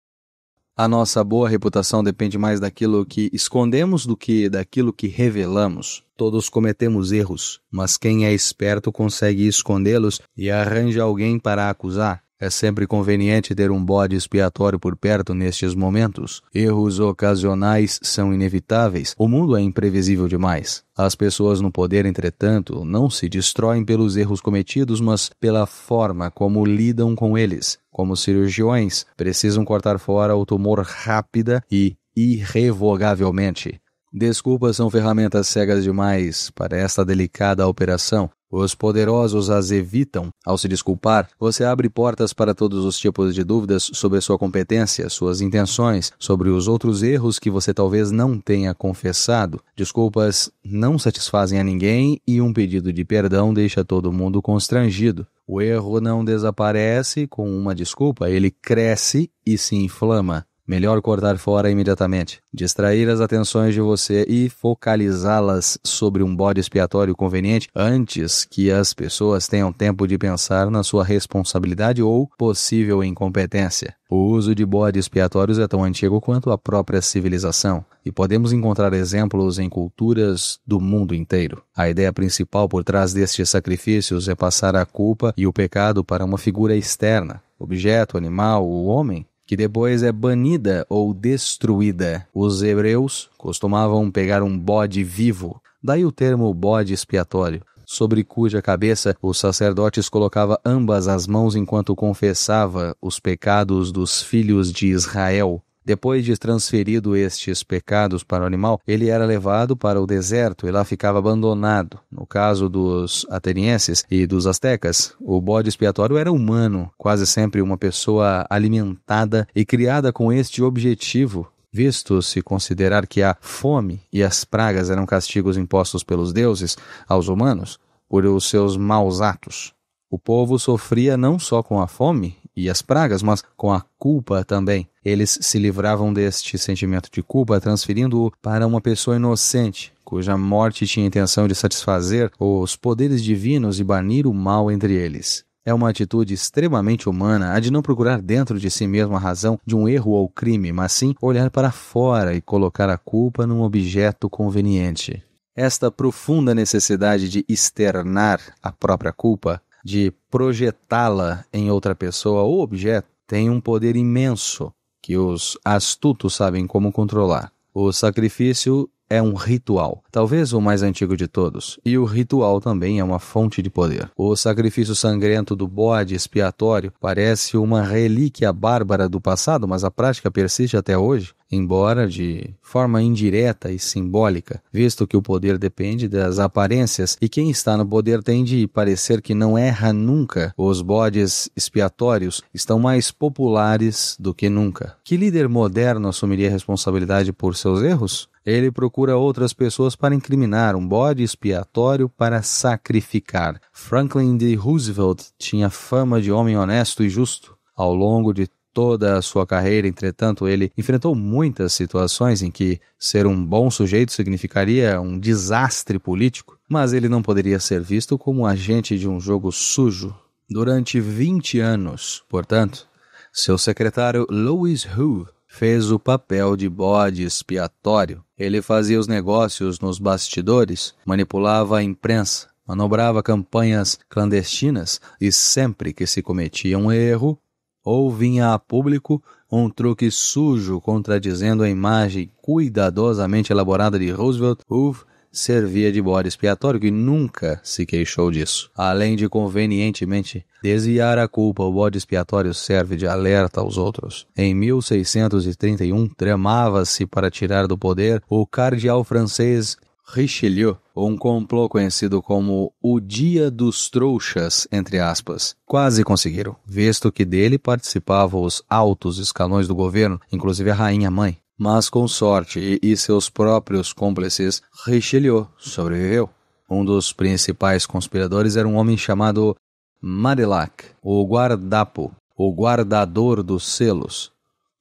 A nossa boa reputação depende mais daquilo que escondemos do que daquilo que revelamos. Todos cometemos erros, mas quem é esperto consegue escondê-los e arranja alguém para acusar. É sempre conveniente ter um bode expiatório por perto nestes momentos. Erros ocasionais são inevitáveis. O mundo é imprevisível demais. As pessoas no poder, entretanto, não se destroem pelos erros cometidos, mas pela forma como lidam com eles. Como cirurgiões, precisam cortar fora o tumor rápida e irrevogavelmente. Desculpas são ferramentas cegas demais para esta delicada operação. Os poderosos as evitam. Ao se desculpar, você abre portas para todos os tipos de dúvidas sobre sua competência, suas intenções, sobre os outros erros que você talvez não tenha confessado. Desculpas não satisfazem a ninguém e um pedido de perdão deixa todo mundo constrangido. O erro não desaparece com uma desculpa, ele cresce e se inflama. Melhor cortar fora imediatamente, distrair as atenções de você e focalizá-las sobre um bode expiatório conveniente antes que as pessoas tenham tempo de pensar na sua responsabilidade ou possível incompetência. O uso de bodes expiatórios é tão antigo quanto a própria civilização, e podemos encontrar exemplos em culturas do mundo inteiro. A ideia principal por trás destes sacrifícios é passar a culpa e o pecado para uma figura externa, objeto, animal, o homem, que depois é banida ou destruída. Os hebreus costumavam pegar um bode vivo, daí o termo bode expiatório, sobre cuja cabeça os sacerdotes colocavam ambas as mãos enquanto confessava os pecados dos filhos de Israel. Depois de transferido estes pecados para o animal, ele era levado para o deserto e lá ficava abandonado. No caso dos atenienses e dos astecas, o bode expiatório era humano, quase sempre uma pessoa alimentada e criada com este objetivo. Visto-se considerar que a fome e as pragas eram castigos impostos pelos deuses aos humanos por os seus maus atos. O povo sofria não só com a fome e as pragas, mas com a culpa também. Eles se livravam deste sentimento de culpa, transferindo-o para uma pessoa inocente, cuja morte tinha a intenção de satisfazer os poderes divinos e banir o mal entre eles. É uma atitude extremamente humana a de não procurar dentro de si mesmo a razão de um erro ou crime, mas sim olhar para fora e colocar a culpa num objeto conveniente. Esta profunda necessidade de externar a própria culpa, de projetá-la em outra pessoa ou objeto, tem um poder imenso que os astutos sabem como controlar. O sacrifício é um ritual, talvez o mais antigo de todos, e o ritual também é uma fonte de poder. O sacrifício sangrento do bode expiatório parece uma relíquia bárbara do passado, mas a prática persiste até hoje, embora de forma indireta e simbólica, visto que o poder depende das aparências e quem está no poder tem de parecer que não erra nunca. Os bodes expiatórios estão mais populares do que nunca. Que líder moderno assumiria a responsabilidade por seus erros? Ele procura outras pessoas para incriminar, um bode expiatório para sacrificar. Franklin D. Roosevelt tinha fama de homem honesto e justo. Ao longo de toda a sua carreira, entretanto, ele enfrentou muitas situações em que ser um bom sujeito significaria um desastre político, mas ele não poderia ser visto como agente de um jogo sujo. Durante 20 anos, portanto, seu secretário Louis Hu fez o papel de bode expiatório. Ele fazia os negócios nos bastidores, manipulava a imprensa, manobrava campanhas clandestinas e sempre que se cometia um erro, ou vinha a público um truque sujo contradizendo a imagem cuidadosamente elaborada de Roosevelt, Hoover servia de bode expiatório e nunca se queixou disso. Além de convenientemente desviar a culpa, o bode expiatório serve de alerta aos outros. Em 1631, tramava-se para tirar do poder o cardeal francês Richelieu, um complô conhecido como o Dia dos Trouxas, entre aspas. Quase conseguiram, visto que dele participavam os altos escalões do governo, inclusive a rainha-mãe. Mas com sorte e seus próprios cúmplices, Richelieu sobreviveu. Um dos principais conspiradores era um homem chamado Marillac, o guardapo, o guardador dos selos.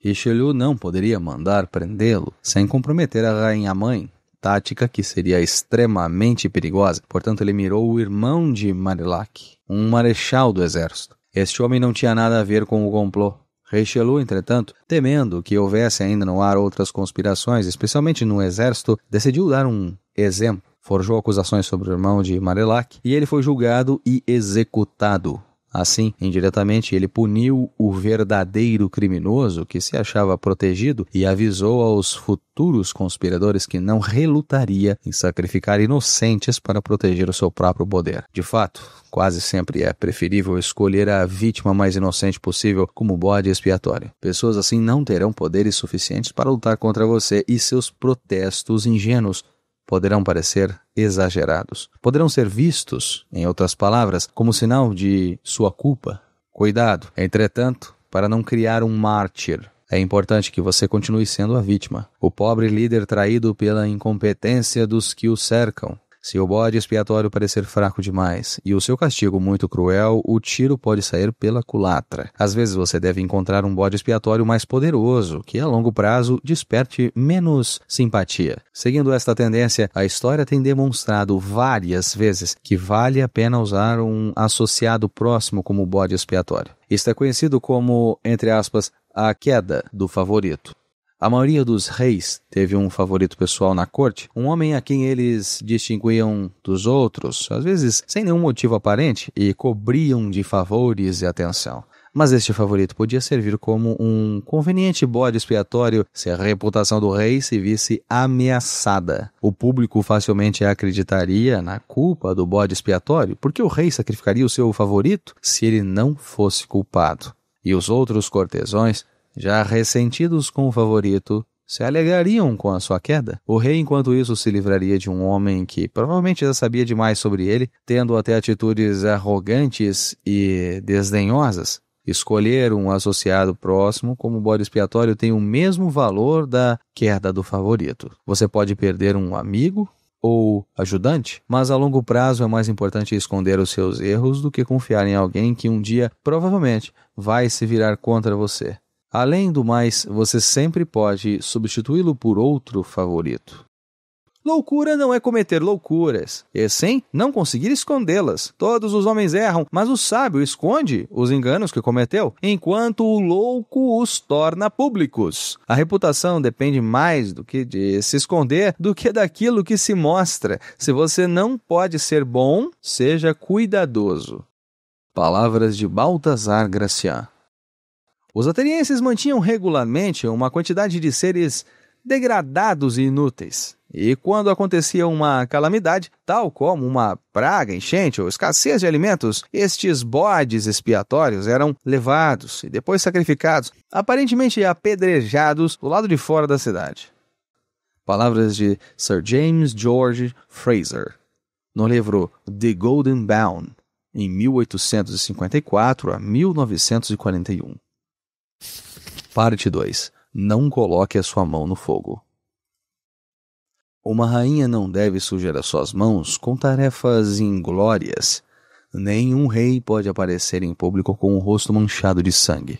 Richelieu não poderia mandar prendê-lo sem comprometer a rainha-mãe, tática que seria extremamente perigosa. Portanto, ele mirou o irmão de Marillac, um marechal do exército. Este homem não tinha nada a ver com o complô. Richelieu, entretanto, temendo que houvesse ainda no ar outras conspirações, especialmente no exército, decidiu dar um exemplo. Forjou acusações sobre o irmão de Marillac e ele foi julgado e executado. Assim, indiretamente, ele puniu o verdadeiro criminoso que se achava protegido e avisou aos futuros conspiradores que não relutaria em sacrificar inocentes para proteger o seu próprio poder. De fato, quase sempre é preferível escolher a vítima mais inocente possível como bode expiatório. Pessoas assim não terão poderes suficientes para lutar contra você e seus protestos ingênuos poderão parecer exagerados. Poderão ser vistos, em outras palavras, como sinal de sua culpa. Cuidado, entretanto, para não criar um mártir. É importante que você continue sendo a vítima, o pobre líder traído pela incompetência dos que o cercam. Se o bode expiatório parecer fraco demais e o seu castigo muito cruel, o tiro pode sair pela culatra. Às vezes você deve encontrar um bode expiatório mais poderoso, que a longo prazo desperte menos simpatia. Seguindo esta tendência, a história tem demonstrado várias vezes que vale a pena usar um associado próximo como bode expiatório. Isto é conhecido como, entre aspas, a queda do favorito. A maioria dos reis teve um favorito pessoal na corte, um homem a quem eles distinguiam dos outros, às vezes sem nenhum motivo aparente, e cobriam de favores e atenção. Mas este favorito podia servir como um conveniente bode expiatório se a reputação do rei se visse ameaçada. O público facilmente acreditaria na culpa do bode expiatório, porque o rei sacrificaria o seu favorito se ele não fosse culpado. E os outros cortesões, já ressentidos com o favorito, se alegrariam com a sua queda. O rei, enquanto isso, se livraria de um homem que provavelmente já sabia demais sobre ele, tendo até atitudes arrogantes e desdenhosas. Escolher um associado próximo como bode expiatório tem o mesmo valor da queda do favorito. Você pode perder um amigo ou ajudante, mas a longo prazo é mais importante esconder os seus erros do que confiar em alguém que um dia provavelmente vai se virar contra você. Além do mais, você sempre pode substituí-lo por outro favorito. Loucura não é cometer loucuras, e sim não conseguir escondê-las. Todos os homens erram, mas o sábio esconde os enganos que cometeu, enquanto o louco os torna públicos. A reputação depende mais do que de se esconder do que daquilo que se mostra. Se você não pode ser bom, seja cuidadoso. Palavras de Baltazar Gracián. Os atenienses mantinham regularmente uma quantidade de seres degradados e inúteis. E quando acontecia uma calamidade, tal como uma praga, enchente ou escassez de alimentos, estes bodes expiatórios eram levados e depois sacrificados, aparentemente apedrejados do lado de fora da cidade. Palavras de Sir James George Fraser, no livro The Golden Bough, em 1854 a 1941. Parte 2. Não coloque a sua mão no fogo. Uma rainha não deve sujar as suas mãos com tarefas inglórias. Nenhum rei pode aparecer em público com o rosto manchado de sangue.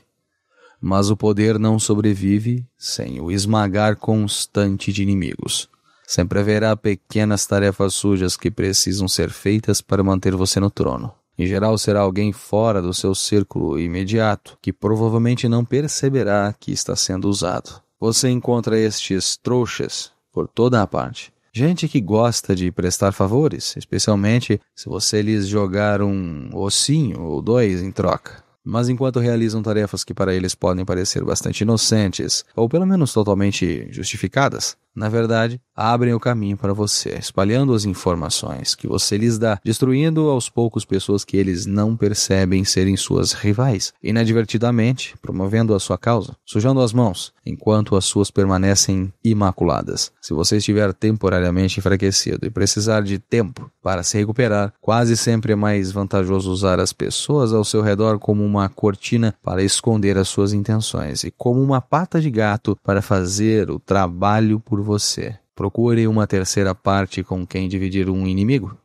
mas o poder não sobrevive sem o esmagar constante de inimigos. Sempre haverá pequenas tarefas sujas que precisam ser feitas para manter você no trono. Em geral, será alguém fora do seu círculo imediato, que provavelmente não perceberá que está sendo usado. Você encontra estes trouxas por toda a parte. Gente que gosta de prestar favores, especialmente se você lhes jogar um ossinho ou dois em troca. Mas enquanto realizam tarefas que para eles podem parecer bastante inocentes, ou pelo menos totalmente justificadas, na verdade, abrem o caminho para você, espalhando as informações que você lhes dá, destruindo aos poucos pessoas que eles não percebem serem suas rivais, inadvertidamente promovendo a sua causa, sujando as mãos, enquanto as suas permanecem imaculadas. Se você estiver temporariamente enfraquecido e precisar de tempo para se recuperar, quase sempre é mais vantajoso usar as pessoas ao seu redor como uma cortina para esconder as suas intenções e como uma pata de gato para fazer o trabalho por você. Procure uma terceira parte com quem dividir um inimigo,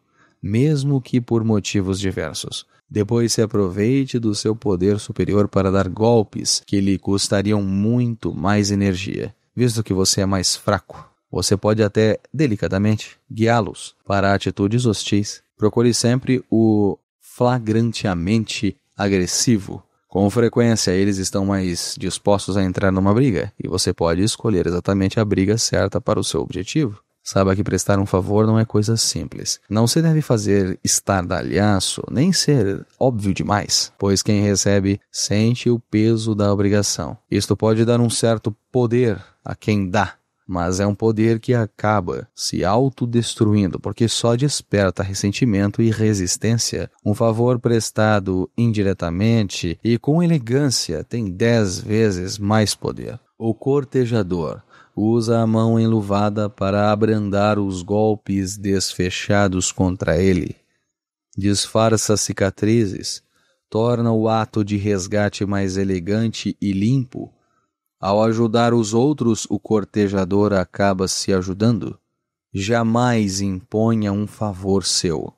mesmo que por motivos diversos. Depois se aproveite do seu poder superior para dar golpes que lhe custariam muito mais energia, visto que você é mais fraco. Você pode até, delicadamente, guiá-los para atitudes hostis. Procure sempre o flagrantemente agressivo. Com frequência, eles estão mais dispostos a entrar numa briga, e você pode escolher exatamente a briga certa para o seu objetivo. Saiba que prestar um favor não é coisa simples. Não se deve fazer estardalhaço, nem ser óbvio demais, pois quem recebe sente o peso da obrigação. Isto pode dar um certo poder a quem dá, mas é um poder que acaba se autodestruindo, porque só desperta ressentimento e resistência. Um favor prestado indiretamente e com elegância tem 10 vezes mais poder. O cortejador usa a mão enluvada para abrandar os golpes desfechados contra ele. Disfarça cicatrizes, torna o ato de resgate mais elegante e limpo. Ao ajudar os outros, o cortejador acaba se ajudando. Jamais imponha um favor seu.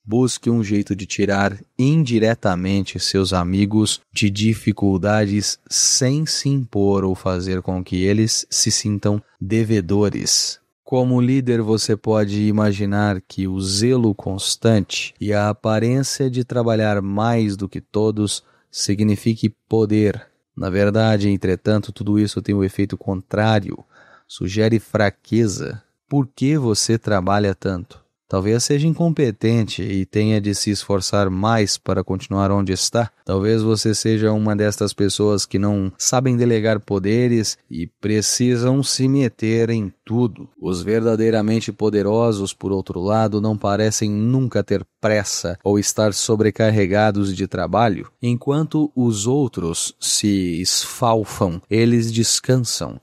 Busque um jeito de tirar indiretamente seus amigos de dificuldades sem se impor ou fazer com que eles se sintam devedores. Como líder, você pode imaginar que o zelo constante e a aparência de trabalhar mais do que todos signifique poder. Na verdade, entretanto, tudo isso tem o efeito contrário, sugere fraqueza. Por que você trabalha tanto? Talvez seja incompetente e tenha de se esforçar mais para continuar onde está. Talvez você seja uma destas pessoas que não sabem delegar poderes e precisam se meter em tudo. Os verdadeiramente poderosos, por outro lado, não parecem nunca ter pressa ou estar sobrecarregados de trabalho. Enquanto os outros se esfalfam, eles descansam.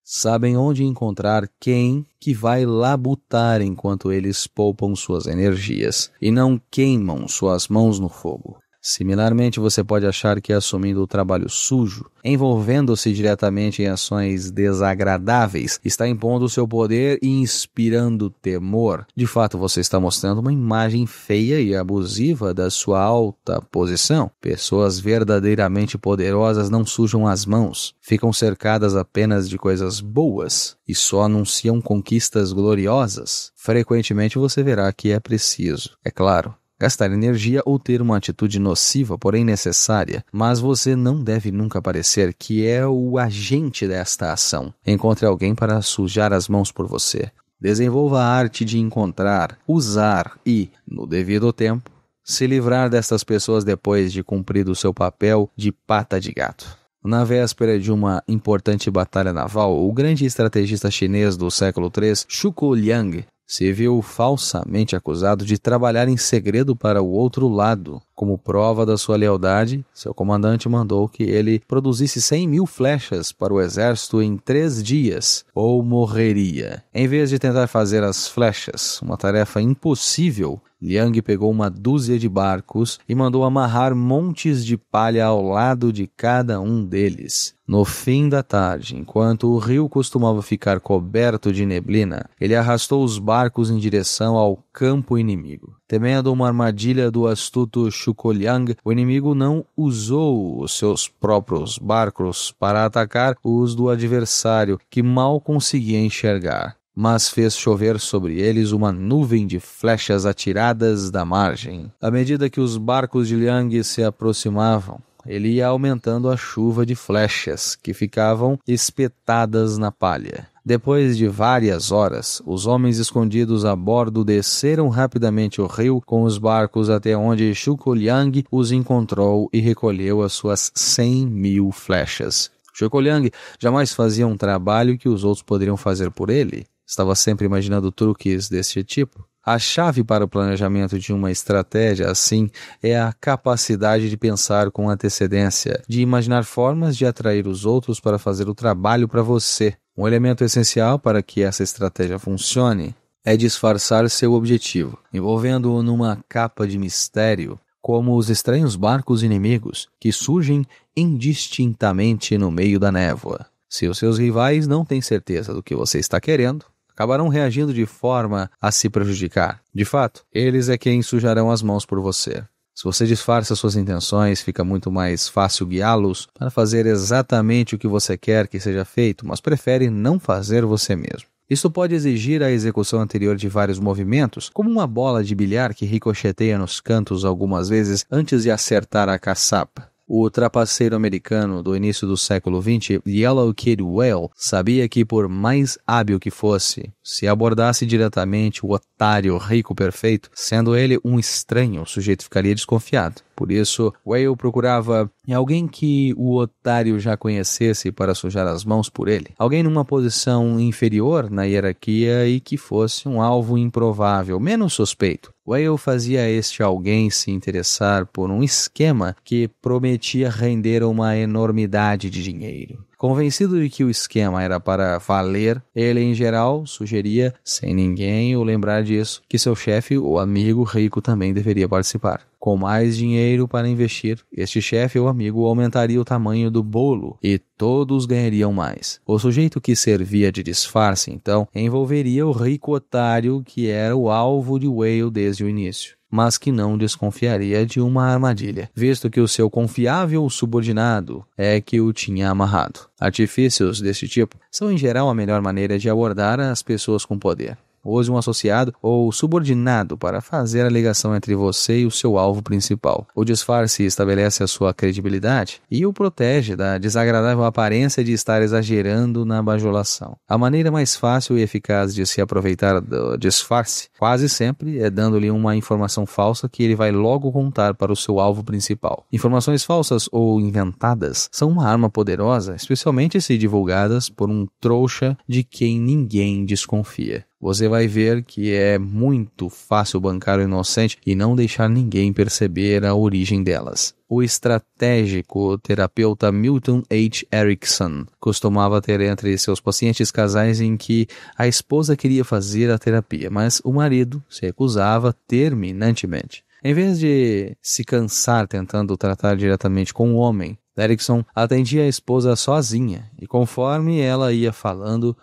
Sabem onde encontrar quem que vai labutar enquanto eles poupam suas energias e não queimam suas mãos no fogo. Similarmente, você pode achar que assumindo o trabalho sujo, envolvendo-se diretamente em ações desagradáveis, está impondo seu poder e inspirando temor. De fato, você está mostrando uma imagem feia e abusiva da sua alta posição. Pessoas verdadeiramente poderosas não sujam as mãos, ficam cercadas apenas de coisas boas e só anunciam conquistas gloriosas. Frequentemente você verá que é preciso, é claro, gastar energia ou ter uma atitude nociva, porém necessária, mas você não deve nunca parecer que é o agente desta ação. Encontre alguém para sujar as mãos por você. Desenvolva a arte de encontrar, usar e, no devido tempo, se livrar destas pessoas depois de cumprir o seu papel de pata de gato. Na véspera de uma importante batalha naval, o grande estrategista chinês do século III, Zhuge Liang, se viu falsamente acusado de trabalhar em segredo para o outro lado. Como prova da sua lealdade, seu comandante mandou que ele produzisse 100.000 flechas para o exército em 3 dias, ou morreria. Em vez de tentar fazer as flechas, uma tarefa impossível, Liang pegou uma dúzia de barcos e mandou amarrar montes de palha ao lado de cada um deles. No fim da tarde, enquanto o rio costumava ficar coberto de neblina, ele arrastou os barcos em direção ao campo inimigo. Temendo uma armadilha do astuto Zhuge-Liang, o inimigo não usou os seus próprios barcos para atacar os do adversário, que mal conseguia enxergar, mas fez chover sobre eles uma nuvem de flechas atiradas da margem. À medida que os barcos de Liang se aproximavam, ele ia aumentando a chuva de flechas que ficavam espetadas na palha. Depois de várias horas, os homens escondidos a bordo desceram rapidamente o rio com os barcos até onde Zhuge-Liang os encontrou e recolheu as suas 100.000 flechas. Zhuge-Liang jamais fazia um trabalho que os outros poderiam fazer por ele. Estava sempre imaginando truques desse tipo. A chave para o planejamento de uma estratégia assim é a capacidade de pensar com antecedência, de imaginar formas de atrair os outros para fazer o trabalho para você. Um elemento essencial para que essa estratégia funcione é disfarçar seu objetivo, envolvendo-o numa capa de mistério, como os estranhos barcos inimigos que surgem indistintamente no meio da névoa. Se os seus rivais não têm certeza do que você está querendo, acabarão reagindo de forma a se prejudicar. De fato, eles é quem sujarão as mãos por você. Se você disfarça suas intenções, fica muito mais fácil guiá-los para fazer exatamente o que você quer que seja feito, mas prefere não fazer você mesmo. Isso pode exigir a execução anterior de vários movimentos, como uma bola de bilhar que ricocheteia nos cantos algumas vezes antes de acertar a caçapa. O trapaceiro americano do início do século XX, Yellow Kid Whale, sabia que, por mais hábil que fosse, se abordasse diretamente o otário rico perfeito, sendo ele um estranho, o sujeito ficaria desconfiado. Por isso, Whale procurava alguém que o otário já conhecesse para sujar as mãos por ele. Alguém numa posição inferior na hierarquia e que fosse um alvo improvável, menos suspeito. Whale fazia este alguém se interessar por um esquema que prometia render uma enormidade de dinheiro. Convencido de que o esquema era para valer, ele, em geral, sugeria, sem ninguém o lembrar disso, que seu chefe ou amigo rico também deveria participar. Com mais dinheiro para investir, este chefe ou amigo aumentaria o tamanho do bolo e todos ganhariam mais. O sujeito que servia de disfarce, então, envolveria o rico otário que era o alvo de Whale desde o início, mas que não desconfiaria de uma armadilha, visto que o seu confiável subordinado é que o tinha amarrado. Artifícios deste tipo são, em geral, a melhor maneira de abordar as pessoas com poder. Use um associado ou subordinado para fazer a ligação entre você e o seu alvo principal. O disfarce estabelece a sua credibilidade e o protege da desagradável aparência de estar exagerando na bajulação. A maneira mais fácil e eficaz de se aproveitar do disfarce, quase sempre, é dando-lhe uma informação falsa que ele vai logo contar para o seu alvo principal. Informações falsas ou inventadas são uma arma poderosa, especialmente se divulgadas por um trouxa de quem ninguém desconfia. Você vai ver que é muito fácil bancar o inocente e não deixar ninguém perceber a origem delas. O estratégico terapeuta Milton H. Erickson costumava ter entre seus pacientes casais em que a esposa queria fazer a terapia, mas o marido se recusava terminantemente. Em vez de se cansar tentando tratar diretamente com o homem, Erickson atendia a esposa sozinha e, conforme ela ia falando,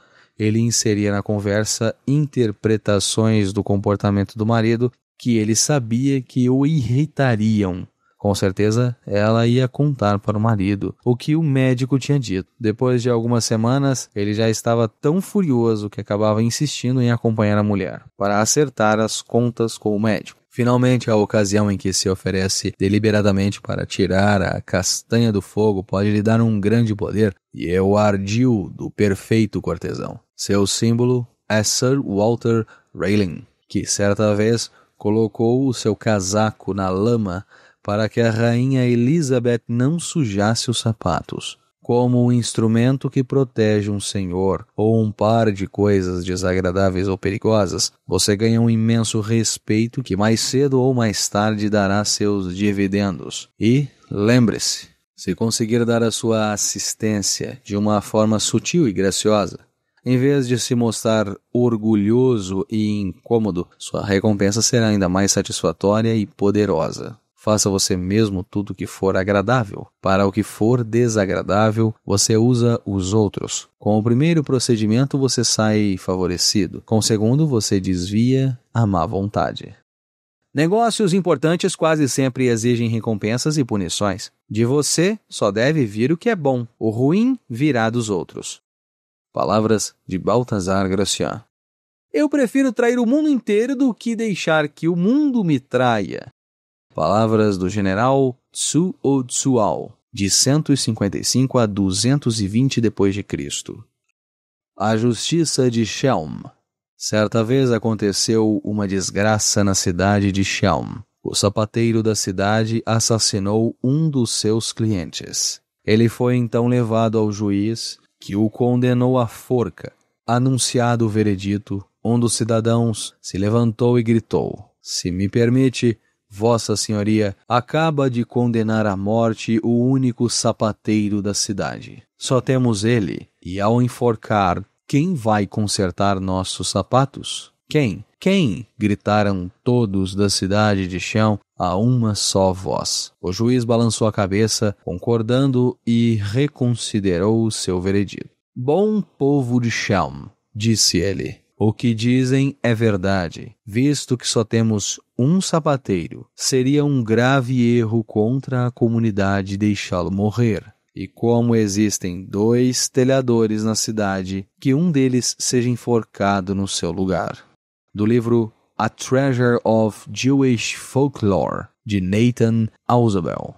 ele inseria na conversa interpretações do comportamento do marido que ele sabia que o irritariam. Com certeza, ela ia contar para o marido o que o médico tinha dito. Depois de algumas semanas, ele já estava tão furioso que acabava insistindo em acompanhar a mulher para acertar as contas com o médico. Finalmente, a ocasião em que se oferece deliberadamente para tirar a castanha do fogo pode lhe dar um grande poder, e é o ardil do perfeito cortesão. Seu símbolo é Sir Walter Raleigh, que certa vez colocou o seu casaco na lama para que a rainha Elizabeth não sujasse os sapatos. Como um instrumento que protege um senhor ou um par de coisas desagradáveis ou perigosas, você ganha um imenso respeito que mais cedo ou mais tarde dará seus dividendos. E, lembre-se, se conseguir dar a sua assistência de uma forma sutil e graciosa, Em vez de se mostrar orgulhoso e incômodo, sua recompensa será ainda mais satisfatória e poderosa. Faça você mesmo tudo o que for agradável. Para o que for desagradável, você usa os outros. Com o primeiro procedimento, você sai favorecido. Com o segundo, você desvia a má vontade. Negócios importantes quase sempre exigem recompensas e punições. De você só deve vir o que é bom. O ruim virá dos outros. Palavras de Baltasar Gracián. Eu prefiro trair o mundo inteiro do que deixar que o mundo me traia. Palavras do general Tsu Otsual, de 155 a 220 d.C. A justiça de Chelm. Certa vez aconteceu uma desgraça na cidade de Chelm. O sapateiro da cidade assassinou um dos seus clientes. Ele foi então levado ao juiz, que o condenou à forca. Anunciado o veredito, um dos cidadãos se levantou e gritou: "Se me permite, Vossa Senhoria acaba de condenar à morte o único sapateiro da cidade. Só temos ele, e ao enforcar, quem vai consertar nossos sapatos? Quem? Quem?" gritaram todos da cidade de Chelm a uma só voz. O juiz balançou a cabeça, concordando, e reconsiderou seu veredito. "Bom povo de Chelm", disse ele, "o que dizem é verdade. Visto que só temos um sapateiro, seria um grave erro contra a comunidade deixá-lo morrer. E como existem 2 telhadores na cidade, que um deles seja enforcado no seu lugar." Do livro A Treasure of Jewish Folklore, de Nathan Ausubel.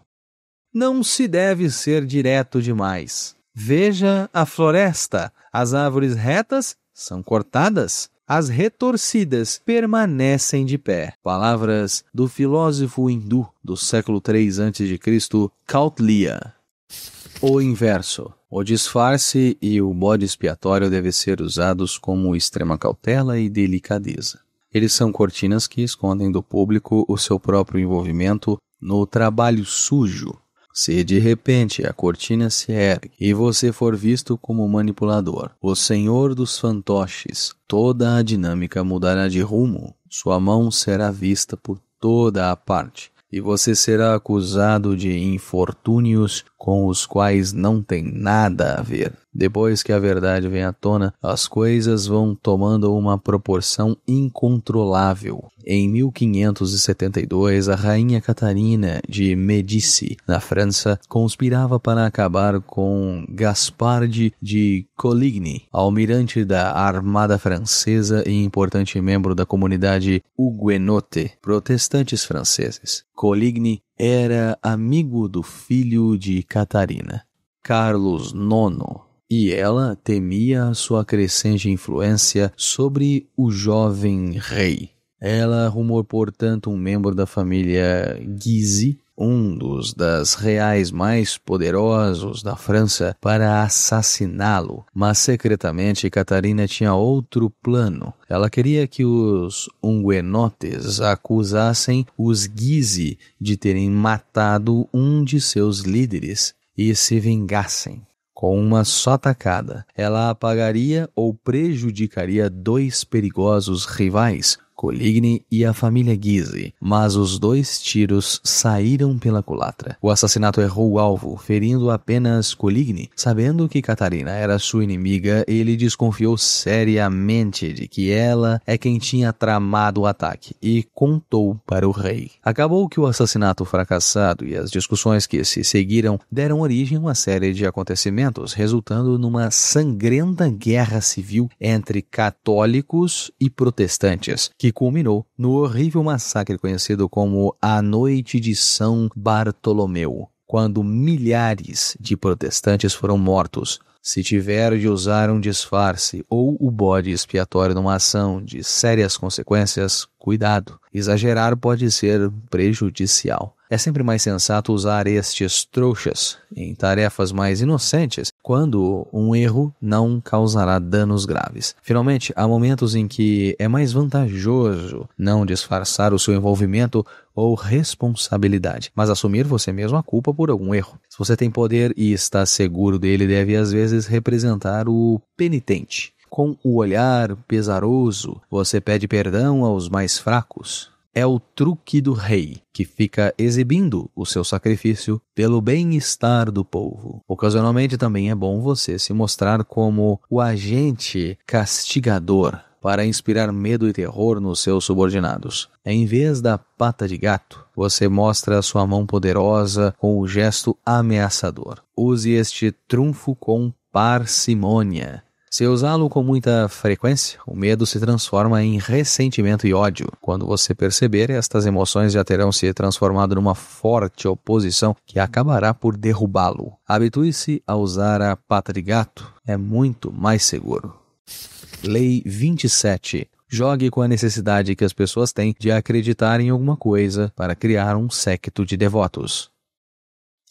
Não se deve ser direto demais. Veja a floresta. As árvores retas são cortadas. As retorcidas permanecem de pé. Palavras do filósofo hindu do século III a.C., Kautilya. O inverso. O disfarce e o bode expiatório devem ser usados com extrema cautela e delicadeza. Eles são cortinas que escondem do público o seu próprio envolvimento no trabalho sujo. Se de repente a cortina se ergue e você for visto como manipulador, o senhor dos fantoches, toda a dinâmica mudará de rumo. Sua mão será vista por toda a parte, e você será acusado de infortúnios com os quais não tem nada a ver. Depois que a verdade vem à tona, as coisas vão tomando uma proporção incontrolável. Em 1572, a rainha Catarina de Médici, na França, conspirava para acabar com Gaspard de Coligny, almirante da Armada Francesa e importante membro da comunidade huguenote, protestantes franceses. Coligny era amigo do filho de Catarina, Carlos IX, e ela temia a sua crescente influência sobre o jovem rei. Ela arrumou, portanto, um membro da família Guise, um dos das reais mais poderosos da França, para assassiná-lo. Mas secretamente Catarina tinha outro plano. Ela queria que os huguenotes acusassem os Guise de terem matado um de seus líderes e se vingassem. Com uma só tacada, ela apagaria ou prejudicaria 2 perigosos rivais, Coligny e a família Guise, mas os 2 tiros saíram pela culatra. O assassinato errou o alvo, ferindo apenas Coligny. Sabendo que Catarina era sua inimiga, ele desconfiou seriamente de que ela é quem tinha tramado o ataque e contou para o rei. Acabou que o assassinato fracassado e as discussões que se seguiram deram origem a uma série de acontecimentos, resultando numa sangrenta guerra civil entre católicos e protestantes, que culminou no horrível massacre conhecido como a Noite de São Bartolomeu, quando milhares de protestantes foram mortos. Se tiver de usar um disfarce ou o bode expiatório numa ação de sérias consequências, cuidado. Exagerar pode ser prejudicial. É sempre mais sensato usar estes trouxas em tarefas mais inocentes, quando um erro não causará danos graves. Finalmente, há momentos em que é mais vantajoso não disfarçar o seu envolvimento ou responsabilidade, mas assumir você mesmo a culpa por algum erro. Se você tem poder e está seguro dele, deve às vezes representar o penitente. Com o olhar pesaroso, você pede perdão aos mais fracos. É o truque do rei, que fica exibindo o seu sacrifício pelo bem-estar do povo. Ocasionalmente também é bom você se mostrar como o agente castigador para inspirar medo e terror nos seus subordinados. Em vez da pata de gato, você mostra a sua mão poderosa com o gesto ameaçador. Use este trunfo com parcimônia. Se usá-lo com muita frequência, o medo se transforma em ressentimento e ódio. Quando você perceber, estas emoções já terão se transformado numa forte oposição que acabará por derrubá-lo. Habitue-se a usar a pata de gato, é muito mais seguro. Lei 27. Jogue com a necessidade que as pessoas têm de acreditar em alguma coisa para criar um séquito de devotos.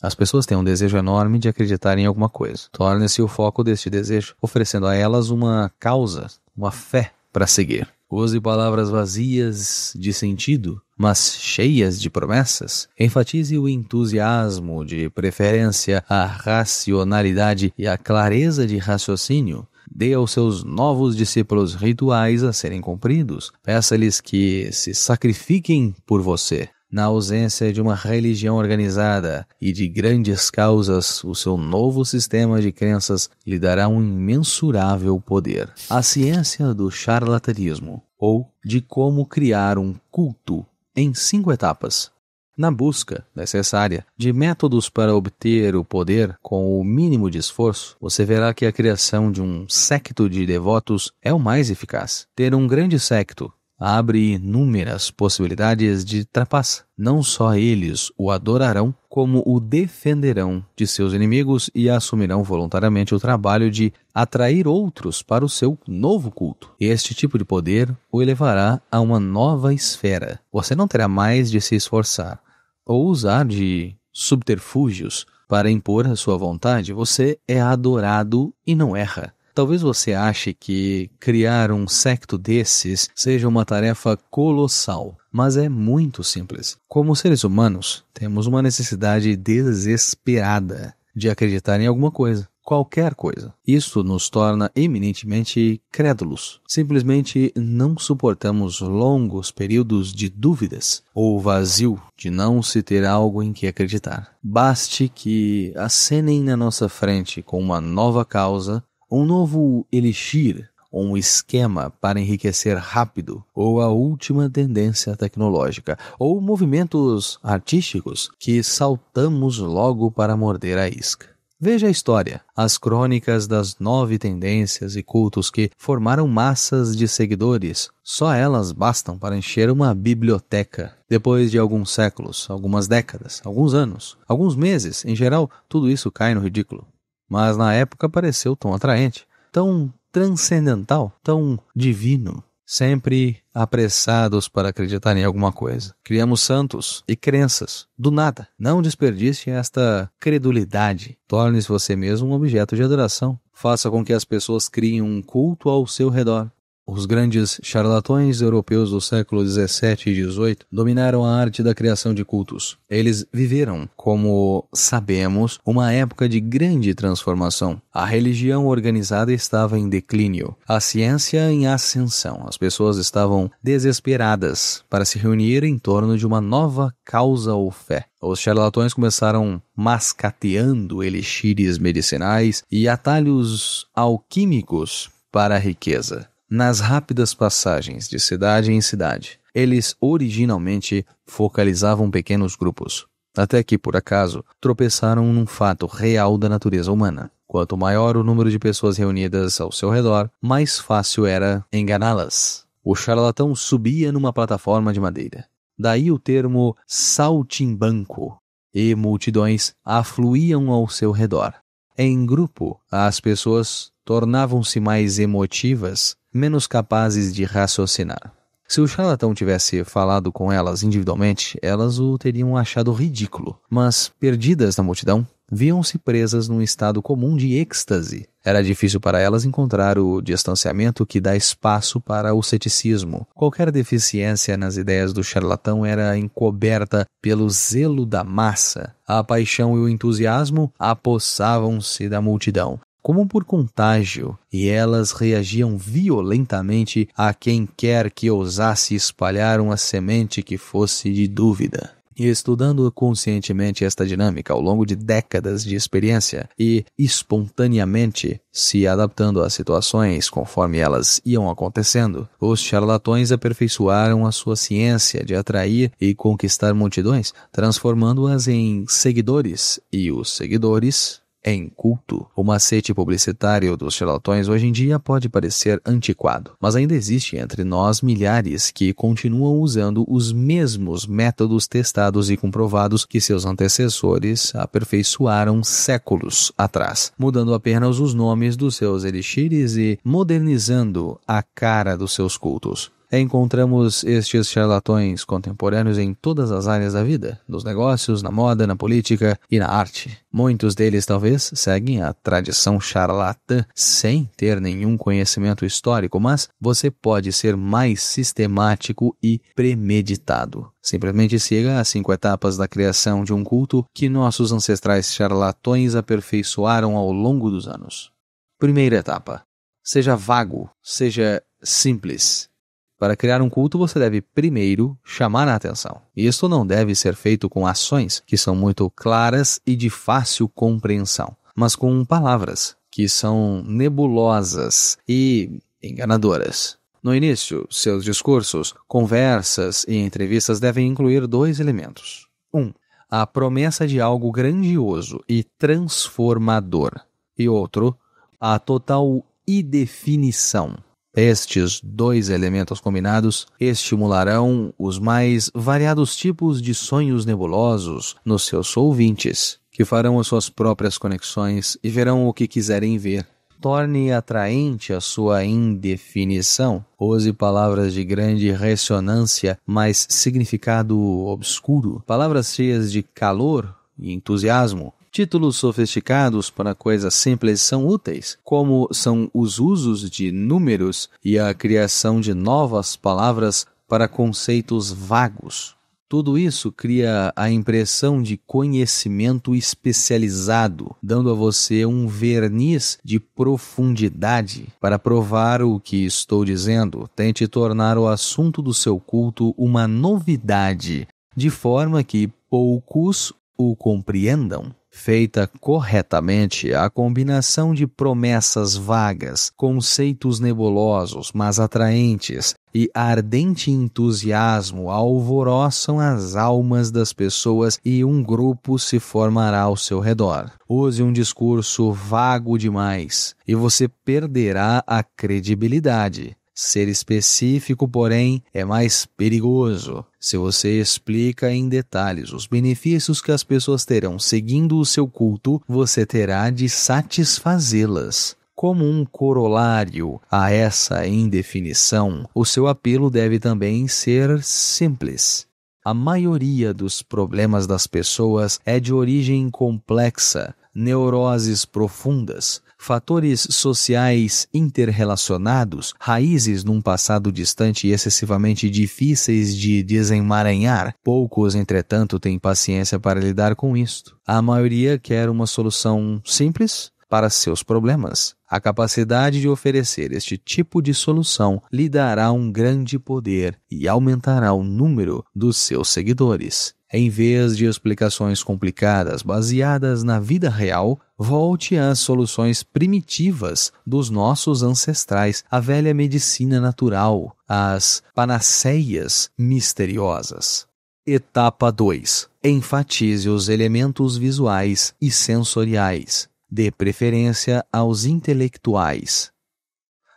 As pessoas têm um desejo enorme de acreditar em alguma coisa. Torne-se o foco deste desejo, oferecendo a elas uma causa, uma fé para seguir. Use palavras vazias de sentido, mas cheias de promessas. Enfatize o entusiasmo, de preferência a racionalidade e a clareza de raciocínio. Dê aos seus novos discípulos rituais a serem cumpridos. Peça-lhes que se sacrifiquem por você. Na ausência de uma religião organizada e de grandes causas, o seu novo sistema de crenças lhe dará um imensurável poder. A ciência do charlatanismo, ou de como criar um culto em 5 etapas. Na busca necessária de métodos para obter o poder com o mínimo de esforço, você verá que a criação de um séquito de devotos é o mais eficaz. Ter um grande séquito abre inúmeras possibilidades de trapaça. Não só eles o adorarão, como o defenderão de seus inimigos e assumirão voluntariamente o trabalho de atrair outros para o seu novo culto. Este tipo de poder o elevará a uma nova esfera. Você não terá mais de se esforçar ou usar de subterfúgios para impor a sua vontade. Você é adorado e não erra. Talvez você ache que criar um séquito desses seja uma tarefa colossal, mas é muito simples. Como seres humanos, temos uma necessidade desesperada de acreditar em alguma coisa, qualquer coisa. Isso nos torna eminentemente crédulos. Simplesmente não suportamos longos períodos de dúvidas ou vazio de não se ter algo em que acreditar. Baste que acenem na nossa frente com uma nova causa, um novo elixir, um esquema para enriquecer rápido, ou a última tendência tecnológica, ou movimentos artísticos que saltamos logo para morder a isca. Veja a história, as crônicas das 9 tendências e cultos que formaram massas de seguidores. Só elas bastam para encher uma biblioteca. Depois de alguns séculos, algumas décadas, alguns anos, alguns meses, em geral, tudo isso cai no ridículo. Mas na época pareceu tão atraente, tão transcendental, tão divino. Sempre apressados para acreditar em alguma coisa. Criamos santos e crenças, do nada. Não desperdice esta credulidade. Torne-se você mesmo um objeto de adoração. Faça com que as pessoas criem um culto ao seu redor. Os grandes charlatões europeus do século XVII e XVIII dominaram a arte da criação de cultos. Eles viveram, como sabemos, uma época de grande transformação. A religião organizada estava em declínio, a ciência em ascensão. As pessoas estavam desesperadas para se reunir em torno de uma nova causa ou fé. Os charlatões começaram mascateando elixires medicinais e atalhos alquímicos para a riqueza. Nas rápidas passagens de cidade em cidade, eles originalmente focalizavam pequenos grupos, até que, por acaso, tropeçaram num fato real da natureza humana. Quanto maior o número de pessoas reunidas ao seu redor, mais fácil era enganá-las. O charlatão subia numa plataforma de madeira. Daí o termo saltimbanco, e multidões afluíam ao seu redor. Em grupo, as pessoas tornavam-se mais emotivas, menos capazes de raciocinar. Se o charlatão tivesse falado com elas individualmente, elas o teriam achado ridículo. Mas, perdidas na multidão, viam-se presas num estado comum de êxtase. Era difícil para elas encontrar o distanciamento que dá espaço para o ceticismo. Qualquer deficiência nas ideias do charlatão era encoberta pelo zelo da massa. A paixão e o entusiasmo apossavam-se da multidão. como por contágio, e elas reagiam violentamente a quem quer que ousasse espalhar uma semente que fosse de dúvida. E estudando conscientemente esta dinâmica ao longo de décadas de experiência e espontaneamente se adaptando às situações conforme elas iam acontecendo, os charlatões aperfeiçoaram a sua ciência de atrair e conquistar multidões, transformando-as em seguidores e os seguidores em culto. O macete publicitário dos charlatões hoje em dia pode parecer antiquado, mas ainda existe entre nós milhares que continuam usando os mesmos métodos testados e comprovados que seus antecessores aperfeiçoaram séculos atrás, mudando apenas os nomes dos seus elixires e modernizando a cara dos seus cultos. Encontramos estes charlatões contemporâneos em todas as áreas da vida, nos negócios, na moda, na política e na arte. Muitos deles talvez seguem a tradição charlatã sem ter nenhum conhecimento histórico, mas você pode ser mais sistemático e premeditado. Simplesmente siga as 5 etapas da criação de um culto que nossos ancestrais charlatões aperfeiçoaram ao longo dos anos. Primeira etapa. Seja vago, seja simples. Para criar um culto, você deve primeiro chamar a atenção. Isto não deve ser feito com ações que são muito claras e de fácil compreensão, mas com palavras que são nebulosas e enganadoras. No início, seus discursos, conversas e entrevistas devem incluir 2 elementos. 1. A promessa de algo grandioso e transformador. E outro, a total indefinição. Estes 2 elementos combinados estimularão os mais variados tipos de sonhos nebulosos nos seus ouvintes, que farão as suas próprias conexões e verão o que quiserem ver. Torne atraente a sua indefinição. Use palavras de grande ressonância, mas significado obscuro. Palavras cheias de calor e entusiasmo. Títulos sofisticados para coisas simples são úteis, como são os usos de números e a criação de novas palavras para conceitos vagos. Tudo isso cria a impressão de conhecimento especializado, dando a você um verniz de profundidade. Para provar o que estou dizendo, tente tornar o assunto do seu culto uma novidade, de forma que poucos o compreendam. Feita corretamente, a combinação de promessas vagas, conceitos nebulosos, mas atraentes, e ardente entusiasmo alvoroçam as almas das pessoas e um grupo se formará ao seu redor. Use um discurso vago demais e você perderá a credibilidade. Ser específico, porém, é mais perigoso. Se você explica em detalhes os benefícios que as pessoas terão seguindo o seu culto, você terá de satisfazê-las. Como um corolário a essa indefinição, o seu apelo deve também ser simples. A maioria dos problemas das pessoas é de origem complexa, neuroses profundas, fatores sociais interrelacionados, raízes num passado distante e excessivamente difíceis de desemaranhar. Poucos, entretanto, têm paciência para lidar com isto. A maioria quer uma solução simples para seus problemas. A capacidade de oferecer este tipo de solução lhe dará um grande poder e aumentará o número dos seus seguidores. Em vez de explicações complicadas baseadas na vida real, volte às soluções primitivas dos nossos ancestrais, a velha medicina natural, as panaceias misteriosas. Etapa 2. Enfatize os elementos visuais e sensoriais. Dê preferência aos intelectuais.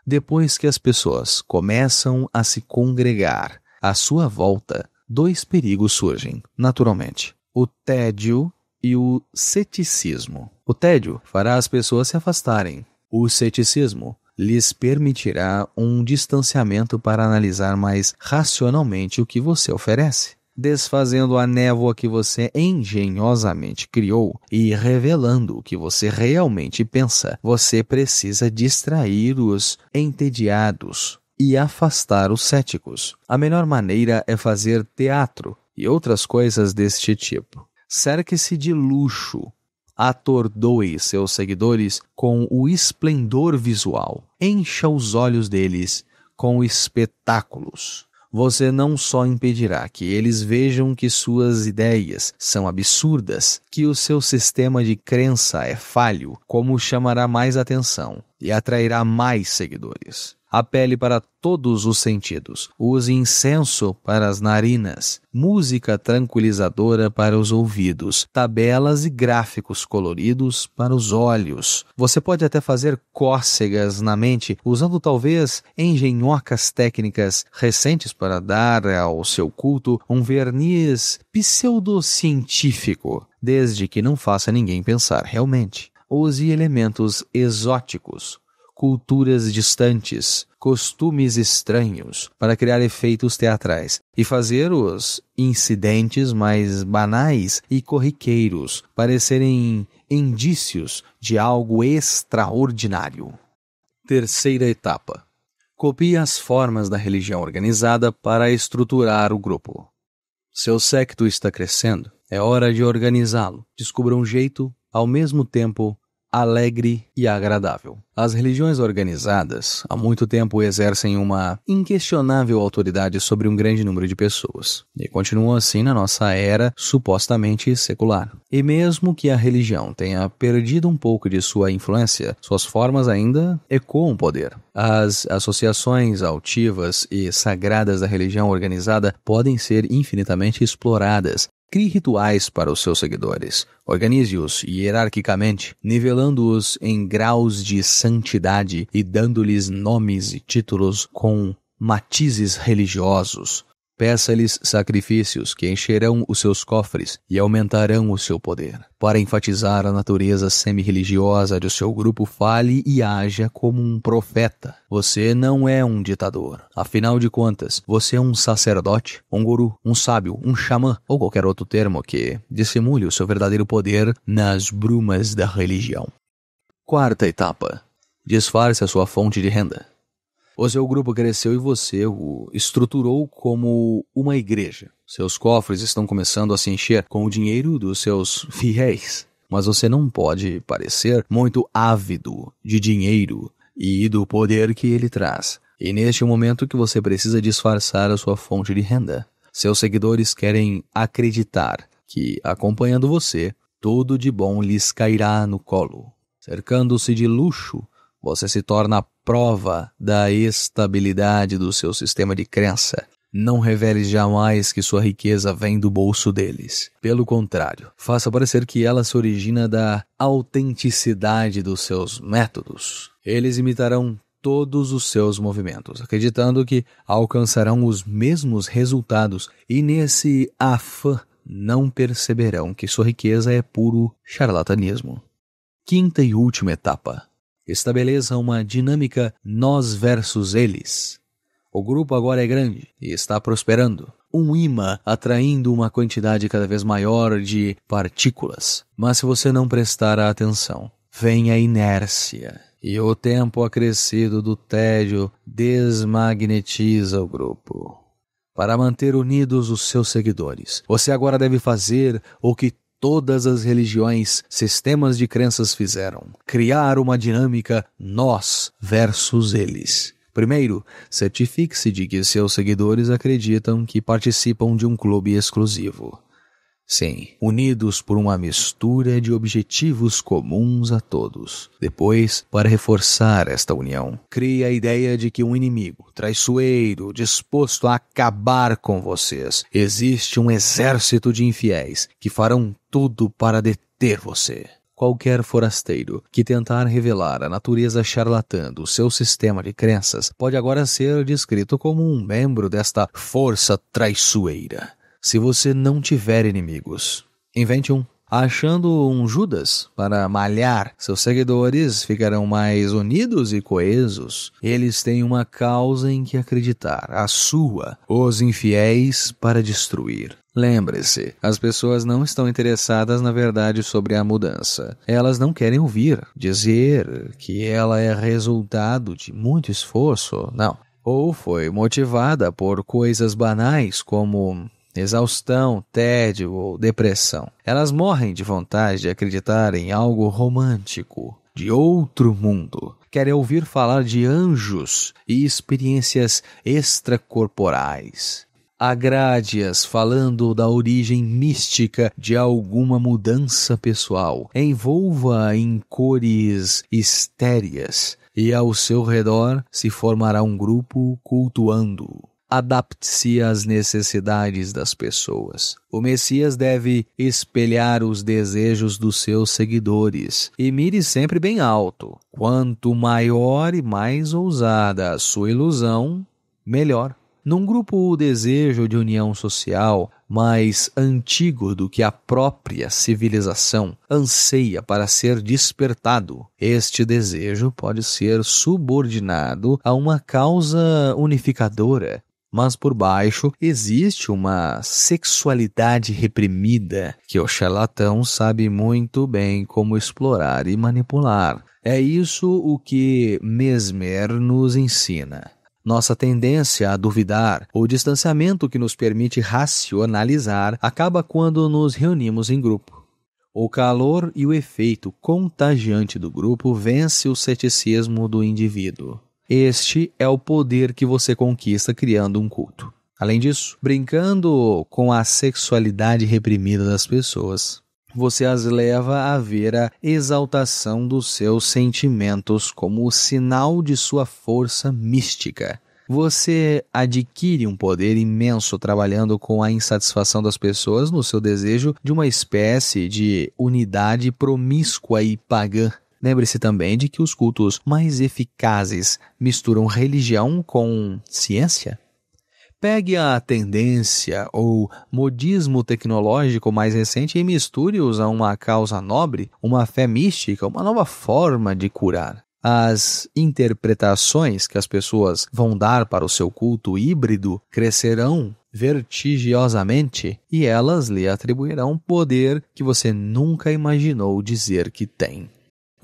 Depois que as pessoas começam a se congregar à sua volta, 2 perigos surgem, naturalmente: o tédio e o ceticismo. O tédio fará as pessoas se afastarem. O ceticismo lhes permitirá um distanciamento para analisar mais racionalmente o que você oferece, desfazendo a névoa que você engenhosamente criou e revelando o que você realmente pensa. Você precisa distrair os entediados e afastar os céticos. A melhor maneira é fazer teatro e outras coisas deste tipo. Cerque-se de luxo. Atordoe seus seguidores com o esplendor visual. Encha os olhos deles com espetáculos. Você não só impedirá que eles vejam que suas ideias são absurdas, que o seu sistema de crença é falho, como chamará mais atenção e atrairá mais seguidores. Apele para todos os sentidos. Use incenso para as narinas, música tranquilizadora para os ouvidos, tabelas e gráficos coloridos para os olhos. Você pode até fazer cócegas na mente, usando talvez engenhocas técnicas recentes para dar ao seu culto um verniz pseudocientífico, desde que não faça ninguém pensar realmente. Use elementos exóticos, culturas distantes, costumes estranhos, para criar efeitos teatrais e fazer os incidentes mais banais e corriqueiros parecerem indícios de algo extraordinário. Terceira etapa. Copie as formas da religião organizada para estruturar o grupo. Seu séquito está crescendo. É hora de organizá-lo. Descubra um jeito, ao mesmo tempo, alegre e agradável. As religiões organizadas há muito tempo exercem uma inquestionável autoridade sobre um grande número de pessoas, e continuam assim na nossa era supostamente secular. E mesmo que a religião tenha perdido um pouco de sua influência, suas formas ainda ecoam poder. As associações altivas e sagradas da religião organizada podem ser infinitamente exploradas. Crie rituais para os seus seguidores. Organize-os hierarquicamente, nivelando-os em graus de santidade e dando-lhes nomes e títulos com matizes religiosos. Peça-lhes sacrifícios que encherão os seus cofres e aumentarão o seu poder. Para enfatizar a natureza semi-religiosa de seu grupo, fale e haja como um profeta. Você não é um ditador. Afinal de contas, você é um sacerdote, um guru, um sábio, um xamã ou qualquer outro termo que dissimule o seu verdadeiro poder nas brumas da religião. Quarta etapa. Disfarce a sua fonte de renda. O seu grupo cresceu e você o estruturou como uma igreja. Seus cofres estão começando a se encher com o dinheiro dos seus fiéis. Mas você não pode parecer muito ávido de dinheiro e do poder que ele traz. E neste momento que você precisa disfarçar a sua fonte de renda. Seus seguidores querem acreditar que, acompanhando você, tudo de bom lhes cairá no colo. Cercando-se de luxo, você se torna a prova da estabilidade do seu sistema de crença. Não revele jamais que sua riqueza vem do bolso deles. Pelo contrário, faça parecer que ela se origina da autenticidade dos seus métodos. Eles imitarão todos os seus movimentos, acreditando que alcançarão os mesmos resultados e nesse afã não perceberão que sua riqueza é puro charlatanismo. Quinta e última etapa. Estabeleça uma dinâmica nós versus eles. O grupo agora é grande e está prosperando. Um imã atraindo uma quantidade cada vez maior de partículas. Mas se você não prestar atenção, vem a inércia. E o tempo acrescido do tédio desmagnetiza o grupo. Para manter unidos os seus seguidores, você agora deve fazer o que todas as religiões, sistemas de crenças fizeram. Criar uma dinâmica nós versus eles. Primeiro, certifique-se de que seus seguidores acreditam que participam de um clube exclusivo. Sim, unidos por uma mistura de objetivos comuns a todos. Depois, para reforçar esta união, crie a ideia de que um inimigo, traiçoeiro, disposto a acabar com vocês, existe um exército de infiéis que farão tudo para deter você. Qualquer forasteiro que tentar revelar a natureza charlatã do seu sistema de crenças pode agora ser descrito como um membro desta força traiçoeira. Se você não tiver inimigos, invente um. Achando um Judas para malhar, seus seguidores ficarão mais unidos e coesos. Eles têm uma causa em que acreditar, a sua, os infiéis para destruir. Lembre-se, as pessoas não estão interessadas na verdade sobre a mudança. Elas não querem ouvir, dizer que ela é resultado de muito esforço, não. Ou foi motivada por coisas banais como exaustão, tédio ou depressão. Elas morrem de vontade de acreditar em algo romântico, de outro mundo. Querem ouvir falar de anjos e experiências extracorporais. Agrade-as falando da origem mística de alguma mudança pessoal. Envolva-a em cores estéreas e ao seu redor se formará um grupo cultuando. Adapte-se às necessidades das pessoas. O Messias deve espelhar os desejos dos seus seguidores e mire sempre bem alto. Quanto maior e mais ousada a sua ilusão, melhor. Num grupo, o desejo de união social, mais antigo do que a própria civilização, anseia para ser despertado. Este desejo pode ser subordinado a uma causa unificadora, mas por baixo existe uma sexualidade reprimida que o charlatão sabe muito bem como explorar e manipular. É isso o que Mesmer nos ensina. Nossa tendência a duvidar, o distanciamento que nos permite racionalizar, acaba quando nos reunimos em grupo. O calor e o efeito contagiante do grupo vence o ceticismo do indivíduo. Este é o poder que você conquista criando um culto. Além disso, brincando com a sexualidade reprimida das pessoas, você as leva a ver a exaltação dos seus sentimentos como o sinal de sua força mística. Você adquire um poder imenso trabalhando com a insatisfação das pessoas no seu desejo de uma espécie de unidade promíscua e pagã. Lembre-se também de que os cultos mais eficazes misturam religião com ciência. Pegue a tendência ou modismo tecnológico mais recente e misture-os a uma causa nobre, uma fé mística, uma nova forma de curar. As interpretações que as pessoas vão dar para o seu culto híbrido crescerão vertiginosamente e elas lhe atribuirão poder que você nunca imaginou dizer que tem.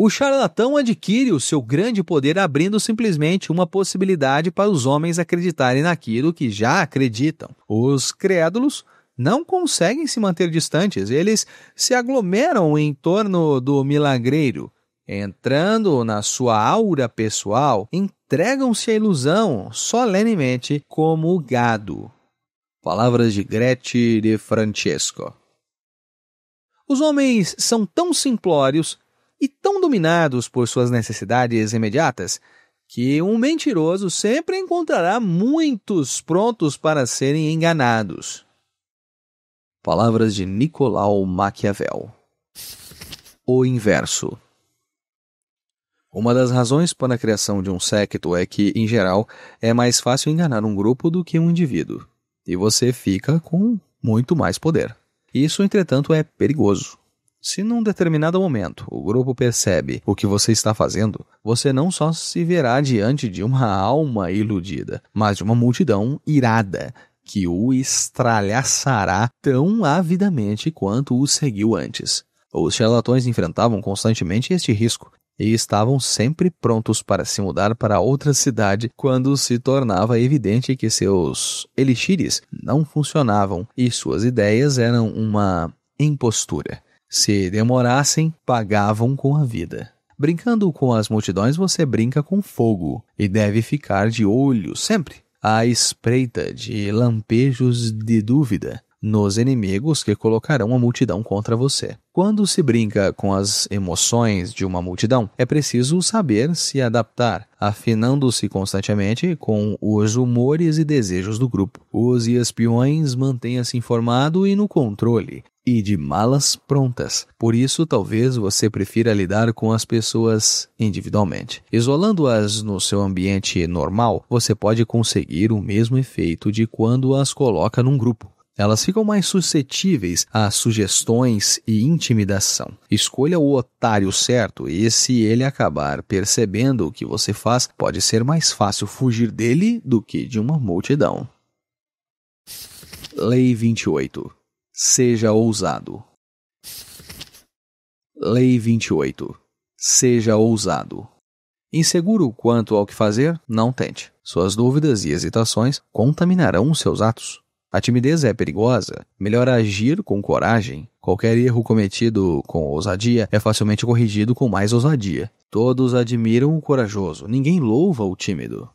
O charlatão adquire o seu grande poder abrindo simplesmente uma possibilidade para os homens acreditarem naquilo que já acreditam. Os crédulos não conseguem se manter distantes, eles se aglomeram em torno do milagreiro. Entrando na sua aura pessoal, entregam-se à ilusão solenemente como gado. Palavras de Grete de Francesco. Os homens são tão simplórios e tão dominados por suas necessidades imediatas, que um mentiroso sempre encontrará muitos prontos para serem enganados. Palavras de Nicolau Maquiavel. O inverso. Uma das razões para a criação de um séquito é que, em geral, é mais fácil enganar um grupo do que um indivíduo, e você fica com muito mais poder. Isso, entretanto, é perigoso. Se num determinado momento o grupo percebe o que você está fazendo, você não só se verá diante de uma alma iludida, mas de uma multidão irada que o estralhaçará tão avidamente quanto o seguiu antes. Os charlatões enfrentavam constantemente este risco e estavam sempre prontos para se mudar para outra cidade quando se tornava evidente que seus elixires não funcionavam e suas ideias eram uma impostura. Se demorassem, pagavam com a vida. Brincando com as multidões, você brinca com fogo e deve ficar de olho sempre à espreita de lampejos de dúvida nos inimigos que colocarão a multidão contra você. Quando se brinca com as emoções de uma multidão, é preciso saber se adaptar, afinando-se constantemente com os humores e desejos do grupo. Os espiões mantenham-se informado e no controle, e de malas prontas. Por isso, talvez você prefira lidar com as pessoas individualmente. Isolando-as no seu ambiente normal, você pode conseguir o mesmo efeito de quando as coloca num grupo. Elas ficam mais suscetíveis a sugestões e intimidação. Escolha o otário certo e, se ele acabar percebendo o que você faz, pode ser mais fácil fugir dele do que de uma multidão. Lei 28. Seja ousado. Lei 28. Seja ousado. Inseguro quanto ao que fazer, não tente. Suas dúvidas e hesitações contaminarão os seus atos. A timidez é perigosa. Melhor agir com coragem. Qualquer erro cometido com ousadia é facilmente corrigido com mais ousadia. Todos admiram o corajoso, ninguém louva o tímido.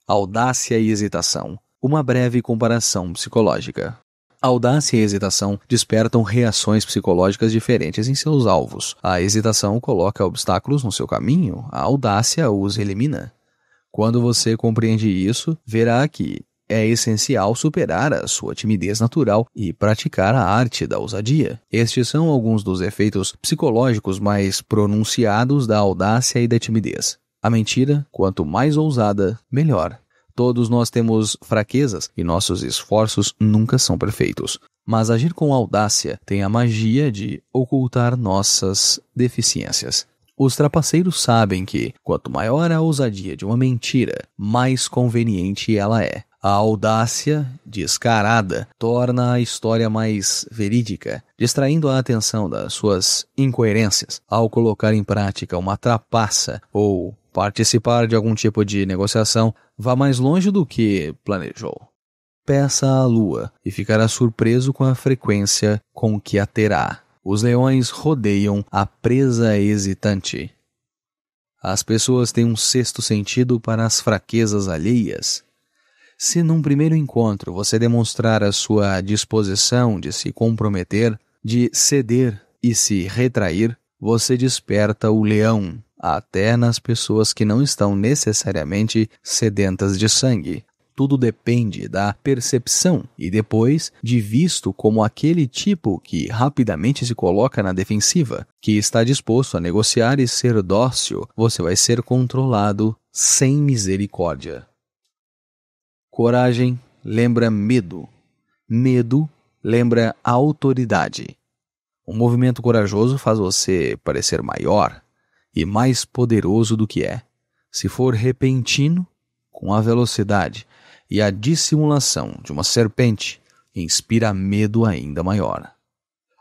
Audácia e hesitação. Uma breve comparação psicológica. Audácia e hesitação despertam reações psicológicas diferentes em seus alvos. A hesitação coloca obstáculos no seu caminho, a audácia os elimina. Quando você compreende isso, verá que é essencial superar a sua timidez natural e praticar a arte da ousadia. Estes são alguns dos efeitos psicológicos mais pronunciados da audácia e da timidez. A mentira, quanto mais ousada, melhor. Todos nós temos fraquezas e nossos esforços nunca são perfeitos. Mas agir com audácia tem a magia de ocultar nossas deficiências. Os trapaceiros sabem que, quanto maior a ousadia de uma mentira, mais conveniente ela é. A audácia descarada torna a história mais verídica, distraindo a atenção das suas incoerências. Ao colocar em prática uma trapaça ou participar de algum tipo de negociação, vá mais longe do que planejou. Peça à lua e ficará surpreso com a frequência com que a terá. Os leões rodeiam a presa hesitante. As pessoas têm um sexto sentido para as fraquezas alheias. Se num primeiro encontro você demonstrar a sua disposição de se comprometer, de ceder e se retrair, você desperta o leão, até nas pessoas que não estão necessariamente sedentas de sangue. Tudo depende da percepção e depois de visto como aquele tipo que rapidamente se coloca na defensiva, que está disposto a negociar e ser dócil, você vai ser controlado sem misericórdia. Coragem lembra medo. Medo lembra autoridade. Um movimento corajoso faz você parecer maior e mais poderoso do que é. Se for repentino, com a velocidade e a dissimulação de uma serpente, inspira medo ainda maior.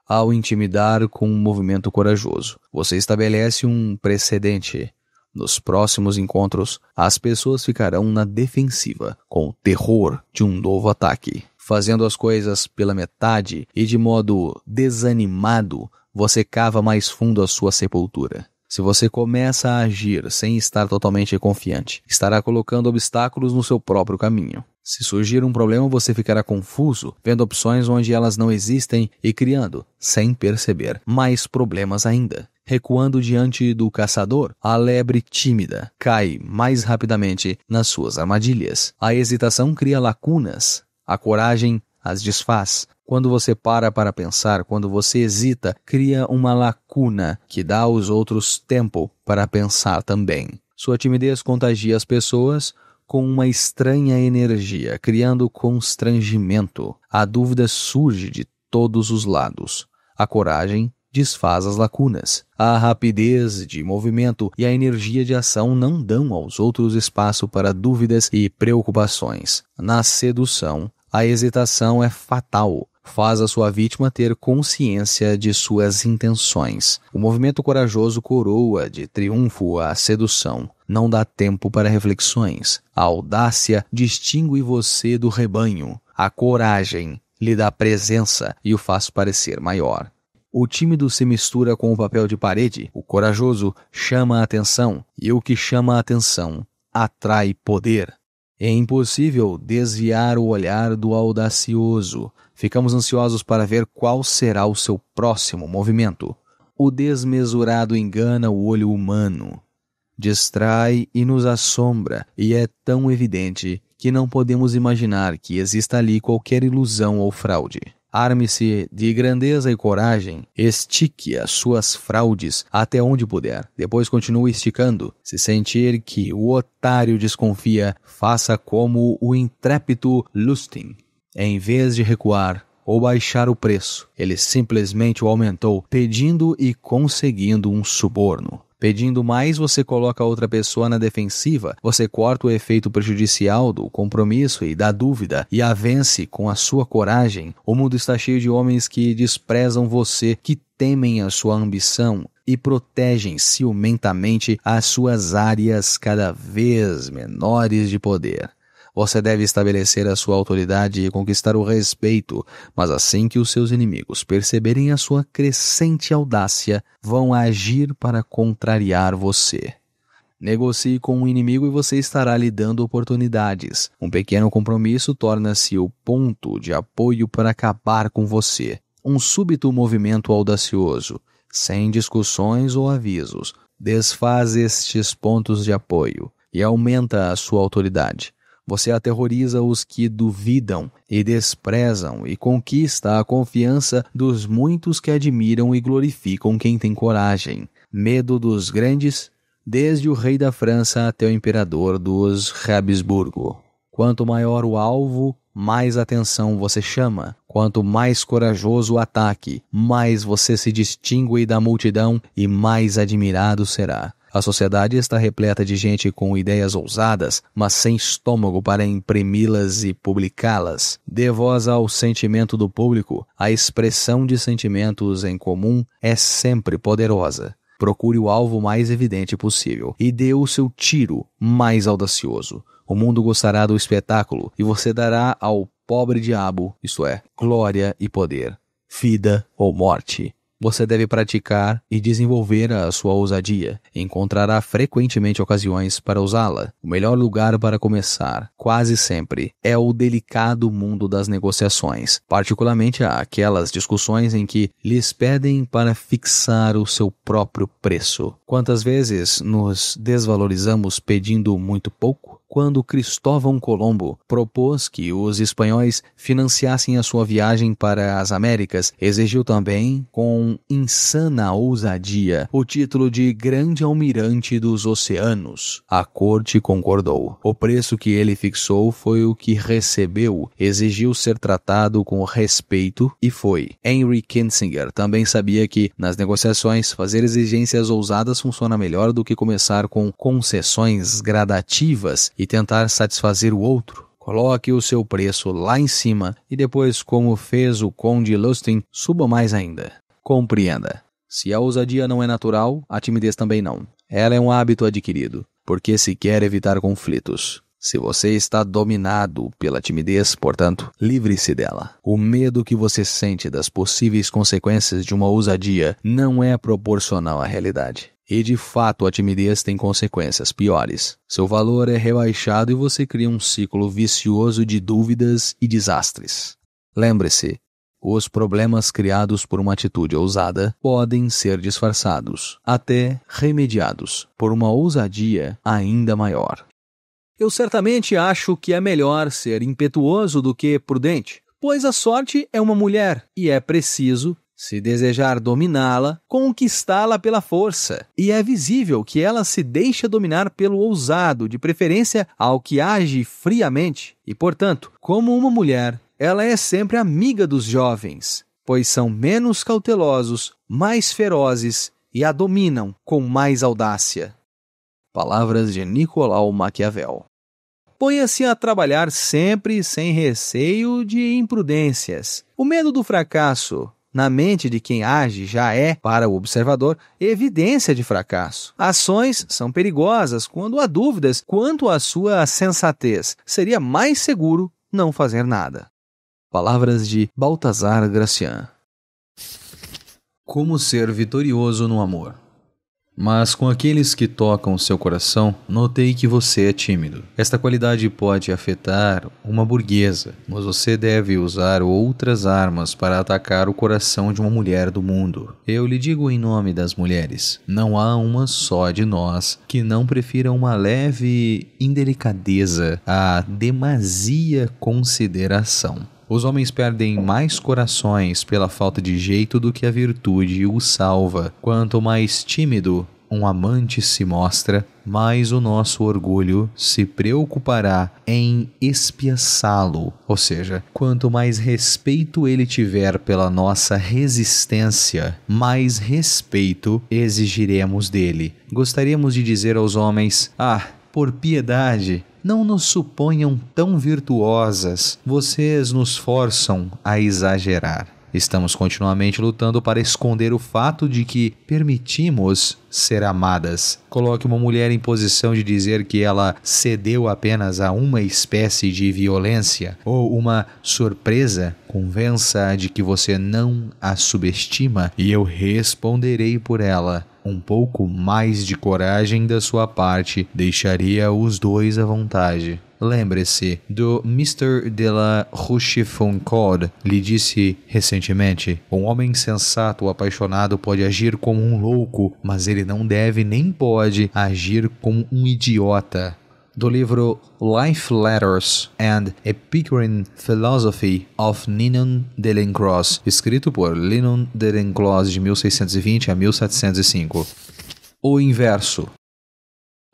Ao intimidar com um movimento corajoso, você estabelece um precedente. Nos próximos encontros, as pessoas ficarão na defensiva, com o terror de um novo ataque. Fazendo as coisas pela metade e de modo desanimado, você cava mais fundo a sua sepultura. Se você começa a agir sem estar totalmente confiante, estará colocando obstáculos no seu próprio caminho. Se surgir um problema, você ficará confuso, vendo opções onde elas não existem e criando, sem perceber, mais problemas ainda. Recuando diante do caçador, a lebre tímida cai mais rapidamente nas suas armadilhas. A hesitação cria lacunas, a coragem as desfaz. Quando você para pensar, quando você hesita, cria uma lacuna que dá aos outros tempo para pensar também. Sua timidez contagia as pessoas com uma estranha energia, criando constrangimento. A dúvida surge de todos os lados. A coragem desfaz as lacunas. A rapidez de movimento e a energia de ação não dão aos outros espaço para dúvidas e preocupações. Na sedução, a hesitação é fatal. Faz a sua vítima ter consciência de suas intenções. O movimento corajoso coroa de triunfo a sedução. Não dá tempo para reflexões. A audácia distingue você do rebanho. A coragem lhe dá presença e o faz parecer maior. O tímido se mistura com o papel de parede. O corajoso chama a atenção e o que chama a atenção atrai poder. É impossível desviar o olhar do audacioso. Ficamos ansiosos para ver qual será o seu próximo movimento. O desmesurado engana o olho humano, distrai e nos assombra, e é tão evidente que não podemos imaginar que exista ali qualquer ilusão ou fraude. Arme-se de grandeza e coragem, estique as suas fraudes até onde puder, depois continue esticando. Se sentir que o otário desconfia, faça como o intrépido Lustig. Em vez de recuar ou baixar o preço, ele simplesmente o aumentou, pedindo e conseguindo um suborno. Pedindo mais, você coloca a outra pessoa na defensiva, você corta o efeito prejudicial do compromisso e da dúvida e a vence com a sua coragem. O mundo está cheio de homens que desprezam você, que temem a sua ambição e protegem ciumentamente as suas áreas cada vez menores de poder. Você deve estabelecer a sua autoridade e conquistar o respeito, mas assim que os seus inimigos perceberem a sua crescente audácia, vão agir para contrariar você. Negocie com um inimigo e você estará lhe dando oportunidades. Um pequeno compromisso torna-se o ponto de apoio para acabar com você. Um súbito movimento audacioso, sem discussões ou avisos, desfaz estes pontos de apoio e aumenta a sua autoridade. Você aterroriza os que duvidam e desprezam e conquista a confiança dos muitos que admiram e glorificam quem tem coragem. Medo dos grandes, desde o rei da França até o imperador dos Habsburgo. Quanto maior o alvo, mais atenção você chama. Quanto mais corajoso o ataque, mais você se distingue da multidão e mais admirado será. A sociedade está repleta de gente com ideias ousadas, mas sem estômago para imprimi-las e publicá-las. Dê voz ao sentimento do público. A expressão de sentimentos em comum é sempre poderosa. Procure o alvo mais evidente possível e dê o seu tiro mais audacioso. O mundo gostará do espetáculo e você dará ao pobre diabo, isto é, glória e poder, vida ou morte. Você deve praticar e desenvolver a sua ousadia. Encontrará frequentemente ocasiões para usá-la. O melhor lugar para começar, quase sempre, é o delicado mundo das negociações, particularmente aquelas discussões em que lhes pedem para fixar o seu próprio preço. Quantas vezes nos desvalorizamos pedindo muito pouco? Quando Cristóvão Colombo propôs que os espanhóis financiassem a sua viagem para as Américas, exigiu também, com insana ousadia, o título de Grande Almirante dos Oceanos. A corte concordou. O preço que ele fixou foi o que recebeu, exigiu ser tratado com respeito e foi. Henry Kissinger também sabia que, nas negociações, fazer exigências ousadas funciona melhor do que começar com concessões gradativas e tentar satisfazer o outro. Coloque o seu preço lá em cima e depois, como fez o Conde Lustin, suba mais ainda. Compreenda. Se a ousadia não é natural, a timidez também não. Ela é um hábito adquirido, porque se quer evitar conflitos. Se você está dominado pela timidez, portanto, livre-se dela. O medo que você sente das possíveis consequências de uma ousadia não é proporcional à realidade. E de fato a timidez tem consequências piores. Seu valor é rebaixado e você cria um ciclo vicioso de dúvidas e desastres. Lembre-se, os problemas criados por uma atitude ousada podem ser disfarçados, até remediados, por uma ousadia ainda maior. Eu certamente acho que é melhor ser impetuoso do que prudente, pois a sorte é uma mulher e é preciso, se desejar dominá-la, conquistá-la pela força. E é visível que ela se deixa dominar pelo ousado, de preferência ao que age friamente. E, portanto, como uma mulher, ela é sempre amiga dos jovens, pois são menos cautelosos, mais ferozes e a dominam com mais audácia. Palavras de Nicolau Maquiavel. Ponha-se a trabalhar sempre sem receio de imprudências. O medo do fracasso na mente de quem age já é, para o observador, evidência de fracasso. Ações são perigosas quando há dúvidas quanto à sua sensatez. Seria mais seguro não fazer nada. Palavras de Baltasar Gracian. Como ser vitorioso no amor. Mas com aqueles que tocam seu coração, notei que você é tímido. Esta qualidade pode afetar uma burguesa, mas você deve usar outras armas para atacar o coração de uma mulher do mundo. Eu lhe digo em nome das mulheres, não há uma só de nós que não prefira uma leve indelicadeza à demasia consideração. Os homens perdem mais corações pela falta de jeito do que a virtude o salva. Quanto mais tímido um amante se mostra, mais o nosso orgulho se preocupará em espiaçá-lo. Ou seja, quanto mais respeito ele tiver pela nossa resistência, mais respeito exigiremos dele. Gostaríamos de dizer aos homens: por piedade, não nos suponham tão virtuosas, vocês nos forçam a exagerar. Estamos continuamente lutando para esconder o fato de que permitimos ser amadas. Coloque uma mulher em posição de dizer que ela cedeu apenas a uma espécie de violência ou uma surpresa. Convença-a de que você não a subestima e eu responderei por ela. Um pouco mais de coragem da sua parte deixaria os dois à vontade. Lembre-se do Mr. de la Rochefoucauld, lhe disse recentemente: um homem sensato ou apaixonado pode agir como um louco, mas ele não deve nem pode agir como um idiota. Do livro Life Letters and Epicurean Philosophy of Ninon de l'Enclos, escrito por Ninon de l'Enclos de 1620 a 1705. O inverso.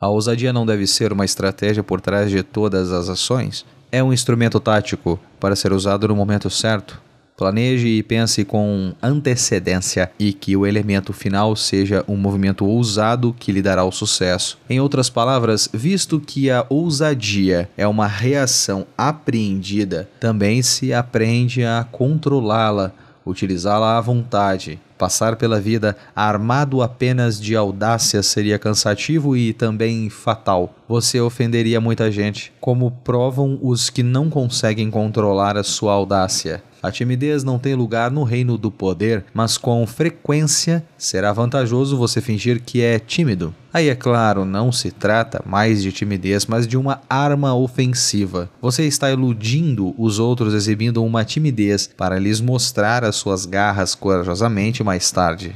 A ousadia não deve ser uma estratégia por trás de todas as ações. É um instrumento tático para ser usado no momento certo. Planeje e pense com antecedência e que o elemento final seja um movimento ousado que lhe dará o sucesso. Em outras palavras, visto que a ousadia é uma reação apreendida, também se aprende a controlá-la, utilizá-la à vontade. Passar pela vida armado apenas de audácia seria cansativo e também fatal. Você ofenderia muita gente, como provam os que não conseguem controlar a sua audácia. A timidez não tem lugar no reino do poder, mas com frequência será vantajoso você fingir que é tímido. Aí, é claro, não se trata mais de timidez, mas de uma arma ofensiva. Você está iludindo os outros exibindo uma timidez para lhes mostrar as suas garras corajosamente mais tarde.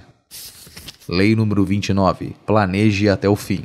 Lei número 29. Planeje até o fim.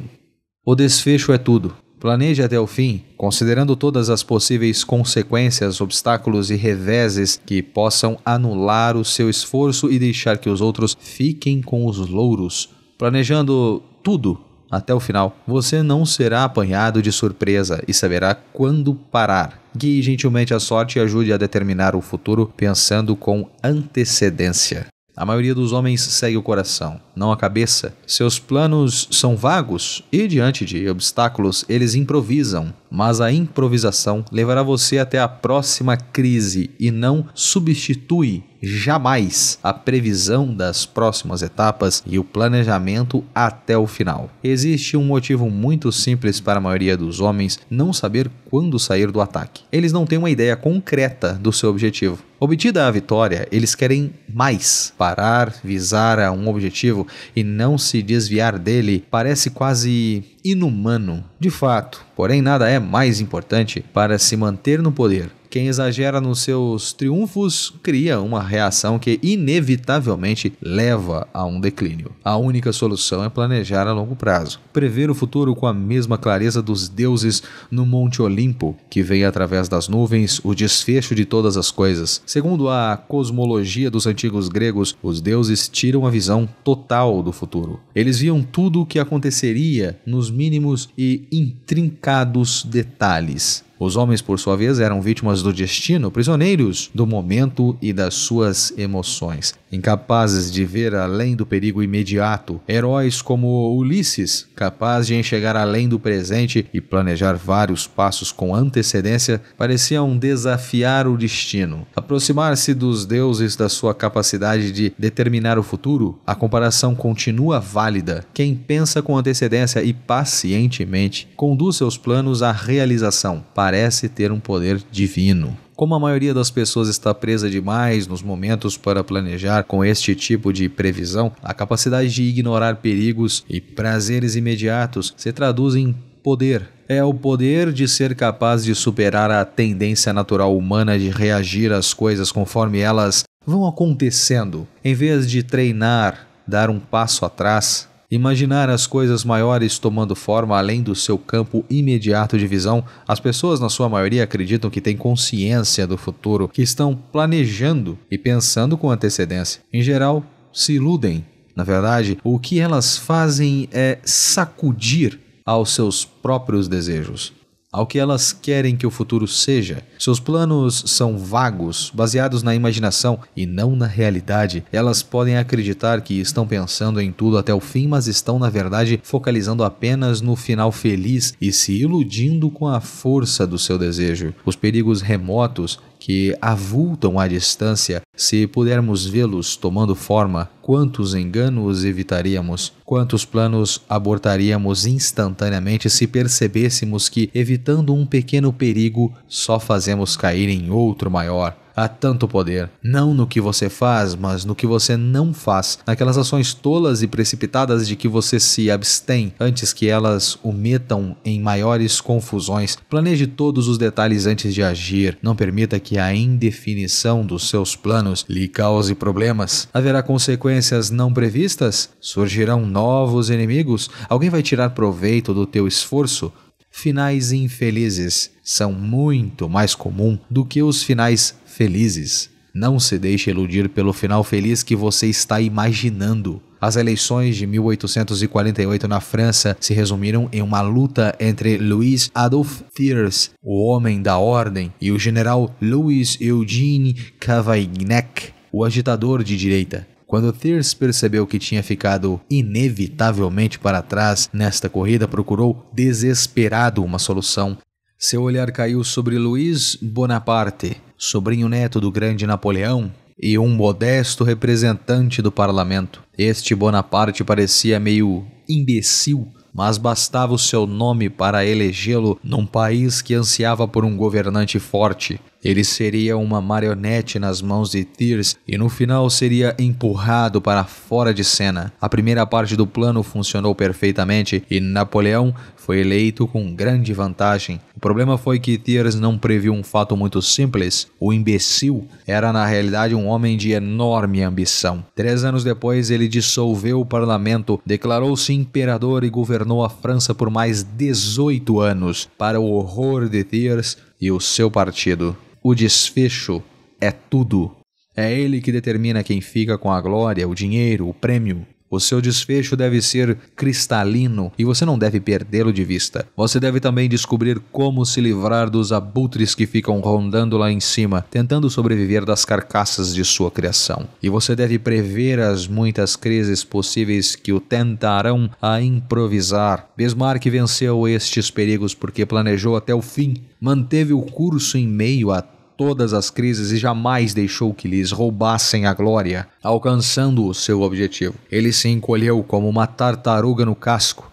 O desfecho é tudo. Planeje até o fim, considerando todas as possíveis consequências, obstáculos e reveses que possam anular o seu esforço e deixar que os outros fiquem com os louros. Planejando tudo até o final, você não será apanhado de surpresa e saberá quando parar. Guie gentilmente a sorte e ajude a determinar o futuro pensando com antecedência. A maioria dos homens segue o coração, não a cabeça. Seus planos são vagos e, diante de obstáculos, eles improvisam. Mas a improvisação levará você até a próxima crise e não substitui jamais a previsão das próximas etapas e o planejamento até o final. Existe um motivo muito simples para a maioria dos homens não saber quando sair do ataque. Eles não têm uma ideia concreta do seu objetivo. Obtida a vitória, eles querem mais. Parar, visar a um objetivo e não se desviar dele parece quase inumano. De fato, porém nada é mais importante para se manter no poder. Quem exagera nos seus triunfos cria uma reação que inevitavelmente leva a um declínio. A única solução é planejar a longo prazo. Prever o futuro com a mesma clareza dos deuses no Monte Olimpo, que vem através das nuvens o desfecho de todas as coisas. Segundo a cosmologia dos antigos gregos, os deuses tiram a visão total do futuro. Eles viam tudo o que aconteceria nos mínimos e intrincados detalhes. Os homens, por sua vez, eram vítimas do destino, prisioneiros do momento e das suas emoções. Incapazes de ver além do perigo imediato, heróis como Ulisses, capaz de enxergar além do presente e planejar vários passos com antecedência, pareciam desafiar o destino. Aproximar-se dos deuses da sua capacidade de determinar o futuro, a comparação continua válida. Quem pensa com antecedência e pacientemente conduz seus planos à realização. Parece ter um poder divino. Como a maioria das pessoas está presa demais nos momentos para planejar com este tipo de previsão, a capacidade de ignorar perigos e prazeres imediatos se traduz em poder. É o poder de ser capaz de superar a tendência natural humana de reagir às coisas conforme elas vão acontecendo. Em vez de treinar, dar um passo atrás, imaginar as coisas maiores tomando forma além do seu campo imediato de visão, as pessoas na sua maioria acreditam que têm consciência do futuro, que estão planejando e pensando com antecedência. Em geral, se iludem. Na verdade, o que elas fazem é sacudir aos seus próprios desejos, ao que elas querem que o futuro seja. Seus planos são vagos, baseados na imaginação e não na realidade. Elas podem acreditar que estão pensando em tudo até o fim, mas estão, na verdade, focalizando apenas no final feliz e se iludindo com a força do seu desejo. Os perigos remotos que avultam à distância, se pudermos vê-los tomando forma, quantos enganos evitaríamos? Quantos planos abortaríamos instantaneamente se percebêssemos que, evitando um pequeno perigo, só fazemos cair em outro maior? Há tanto poder, não no que você faz, mas no que você não faz, naquelas ações tolas e precipitadas de que você se abstém antes que elas o metam em maiores confusões. Planeje todos os detalhes antes de agir. Não permita que a indefinição dos seus planos lhe cause problemas. Haverá consequências não previstas? Surgirão novos inimigos? Alguém vai tirar proveito do teu esforço? Finais infelizes são muito mais comum do que os finais felizes. Não se deixe iludir pelo final feliz que você está imaginando. As eleições de 1848 na França se resumiram em uma luta entre Louis Adolphe Thiers, o homem da ordem, e o general Louis Eugène Cavaignac, o agitador de direita. Quando Thiers percebeu que tinha ficado inevitavelmente para trás nesta corrida, procurou desesperado uma solução. Seu olhar caiu sobre Louis Bonaparte, sobrinho neto do grande Napoleão e um modesto representante do parlamento. Este Bonaparte parecia meio imbecil, mas bastava o seu nome para elegê-lo num país que ansiava por um governante forte. Ele seria uma marionete nas mãos de Thiers e no final seria empurrado para fora de cena. A primeira parte do plano funcionou perfeitamente e Napoleão foi eleito com grande vantagem. O problema foi que Thiers não previu um fato muito simples. O imbecil era na realidade um homem de enorme ambição. 3 anos depois ele dissolveu o parlamento, declarou-se imperador e governou a França por mais 18 anos, para o horror de Thiers e o seu partido. O desfecho é tudo. É ele que determina quem fica com a glória, o dinheiro, o prêmio. O seu desfecho deve ser cristalino e você não deve perdê-lo de vista. Você deve também descobrir como se livrar dos abutres que ficam rondando lá em cima, tentando sobreviver das carcaças de sua criação. E você deve prever as muitas crises possíveis que o tentarão a improvisar. Bismarck venceu estes perigos porque planejou até o fim, manteve o curso em meio a todas as crises e jamais deixou que lhes roubassem a glória, alcançando o seu objetivo. Ele se encolheu como uma tartaruga no casco.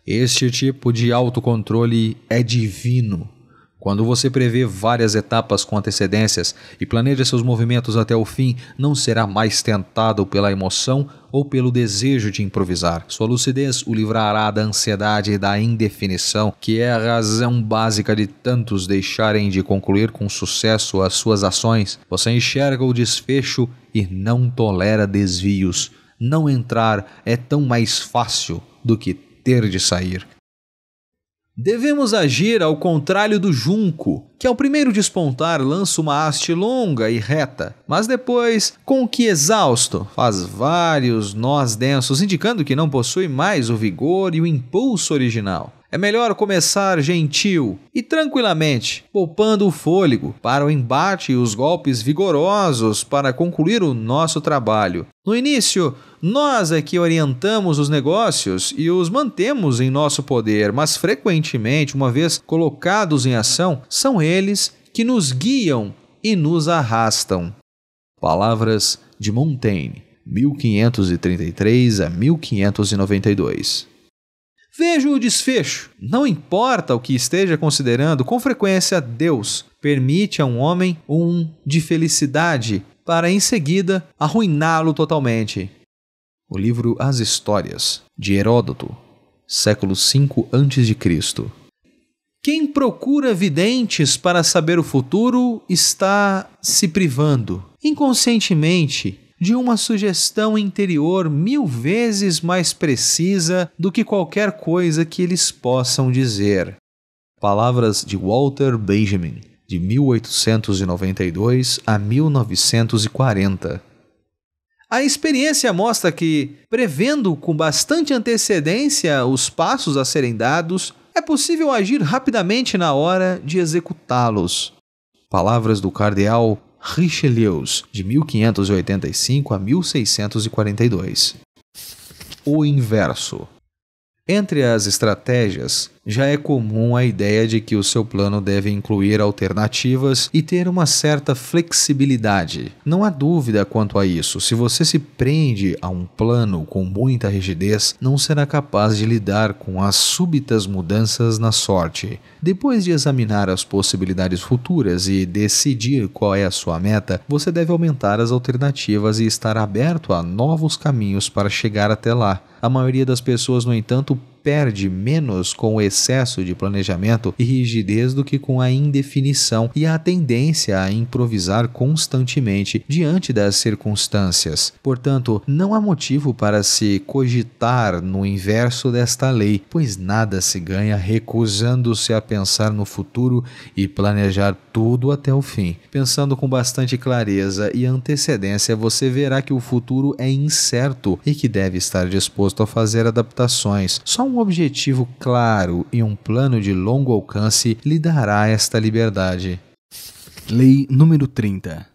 Este tipo de autocontrole é divino. Quando você prevê várias etapas com antecedências e planeja seus movimentos até o fim, não será mais tentado pela emoção ou pelo desejo de improvisar. Sua lucidez o livrará da ansiedade e da indefinição, que é a razão básica de tantos deixarem de concluir com sucesso as suas ações. Você enxerga o desfecho e não tolera desvios. Não entrar é tão mais fácil do que ter de sair. Devemos agir ao contrário do junco, que ao primeiro despontar lança uma haste longa e reta, mas depois, com que exausto, faz vários nós densos, indicando que não possui mais o vigor e o impulso original. É melhor começar gentil e tranquilamente, poupando o fôlego para o embate e os golpes vigorosos para concluir o nosso trabalho. No início, nós é que orientamos os negócios e os mantemos em nosso poder, mas frequentemente, uma vez colocados em ação, são eles que nos guiam e nos arrastam. Palavras de Montaigne, 1533 a 1592. Veja o desfecho. Não importa o que esteja considerando, com frequência Deus permite a um homem de felicidade para em seguida arruiná-lo totalmente. O livro As Histórias, de Heródoto, século V a.C. Quem procura videntes para saber o futuro está se privando, inconscientemente, de uma sugestão interior 1000 vezes mais precisa do que qualquer coisa que eles possam dizer. Palavras de Walter Benjamin, de 1892 a 1940. A experiência mostra que, prevendo com bastante antecedência os passos a serem dados, é possível agir rapidamente na hora de executá-los. Palavras do cardeal Richelieu, de 1585 a 1642. O inverso. Entre as estratégias, Já é comum a ideia de que o seu plano deve incluir alternativas e ter uma certa flexibilidade. Não há dúvida quanto a isso. Se você se prende a um plano com muita rigidez, não será capaz de lidar com as súbitas mudanças na sorte. Depois de examinar as possibilidades futuras e decidir qual é a sua meta, você deve aumentar as alternativas e estar aberto a novos caminhos para chegar até lá. A maioria das pessoas, no entanto, perde menos com o excesso de planejamento e rigidez do que com a indefinição e a tendência a improvisar constantemente diante das circunstâncias. Portanto, não há motivo para se cogitar no inverso desta lei, pois nada se ganha recusando-se a pensar no futuro e planejar tudo até o fim. Pensando com bastante clareza e antecedência, você verá que o futuro é incerto e que deve estar disposto a fazer adaptações. Só um objetivo claro e um plano de longo alcance lhe dará esta liberdade. Lei número 30.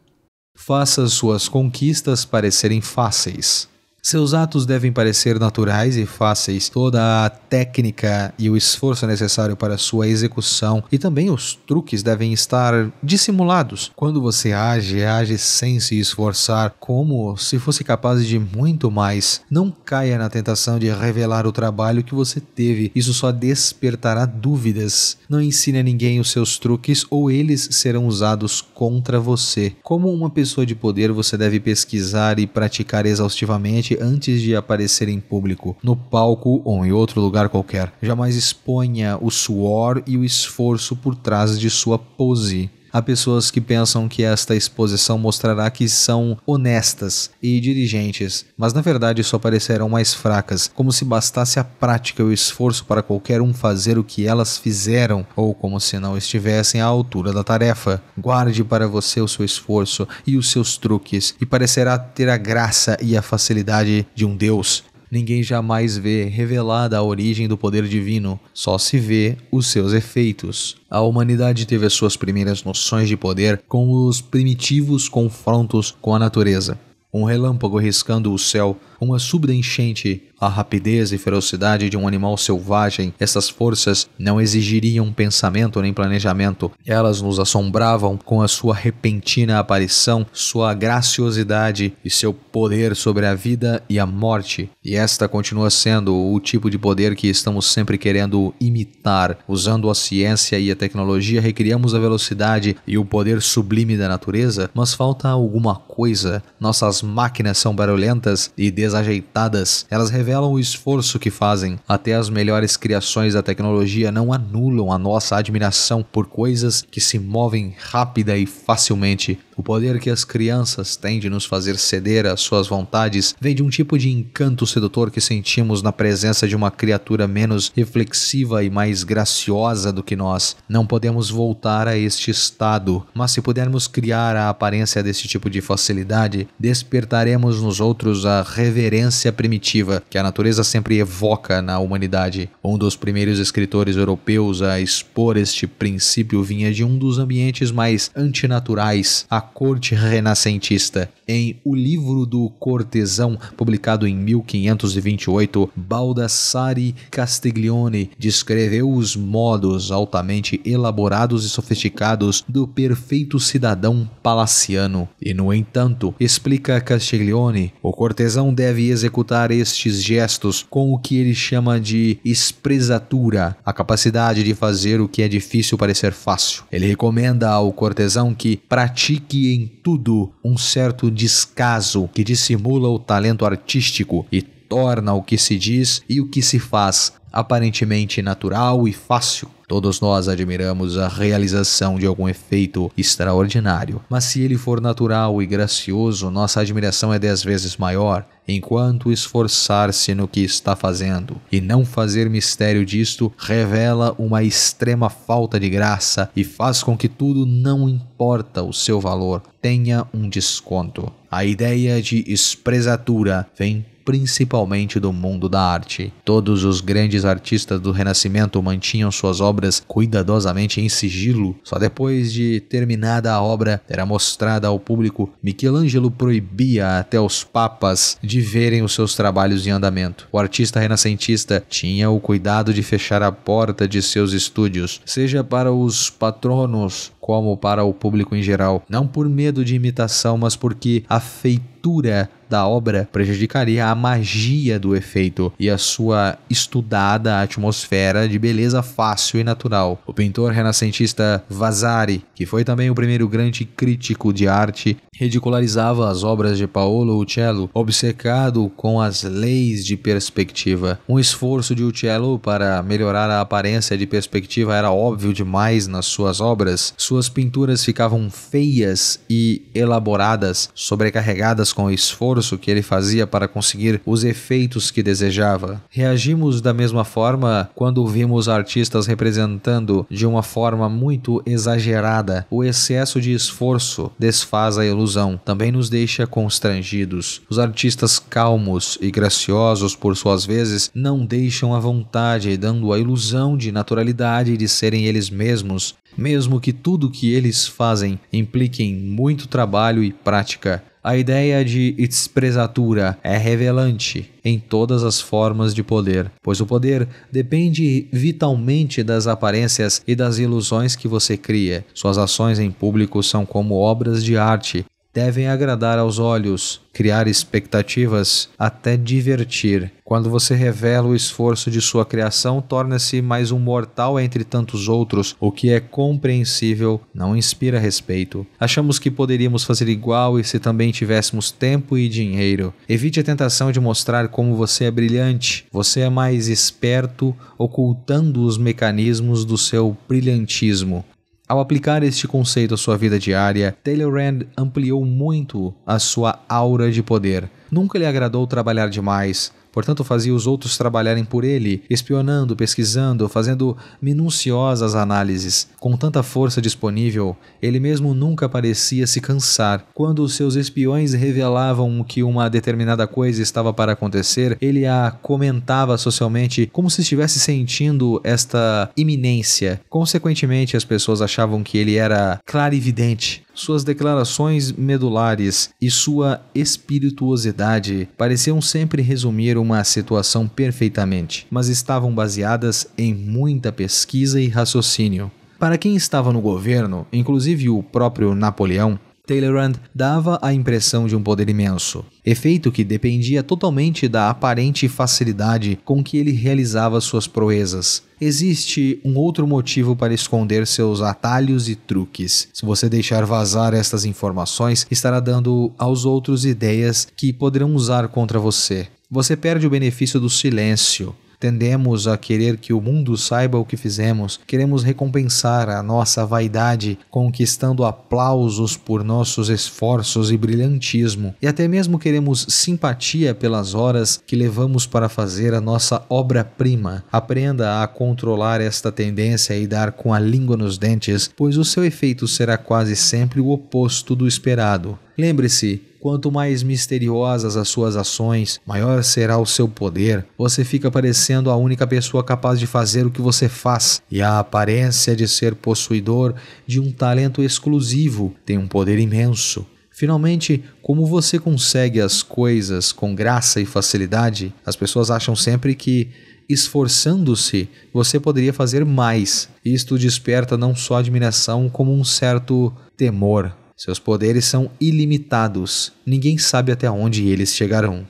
Faça suas conquistas parecerem fáceis. Seus atos devem parecer naturais e fáceis. Toda a técnica e o esforço necessário para sua execução e também os truques devem estar dissimulados. Quando você age sem se esforçar, como se fosse capaz de muito mais. Não caia na tentação de revelar o trabalho que você teve. Isso só despertará dúvidas. Não ensine a ninguém os seus truques ou eles serão usados contra você. Como uma pessoa de poder, você deve pesquisar e praticar exaustivamente antes de aparecer em público, no palco ou em outro lugar qualquer. Jamais exponha o suor e o esforço por trás de sua pose. Há pessoas que pensam que esta exposição mostrará que são honestas e dirigentes, mas na verdade só parecerão mais fracas, como se bastasse a prática e o esforço para qualquer um fazer o que elas fizeram, ou como se não estivessem à altura da tarefa. Guarde para você o seu esforço e os seus truques, e parecerá ter a graça e a facilidade de um deus. Ninguém jamais vê revelada a origem do poder divino, só se vê os seus efeitos. A humanidade teve as suas primeiras noções de poder com os primitivos confrontos com a natureza. Um relâmpago riscando o céu, uma súbita enchente, a rapidez e ferocidade de um animal selvagem, essas forças não exigiriam pensamento nem planejamento. Elas nos assombravam com a sua repentina aparição, sua graciosidade e seu poder sobre a vida e a morte. E esta continua sendo o tipo de poder que estamos sempre querendo imitar. Usando a ciência e a tecnologia, recriamos a velocidade e o poder sublime da natureza, mas falta alguma coisa. Nossas máquinas são barulhentas e desajeitadas. Elas revelam o esforço que fazem. Até as melhores criações da tecnologia não anulam a nossa admiração por coisas que se movem rápida e facilmente. O poder que as crianças têm de nos fazer ceder às suas vontades vem de um tipo de encanto sedutor que sentimos na presença de uma criatura menos reflexiva e mais graciosa do que nós. Não podemos voltar a este estado, mas se pudermos criar a aparência desse tipo de facilidade, despertaremos nos outros a reverência primitiva que a natureza sempre evoca na humanidade. Um dos primeiros escritores europeus a expor este princípio vinha de um dos ambientes mais antinaturais, a corte renascentista. Em O Livro do Cortesão, publicado em 1528, Baldassare Castiglione descreveu os modos altamente elaborados e sofisticados do perfeito cidadão palaciano. E, no entanto, explica Castiglione, o cortesão deve executar estes gestos com o que ele chama de espresatura, a capacidade de fazer o que é difícil parecer fácil. Ele recomenda ao cortesão que pratique em tudo um certo descaso que dissimula o talento artístico e torna o que se diz e o que se faz aparentemente natural e fácil. Todos nós admiramos a realização de algum efeito extraordinário, mas se ele for natural e gracioso, nossa admiração é 10 vezes maior. Enquanto esforçar-se no que está fazendo e não fazer mistério disto revela uma extrema falta de graça e faz com que tudo, não importa o seu valor, tenha um desconto. A ideia de espresatura vem principalmente do mundo da arte. Todos os grandes artistas do Renascimento mantinham suas obras cuidadosamente em sigilo. Só depois de terminada a obra era mostrada ao público, Michelangelo proibia até os papas de verem os seus trabalhos em andamento. O artista renascentista tinha o cuidado de fechar a porta de seus estúdios, seja para os patronos como para o público em geral, não por medo de imitação, mas porque a feitura da obra prejudicaria a magia do efeito e a sua estudada atmosfera de beleza fácil e natural. O pintor renascentista Vasari, que foi também o primeiro grande crítico de arte, ridicularizava as obras de Paolo Uccello, obcecado com as leis de perspectiva. Um esforço de Uccello para melhorar a aparência de perspectiva era óbvio demais nas suas obras. Suas pinturas ficavam feias e elaboradas, sobrecarregadas com o esforço que ele fazia para conseguir os efeitos que desejava. Reagimos da mesma forma quando vimos artistas representando de uma forma muito exagerada. O excesso de esforço desfaz a ilusão, também nos deixa constrangidos. Os artistas calmos e graciosos, por suas vezes, não deixam a vontade, dando a ilusão de naturalidade e de serem eles mesmos, mesmo que tudo que eles fazem implique em muito trabalho e prática. A ideia de espresatura é revelante em todas as formas de poder, pois o poder depende vitalmente das aparências e das ilusões que você cria. Suas ações em público são como obras de arte. Devem agradar aos olhos, criar expectativas, até divertir. Quando você revela o esforço de sua criação, torna-se mais um mortal entre tantos outros, o que é compreensível, não inspira respeito. Achamos que poderíamos fazer igual e se também tivéssemos tempo e dinheiro. Evite a tentação de mostrar como você é brilhante. Você é mais esperto, ocultando os mecanismos do seu brilhantismo. Ao aplicar este conceito à sua vida diária, Taylor Rand ampliou muito a sua aura de poder. Nunca lhe agradou trabalhar demais, portanto fazia os outros trabalharem por ele, espionando, pesquisando, fazendo minuciosas análises. Com tanta força disponível, ele mesmo nunca parecia se cansar. Quando os seus espiões revelavam que uma determinada coisa estava para acontecer, ele a comentava socialmente como se estivesse sentindo esta iminência. Consequentemente, as pessoas achavam que ele era clarividente. Suas declarações medulares e sua espirituosidade pareciam sempre resumir uma situação perfeitamente, mas estavam baseadas em muita pesquisa e raciocínio. Para quem estava no governo, inclusive o próprio Napoleão, Taylor Rand dava a impressão de um poder imenso, efeito que dependia totalmente da aparente facilidade com que ele realizava suas proezas. Existe um outro motivo para esconder seus atalhos e truques. Se você deixar vazar estas informações, estará dando aos outros ideias que poderão usar contra você. Você perde o benefício do silêncio. Tendemos a querer que o mundo saiba o que fizemos. Queremos recompensar a nossa vaidade, conquistando aplausos por nossos esforços e brilhantismo. E até mesmo queremos simpatia pelas horas que levamos para fazer a nossa obra-prima. Aprenda a controlar esta tendência e dar com a língua nos dentes, pois o seu efeito será quase sempre o oposto do esperado. Lembre-se, quanto mais misteriosas as suas ações, maior será o seu poder. Você fica parecendo a única pessoa capaz de fazer o que você faz, e a aparência de ser possuidor de um talento exclusivo tem um poder imenso. Finalmente, como você consegue as coisas com graça e facilidade, as pessoas acham sempre que, esforçando-se, você poderia fazer mais. Isto desperta não só admiração, como um certo temor. Seus poderes são ilimitados. Ninguém sabe até onde eles chegarão.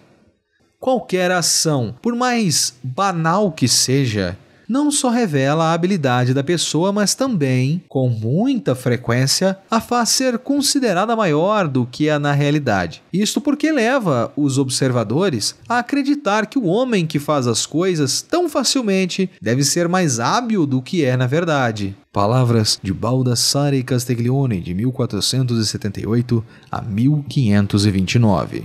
Qualquer ação, por mais banal que seja, não só revela a habilidade da pessoa, mas também, com muita frequência, a faz ser considerada maior do que é na realidade. Isto porque leva os observadores a acreditar que o homem que faz as coisas tão facilmente deve ser mais hábil do que é na verdade. Palavras de Baldassare Castiglione, de 1478 a 1529.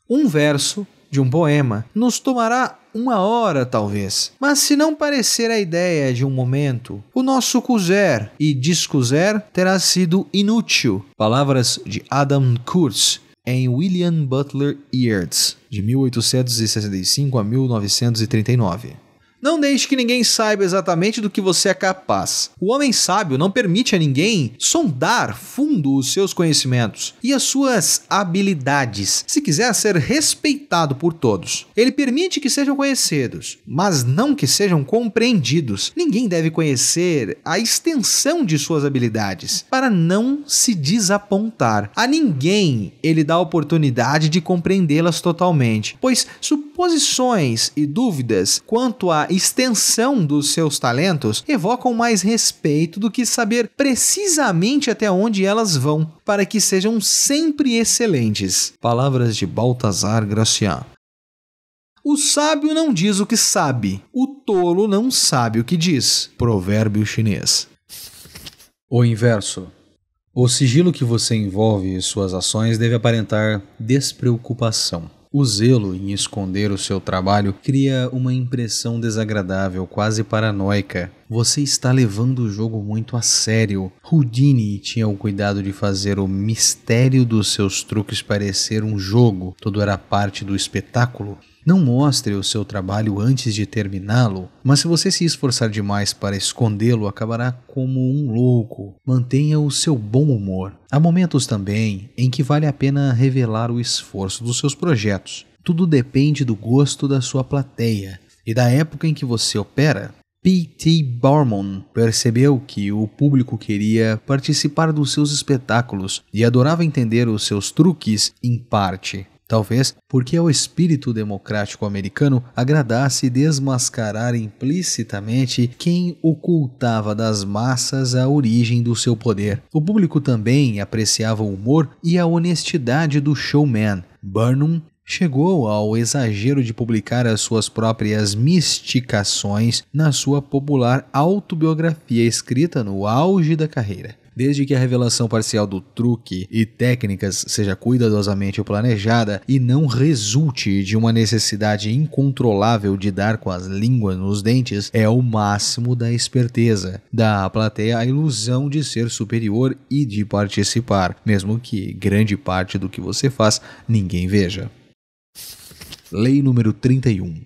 Um verso de um poema nos tomará 1 hora talvez, mas se não parecer a ideia de um momento, o nosso cuser e discuser terá sido inútil. Palavras de Adam Kurz, em William Butler Yeats, de 1865 a 1939. Não deixe que ninguém saiba exatamente do que você é capaz. O homem sábio não permite a ninguém sondar fundo os seus conhecimentos e as suas habilidades, se quiser ser respeitado por todos. Ele permite que sejam conhecidos, mas não que sejam compreendidos. Ninguém deve conhecer a extensão de suas habilidades, para não se desapontar. A ninguém ele dá a oportunidade de compreendê-las totalmente, pois suposições e dúvidas quanto à extensão dos seus talentos evocam mais respeito do que saber precisamente até onde elas vão, para que sejam sempre excelentes. Palavras de Baltasar Gracián. O sábio não diz o que sabe, o tolo não sabe o que diz. Provérbio chinês. O inverso. O sigilo que você envolve em suas ações deve aparentar despreocupação. O zelo em esconder o seu trabalho cria uma impressão desagradável, quase paranoica. Você está levando o jogo muito a sério. Houdini tinha o cuidado de fazer o mistério dos seus truques parecer um jogo. Tudo era parte do espetáculo. Não mostre o seu trabalho antes de terminá-lo, mas se você se esforçar demais para escondê-lo, acabará como um louco. Mantenha o seu bom humor. Há momentos também em que vale a pena revelar o esforço dos seus projetos. Tudo depende do gosto da sua plateia e da época em que você opera. P.T. Barnum percebeu que o público queria participar dos seus espetáculos e adorava entender os seus truques em parte. Talvez porque ao espírito democrático americano agradasse desmascarar implicitamente quem ocultava das massas a origem do seu poder. O público também apreciava o humor e a honestidade do showman. Barnum chegou ao exagero de publicar as suas próprias mistificações na sua popular autobiografia escrita no auge da carreira. Desde que a revelação parcial do truque e técnicas seja cuidadosamente planejada e não resulte de uma necessidade incontrolável de dar com as línguas nos dentes, é o máximo da esperteza. Dá à plateia a ilusão de ser superior e de participar, mesmo que grande parte do que você faz ninguém veja. Lei número 31.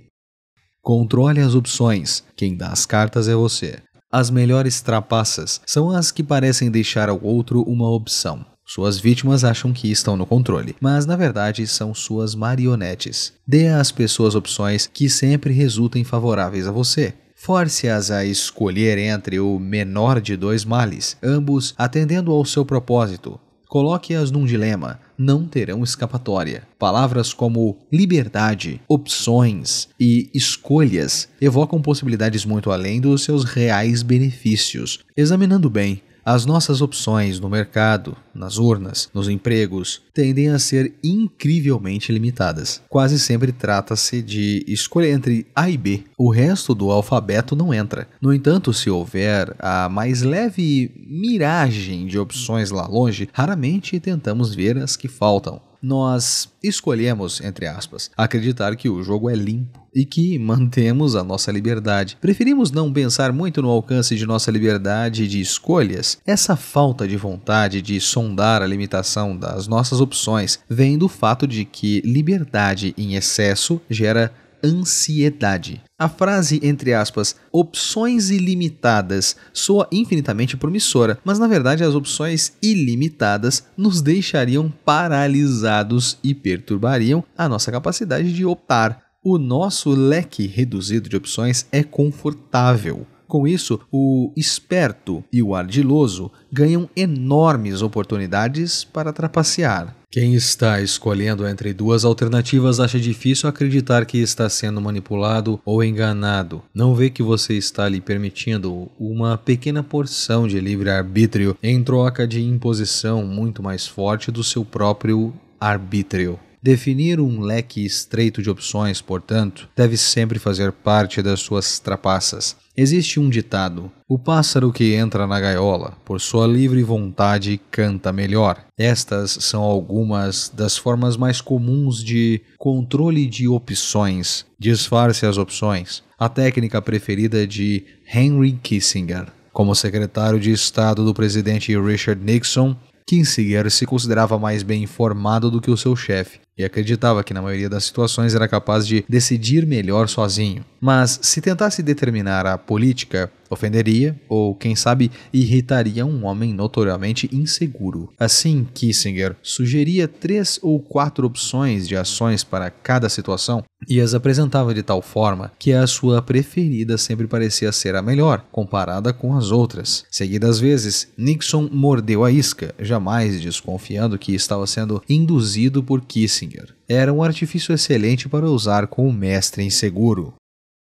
Controle as opções. Quem dá as cartas é você. As melhores trapaças são as que parecem deixar ao outro uma opção. Suas vítimas acham que estão no controle, mas na verdade são suas marionetes. Dê às pessoas opções que sempre resultem favoráveis a você. Force-as a escolher entre o menor de dois males, ambos atendendo ao seu propósito. Coloque-as num dilema, não terão escapatória. Palavras como liberdade, opções e escolhas evocam possibilidades muito além dos seus reais benefícios. Examinando bem, as nossas opções no mercado, nas urnas, nos empregos, tendem a ser incrivelmente limitadas. Quase sempre trata-se de escolha entre A e B. O resto do alfabeto não entra. No entanto, se houver a mais leve miragem de opções lá longe, raramente tentamos ver as que faltam. Nós escolhemos, entre aspas, acreditar que o jogo é limpo e que mantemos a nossa liberdade. Preferimos não pensar muito no alcance de nossa liberdade de escolhas. Essa falta de vontade de sondar a limitação das nossas opções vem do fato de que liberdade em excesso gera ansiedade. A frase, entre aspas, opções ilimitadas, soa infinitamente promissora, mas na verdade as opções ilimitadas nos deixariam paralisados e perturbariam a nossa capacidade de optar. O nosso leque reduzido de opções é confortável. Com isso, o esperto e o ardiloso ganham enormes oportunidades para trapacear. Quem está escolhendo entre duas alternativas acha difícil acreditar que está sendo manipulado ou enganado. Não vê que você está lhe permitindo uma pequena porção de livre-arbítrio em troca de imposição muito mais forte do seu próprio arbítrio. Definir um leque estreito de opções, portanto, deve sempre fazer parte das suas trapaças. Existe um ditado: o pássaro que entra na gaiola, por sua livre vontade, canta melhor. Estas são algumas das formas mais comuns de controle de opções. Disfarce as opções. A técnica preferida de Henry Kissinger. Como secretário de Estado do presidente Richard Nixon, Kinzinger se considerava mais bem informado do que o seu chefe e acreditava que na maioria das situações era capaz de decidir melhor sozinho. Mas se tentasse determinar a política, ofenderia ou, quem sabe, irritaria um homem notoriamente inseguro. Assim, Kinzinger sugeria 3 ou 4 opções de ações para cada situação e as apresentava de tal forma que a sua preferida sempre parecia ser a melhor, comparada com as outras. Seguidas vezes, Nixon mordeu a isca, jamais desconfiando que estava sendo induzido por Kissinger. Era um artifício excelente para usar com o mestre inseguro.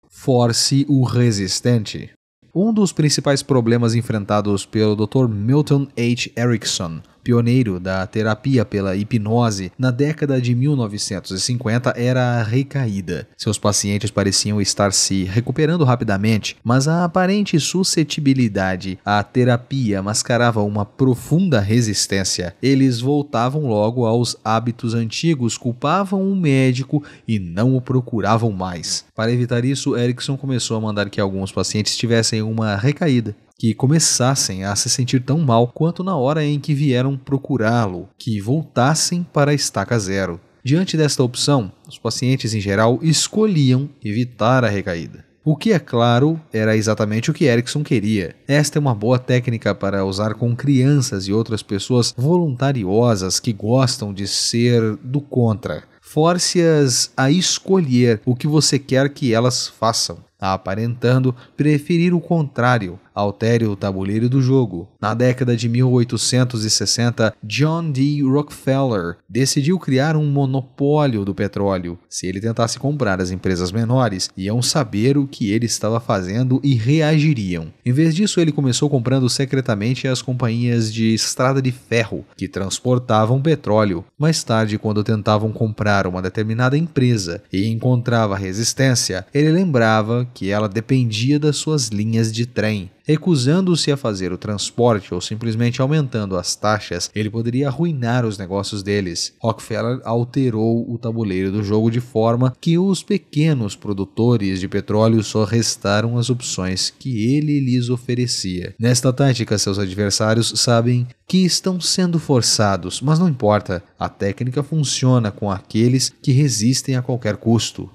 Force o resistente. Um dos principais problemas enfrentados pelo Dr. Milton H. Erickson, pioneiro da terapia pela hipnose na década de 1950, era a recaída. Seus pacientes pareciam estar se recuperando rapidamente, mas a aparente suscetibilidade à terapia mascarava uma profunda resistência. Eles voltavam logo aos hábitos antigos, culpavam o médico e não o procuravam mais. Para evitar isso, Erickson começou a mandar que alguns pacientes tivessem uma recaída, que começassem a se sentir tão mal quanto na hora em que vieram procurá-lo, que voltassem para a estaca zero. Diante desta opção, os pacientes em geral escolhiam evitar a recaída. O que, é claro, era exatamente o que Erickson queria. Esta é uma boa técnica para usar com crianças e outras pessoas voluntariosas que gostam de ser do contra. Force-as a escolher o que você quer que elas façam, aparentando preferir o contrário. Altere o tabuleiro do jogo. Na década de 1860, John D. Rockefeller decidiu criar um monopólio do petróleo. Se ele tentasse comprar as empresas menores, iam saber o que ele estava fazendo e reagiriam. Em vez disso, ele começou comprando secretamente as companhias de estrada de ferro, que transportavam petróleo. Mais tarde, quando tentavam comprar uma determinada empresa e encontrava resistência, ele lembrava que ela dependia das suas linhas de trem. Recusando-se a fazer o transporte ou simplesmente aumentando as taxas, ele poderia arruinar os negócios deles. Rockefeller alterou o tabuleiro do jogo de forma que os pequenos produtores de petróleo só restaram as opções que ele lhes oferecia. Nesta tática, seus adversários sabem que estão sendo forçados, mas não importa, a técnica funciona com aqueles que resistem a qualquer custo.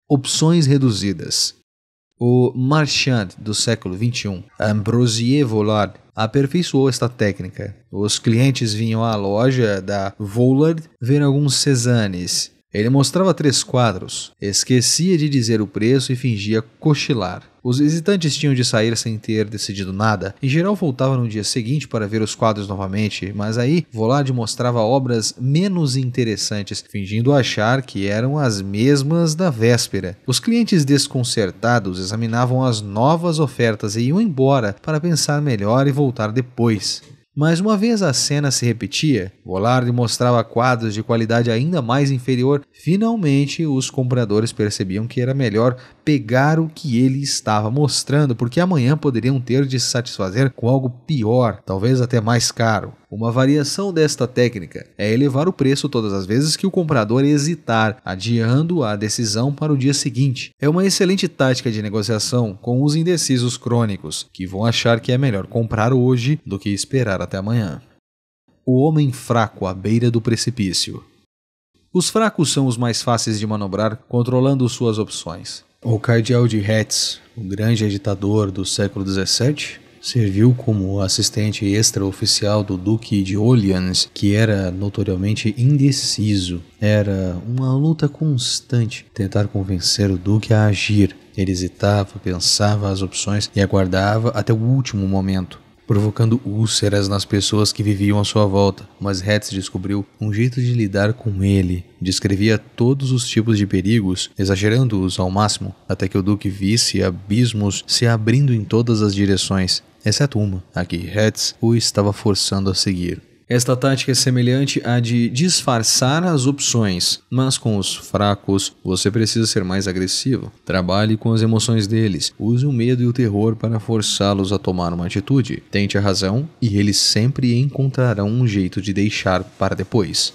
Opções reduzidas. O marchand do século XXI, Ambroise Vollard, aperfeiçoou esta técnica. Os clientes vinham à loja da Vollard ver alguns Cézanes. Ele mostrava 3 quadros, esquecia de dizer o preço e fingia cochilar. Os visitantes tinham de sair sem ter decidido nada. Em geral, voltava no dia seguinte para ver os quadros novamente, mas aí Vollard mostrava obras menos interessantes, fingindo achar que eram as mesmas da véspera. Os clientes desconcertados examinavam as novas ofertas e iam embora para pensar melhor e voltar depois. Mas uma vez a cena se repetia, Vollard mostrava quadros de qualidade ainda mais inferior. Finalmente, os compradores percebiam que era melhor pegar o que ele estava mostrando, porque amanhã poderiam ter de se satisfazer com algo pior, talvez até mais caro. Uma variação desta técnica é elevar o preço todas as vezes que o comprador hesitar, adiando a decisão para o dia seguinte. É uma excelente tática de negociação com os indecisos crônicos, que vão achar que é melhor comprar hoje do que esperar até amanhã. O homem fraco à beira do precipício. Os fracos são os mais fáceis de manobrar, controlando suas opções. O cardeal de Hertz, o grande agitador do século XVII, serviu como assistente extraoficial do Duque de Orleans, que era notoriamente indeciso. Era uma luta constante tentar convencer o Duque a agir. Ele hesitava, pensava as opções e aguardava até o último momento, provocando úlceras nas pessoas que viviam à sua volta. Mas Hertz descobriu um jeito de lidar com ele. Descrevia todos os tipos de perigos, exagerando-os ao máximo, até que o Duque visse abismos se abrindo em todas as direções, exceto uma, a que Hertz o estava forçando a seguir. Esta tática é semelhante à de disfarçar as opções, mas com os fracos você precisa ser mais agressivo. Trabalhe com as emoções deles, use o medo e o terror para forçá-los a tomar uma atitude. Tente a razão e eles sempre encontrarão um jeito de deixar para depois.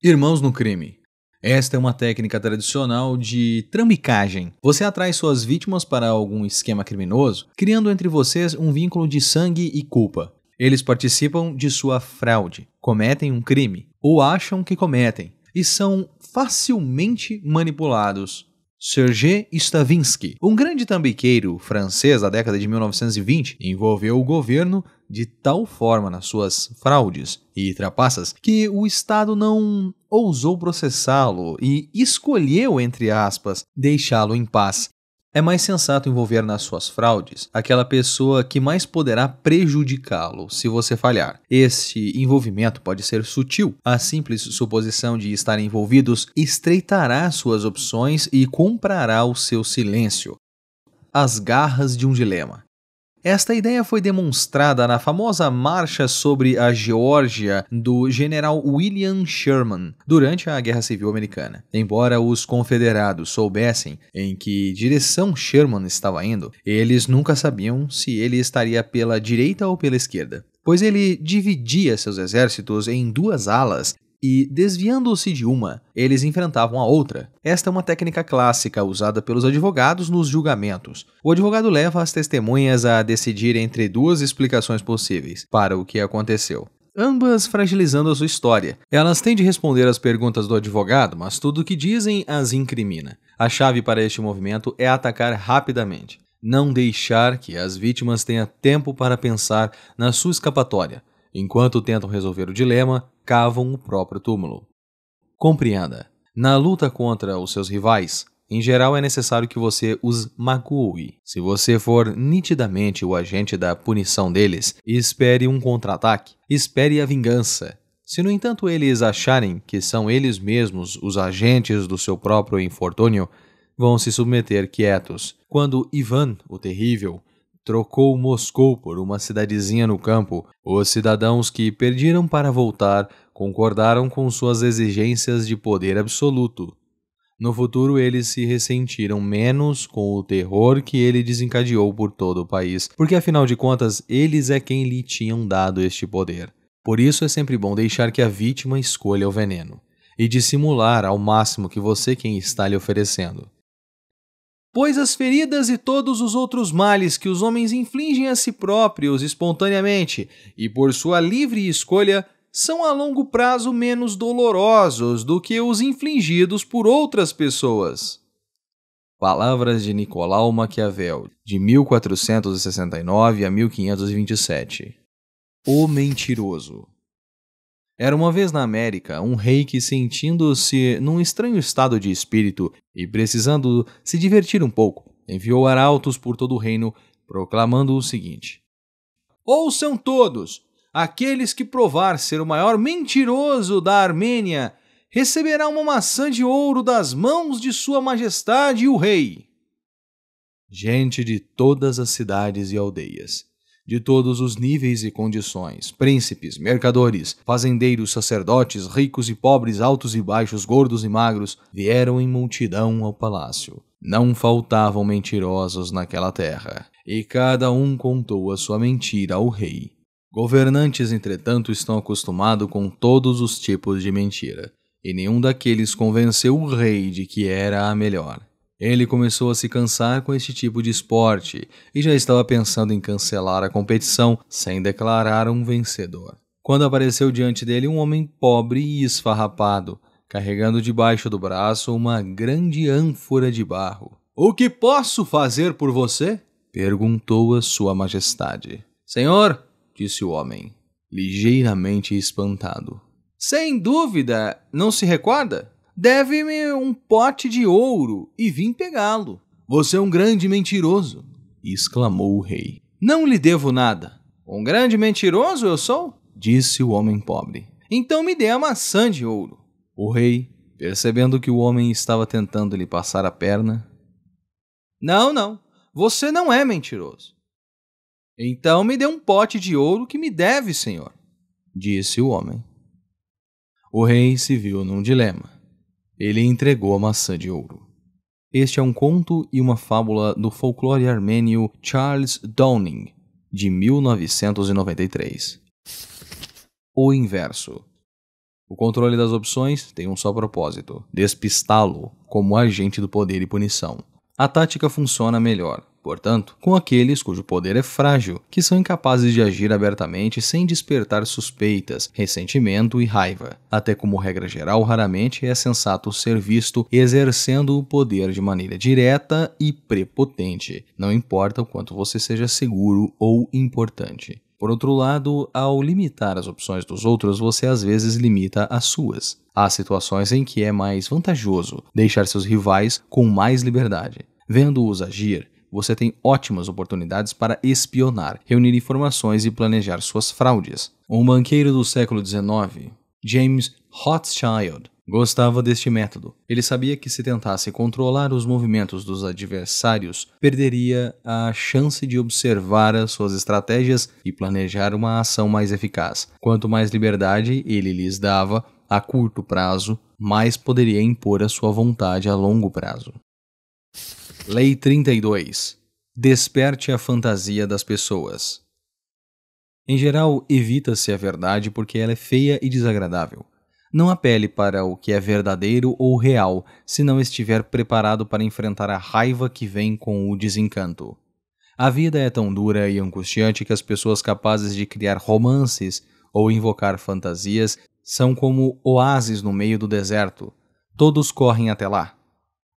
Irmãos no crime. Esta é uma técnica tradicional de trambicagem. Você atrai suas vítimas para algum esquema criminoso, criando entre vocês um vínculo de sangue e culpa. Eles participam de sua fraude, cometem um crime, ou acham que cometem, e são facilmente manipulados. Serge Stravinsky, um grande tambiqueiro francês da década de 1920, envolveu o governo de tal forma nas suas fraudes e trapaças que o Estado não ousou processá-lo e escolheu, entre aspas, deixá-lo em paz. É mais sensato envolver nas suas fraudes aquela pessoa que mais poderá prejudicá-lo se você falhar. Este envolvimento pode ser sutil. A simples suposição de estarem envolvidos estreitará suas opções e comprará o seu silêncio. As garras de um dilema. Esta ideia foi demonstrada na famosa Marcha sobre a Geórgia do general William Sherman durante a Guerra Civil Americana. Embora os confederados soubessem em que direção Sherman estava indo, eles nunca sabiam se ele estaria pela direita ou pela esquerda, pois ele dividia seus exércitos em duas alas e, desviando-se de uma, eles enfrentavam a outra. Esta é uma técnica clássica usada pelos advogados nos julgamentos. O advogado leva as testemunhas a decidir entre duas explicações possíveis para o que aconteceu, ambas fragilizando a sua história. Elas têm de responder às perguntas do advogado, mas tudo o que dizem as incrimina. A chave para este movimento é atacar rapidamente. Não deixar que as vítimas tenham tempo para pensar na sua escapatória. Enquanto tentam resolver o dilema, cavam o próprio túmulo. Compreenda. Na luta contra os seus rivais, em geral é necessário que você os magoe. Se você for nitidamente o agente da punição deles, espere um contra-ataque, espere a vingança. Se, no entanto, eles acharem que são eles mesmos os agentes do seu próprio infortúnio, vão se submeter quietos. Quando Ivan, o Terrível, trocou Moscou por uma cidadezinha no campo, os cidadãos que pediram para voltar concordaram com suas exigências de poder absoluto. No futuro, eles se ressentiram menos com o terror que ele desencadeou por todo o país, porque afinal de contas, eles é quem lhe tinham dado este poder. Por isso é sempre bom deixar que a vítima escolha o veneno, e dissimular ao máximo que você quem está lhe oferecendo. Pois as feridas e todos os outros males que os homens infligem a si próprios espontaneamente e por sua livre escolha são a longo prazo menos dolorosos do que os infligidos por outras pessoas. Palavras de Nicolau Maquiavel, de 1469 a 1527. O mentiroso. Era uma vez na América um rei que, sentindo-se num estranho estado de espírito e precisando se divertir um pouco, enviou arautos por todo o reino, proclamando o seguinte: ouçam todos! Aqueles que provar ser o maior mentiroso da Armênia receberá uma maçã de ouro das mãos de Sua Majestade o Rei. Gente de todas as cidades e aldeias, de todos os níveis e condições, príncipes, mercadores, fazendeiros, sacerdotes, ricos e pobres, altos e baixos, gordos e magros, vieram em multidão ao palácio. Não faltavam mentirosos naquela terra, e cada um contou a sua mentira ao rei. Governantes, entretanto, estão acostumados com todos os tipos de mentira, e nenhum daqueles convenceu o rei de que era a melhor. Ele começou a se cansar com este tipo de esporte e já estava pensando em cancelar a competição sem declarar um vencedor, quando apareceu diante dele um homem pobre e esfarrapado, carregando debaixo do braço uma grande ânfora de barro. "O que posso fazer por você?" perguntou a Sua Majestade. "Senhor", disse o homem, ligeiramente espantado. "Sem dúvida, não se recorda? Deve-me um pote de ouro e vim pegá-lo." "Você é um grande mentiroso", exclamou o rei. "Não lhe devo nada." "Um grande mentiroso eu sou?" disse o homem pobre. "Então me dê a maçã de ouro." O rei, percebendo que o homem estava tentando lhe passar a perna: Não, você não é mentiroso." "Então me dê um pote de ouro que me deve, senhor", disse o homem. O rei se viu num dilema. Ele entregou a maçã de ouro. Este é um conto e uma fábula do folclore armênio Charles Downing, de 1993. O inverso. O controle das opções tem um só propósito: despistá-lo como agente do poder e punição. A tática funciona melhor, portanto, com aqueles cujo poder é frágil, que são incapazes de agir abertamente sem despertar suspeitas, ressentimento e raiva. Até como regra geral, raramente é sensato ser visto exercendo o poder de maneira direta e prepotente, não importa o quanto você seja seguro ou importante. Por outro lado, ao limitar as opções dos outros, você às vezes limita as suas. Há situações em que é mais vantajoso deixar seus rivais com mais liberdade. Vendo-os agir, você tem ótimas oportunidades para espionar, reunir informações e planejar suas fraudes. Um banqueiro do século XIX, James Rothschild, gostava deste método. Ele sabia que se tentasse controlar os movimentos dos adversários, perderia a chance de observar as suas estratégias e planejar uma ação mais eficaz. Quanto mais liberdade ele lhes dava a curto prazo, mais poderia impor a sua vontade a longo prazo. Lei 32. Desperte a fantasia das pessoas. Em geral, evita-se a verdade porque ela é feia e desagradável. Não apele para o que é verdadeiro ou real se não estiver preparado para enfrentar a raiva que vem com o desencanto. A vida é tão dura e angustiante que as pessoas capazes de criar romances ou invocar fantasias são como oásis no meio do deserto. Todos correm até lá.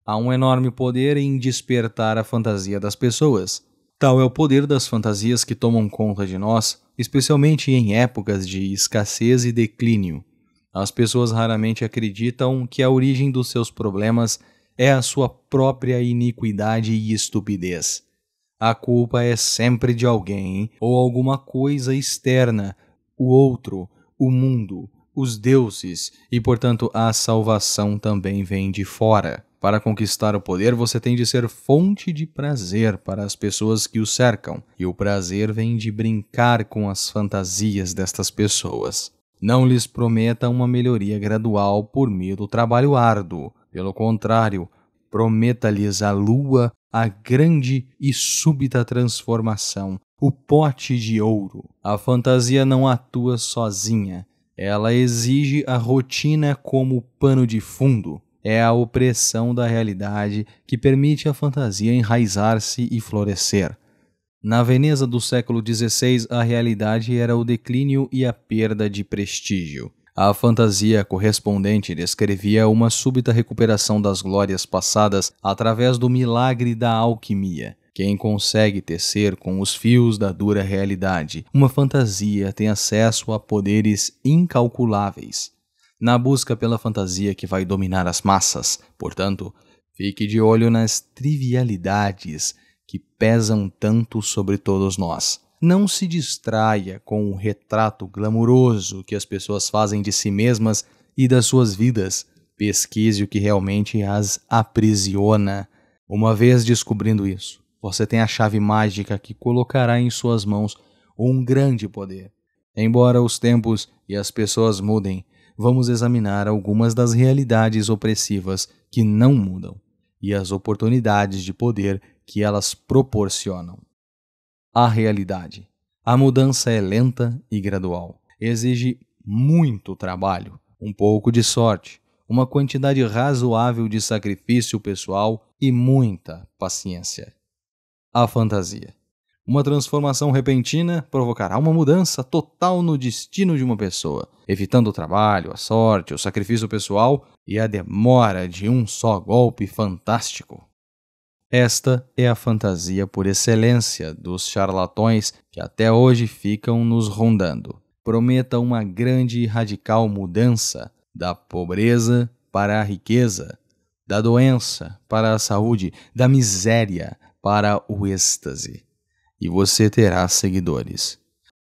Há um enorme poder em despertar a fantasia das pessoas. Tal é o poder das fantasias que tomam conta de nós, especialmente em épocas de escassez e declínio. As pessoas raramente acreditam que a origem dos seus problemas é a sua própria iniquidade e estupidez. A culpa é sempre de alguém ou alguma coisa externa, o outro, o mundo, os deuses, e portanto a salvação também vem de fora. Para conquistar o poder, você tem de ser fonte de prazer para as pessoas que o cercam, e o prazer vem de brincar com as fantasias destas pessoas. Não lhes prometa uma melhoria gradual por meio do trabalho árduo. Pelo contrário, prometa-lhes a lua, a grande e súbita transformação, o pote de ouro. A fantasia não atua sozinha. Ela exige a rotina como pano de fundo. É a opressão da realidade que permite à fantasia enraizar-se e florescer. Na Veneza do século XVI, a realidade era o declínio e a perda de prestígio. A fantasia correspondente descrevia uma súbita recuperação das glórias passadas através do milagre da alquimia. Quem consegue tecer com os fios da dura realidade uma fantasia tem acesso a poderes incalculáveis. Na busca pela fantasia que vai dominar as massas, portanto, fique de olho nas trivialidades que pesam tanto sobre todos nós. Não se distraia com o retrato glamuroso que as pessoas fazem de si mesmas e das suas vidas. Pesquise o que realmente as aprisiona. Uma vez descobrindo isso, você tem a chave mágica que colocará em suas mãos um grande poder. Embora os tempos e as pessoas mudem, vamos examinar algumas das realidades opressivas que não mudam e as oportunidades de poder que elas proporcionam. A realidade. A mudança é lenta e gradual. Exige muito trabalho, um pouco de sorte, uma quantidade razoável de sacrifício pessoal e muita paciência. A fantasia. Uma transformação repentina provocará uma mudança total no destino de uma pessoa, evitando o trabalho, a sorte, o sacrifício pessoal e a demora de um só golpe fantástico. Esta é a fantasia por excelência dos charlatões que até hoje ficam nos rondando. Prometa uma grande e radical mudança da pobreza para a riqueza, da doença para a saúde, da miséria para o êxtase. E você terá seguidores.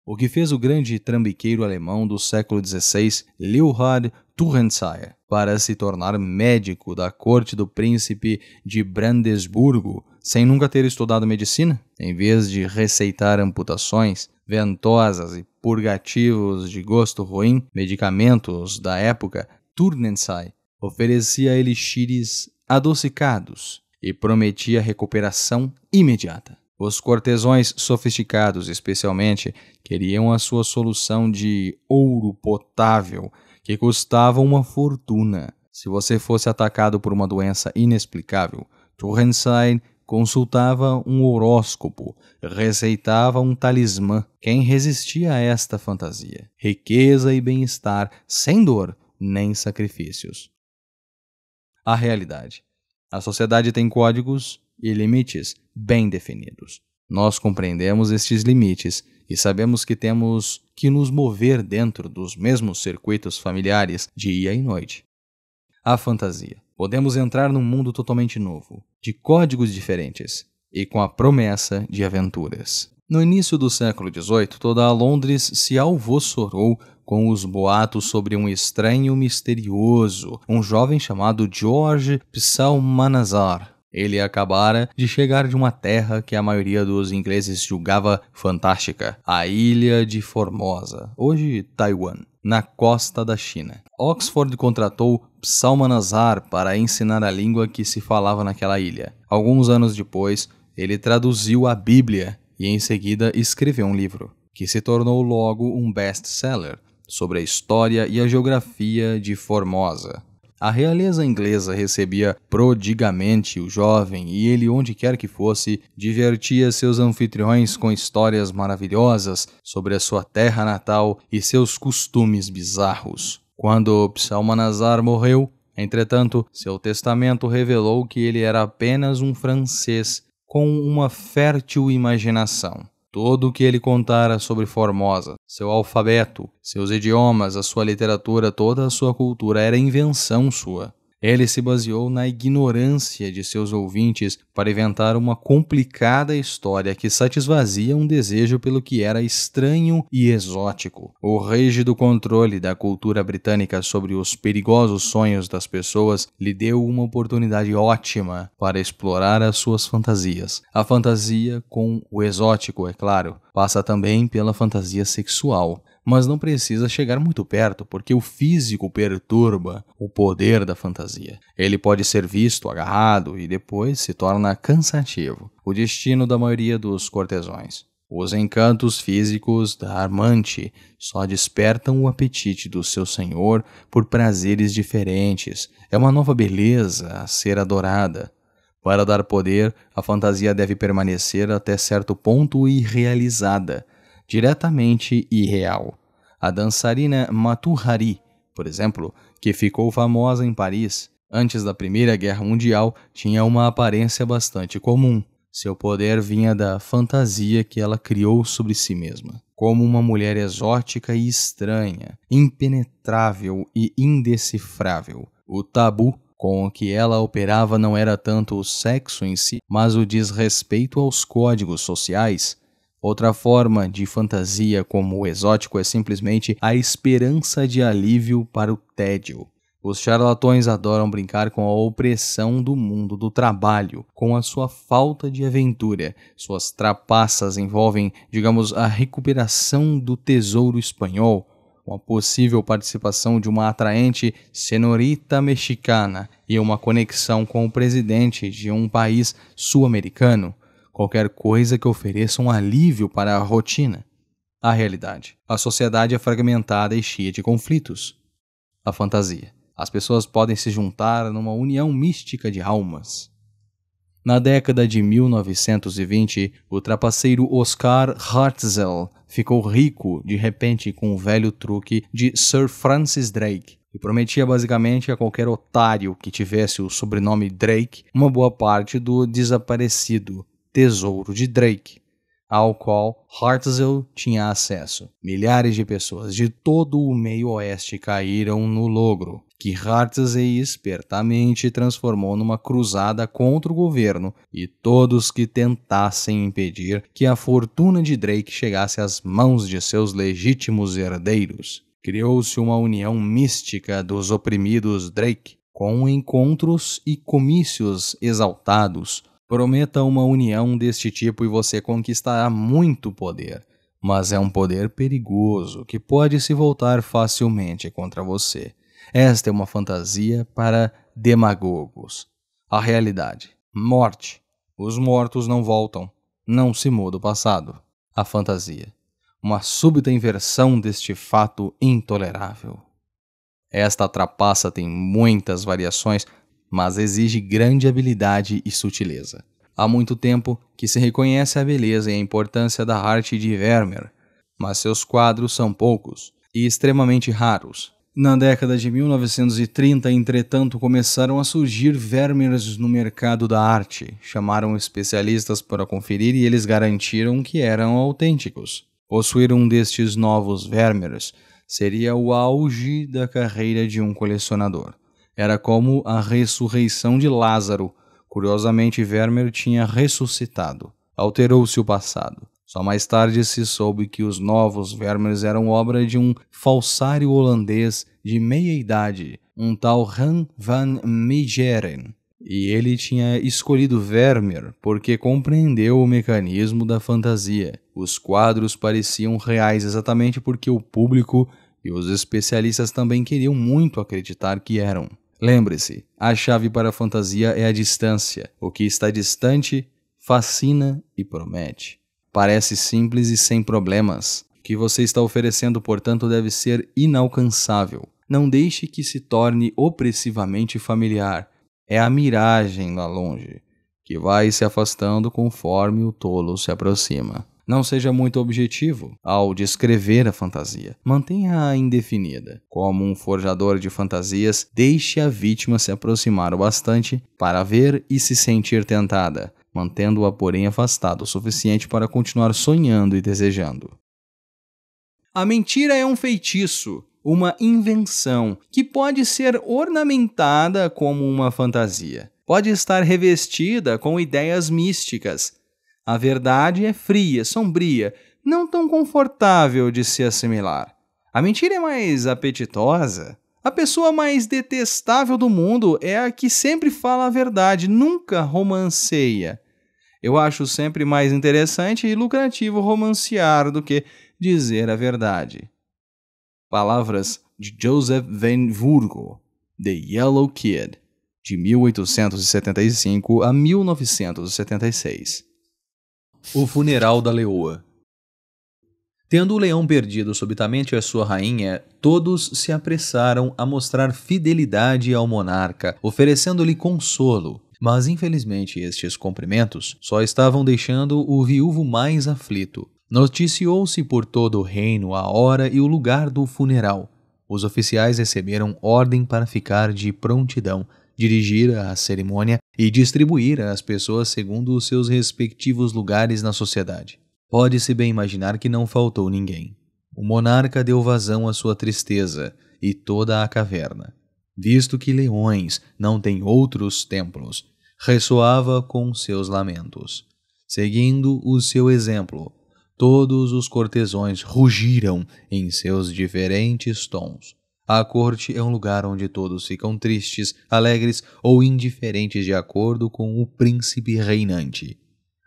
O que fez o grande trambiqueiro alemão do século XVI, Leonhard Turensheim, para se tornar médico da corte do príncipe de Brandesburgo, sem nunca ter estudado medicina? Em vez de receitar amputações ventosas e purgativos de gosto ruim, medicamentos da época, Turensheim oferecia elixires adocicados e prometia recuperação imediata. Os cortesões sofisticados, especialmente, queriam a sua solução de ouro potável, que custava uma fortuna. Se você fosse atacado por uma doença inexplicável, Turrenside consultava um horóscopo, receitava um talismã. Quem resistia a esta fantasia? Riqueza e bem-estar, sem dor nem sacrifícios. A realidade. A sociedade tem códigos e limites bem definidos. Nós compreendemos estes limites e sabemos que temos que nos mover dentro dos mesmos circuitos familiares dia e noite. A fantasia. Podemos entrar num mundo totalmente novo, de códigos diferentes e com a promessa de aventuras. No início do século XVIII, toda a Londres se alvoroçou com os boatos sobre um estranho misterioso, um jovem chamado George Psalmanazar. Ele acabara de chegar de uma terra que a maioria dos ingleses julgava fantástica, a Ilha de Formosa, hoje Taiwan, na costa da China. Oxford contratou Psalmanazar para ensinar a língua que se falava naquela ilha. Alguns anos depois, ele traduziu a Bíblia e em seguida escreveu um livro, que se tornou logo um best-seller, sobre a história e a geografia de Formosa. A realeza inglesa recebia prodigamente o jovem e ele, onde quer que fosse, divertia seus anfitriões com histórias maravilhosas sobre a sua terra natal e seus costumes bizarros. Quando Psalmanazar morreu, entretanto, seu testamento revelou que ele era apenas um francês com uma fértil imaginação. Tudo o que ele contara sobre Formosa, seu alfabeto, seus idiomas, a sua literatura, toda a sua cultura era invenção sua. Ele se baseou na ignorância de seus ouvintes para inventar uma complicada história que satisfazia um desejo pelo que era estranho e exótico. O rígido controle da cultura britânica sobre os perigosos sonhos das pessoas lhe deu uma oportunidade ótima para explorar as suas fantasias. A fantasia com o exótico, é claro, passa também pela fantasia sexual. Mas não precisa chegar muito perto, porque o físico perturba o poder da fantasia. Ele pode ser visto, agarrado, e depois se torna cansativo, o destino da maioria dos cortesões. Os encantos físicos da amante só despertam o apetite do seu senhor por prazeres diferentes. É uma nova beleza a ser adorada. Para dar poder, a fantasia deve permanecer até certo ponto irrealizada, diretamente irreal. A dançarina Matuhari, por exemplo, que ficou famosa em Paris antes da Primeira Guerra Mundial, tinha uma aparência bastante comum. Seu poder vinha da fantasia que ela criou sobre si mesma, como uma mulher exótica e estranha, impenetrável e indecifrável. O tabu com o que ela operava não era tanto o sexo em si, mas o desrespeito aos códigos sociais. Outra forma de fantasia como o exótico é simplesmente a esperança de alívio para o tédio. Os charlatões adoram brincar com a opressão do mundo do trabalho, com a sua falta de aventura. Suas trapaças envolvem, digamos, a recuperação do tesouro espanhol, com a possível participação de uma atraente senhorita mexicana e uma conexão com o presidente de um país sul-americano. Qualquer coisa que ofereça um alívio para a rotina. A realidade. A sociedade é fragmentada e cheia de conflitos. A fantasia. As pessoas podem se juntar numa união mística de almas. Na década de 1920, o trapaceiro Oscar Hartzell ficou rico de repente com o velho truque de Sir Francis Drake, e prometia basicamente a qualquer otário que tivesse o sobrenome Drake uma boa parte do desaparecido tesouro de Drake, ao qual Hartzell tinha acesso. Milhares de pessoas de todo o meio oeste caíram no logro, que Hartzell espertamente transformou numa cruzada contra o governo e todos que tentassem impedir que a fortuna de Drake chegasse às mãos de seus legítimos herdeiros. Criou-se uma união mística dos oprimidos Drake, com encontros e comícios exaltados. Prometa uma união deste tipo e você conquistará muito poder, mas é um poder perigoso que pode se voltar facilmente contra você. Esta é uma fantasia para demagogos. A realidade. Morte. Os mortos não voltam. Não se muda o passado. A fantasia. Uma súbita inversão deste fato intolerável. Esta trapaça tem muitas variações, mas exige grande habilidade e sutileza. Há muito tempo que se reconhece a beleza e a importância da arte de Vermeer, mas seus quadros são poucos e extremamente raros. Na década de 1930, entretanto, começaram a surgir Vermeers no mercado da arte. Chamaram especialistas para conferir e eles garantiram que eram autênticos. Possuir um destes novos Vermeers seria o auge da carreira de um colecionador. Era como a ressurreição de Lázaro. Curiosamente, Vermeer tinha ressuscitado. Alterou-se o passado. Só mais tarde se soube que os novos Vermeers eram obra de um falsário holandês de meia-idade, um tal Han van Meegeren. E ele tinha escolhido Vermeer porque compreendeu o mecanismo da fantasia. Os quadros pareciam reais exatamente porque o público e os especialistas também queriam muito acreditar que eram. Lembre-se, a chave para a fantasia é a distância. O que está distante fascina e promete. Parece simples e sem problemas. O que você está oferecendo, portanto, deve ser inalcançável. Não deixe que se torne opressivamente familiar. É a miragem lá longe, que vai se afastando conforme o tolo se aproxima. Não seja muito objetivo ao descrever a fantasia. Mantenha-a indefinida. Como um forjador de fantasias, deixe a vítima se aproximar o bastante para ver e se sentir tentada, mantendo-a, porém, afastada o suficiente para continuar sonhando e desejando. A mentira é um feitiço, uma invenção, que pode ser ornamentada como uma fantasia. Pode estar revestida com ideias místicas. A verdade é fria, sombria, não tão confortável de se assimilar. A mentira é mais apetitosa. A pessoa mais detestável do mundo é a que sempre fala a verdade, nunca romanceia. Eu acho sempre mais interessante e lucrativo romancear do que dizer a verdade. Palavras de Joseph Van Vurgo, The Yellow Kid, de 1875 a 1976. O funeral da leoa. Tendo o leão perdido subitamente a sua rainha, todos se apressaram a mostrar fidelidade ao monarca, oferecendo-lhe consolo. Mas, infelizmente, estes cumprimentos só estavam deixando o viúvo mais aflito. Noticiou-se por todo o reino a hora e o lugar do funeral. Os oficiais receberam ordem para ficar de prontidão, dirigir a cerimônia e distribuir as pessoas segundo os seus respectivos lugares na sociedade. Pode-se bem imaginar que não faltou ninguém. O monarca deu vazão à sua tristeza e toda a caverna, visto que leões não têm outros templos, ressoava com seus lamentos. Seguindo o seu exemplo, todos os cortesões rugiram em seus diferentes tons. A corte é um lugar onde todos ficam tristes, alegres ou indiferentes de acordo com o príncipe reinante.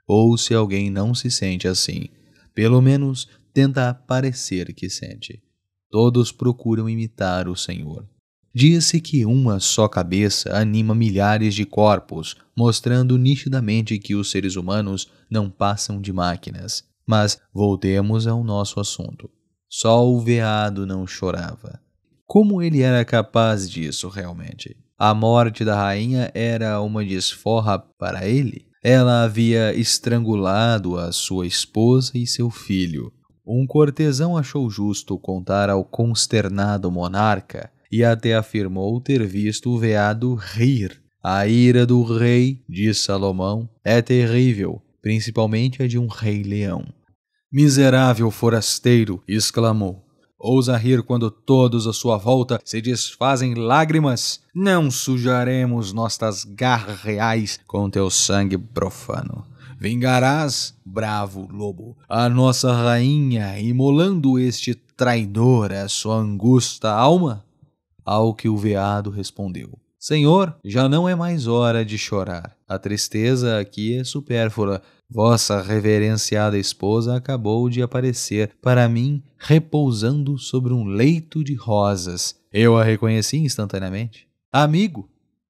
Ou se alguém não se sente assim, pelo menos tenta parecer que sente. Todos procuram imitar o Senhor. Diz-se que uma só cabeça anima milhares de corpos, mostrando nitidamente que os seres humanos não passam de máquinas. Mas voltemos ao nosso assunto. Só o veado não chorava. Como ele era capaz disso realmente? A morte da rainha era uma desforra para ele? Ela havia estrangulado a sua esposa e seu filho. Um cortesão achou justo contar ao consternado monarca e até afirmou ter visto o veado rir. A ira do rei, diz Salomão, é terrível, principalmente a de um rei-leão. Miserável forasteiro, exclamou. Ousa rir quando todos à sua volta se desfazem lágrimas? Não sujaremos nossas garras reais com teu sangue profano. Vingarás, bravo lobo, a nossa rainha, imolando este traidor a sua angusta alma? Ao que o veado respondeu: Senhor, já não é mais hora de chorar. A tristeza aqui é supérflua. Vossa reverenciada esposa acabou de aparecer para mim repousando sobre um leito de rosas. Eu a reconheci instantaneamente. Amigo,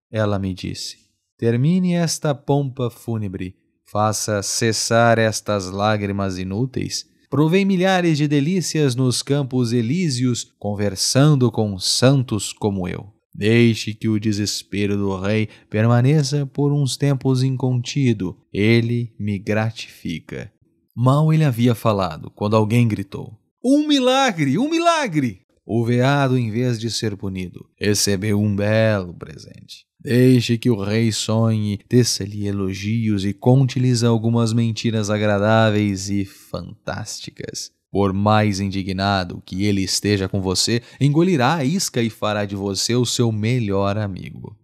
ela me disse, termine esta pompa fúnebre. Faça cessar estas lágrimas inúteis. Provei milhares de delícias nos campos elíseos, conversando com santos como eu. Deixe que o desespero do rei permaneça por uns tempos incontido. Ele me gratifica. Mal ele havia falado, quando alguém gritou: Um milagre! Um milagre! O veado, em vez de ser punido, recebeu um belo presente. Deixe que o rei sonhe, teça-lhe elogios e conte-lhes algumas mentiras agradáveis e fantásticas. Por mais indignado que ele esteja com você, engolirá a isca e fará de você o seu melhor amigo.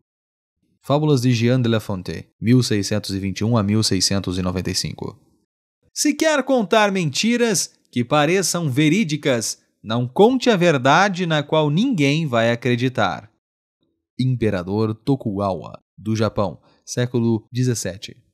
Fábulas de Jean de La Fontaine, 1621 a 1695. Se quer contar mentiras que pareçam verídicas, não conte a verdade na qual ninguém vai acreditar. Imperador Tokugawa, do Japão, século XVII.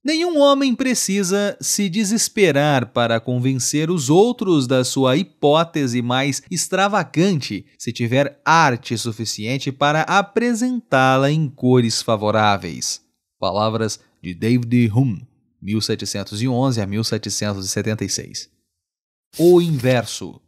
Nenhum homem precisa se desesperar para convencer os outros da sua hipótese mais extravagante se tiver arte suficiente para apresentá-la em cores favoráveis. Palavras de David Hume, 1711 a 1776. O inverso.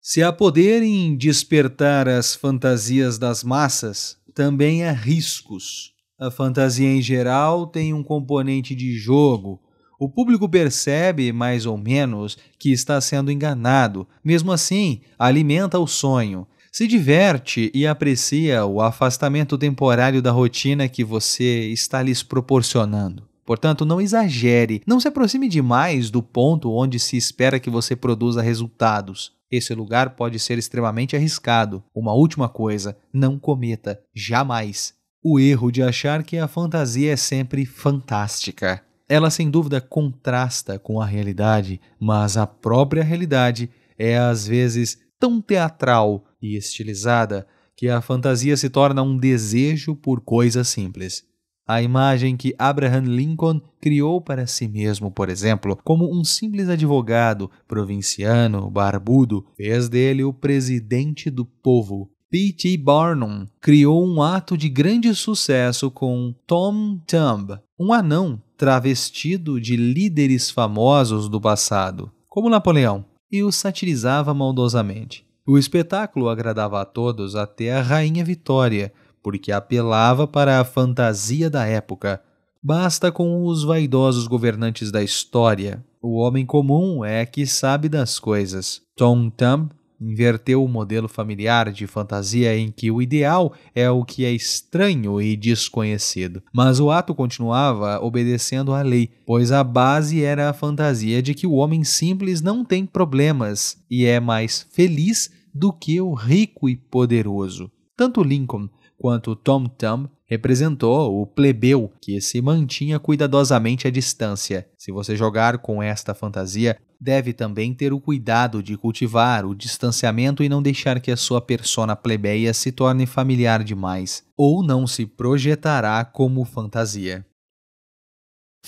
Se há poder em despertar as fantasias das massas, também há riscos. A fantasia em geral tem um componente de jogo. O público percebe, mais ou menos, que está sendo enganado. Mesmo assim, alimenta o sonho. Se diverte e aprecia o afastamento temporário da rotina que você está lhes proporcionando. Portanto, não exagere, não se aproxime demais do ponto onde se espera que você produza resultados. Esse lugar pode ser extremamente arriscado. Uma última coisa, não cometa, jamais, o erro de achar que a fantasia é sempre fantástica. Ela, sem dúvida, contrasta com a realidade, mas a própria realidade é, às vezes, tão teatral e estilizada que a fantasia se torna um desejo por coisas simples. A imagem que Abraham Lincoln criou para si mesmo, por exemplo, como um simples advogado provinciano, barbudo, fez dele o presidente do povo. P.T. Barnum criou um ato de grande sucesso com Tom Thumb, um anão travestido de líderes famosos do passado, como Napoleão, e o satirizava maldosamente. O espetáculo agradava a todos até a Rainha Vitória, porque apelava para a fantasia da época. Basta com os vaidosos governantes da história. O homem comum é que sabe das coisas. Tom Thumb inverteu o modelo familiar de fantasia em que o ideal é o que é estranho e desconhecido. Mas o ato continuava obedecendo à lei, pois a base era a fantasia de que o homem simples não tem problemas e é mais feliz do que o rico e poderoso. Tanto Lincoln quanto Tom Thumb representou o plebeu que se mantinha cuidadosamente à distância. Se você jogar com esta fantasia, deve também ter o cuidado de cultivar o distanciamento e não deixar que a sua persona plebeia se torne familiar demais, ou não se projetará como fantasia.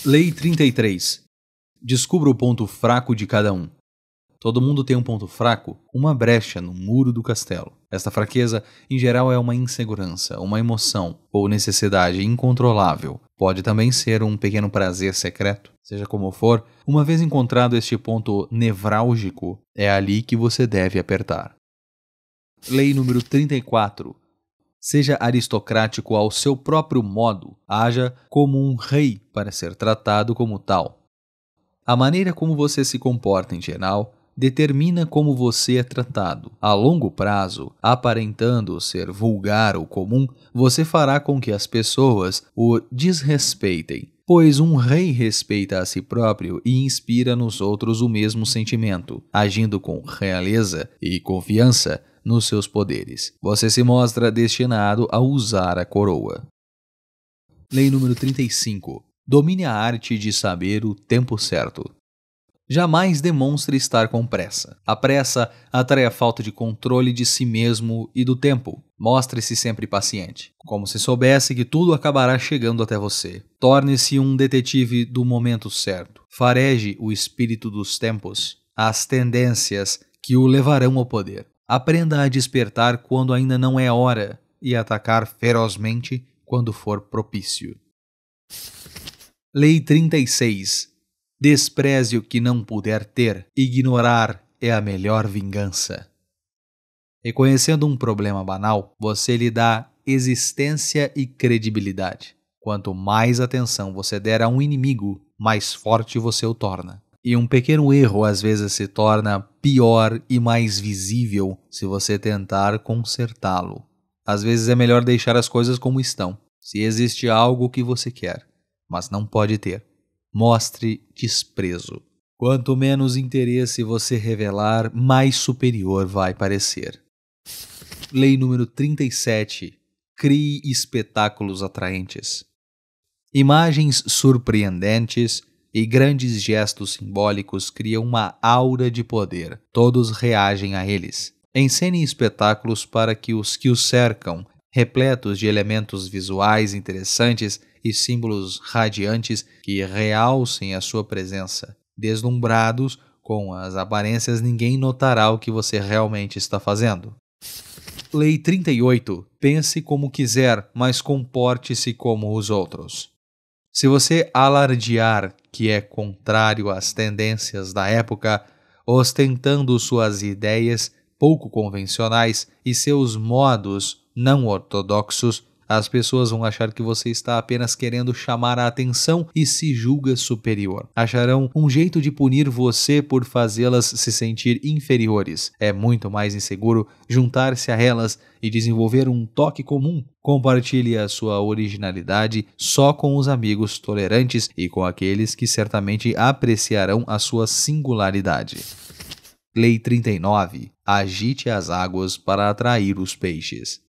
Lei 33. Descubra o ponto fraco de cada um. Todo mundo tem um ponto fraco, uma brecha no muro do castelo. Esta fraqueza, em geral, é uma insegurança, uma emoção ou necessidade incontrolável. Pode também ser um pequeno prazer secreto. Seja como for, uma vez encontrado este ponto nevrálgico, é ali que você deve apertar. Lei número 34. Seja aristocrático ao seu próprio modo. Haja como um rei para ser tratado como tal. A maneira como você se comporta em geral determina como você é tratado. A longo prazo, aparentando ser vulgar ou comum, você fará com que as pessoas o desrespeitem, pois um rei respeita a si próprio e inspira nos outros o mesmo sentimento, agindo com realeza e confiança nos seus poderes. Você se mostra destinado a usar a coroa. Lei número 35. Domine a arte de saber o tempo certo. Jamais demonstre estar com pressa. A pressa atrai a falta de controle de si mesmo e do tempo. Mostre-se sempre paciente, como se soubesse que tudo acabará chegando até você. Torne-se um detetive do momento certo. Fareje o espírito dos tempos, as tendências que o levarão ao poder. Aprenda a despertar quando ainda não é hora e atacar ferozmente quando for propício. Lei 36. Despreze o que não puder ter. Ignorar é a melhor vingança. Reconhecendo um problema banal, você lhe dá existência e credibilidade. Quanto mais atenção você der a um inimigo, mais forte você o torna. E um pequeno erro às vezes se torna pior e mais visível se você tentar consertá-lo. Às vezes é melhor deixar as coisas como estão. Se existe algo que você quer, mas não pode ter, mostre desprezo. Quanto menos interesse você revelar, mais superior vai parecer. Lei número 37. Crie espetáculos atraentes. Imagens surpreendentes e grandes gestos simbólicos criam uma aura de poder. Todos reagem a eles. Encene espetáculos para que os cercam, repletos de elementos visuais interessantes e símbolos radiantes que realcem a sua presença. Deslumbrados com as aparências, ninguém notará o que você realmente está fazendo. Lei 38. Pense como quiser, mas comporte-se como os outros. Se você alardear que é contrário às tendências da época, ostentando suas ideias pouco convencionais e seus modos não ortodoxos, as pessoas vão achar que você está apenas querendo chamar a atenção e se julga superior. Acharão um jeito de punir você por fazê-las se sentir inferiores. É muito mais inseguro juntar-se a elas e desenvolver um toque comum. Compartilhe a sua originalidade só com os amigos tolerantes e com aqueles que certamente apreciarão a sua singularidade. Lei 39. Agite as águas para atrair os peixes.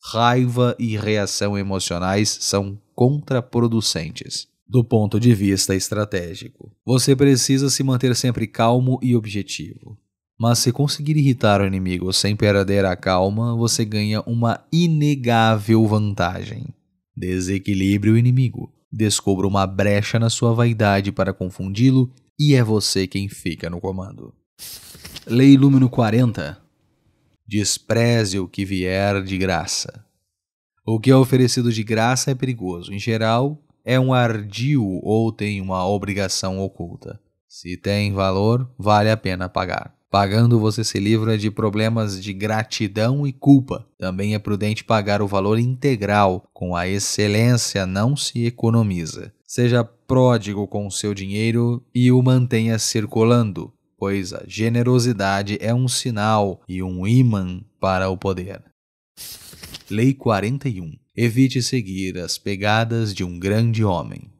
Raiva e reação emocionais são contraproducentes. Do ponto de vista estratégico, você precisa se manter sempre calmo e objetivo. Mas se conseguir irritar o inimigo sem perder a calma, você ganha uma inegável vantagem. Desequilibre o inimigo, descubra uma brecha na sua vaidade para confundi-lo e é você quem fica no comando. Lei número 40. Despreze o que vier de graça. O que é oferecido de graça é perigoso. Em geral, é um ardil ou tem uma obrigação oculta. Se tem valor, vale a pena pagar. Pagando, você se livra de problemas de gratidão e culpa. Também é prudente pagar o valor integral. Com a excelência não se economiza. Seja pródigo com o seu dinheiro e o mantenha circulando, pois a generosidade é um sinal e um ímã para o poder. Lei 41. Evite seguir as pegadas de um grande homem.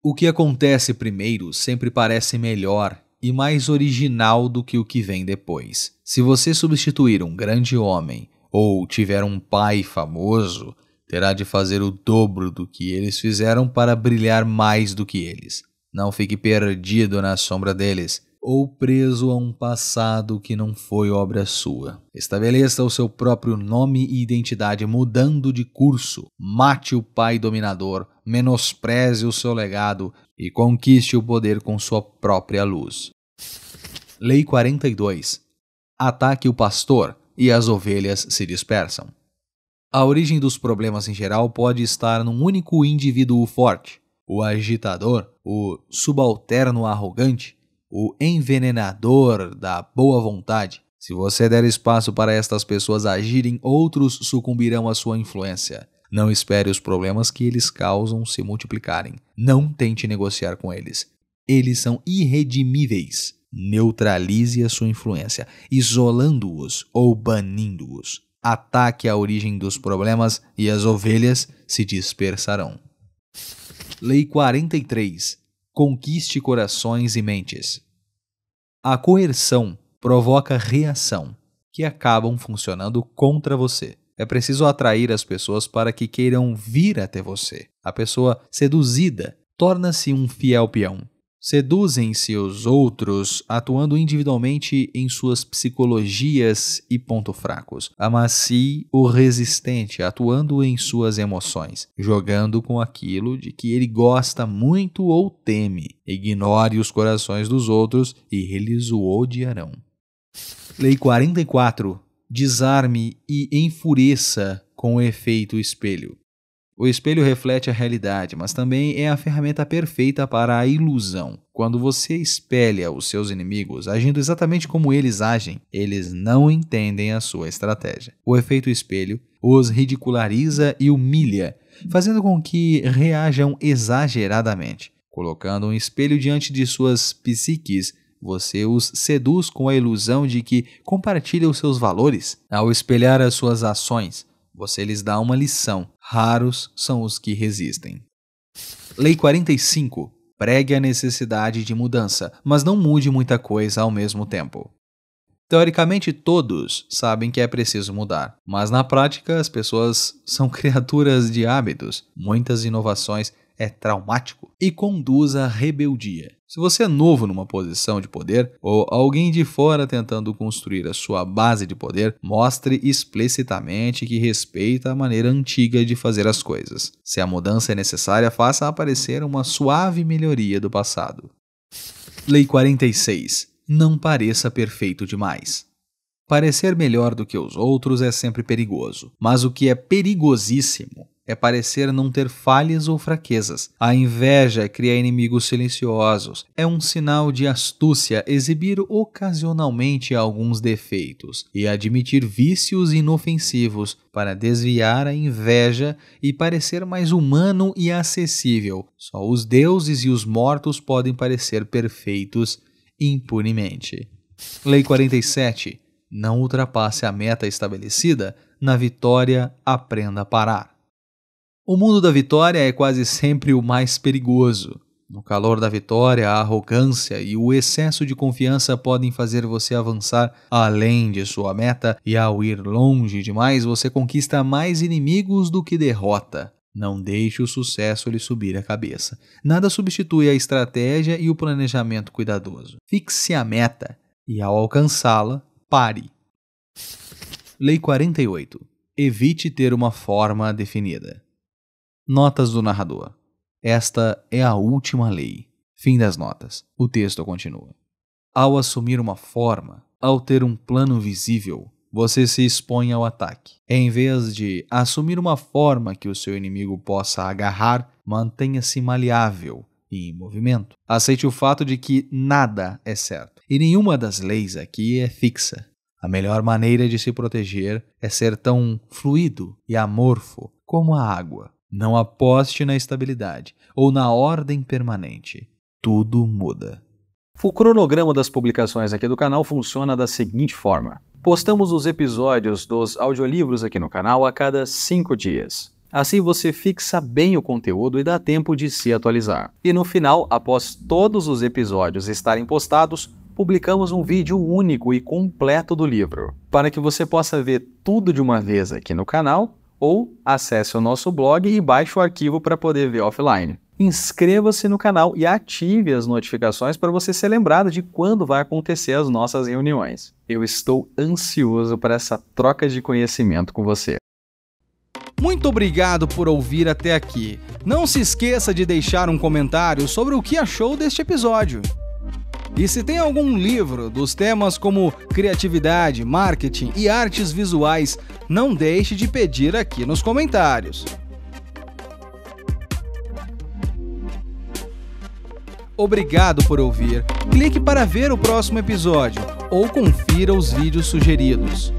O que acontece primeiro sempre parece melhor e mais original do que o que vem depois. Se você substituir um grande homem ou tiver um pai famoso, terá de fazer o dobro do que eles fizeram para brilhar mais do que eles. Não fique perdido na sombra deles ou preso a um passado que não foi obra sua. Estabeleça o seu próprio nome e identidade mudando de curso. Mate o pai dominador, menospreze o seu legado e conquiste o poder com sua própria luz. Lei 42. Ataque o pastor e as ovelhas se dispersam. A origem dos problemas em geral pode estar num único indivíduo forte, o agitador, o subalterno arrogante, o envenenador da boa vontade. Se você der espaço para estas pessoas agirem, outros sucumbirão à sua influência. Não espere os problemas que eles causam se multiplicarem. Não tente negociar com eles. Eles são irredimíveis. Neutralize a sua influência, isolando-os ou banindo-os. Ataque a origem dos problemas e as ovelhas se dispersarão. Lei 43. Conquiste corações e mentes. A coerção provoca reação, que acabam funcionando contra você. É preciso atrair as pessoas para que queiram vir até você. A pessoa seduzida torna-se um fiel peão. Seduzem-se os outros atuando individualmente em suas psicologias e pontos fracos. Amacie o resistente atuando em suas emoções, jogando com aquilo de que ele gosta muito ou teme. Ignore os corações dos outros e eles o odiarão. Lei 44. Desarme e enfureça com o efeito espelho. O espelho reflete a realidade, mas também é a ferramenta perfeita para a ilusão. Quando você espelha os seus inimigos agindo exatamente como eles agem, eles não entendem a sua estratégia. O efeito espelho os ridiculariza e humilha, fazendo com que reajam exageradamente. Colocando um espelho diante de suas psiques, você os seduz com a ilusão de que compartilha os seus valores. Ao espelhar as suas ações, você lhes dá uma lição. Raros são os que resistem. Lei 45. Pregue a necessidade de mudança, mas não mude muita coisa ao mesmo tempo. Teoricamente, todos sabem que é preciso mudar, mas na prática as pessoas são criaturas de hábitos. Muitas inovações é traumático e conduz à rebeldia. Se você é novo numa posição de poder ou alguém de fora tentando construir a sua base de poder, mostre explicitamente que respeita a maneira antiga de fazer as coisas. Se a mudança é necessária, faça aparecer uma suave melhoria do passado. Lei 46. Não pareça perfeito demais. Parecer melhor do que os outros é sempre perigoso, mas o que é perigosíssimo é parecer não ter falhas ou fraquezas. A inveja cria inimigos silenciosos. É um sinal de astúcia exibir ocasionalmente alguns defeitos e admitir vícios inofensivos para desviar a inveja e parecer mais humano e acessível. Só os deuses e os mortos podem parecer perfeitos impunemente. Lei 47. Não ultrapasse a meta estabelecida. Na vitória, aprenda a parar. O mundo da vitória é quase sempre o mais perigoso. No calor da vitória, a arrogância e o excesso de confiança podem fazer você avançar além de sua meta, e ao ir longe demais, você conquista mais inimigos do que derrota. Não deixe o sucesso lhe subir a cabeça. Nada substitui a estratégia e o planejamento cuidadoso. Fixe a meta e, ao alcançá-la, pare. Lei 48. Evite ter uma forma definida. Notas do narrador. Esta é a última lei. Fim das notas. O texto continua. Ao assumir uma forma, ao ter um plano visível, você se expõe ao ataque. Em vez de assumir uma forma que o seu inimigo possa agarrar, mantenha-se maleável e em movimento. Aceite o fato de que nada é certo, e nenhuma das leis aqui é fixa. A melhor maneira de se proteger é ser tão fluido e amorfo como a água. Não aposte na estabilidade ou na ordem permanente. Tudo muda. O cronograma das publicações aqui do canal funciona da seguinte forma. Postamos os episódios dos audiolivros aqui no canal a cada 5 dias. Assim você fixa bem o conteúdo e dá tempo de se atualizar. E no final, após todos os episódios estarem postados, publicamos um vídeo único e completo do livro, para que você possa ver tudo de uma vez aqui no canal, ou acesse o nosso blog e baixe o arquivo para poder ver offline. Inscreva-se no canal e ative as notificações para você ser lembrado de quando vai acontecer as nossas reuniões. Eu estou ansioso para essa troca de conhecimento com você. Muito obrigado por ouvir até aqui. Não se esqueça de deixar um comentário sobre o que achou deste episódio. E se tem algum livro dos temas como criatividade, marketing e artes visuais, não deixe de pedir aqui nos comentários. Obrigado por ouvir. Clique para ver o próximo episódio ou confira os vídeos sugeridos.